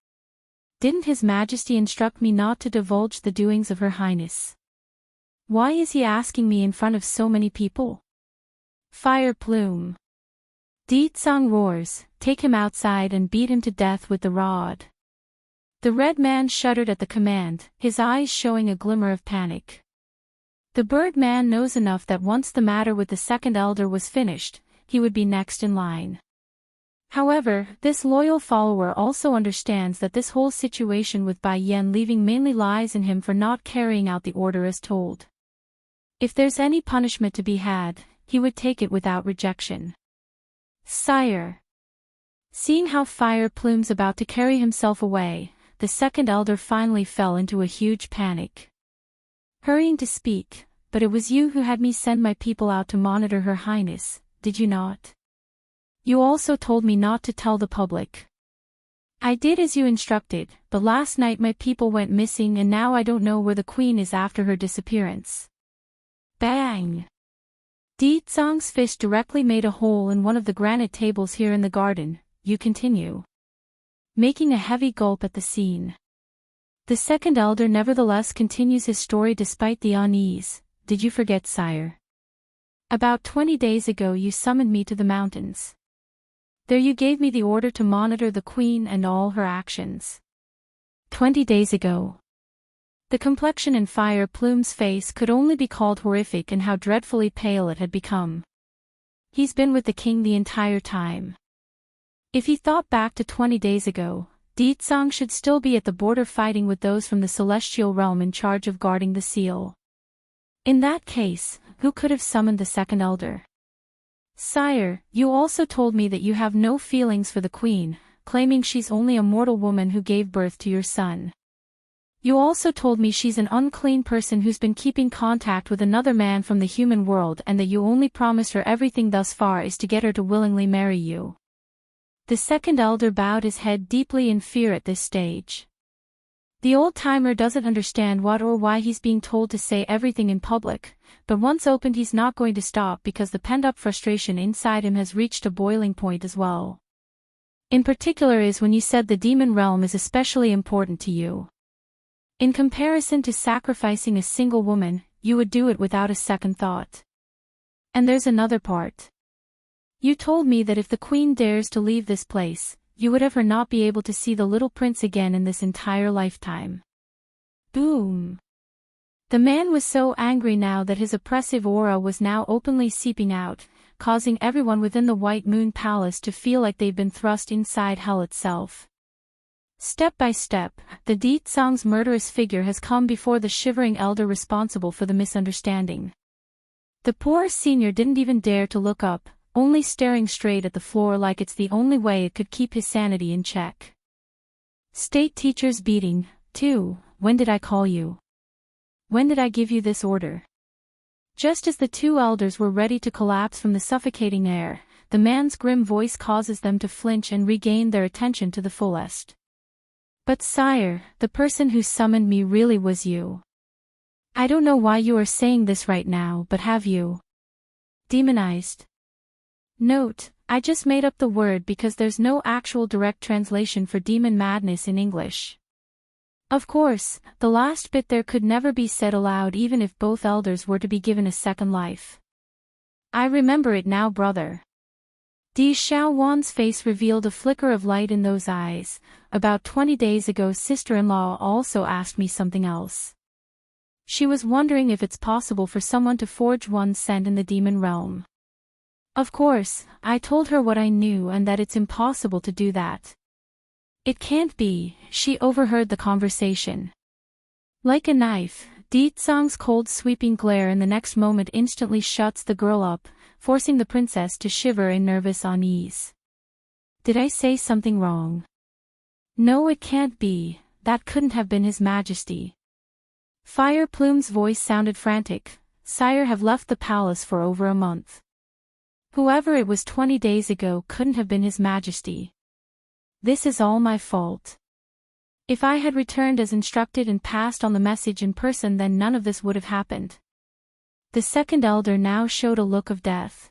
Didn't His Majesty instruct me not to divulge the doings of Her Highness? Why is he asking me in front of so many people? Fire plume. Di Tsang roars, take him outside and beat him to death with the rod. The red man shuddered at the command, his eyes showing a glimmer of panic. The bird man knows enough that once the matter with the second elder was finished, he would be next in line. However, this loyal follower also understands that this whole situation with Bai Yan leaving mainly lies in him for not carrying out the order as told. If there's any punishment to be had, he would take it without rejection. Sire. Seeing how Fire Plume's about to carry himself away, the second elder finally fell into a huge panic. Hurrying to speak, but it was you who had me send my people out to monitor Her Highness, did you not? You also told me not to tell the public. I did as you instructed, but last night my people went missing and now I don't know where the queen is after her disappearance. Bang! Di Tsang's fist directly made a hole in one of the granite tables here in the garden. You continue. Making a heavy gulp at the scene. The second elder nevertheless continues his story despite the unease. Did you forget, sire? About 20 days ago you summoned me to the mountains. There you gave me the order to monitor the queen and all her actions. 20 days ago. The complexion in Fire Plume's face could only be called horrific in how dreadfully pale it had become. He's been with the king the entire time. If he thought back to 20 days ago, Di Tsang should still be at the border fighting with those from the celestial realm in charge of guarding the seal. In that case, who could have summoned the second elder? Sire, you also told me that you have no feelings for the queen, claiming she's only a mortal woman who gave birth to your son. You also told me she's an unclean person who's been keeping contact with another man from the human world and that you only promised her everything thus far is to get her to willingly marry you. The second elder bowed his head deeply in fear at this stage. The old-timer doesn't understand what or why he's being told to say everything in public, but once opened he's not going to stop because the pent-up frustration inside him has reached a boiling point as well. In particular is when you said the demon realm is especially important to you. In comparison to sacrificing a single woman, you would do it without a second thought. And there's another part. You told me that if the queen dares to leave this place, you would ever not be able to see the little prince again in this entire lifetime. Boom. The man was so angry now that his oppressive aura was now openly seeping out, causing everyone within the White Moon Palace to feel like they've been thrust inside hell itself. Step by step, the Deet Song's murderous figure has come before the shivering elder responsible for the misunderstanding. The poor senior didn't even dare to look up, only staring straight at the floor like it's the only way it could keep his sanity in check. State teacher's beating, too. When did I call you? When did I give you this order? Just as the two elders were ready to collapse from the suffocating air, the man's grim voice causes them to flinch and regain their attention to the fullest. But sire, the person who summoned me really was you. I don't know why you are saying this right now, but have you demonized? Note, I just made up the word because there's no actual direct translation for demon madness in English. Of course, the last bit there could never be said aloud even if both elders were to be given a second life. I remember it now, brother. Di Xiaowan's face revealed a flicker of light in those eyes. About 20 days ago sister-in-law also asked me something else. She was wondering if it's possible for someone to forge one's scent in the demon realm. Of course, I told her what I knew and that it's impossible to do that. It can't be, she overheard the conversation. Like a knife, Deet Song's cold sweeping glare in the next moment instantly shuts the girl up, forcing the princess to shiver in nervous unease. Did I say something wrong? No, it can't be, that couldn't have been His Majesty. Fire Plume's voice sounded frantic. Sire have left the palace for over a month. Whoever it was 20 days ago couldn't have been His Majesty. This is all my fault. If I had returned as instructed and passed on the message in person, then none of this would have happened. The second elder now showed a look of death.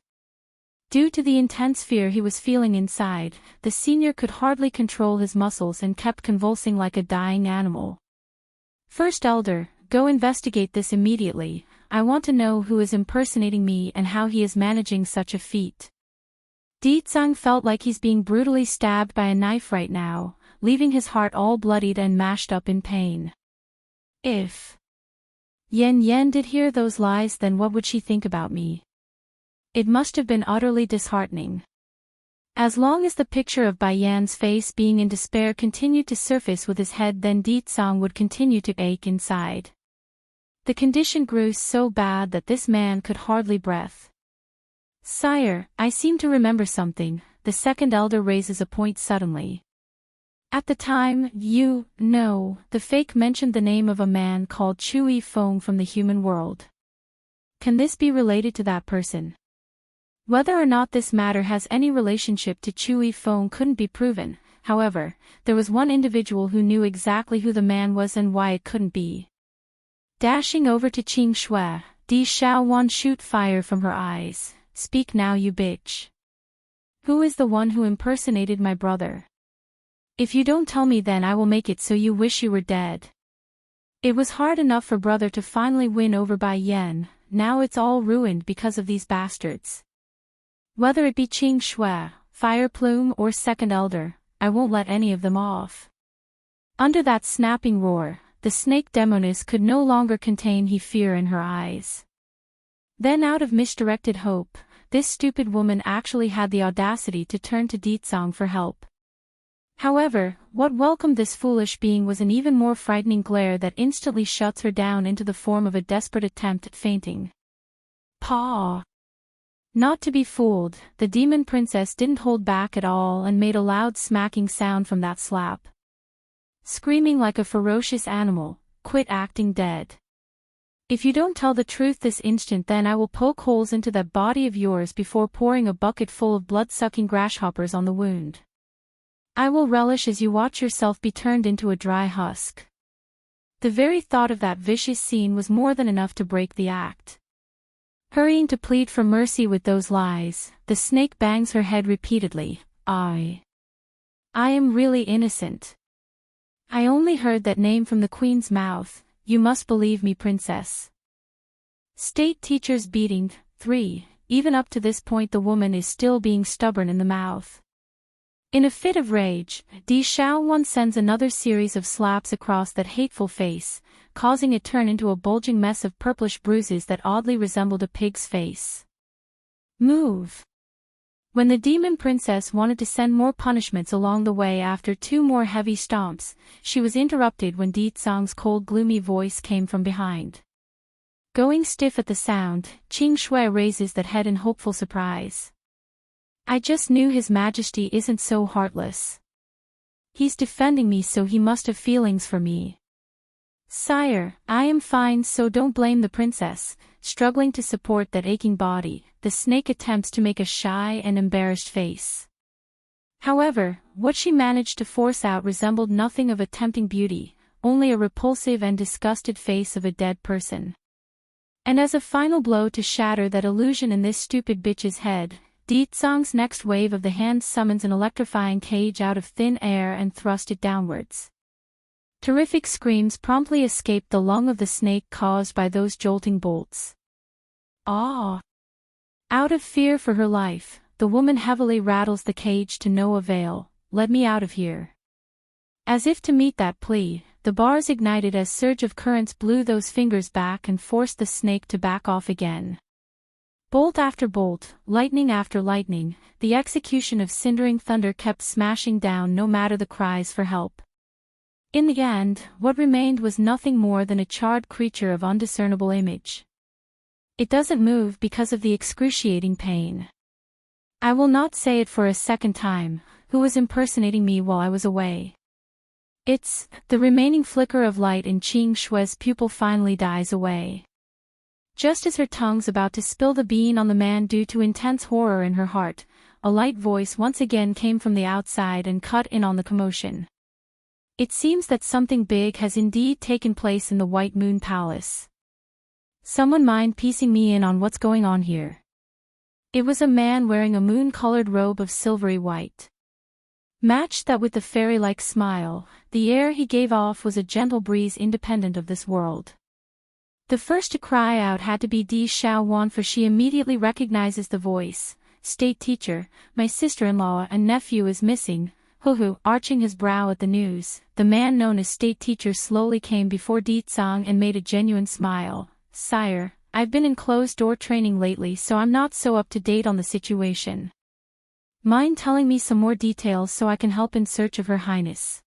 Due to the intense fear he was feeling inside, the senior could hardly control his muscles and kept convulsing like a dying animal. First elder, go investigate this immediately. I want to know who is impersonating me and how he is managing such a feat. Deet Song felt like he's being brutally stabbed by a knife right now, leaving his heart all bloodied and mashed up in pain. If Yen Yen did hear those lies, then what would she think about me? It must have been utterly disheartening. As long as the picture of Bai Yan's face being in despair continued to surface with his head, then Deet Song would continue to ache inside. The condition grew so bad that this man could hardly breathe. Sire, I seem to remember something, the second elder raises a point suddenly. At the time, the fake mentioned the name of a man called Chui Feng from the human world. Can this be related to that person? Whether or not this matter has any relationship to Chui Feng couldn't be proven. However, there was one individual who knew exactly who the man was and why it couldn't be. Dashing over to Qing Shui, Di Xiaowan shoot fire from her eyes. Speak now, you bitch. Who is the one who impersonated my brother? If you don't tell me, then I will make it so you wish you were dead. It was hard enough for brother to finally win over Bai Yan, now it's all ruined because of these bastards. Whether it be Qing Shui, Fire Plume or Second Elder, I won't let any of them off. Under that snapping roar, the snake demoness could no longer contain her fear in her eyes. Then out of misdirected hope, this stupid woman actually had the audacity to turn to Deet Song for help. However, what welcomed this foolish being was an even more frightening glare that instantly shuts her down into the form of a desperate attempt at fainting. Paw! Not to be fooled, the demon princess didn't hold back at all and made a loud smacking sound from that slap. Screaming like a ferocious animal, quit acting dead. If you don't tell the truth this instant, then I will poke holes into that body of yours before pouring a bucket full of blood-sucking grasshoppers on the wound. I will relish as you watch yourself be turned into a dry husk." The very thought of that vicious scene was more than enough to break the act. Hurrying to plead for mercy with those lies, the snake bangs her head repeatedly. I am really innocent. I only heard that name from the queen's mouth. You must believe me, princess." State teacher's beating. 3. Even up to this point the woman is still being stubborn in the mouth. In a fit of rage, Di Xiaowan sends another series of slaps across that hateful face, causing it turn into a bulging mess of purplish bruises that oddly resembled a pig's face. "Move!" When the demon princess wanted to send more punishments along the way after 2 more heavy stomps, she was interrupted when Di Zong's cold gloomy voice came from behind. Going stiff at the sound, Qing Shui raises that head in hopeful surprise. "I just knew His Majesty isn't so heartless. He's defending me, so he must have feelings for me." "Sire, I am fine, so don't blame the princess." Struggling to support that aching body, the snake attempts to make a shy and embarrassed face. However, what she managed to force out resembled nothing of a tempting beauty, only a repulsive and disgusted face of a dead person. And as a final blow to shatter that illusion in this stupid bitch's head, Di Zong's next wave of the hand summons an electrifying cage out of thin air and thrust it downwards. Terrific screams promptly escaped the lung of the snake caused by those jolting bolts. "Ah!" Out of fear for her life, the woman heavily rattles the cage to no avail. "Let me out of here." As if to meet that plea, the bars ignited as surge of currents blew those fingers back and forced the snake to back off again. Bolt after bolt, lightning after lightning, the execution of cindering thunder kept smashing down no matter the cries for help. In the end, what remained was nothing more than a charred creature of undiscernible image. It doesn't move because of the excruciating pain. I will not say it for a second time. Who was impersonating me while I was away? It's the remaining flicker of light in Qing Shui's pupil finally dies away. Just as her tongue's about to spill the bean on the man due to intense horror in her heart, a light voice once again came from the outside and cut in on the commotion. "It seems that something big has indeed taken place in the White Moon Palace. Someone mind piecing me in on what's going on here?" It was a man wearing a moon-colored robe of silvery white. Matched that with the fairy-like smile, the air he gave off was a gentle breeze independent of this world. The first to cry out had to be Di Xiaowan, for she immediately recognizes the voice. "State teacher, my sister-in-law and nephew is missing." Huhu, arching his brow at the news, the man known as state teacher slowly came before Di Zong and made a genuine smile. "Sire, I've been in closed-door training lately, so I'm not so up to date on the situation. Mind telling me some more details so I can help in search of Her Highness?"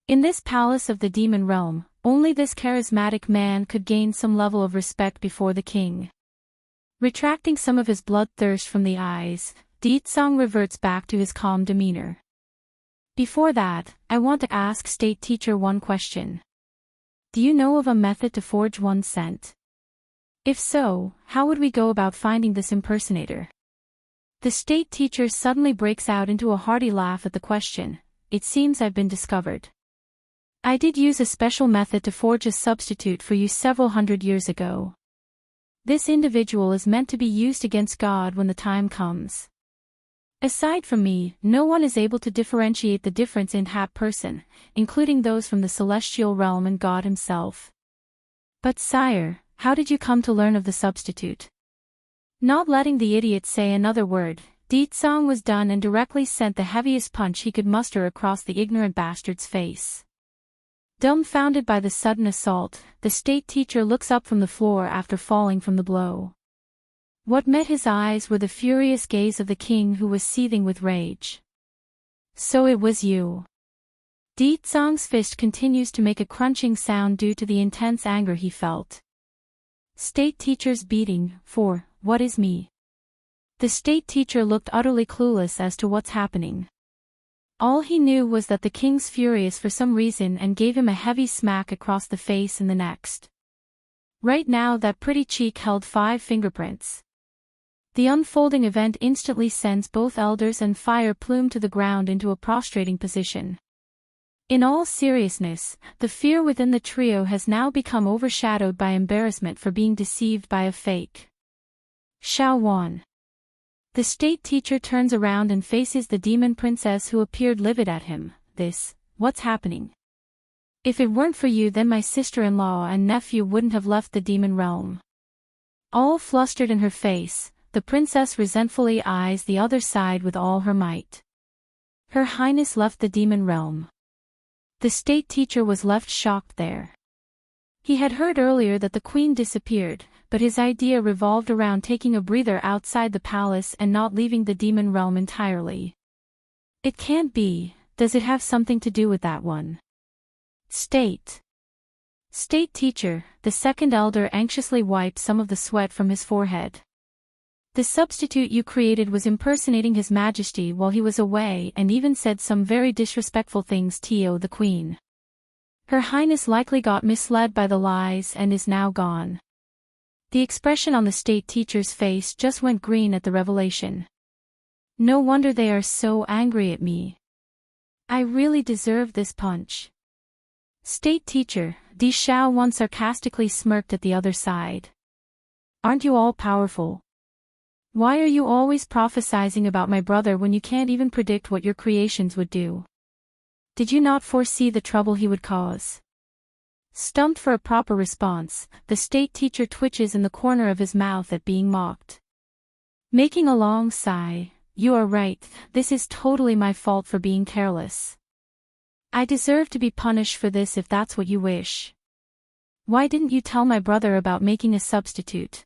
In this palace of the demon realm, only this charismatic man could gain some level of respect before the king. Retracting some of his bloodthirst from the eyes, Di Zong reverts back to his calm demeanor. "Before that, I want to ask state teacher one question. Do you know of a method to forge one's scent? If so, how would we go about finding this impersonator?" The state teacher suddenly breaks out into a hearty laugh at the question. "It seems I've been discovered. I did use a special method to forge a substitute for you several hundred years ago. This individual is meant to be used against God when the time comes. Aside from me, no one is able to differentiate the difference in that person, including those from the celestial realm and God himself." "But sire, how did you come to learn of the substitute?" Not letting the idiot say another word, Di Zong was done and directly sent the heaviest punch he could muster across the ignorant bastard's face. Dumbfounded by the sudden assault, the state teacher looks up from the floor after falling from the blow. What met his eyes were the furious gaze of the king, who was seething with rage. "So it was you." Di Zong's fist continues to make a crunching sound due to the intense anger he felt. State teacher's beating. 4. What is me? The state teacher looked utterly clueless as to what's happening. All he knew was that the king's furious for some reason and gave him a heavy smack across the face in the next. Right now that pretty cheek held 5 fingerprints. The unfolding event instantly sends both elders and Fire Plume to the ground into a prostrating position. In all seriousness, the fear within the trio has now become overshadowed by embarrassment for being deceived by a fake. Xiao Wan. The state teacher turns around and faces the demon princess who appeared livid at him. What's happening? If it weren't for you, then my sister-in-law and nephew wouldn't have left the demon realm. All flustered in her face, the princess resentfully eyes the other side with all her might. Her Highness left the demon realm. The state teacher was left shocked there. He had heard earlier that the queen disappeared, but his idea revolved around taking a breather outside the palace and not leaving the demon realm entirely. It can't be. Does it have something to do with that one? State teacher, the second elder anxiously wiped some of the sweat from his forehead. The substitute you created was impersonating His Majesty while he was away and even said some very disrespectful things to the queen. Her Highness likely got misled by the lies and is now gone. The expression on the state teacher's face just went green at the revelation. No wonder they are so angry at me. I really deserve this punch. State teacher, Di Xiao Wan sarcastically smirked at the other side. Aren't you all powerful? Why are you always prophesizing about my brother when you can't even predict what your creations would do? Did you not foresee the trouble he would cause? Stumped for a proper response, the state teacher twitches in the corner of his mouth at being mocked. Making a long sigh, you are right, this is totally my fault for being careless. I deserve to be punished for this if that's what you wish. Why didn't you tell my brother about making a substitute?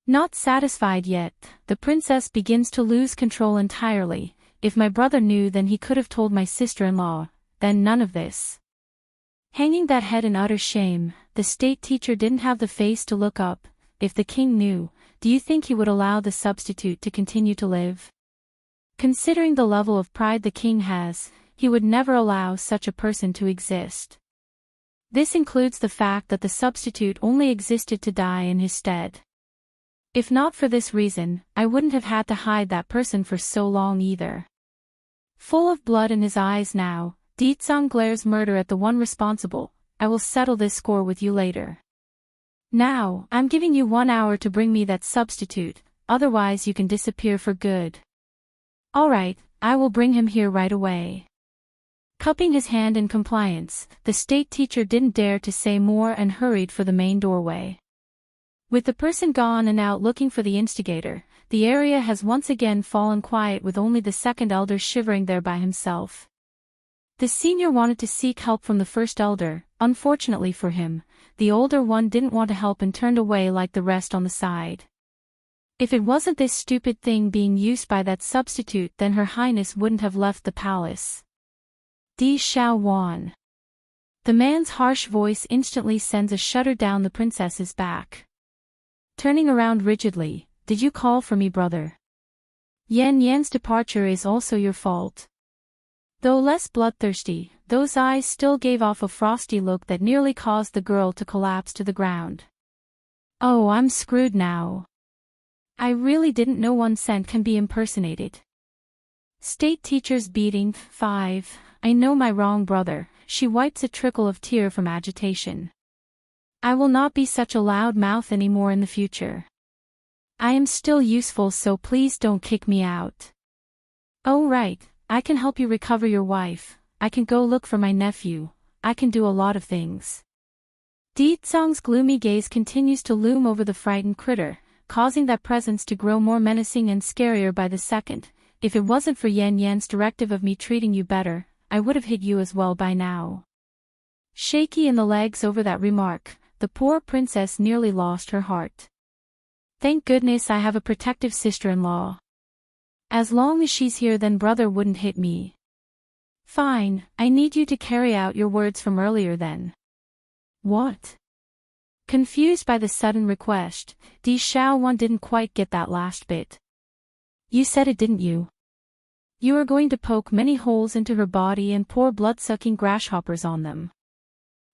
Not satisfied yet, the princess begins to lose control entirely. If my brother knew, then he could have told my sister-in-law, then none of this. Hanging that head in utter shame, the state teacher didn't have the face to look up. If the king knew, do you think he would allow the substitute to continue to live? Considering the level of pride the king has, he would never allow such a person to exist. This includes the fact that the substitute only existed to die in his stead. If not for this reason, I wouldn't have had to hide that person for so long either. Full of blood in his eyes now, Ditsang glares murder at the one responsible. I will settle this score with you later. Now, I'm giving you 1 hour to bring me that substitute, otherwise you can disappear for good. Alright, I will bring him here right away. Cupping his hand in compliance, the state teacher didn't dare to say more and hurried for the main doorway. With the person gone and out looking for the instigator, the area has once again fallen quiet with only the second elder shivering there by himself. The senior wanted to seek help from the first elder. Unfortunately for him, the older one didn't want to help and turned away like the rest on the side. If it wasn't this stupid thing being used by that substitute, then Her Highness wouldn't have left the palace. Di Xiao Wan. The man's harsh voice instantly sends a shudder down the princess's back. Turning around rigidly, did you call for me, brother? Yan Yan's departure is also your fault. Though less bloodthirsty, those eyes still gave off a frosty look that nearly caused the girl to collapse to the ground. Oh, I'm screwed now. I really didn't know 1 cent can be impersonated. State teacher's beating. 5. I know my wrong, brother. She wipes a trickle of tear from agitation. I will not be such a loud mouth anymore in the future. I am still useful, so please don't kick me out. Oh right, I can help you recover your wife, I can go look for my nephew, I can do a lot of things. Ditsang's gloomy gaze continues to loom over the frightened critter, causing that presence to grow more menacing and scarier by the second. If it wasn't for Yan Yan's directive of me treating you better, I would have hit you as well by now. Shaky in the legs over that remark, the poor princess nearly lost her heart. Thank goodness I have a protective sister-in-law. As long as she's here, then brother wouldn't hit me. Fine, I need you to carry out your words from earlier then. What? Confused by the sudden request, Di Xiao Wan didn't quite get that last bit. You said it, didn't you? You are going to poke many holes into her body and pour blood-sucking grasshoppers on them.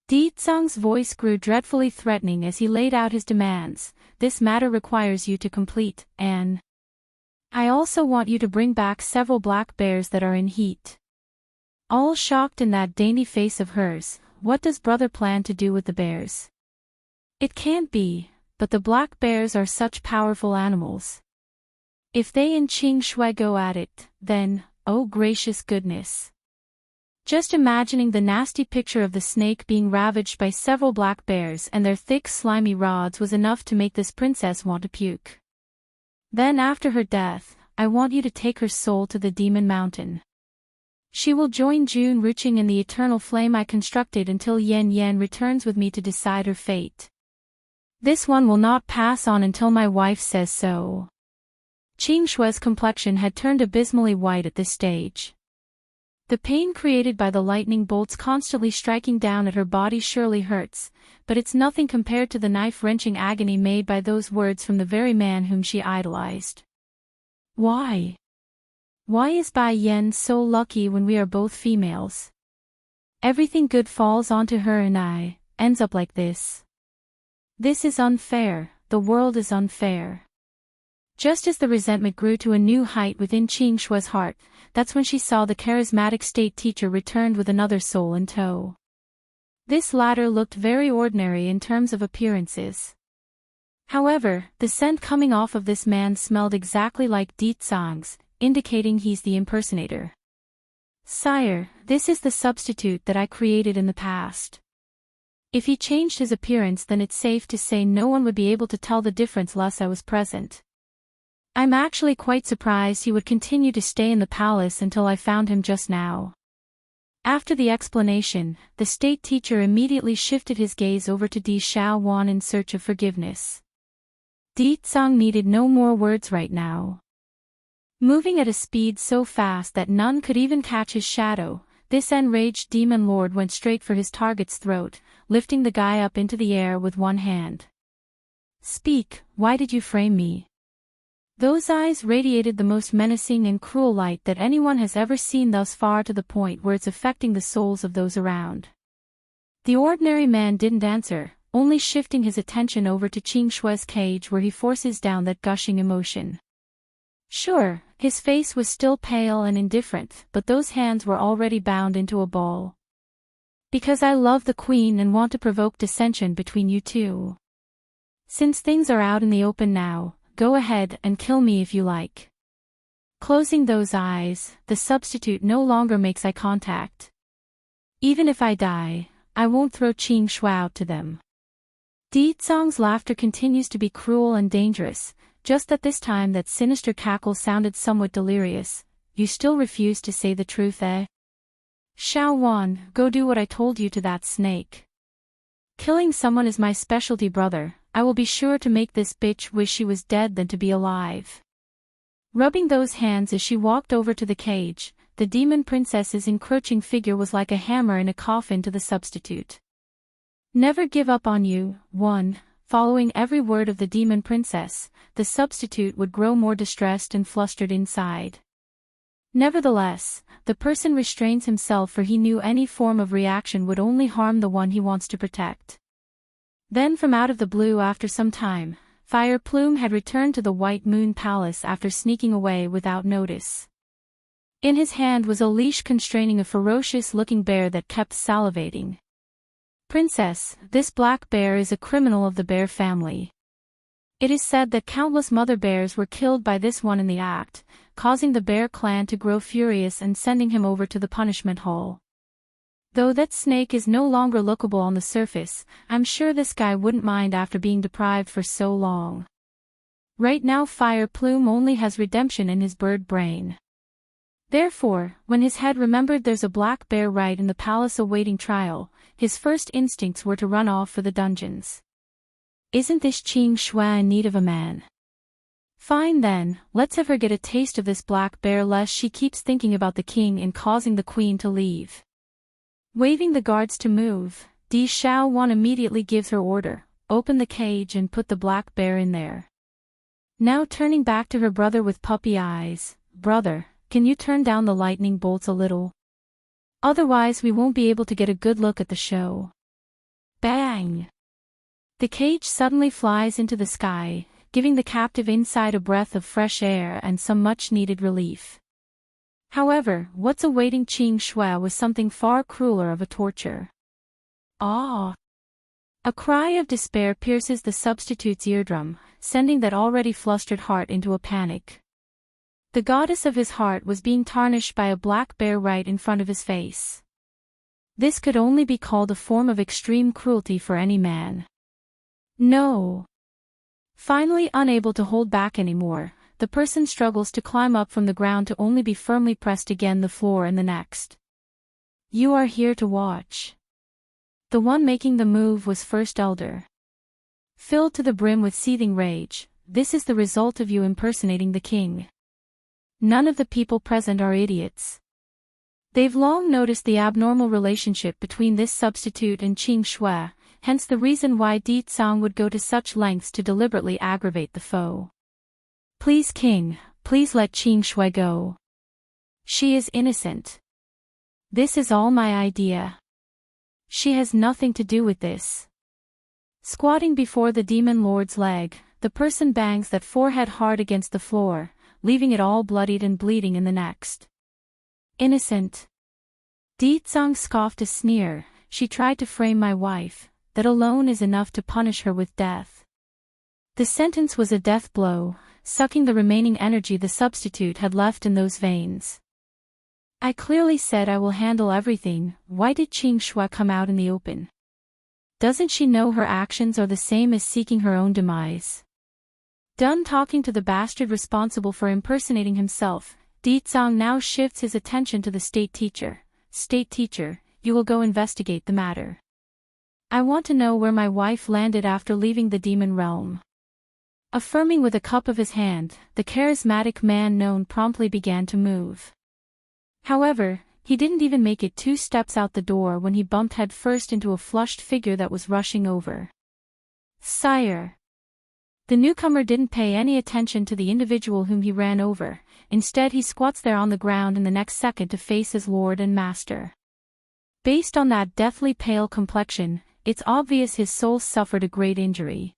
Di Zhang's voice grew dreadfully threatening as he laid out his demands. This matter requires you to complete, Anne. I also want you to bring back several black bears that are in heat. All shocked in that dainty face of hers, what does brother plan to do with the bears? It can't be, but the black bears are such powerful animals. If they and Qing Shui go at it, then, oh gracious goodness. Just imagining the nasty picture of the snake being ravaged by several black bears and their thick slimy rods was enough to make this princess want to puke. Then after her death, I want you to take her soul to the Demon Mountain. She will join Jun Ruqing in the eternal flame I constructed until Yan Yan returns with me to decide her fate. This one will not pass on until my wife says so. Qing Shui's complexion had turned abysmally white at this stage. The pain created by the lightning bolts constantly striking down at her body surely hurts, but it's nothing compared to the knife-wrenching agony made by those words from the very man whom she idolized. Why? Why is Bai Yan so lucky when we are both females? Everything good falls onto her and I, ends up like this. This is unfair, the world is unfair. Just as the resentment grew to a new height within Qing Shui's heart, that's when she saw the charismatic state teacher returned with another soul in tow. This latter looked very ordinary in terms of appearances. However, the scent coming off of this man smelled exactly like Di Zhang's, indicating he's the impersonator. Sire, this is the substitute that I created in the past. If he changed his appearance, then it's safe to say no one would be able to tell the difference unless I was present. I'm actually quite surprised he would continue to stay in the palace until I found him just now. After the explanation, the state teacher immediately shifted his gaze over to Di Xiaowan in search of forgiveness. Di Zhang needed no more words right now. Moving at a speed so fast that none could even catch his shadow, this enraged demon lord went straight for his target's throat, lifting the guy up into the air with one hand. Speak, why did you frame me? Those eyes radiated the most menacing and cruel light that anyone has ever seen thus far, to the point where it's affecting the souls of those around. The ordinary man didn't answer, only shifting his attention over to Qing Shui's cage where he forces down that gushing emotion. Sure, his face was still pale and indifferent, but those hands were already bound into a ball. Because I love the queen and want to provoke dissension between you two. Since things are out in the open now, go ahead and kill me if you like. Closing those eyes, the substitute no longer makes eye contact. Even if I die, I won't throw Qing Shui out to them. Di Zhang's laughter continues to be cruel and dangerous, just that this time that sinister cackle sounded somewhat delirious. You still refuse to say the truth, eh? Xiaowan, go do what I told you to that snake. Killing someone is my specialty, brother. I will be sure to make this bitch wish she was dead than to be alive. Rubbing those hands as she walked over to the cage, the demon princess's encroaching figure was like a hammer in a coffin to the substitute. Never give up on you, one. Following every word of the demon princess, the substitute would grow more distressed and flustered inside. Nevertheless, the person restrains himself, for he knew any form of reaction would only harm the one he wants to protect. Then from out of the blue, after some time, Fire Plume had returned to the White Moon Palace after sneaking away without notice. In his hand was a leash constraining a ferocious-looking bear that kept salivating. Princess, this black bear is a criminal of the bear family. It is said that countless mother bears were killed by this one in the act, causing the bear clan to grow furious and sending him over to the punishment hall. Though that snake is no longer lookable on the surface, I'm sure this guy wouldn't mind after being deprived for so long. Right now Fire Plume only has redemption in his bird brain. Therefore, when his head remembered there's a black bear right in the palace awaiting trial, his first instincts were to run off for the dungeons. Isn't this Qing Shui in need of a man? Fine then, let's have her get a taste of this black bear lest she keeps thinking about the king and causing the queen to leave. Waving the guards to move, Di Xiaowan immediately gives her order, open the cage and put the black bear in there. Now turning back to her brother with puppy eyes, brother, can you turn down the lightning bolts a little? Otherwise we won't be able to get a good look at the show. Bang! The cage suddenly flies into the sky, giving the captive inside a breath of fresh air and some much-needed relief. However, what's awaiting Qing Shui was something far crueler of a torture. Ah! A cry of despair pierces the substitute's eardrum, sending that already flustered heart into a panic. The goddess of his heart was being tarnished by a black bear right in front of his face. This could only be called a form of extreme cruelty for any man. No! Finally unable to hold back anymore, the person struggles to climb up from the ground to only be firmly pressed against the floor in the next. You are here to watch. The one making the move was First Elder. Filled to the brim with seething rage, this is the result of you impersonating the king. None of the people present are idiots. They've long noticed the abnormal relationship between this substitute and Qing Shui, hence the reason why Di Tsang would go to such lengths to deliberately aggravate the foe. Please king, please let Qing Shui go. She is innocent. This is all my idea. She has nothing to do with this. Squatting before the demon lord's leg, the person bangs that forehead hard against the floor, leaving it all bloodied and bleeding in the next. Innocent. Di Tsang scoffed a sneer. She tried to frame my wife. That alone is enough to punish her with death. The sentence was a death blow, sucking the remaining energy the substitute had left in those veins. I clearly said I will handle everything. Why did Qing Shui come out in the open? Doesn't she know her actions are the same as seeking her own demise? Done talking to the bastard responsible for impersonating himself, Di Tsang now shifts his attention to the state teacher. State teacher, you will go investigate the matter. I want to know where my wife landed after leaving the demon realm. Affirming with a cup of his hand, the charismatic man known promptly began to move. However, he didn't even make it 2 steps out the door when he bumped headfirst into a flushed figure that was rushing over. Sire! The newcomer didn't pay any attention to the individual whom he ran over, instead he squats there on the ground in the next second to face his lord and master. Based on that deathly pale complexion, it's obvious his soul suffered a great injury.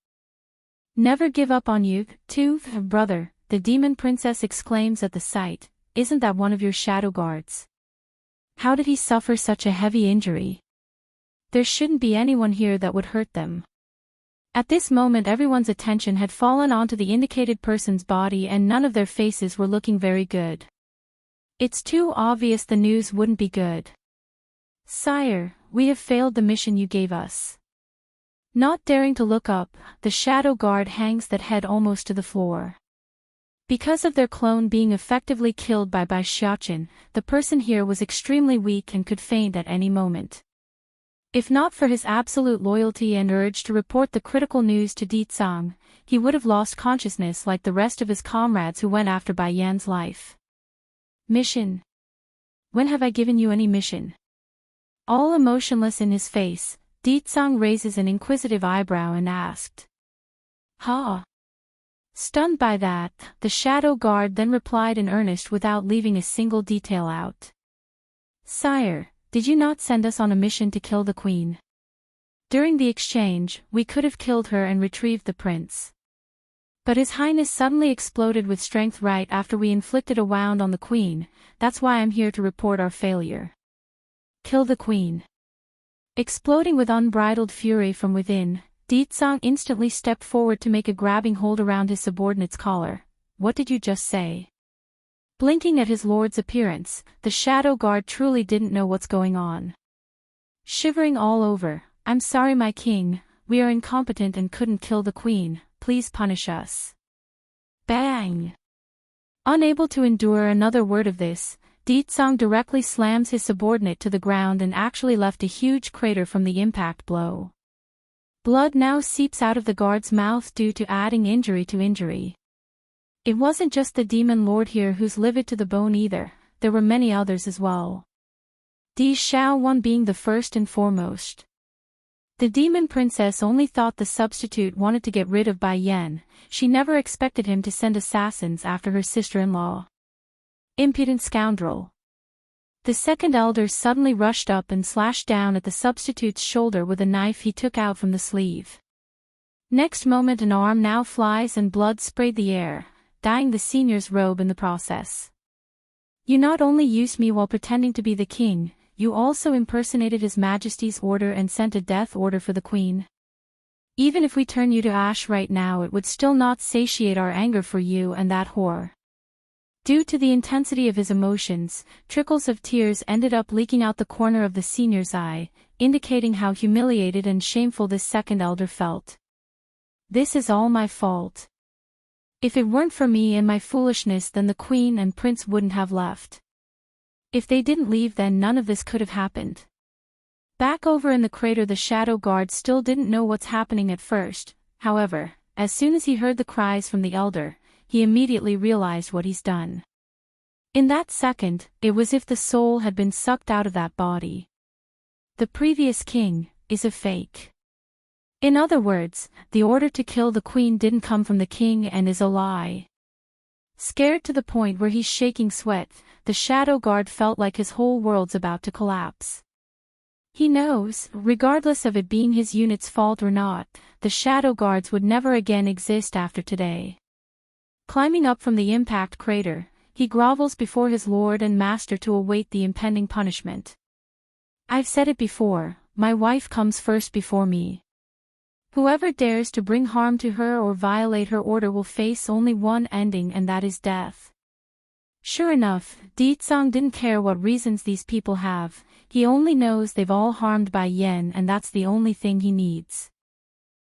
Never give up on you, too, brother, the demon princess exclaims at the sight. Isn't that one of your shadow guards? How did he suffer such a heavy injury? There shouldn't be anyone here that would hurt them. At this moment everyone's attention had fallen onto the indicated person's body and none of their faces were looking very good. It's too obvious the news wouldn't be good. Sire, we have failed the mission you gave us. Not daring to look up, the shadow guard hangs that head almost to the floor. Because of their clone being effectively killed by Bai Xiaoqin, the person here was extremely weak and could faint at any moment. If not for his absolute loyalty and urge to report the critical news to Di Tsang, he would have lost consciousness like the rest of his comrades who went after Bai Yan's life. Mission? When have I given you any mission? All emotionless in his face, Di Tsang raises an inquisitive eyebrow and asked. Ha! Stunned by that, the shadow guard then replied in earnest without leaving a single detail out. Sire, did you not send us on a mission to kill the queen? During the exchange, we could have killed her and retrieved the prince. But His Highness suddenly exploded with strength right after we inflicted a wound on the queen. That's why I'm here to report our failure. Kill the queen. Exploding with unbridled fury from within, Di Tsang instantly stepped forward to make a grabbing hold around his subordinate's collar. What did you just say? Blinking at his lord's appearance, the shadow guard truly didn't know what's going on. Shivering all over, I'm sorry my king, we are incompetent and couldn't kill the queen, please punish us. Bang! Unable to endure another word of this, Di Tsang directly slams his subordinate to the ground and actually left a huge crater from the impact blow. Blood now seeps out of the guard's mouth due to adding injury to injury. It wasn't just the demon lord here who's livid to the bone either, there were many others as well. Di Xiaowan being the first and foremost. The demon princess only thought the substitute wanted to get rid of Bai Yan, she never expected him to send assassins after her sister-in-law. Impudent scoundrel. The second elder suddenly rushed up and slashed down at the substitute's shoulder with a knife he took out from the sleeve. Next moment an arm now flies and blood sprayed the air, dyeing the senior's robe in the process. You not only used me while pretending to be the king, you also impersonated His Majesty's order and sent a death order for the queen. Even if we turn you to ash right now, it would still not satiate our anger for you and that whore. Due to the intensity of his emotions, trickles of tears ended up leaking out the corner of the senior's eye, indicating how humiliated and shameful this second elder felt. This is all my fault. If it weren't for me and my foolishness, then the queen and prince wouldn't have left. If they didn't leave, then none of this could have happened. Back over in the crater, the shadow guard still didn't know what's happening at first. However, as soon as he heard the cries from the elder, he immediately realized what he's done. In that second, it was as if the soul had been sucked out of that body. The previous king is a fake. In other words, the order to kill the queen didn't come from the king and is a lie. Scared to the point where he's shaking sweat, the shadow guard felt like his whole world's about to collapse. He knows, regardless of it being his unit's fault or not, the shadow guards would never again exist after today. Climbing up from the impact crater, he grovels before his lord and master to await the impending punishment. I've said it before, my wife comes first before me. Whoever dares to bring harm to her or violate her order will face only one ending, and that is death. Sure enough, Deetsong didn't care what reasons these people have, he only knows they've all harmed Bai Yen, and that's the only thing he needs.